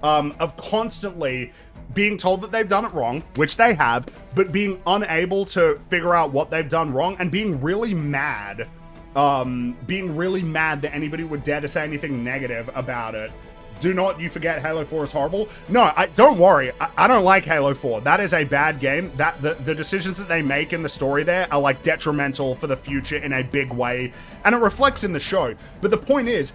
of constantly being told that they've done it wrong, which they have, but being unable to figure out what they've done wrong, and being really mad. That anybody would dare to say anything negative about it. Do not you forget Halo 4 is horrible. No, don't worry. I don't like Halo 4. That is a bad game. That the decisions that they make in the story there are like detrimental for the future in a big way, and it reflects in the show. But the point is,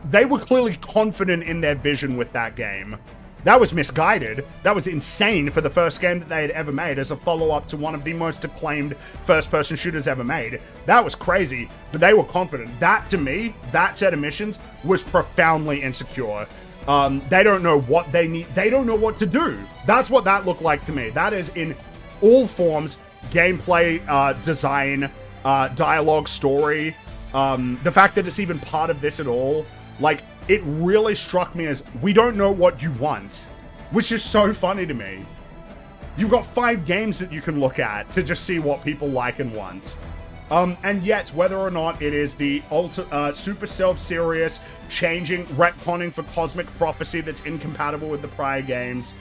they were clearly confident in their vision with that game. That was misguided. That was insane for the first game that they had ever made as a follow-up to one of the most acclaimed first-person shooters ever made. That was crazy, but they were confident. That, to me, that set of missions was profoundly insecure. They don't know what they need. They don't know what to do. That's what that looked like to me. That is in all forms, gameplay, design, dialogue, story, the fact that it's even part of this at all. Like, it really struck me as, we don't know what you want, which is so funny to me. You've got 5 games that you can look at to just see what people like and want. And yet, whether or not it is the super self-serious, changing, retconning for cosmic prophecy that's incompatible with the prior games,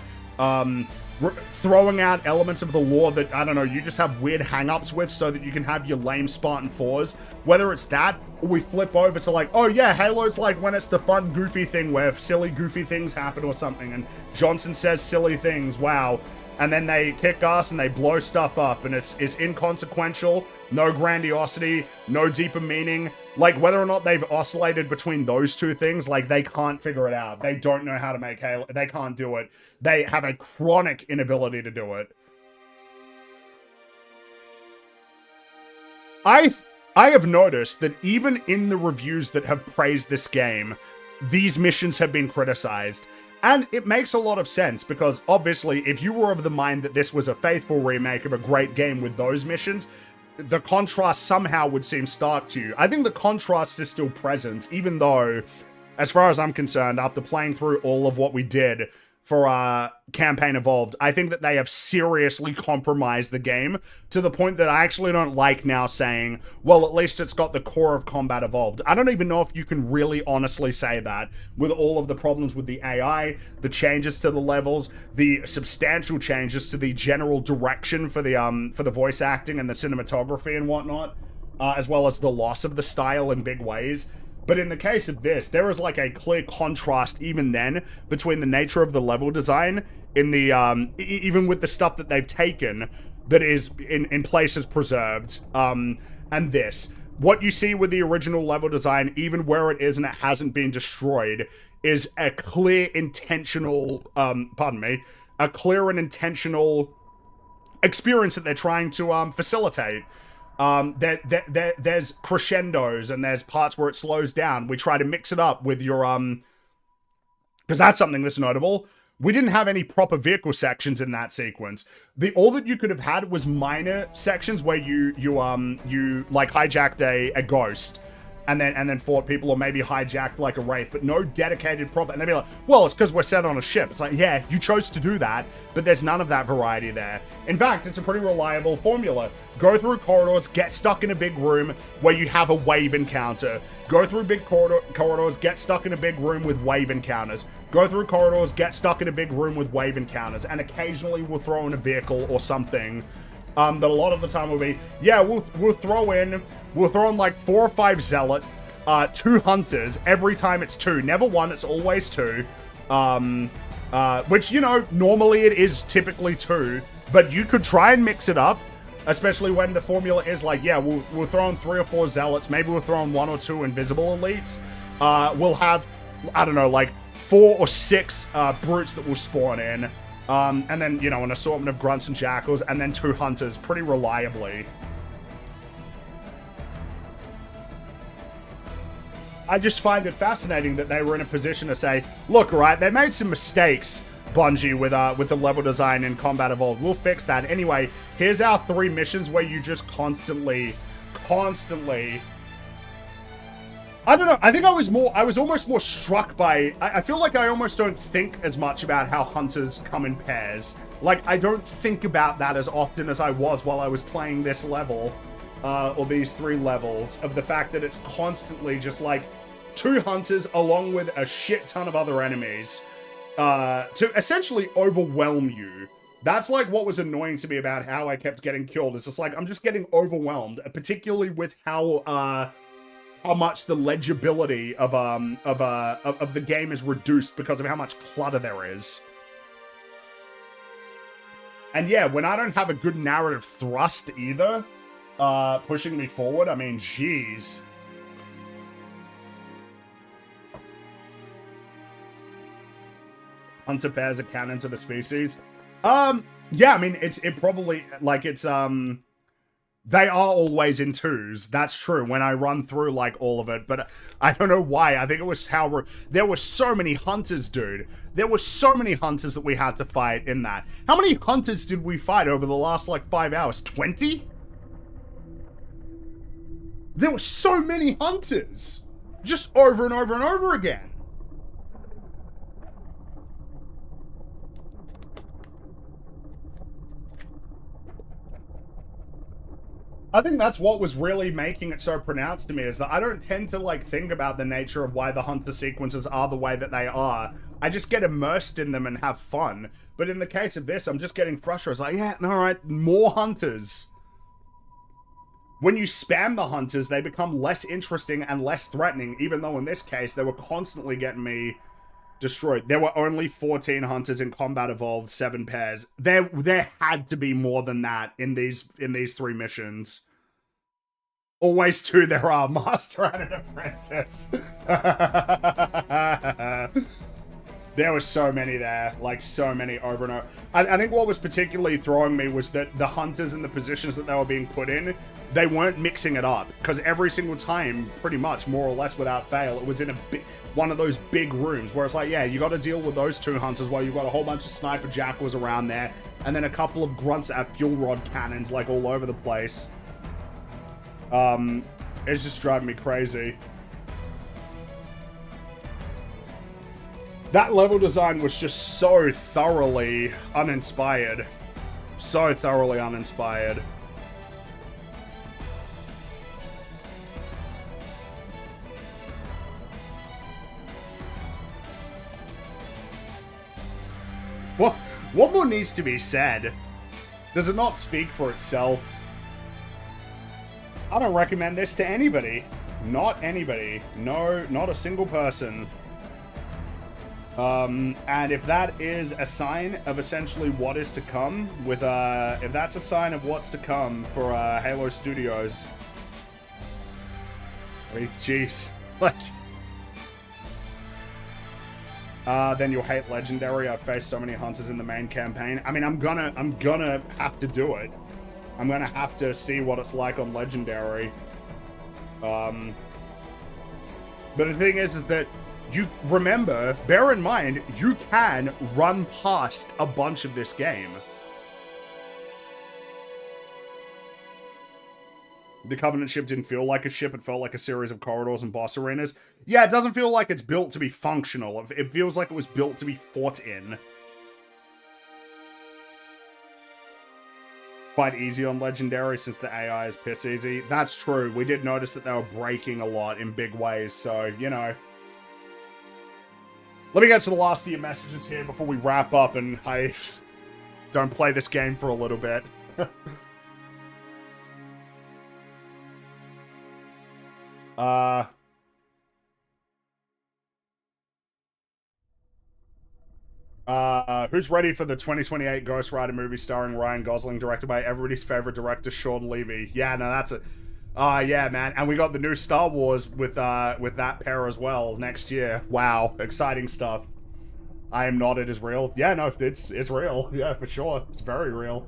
throwing out elements of the lore that, I don't know, you just have weird hang-ups with so that you can have your lame Spartan 4s. Whether it's that, or we flip over to like, oh yeah, Halo's like when it's the fun, goofy thing where silly, goofy things happen or something, and Johnson says silly things, wow. And then they kick ass and they blow stuff up, and it's inconsequential, no grandiosity, no deeper meaning. Like, whether or not they've oscillated between those two things, like, they can't figure it out. They don't know how to make Halo. They can't do it. They have a chronic inability to do it. I have noticed that even in the reviews that have praised this game, these missions have been criticized. And it makes a lot of sense, because obviously, if you were of the mind that this was a faithful remake of a great game with those missions, the contrast somehow would seem stark to you. I think the contrast is still present, even though, as far as I'm concerned, after playing through all of what we did for Campaign Evolved, I think that they have seriously compromised the game to the point that I actually don't like now saying, well, at least it's got the core of combat evolved. I don't even know if you can really honestly say that with all of the problems with the AI, the changes to the levels, the substantial changes to the general direction for the voice acting and the cinematography and whatnot, as well as the loss of the style in big ways. But in the case of this, there is like a clear contrast even then between the nature of the level design in the, even with the stuff that they've taken that is in places preserved, and this. What you see with the original level design, even where it is and it hasn't been destroyed, is a clear intentional, a clear and intentional experience that they're trying to facilitate. There's crescendos and there's parts where it slows down. We try to mix it up with your, because that's something that's notable. We didn't have any proper vehicle sections in that sequence. All that you could have had was minor sections where you like hijacked a ghost and then fought people, or maybe hijacked like a wraith, but no dedicated proper. And they'd be like, well, it's because we're set on a ship. It's like, yeah, you chose to do that, but there's none of that variety there. In fact, it's a pretty reliable formula. Go through corridors, get stuck in a big room where you have a wave encounter. Go through big corridors, get stuck in a big room with wave encounters. Go through corridors, get stuck in a big room with wave encounters. And occasionally we'll throw in a vehicle or something. That a lot of the time will be, yeah, we'll throw in like 4 or 5 zealot, 2 hunters. Every time it's 2, never 1, it's always 2. Which, you know, normally it is typically 2. But you could try and mix it up, especially when the formula is like, yeah, we'll throw in 3 or 4 zealots, maybe we'll throw in 1 or 2 invisible elites. We'll have, I don't know, like 4 or 6 brutes that will spawn in. And then, you know, an assortment of grunts and jackals, and then 2 hunters pretty reliably. I just find it fascinating that they were in a position to say, look, right, they made some mistakes, Bungie, with the level design and Combat Evolved. We'll fix that. Anyway, here's our 3 missions where you just constantly... I don't know, I think I was almost more struck by... I feel like I almost don't think as much about how hunters come in pairs. Like, I don't think about that as often as I was while I was playing this level. Or these 3 levels, of the fact that it's constantly just like 2 hunters along with a shit ton of other enemies to essentially overwhelm you. That's like what was annoying to me about how I kept getting killed. It's just like, I'm just getting overwhelmed, particularly with how much the legibility of the game is reduced because of how much clutter there is. And yeah, when I don't have a good narrative thrust either, pushing me forward, I mean, jeez. Hunter pairs are canon to the species. Yeah, I mean, it probably, like, it's, they are always in 2s. That's true when I run through, like, all of it, but I don't know why. I think it was how, there were so many hunters, dude. There were so many hunters that we had to fight in that. How many hunters did we fight over the last, like, 5 hours? 20? There were so many hunters. Just over and over and over again. I think that's what was really making it so pronounced to me, is that I don't tend to, like, think about the nature of why the hunter sequences are the way that they are. I just get immersed in them and have fun. But in the case of this, I'm just getting frustrated. It's like, yeah, alright, more hunters. When you spam the hunters, they become less interesting and less threatening, even though in this case, they were constantly getting me destroyed. There were only 14 hunters in Combat Evolved, 7 pairs. There had to be more than that in these 3 missions. Always 2 there are, Master and an Apprentice. There were so many there, like so many over and over. I think what was particularly throwing me was that the hunters and the positions that they were being put in, they weren't mixing it up, because every single time, pretty much, more or less without fail, it was in one of those big rooms where it's like, yeah, you got to deal with those 2 hunters while you've got a whole bunch of sniper jackals around there, and then a couple of grunts that have fuel rod cannons like all over the place. It's just driving me crazy. That level design was just so thoroughly uninspired. So thoroughly uninspired. What more needs to be said? Does it not speak for itself? I don't recommend this to anybody. Not anybody. No, not a single person. And if that is a sign of essentially what is to come with, if that's a sign of what's to come for, Halo Studios, I mean, jeez, like, then you'll hate Legendary. I've faced so many hunters in the main campaign. I mean, I'm gonna have to do it. I'm gonna have to see what it's like on Legendary. But the thing is that you remember, bear in mind, you can run past a bunch of this game. The Covenant ship didn't feel like a ship, it felt like a series of corridors and boss arenas. Yeah, it doesn't feel like it's built to be functional. It feels like it was built to be fought in. Quite easy on Legendary since the AI is piss easy. That's true. We did notice that they were breaking a lot in big ways, so, you know. Let me get to the last of your messages here before we wrap up and I don't play this game for a little bit. Who's ready for the 2028 Ghost Rider movie starring Ryan Gosling, directed by everybody's favorite director, Sean Levy? Yeah, no, that's it. Yeah, man. And we got the new Star Wars with that pair as well next year. Wow, exciting stuff. I am not, it is real. Yeah, no, it's real. Yeah, for sure. It's very real.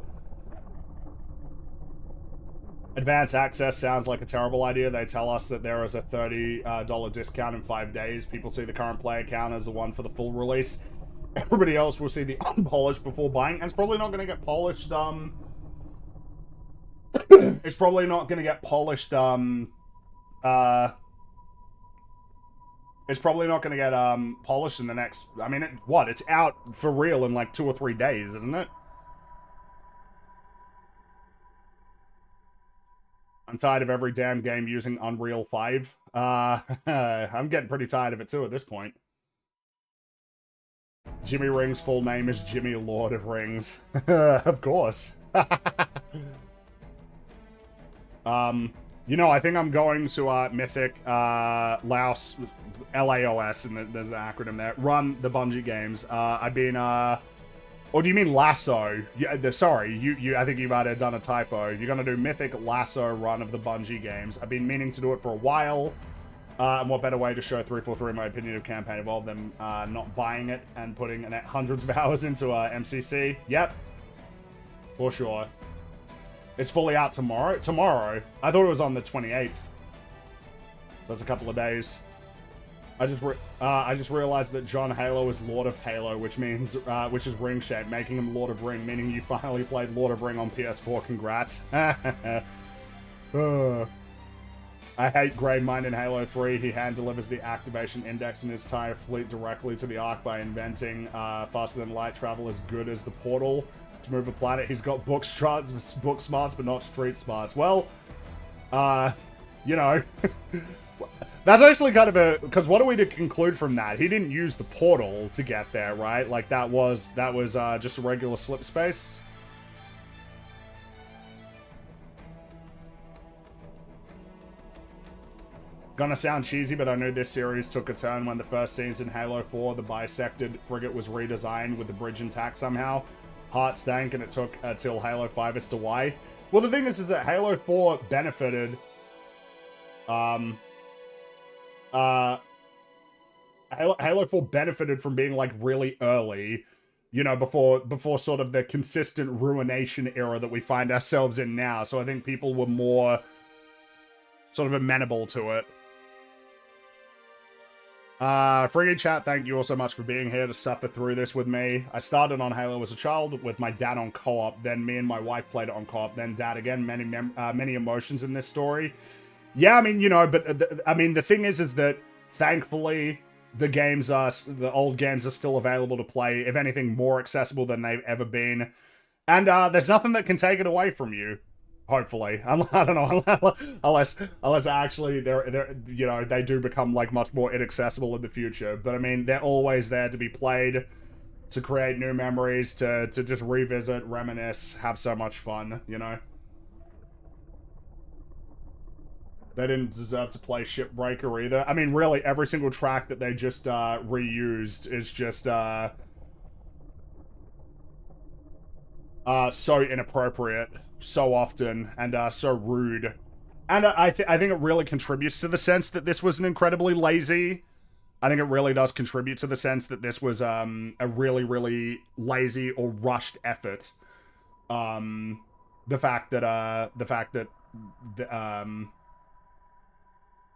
Advanced access sounds like a terrible idea. They tell us that there is a $30 discount in 5 days. People see the current player count as the one for the full release. Everybody else will see the unpolished before buying, and it's probably not going to get polished, it's probably not going to get polished, it's probably not going to get, polished in the next, I mean, it's out for real in like 2 or 3 days, isn't it? I'm tired of every damn game using Unreal 5. I'm getting pretty tired of it too at this point. Jimmy Ring's full name is Jimmy Lord of Rings. Of course. You know, I think I'm going to Mythic, LAOS, LAOS, and there's an acronym there. Run the Bungie games. I've been, or do you mean Lasso? Yeah, sorry, I think you might have done a typo. You're gonna do Mythic Lasso run of the Bungie games. I've been meaning to do it for a while. And what better way to show 343 my opinion of Campaign Evolved than not buying it and putting hundreds of hours into MCC? Yep. For sure. It's fully out tomorrow? Tomorrow? I thought it was on the 28th. That's a couple of days. I just realized that John Halo is Lord of Halo, which means, which is ring shape, making him Lord of Ring, meaning you finally played Lord of Ring on PS4. Congrats. I hate Grey Mind in Halo 3. He hand delivers the activation index in his entire fleet directly to the Ark by inventing faster than light travel as good as the portal to move a planet. He's got book smarts, but not street smarts. Well, you know, that's actually kind of a, because what are we to conclude from that? He didn't use the portal to get there, right? Like that was just a regular slip space. Gonna sound cheesy, but I knew this series took a turn when the first scenes in Halo 4, the bisected frigate was redesigned with the bridge intact somehow. Heart stank, and it took till Halo 5 as to why. Well, the thing is that Halo 4 benefited... Halo 4 benefited from being, like, really early, you know, before sort of the consistent ruination era that we find ourselves in now. So I think people were more sort of amenable to it. Fringy chat, thank you all so much for being here to suffer through this with me. I started on Halo as a child with my dad on co-op, then me and my wife played it on co-op, then dad again. Many emotions in this story. Yeah, I mean, you know, but I mean, the thing is that thankfully the old games are still available to play. If anything, more accessible than they've ever been, and there's nothing that can take it away from you. Hopefully, I don't know, unless actually they're you know, they do become like much more inaccessible in the future. But I mean, they're always there to be played, to create new memories, to just revisit, reminisce, have so much fun, you know. They didn't deserve to play Shipbreaker either. I mean, really, every single track that they just reused is just so inappropriate, so often, and so rude. And I think it really contributes to the sense that this was an incredibly lazy... I think it really does contribute to the sense that this was a really, really lazy or rushed effort. The fact that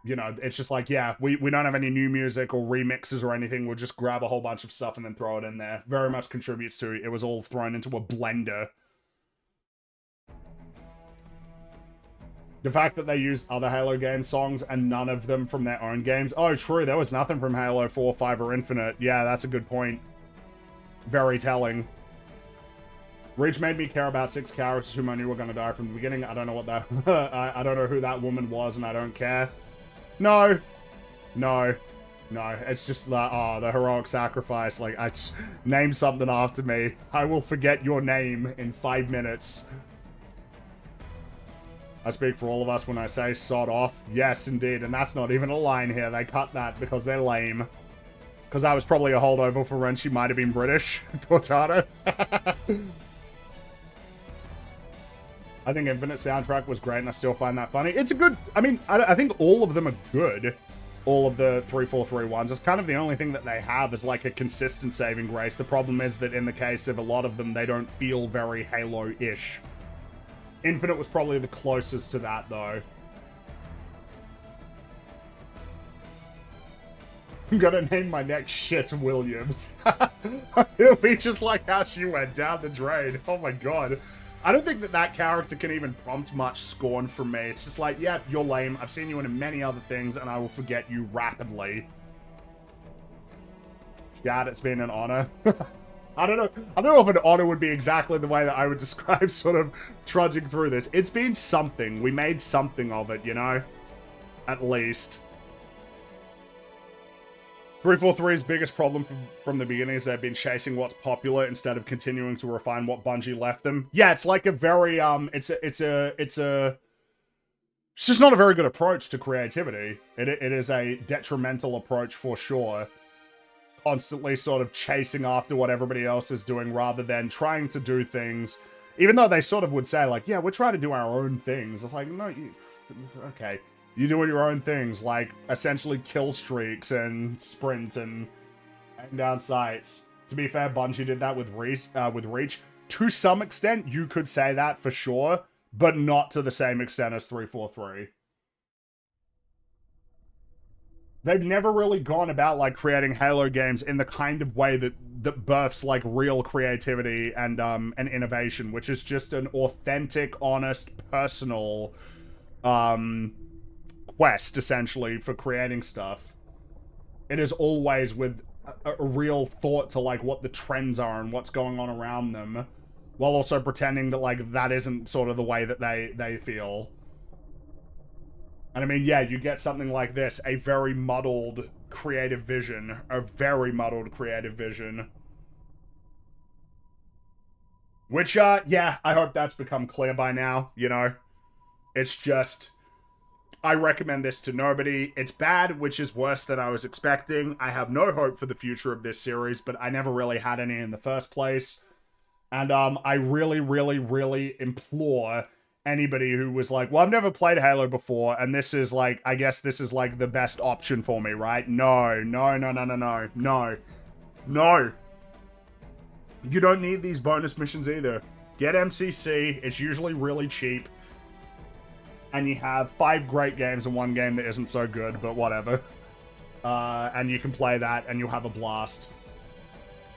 you know, it's just like, yeah, we don't have any new music or remixes or anything. We'll just grab a whole bunch of stuff and then throw it in there. Very much contributes to it was all thrown into a blender. The fact that they used other Halo game songs and none of them from their own games. Oh, true, there was nothing from Halo 4, 5, or Infinite. Yeah, that's a good point. Very telling. Reach made me care about 6 characters whom I knew were going to die from the beginning. I don't know what that... I don't know who that woman was, and I don't care. No. No. No. It's just like, oh, the heroic sacrifice. Like, name something after me. I will forget your name in 5 minutes. I speak for all of us when I say sod off. Yes, indeed. And that's not even a line here. They cut that because they're lame. Because that was probably a holdover for when she might have been British. Cortado. I think Infinite soundtrack was great, and I still find that funny. It's a good... I mean, I think all of them are good. All of the 343 ones. It's kind of the only thing that they have is, like, a consistent saving grace. The problem is that in the case of a lot of them, they don't feel very Halo-ish. Infinite was probably the closest to that, though. I'm gonna name my next shit Williams. It'll be just like how she went down the drain. Oh my god. I don't think that that character can even prompt much scorn from me. It's just like, yeah, you're lame. I've seen you in many other things, and I will forget you rapidly. Chad, it's been an honor. I don't know if an honor would be exactly the way that I would describe sort of trudging through this. It's been something. We made something of it, you know? At least. 343's biggest problem from the beginning is they've been chasing what's popular instead of continuing to refine what Bungie left them. Yeah, it's like a very, it's just not a very good approach to creativity. It is a detrimental approach for sure. Constantly sort of chasing after what everybody else is doing rather than trying to do things, even though they sort of would say like, yeah, we're trying to do our own things. It's like, no, okay. You're doing your own things, like essentially kill streaks and sprint and down sights. To be fair, Bungie did that with Reach. To some extent, you could say that for sure, but not to the same extent as 343. They've never really gone about like creating Halo games in the kind of way that births like real creativity and innovation, which is just an authentic, honest, personal quest, essentially, for creating stuff. It is always with a real thought to, like, what the trends are and what's going on around them, while also pretending that, like, that isn't sort of the way that they feel. And I mean, yeah, you get something like this, a very muddled creative vision, Which, yeah, I hope that's become clear by now, you know? It's just... I recommend this to nobody. It's bad, which is worse than I was expecting. I have no hope for the future of this series, but I never really had any in the first place. And I really, really, really implore anybody who was like, well, I've never played Halo before, and this is like, I guess this is like the best option for me, right? No. You don't need these bonus missions either. Get MCC. It's usually really cheap. And you have 5 great games and 1 game that isn't so good, but whatever. And you can play that, and you'll have a blast.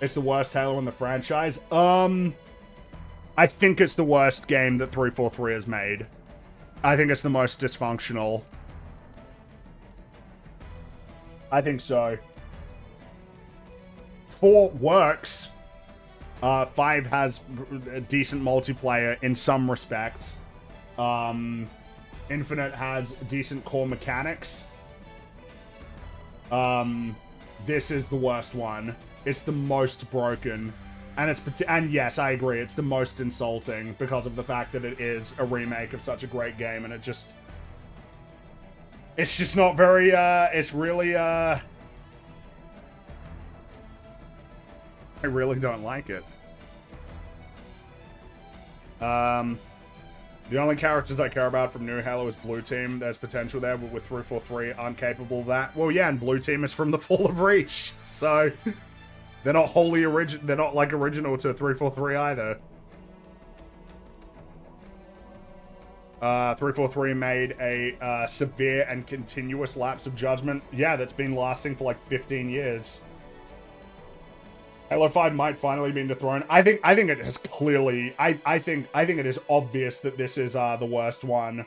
It's the worst Halo in the franchise. I think it's the worst game that 343 has made. I think it's the most dysfunctional. I think so. 4 works. 5 has a decent multiplayer in some respects. Infinite has decent core mechanics. This is the worst one. It's the most broken. And yes, I agree, it's the most insulting because of the fact that it is a remake of such a great game, and it's just not very, it's really, I really don't like it. The only characters I care about from New Halo is Blue Team. There's potential there, but with 343 aren't capable of that. Well, yeah, and Blue Team is from the Fall of Reach, so they're not wholly original. They're not like original to 343 either. 343 made a severe and continuous lapse of judgment. Yeah, that's been lasting for like 15 years. Halo 5 might finally be dethroned. I think it has clearly... I think it is obvious that this is the worst one.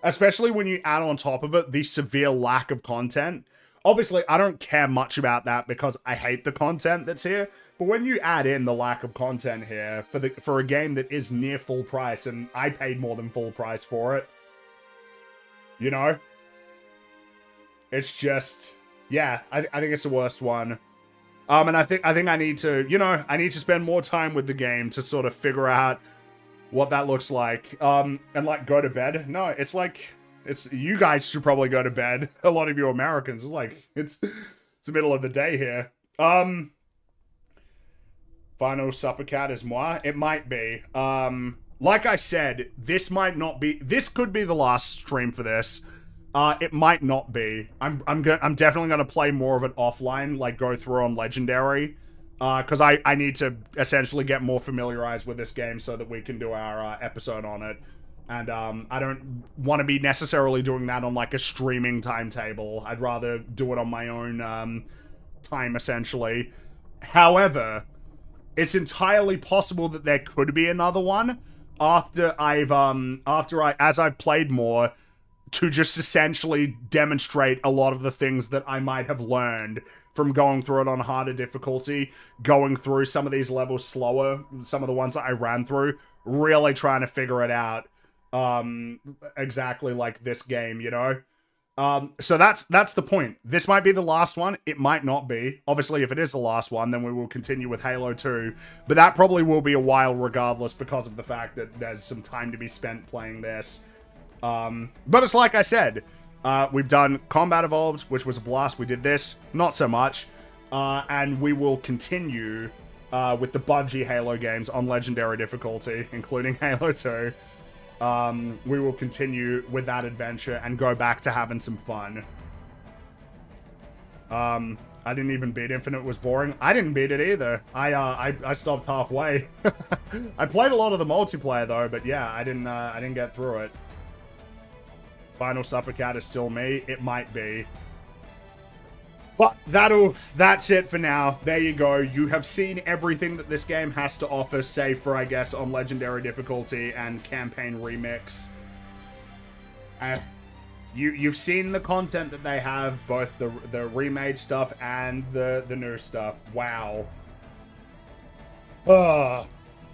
Especially when you add on top of it the severe lack of content. Obviously, I don't care much about that because I hate the content that's here. But when you add in the lack of content here for a game that is near full price, and I paid more than full price for it, you know? It's just... Yeah, I think it's the worst one. And I think I need to, you know, I need to spend more time with the game to sort of figure out what that looks like. And like go to bed. No, it's like, you guys should probably go to bed. A lot of you Americans, it's like, it's the middle of the day here. Final Supper Cat is moi. It might be. Like I said, this might not be. This could be the last stream for this. It might not be. I'm definitely gonna play more of it offline, like go through on Legendary, because I need to essentially get more familiarized with this game so that we can do our episode on it. And I don't want to be necessarily doing that on like a streaming timetable. I'd rather do it on my own time, essentially. However, it's entirely possible that there could be another one after as I've played more, to just essentially demonstrate a lot of the things that I might have learned from going through it on harder difficulty, going through some of these levels slower, some of the ones that I ran through, really trying to figure it out exactly like this game, you know? So that's the point. This might be the last one. It might not be. Obviously, if it is the last one, then we will continue with Halo 2. But that probably will be a while regardless because of the fact that there's some time to be spent playing this. But it's like I said, we've done Combat Evolved, which was a blast. We did this, not so much. And we will continue with the Bungie Halo games on Legendary difficulty, including Halo 2. We will continue with that adventure and go back to having some fun. I didn't even beat Infinite. It was boring. I didn't beat it either. I stopped halfway. I played a lot of the multiplayer though, but yeah, I didn't get through it. Final Supper Cat is still me. It might be. But that's it for now. There you go. You have seen everything that this game has to offer, save for, I guess, on Legendary difficulty and Campaign Remix. You've seen the content that they have, both the remade stuff and the new stuff. Wow.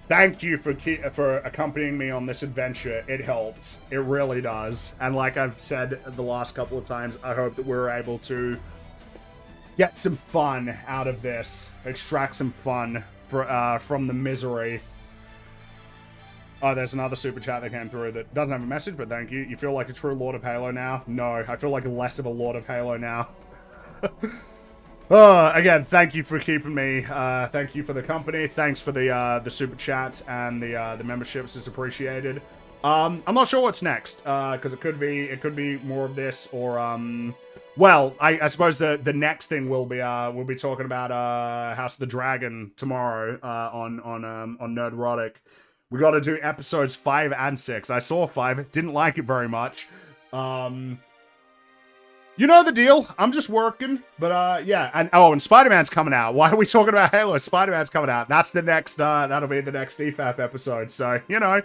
Thank you for accompanying me on this adventure. It helps. It really does. And like I've said the last couple of times, I hope that we're able to get some fun out of this. Extract some fun from the misery. Oh, there's another super chat that came through that doesn't have a message, but thank you. You feel like a true Lord of Halo now? No, I feel like less of a Lord of Halo now. Again, thank you for keeping me. Thank you for the company. Thanks for the super chats and the memberships. It's appreciated. I'm not sure what's next, because it could be more of this, or well, I suppose the next thing we'll be talking about House of the Dragon tomorrow on Nerdrotic. We got to do episodes 5 and 6. I saw 5, didn't like it very much. You know the deal. I'm just working, but yeah. And Spider-Man's coming out. Why are we talking about Halo? Spider-Man's coming out. That's the next. That'll be the next EFAP episode. So you know,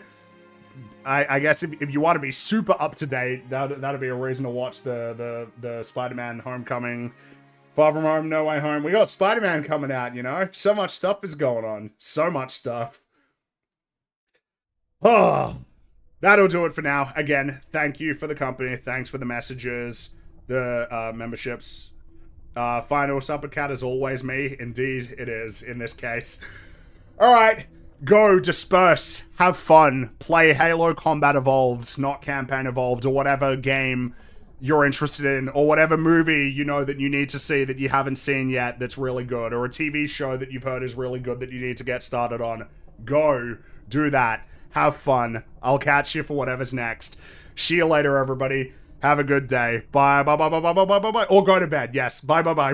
I guess if you want to be super up to date, that'll be a reason to watch the Spider-Man Homecoming, Far From Home, No Way Home. We got Spider-Man coming out. You know, so much stuff is going on. So much stuff. Oh, that'll do it for now. Again, thank you for the company. Thanks for the messages. The memberships. Final Supper Cat is always me. Indeed, it is in this case. Alright, go, disperse, have fun, play Halo Combat Evolved, not Campaign Evolved, or whatever game you're interested in, or whatever movie you know that you need to see that you haven't seen yet that's really good, or a TV show that you've heard is really good that you need to get started on. Go, do that, have fun. I'll catch you for whatever's next. See you later, everybody. Have a good day. Bye, bye, bye, bye, bye, bye, bye, bye. Or go to bed. Yes. Bye, bye, bye.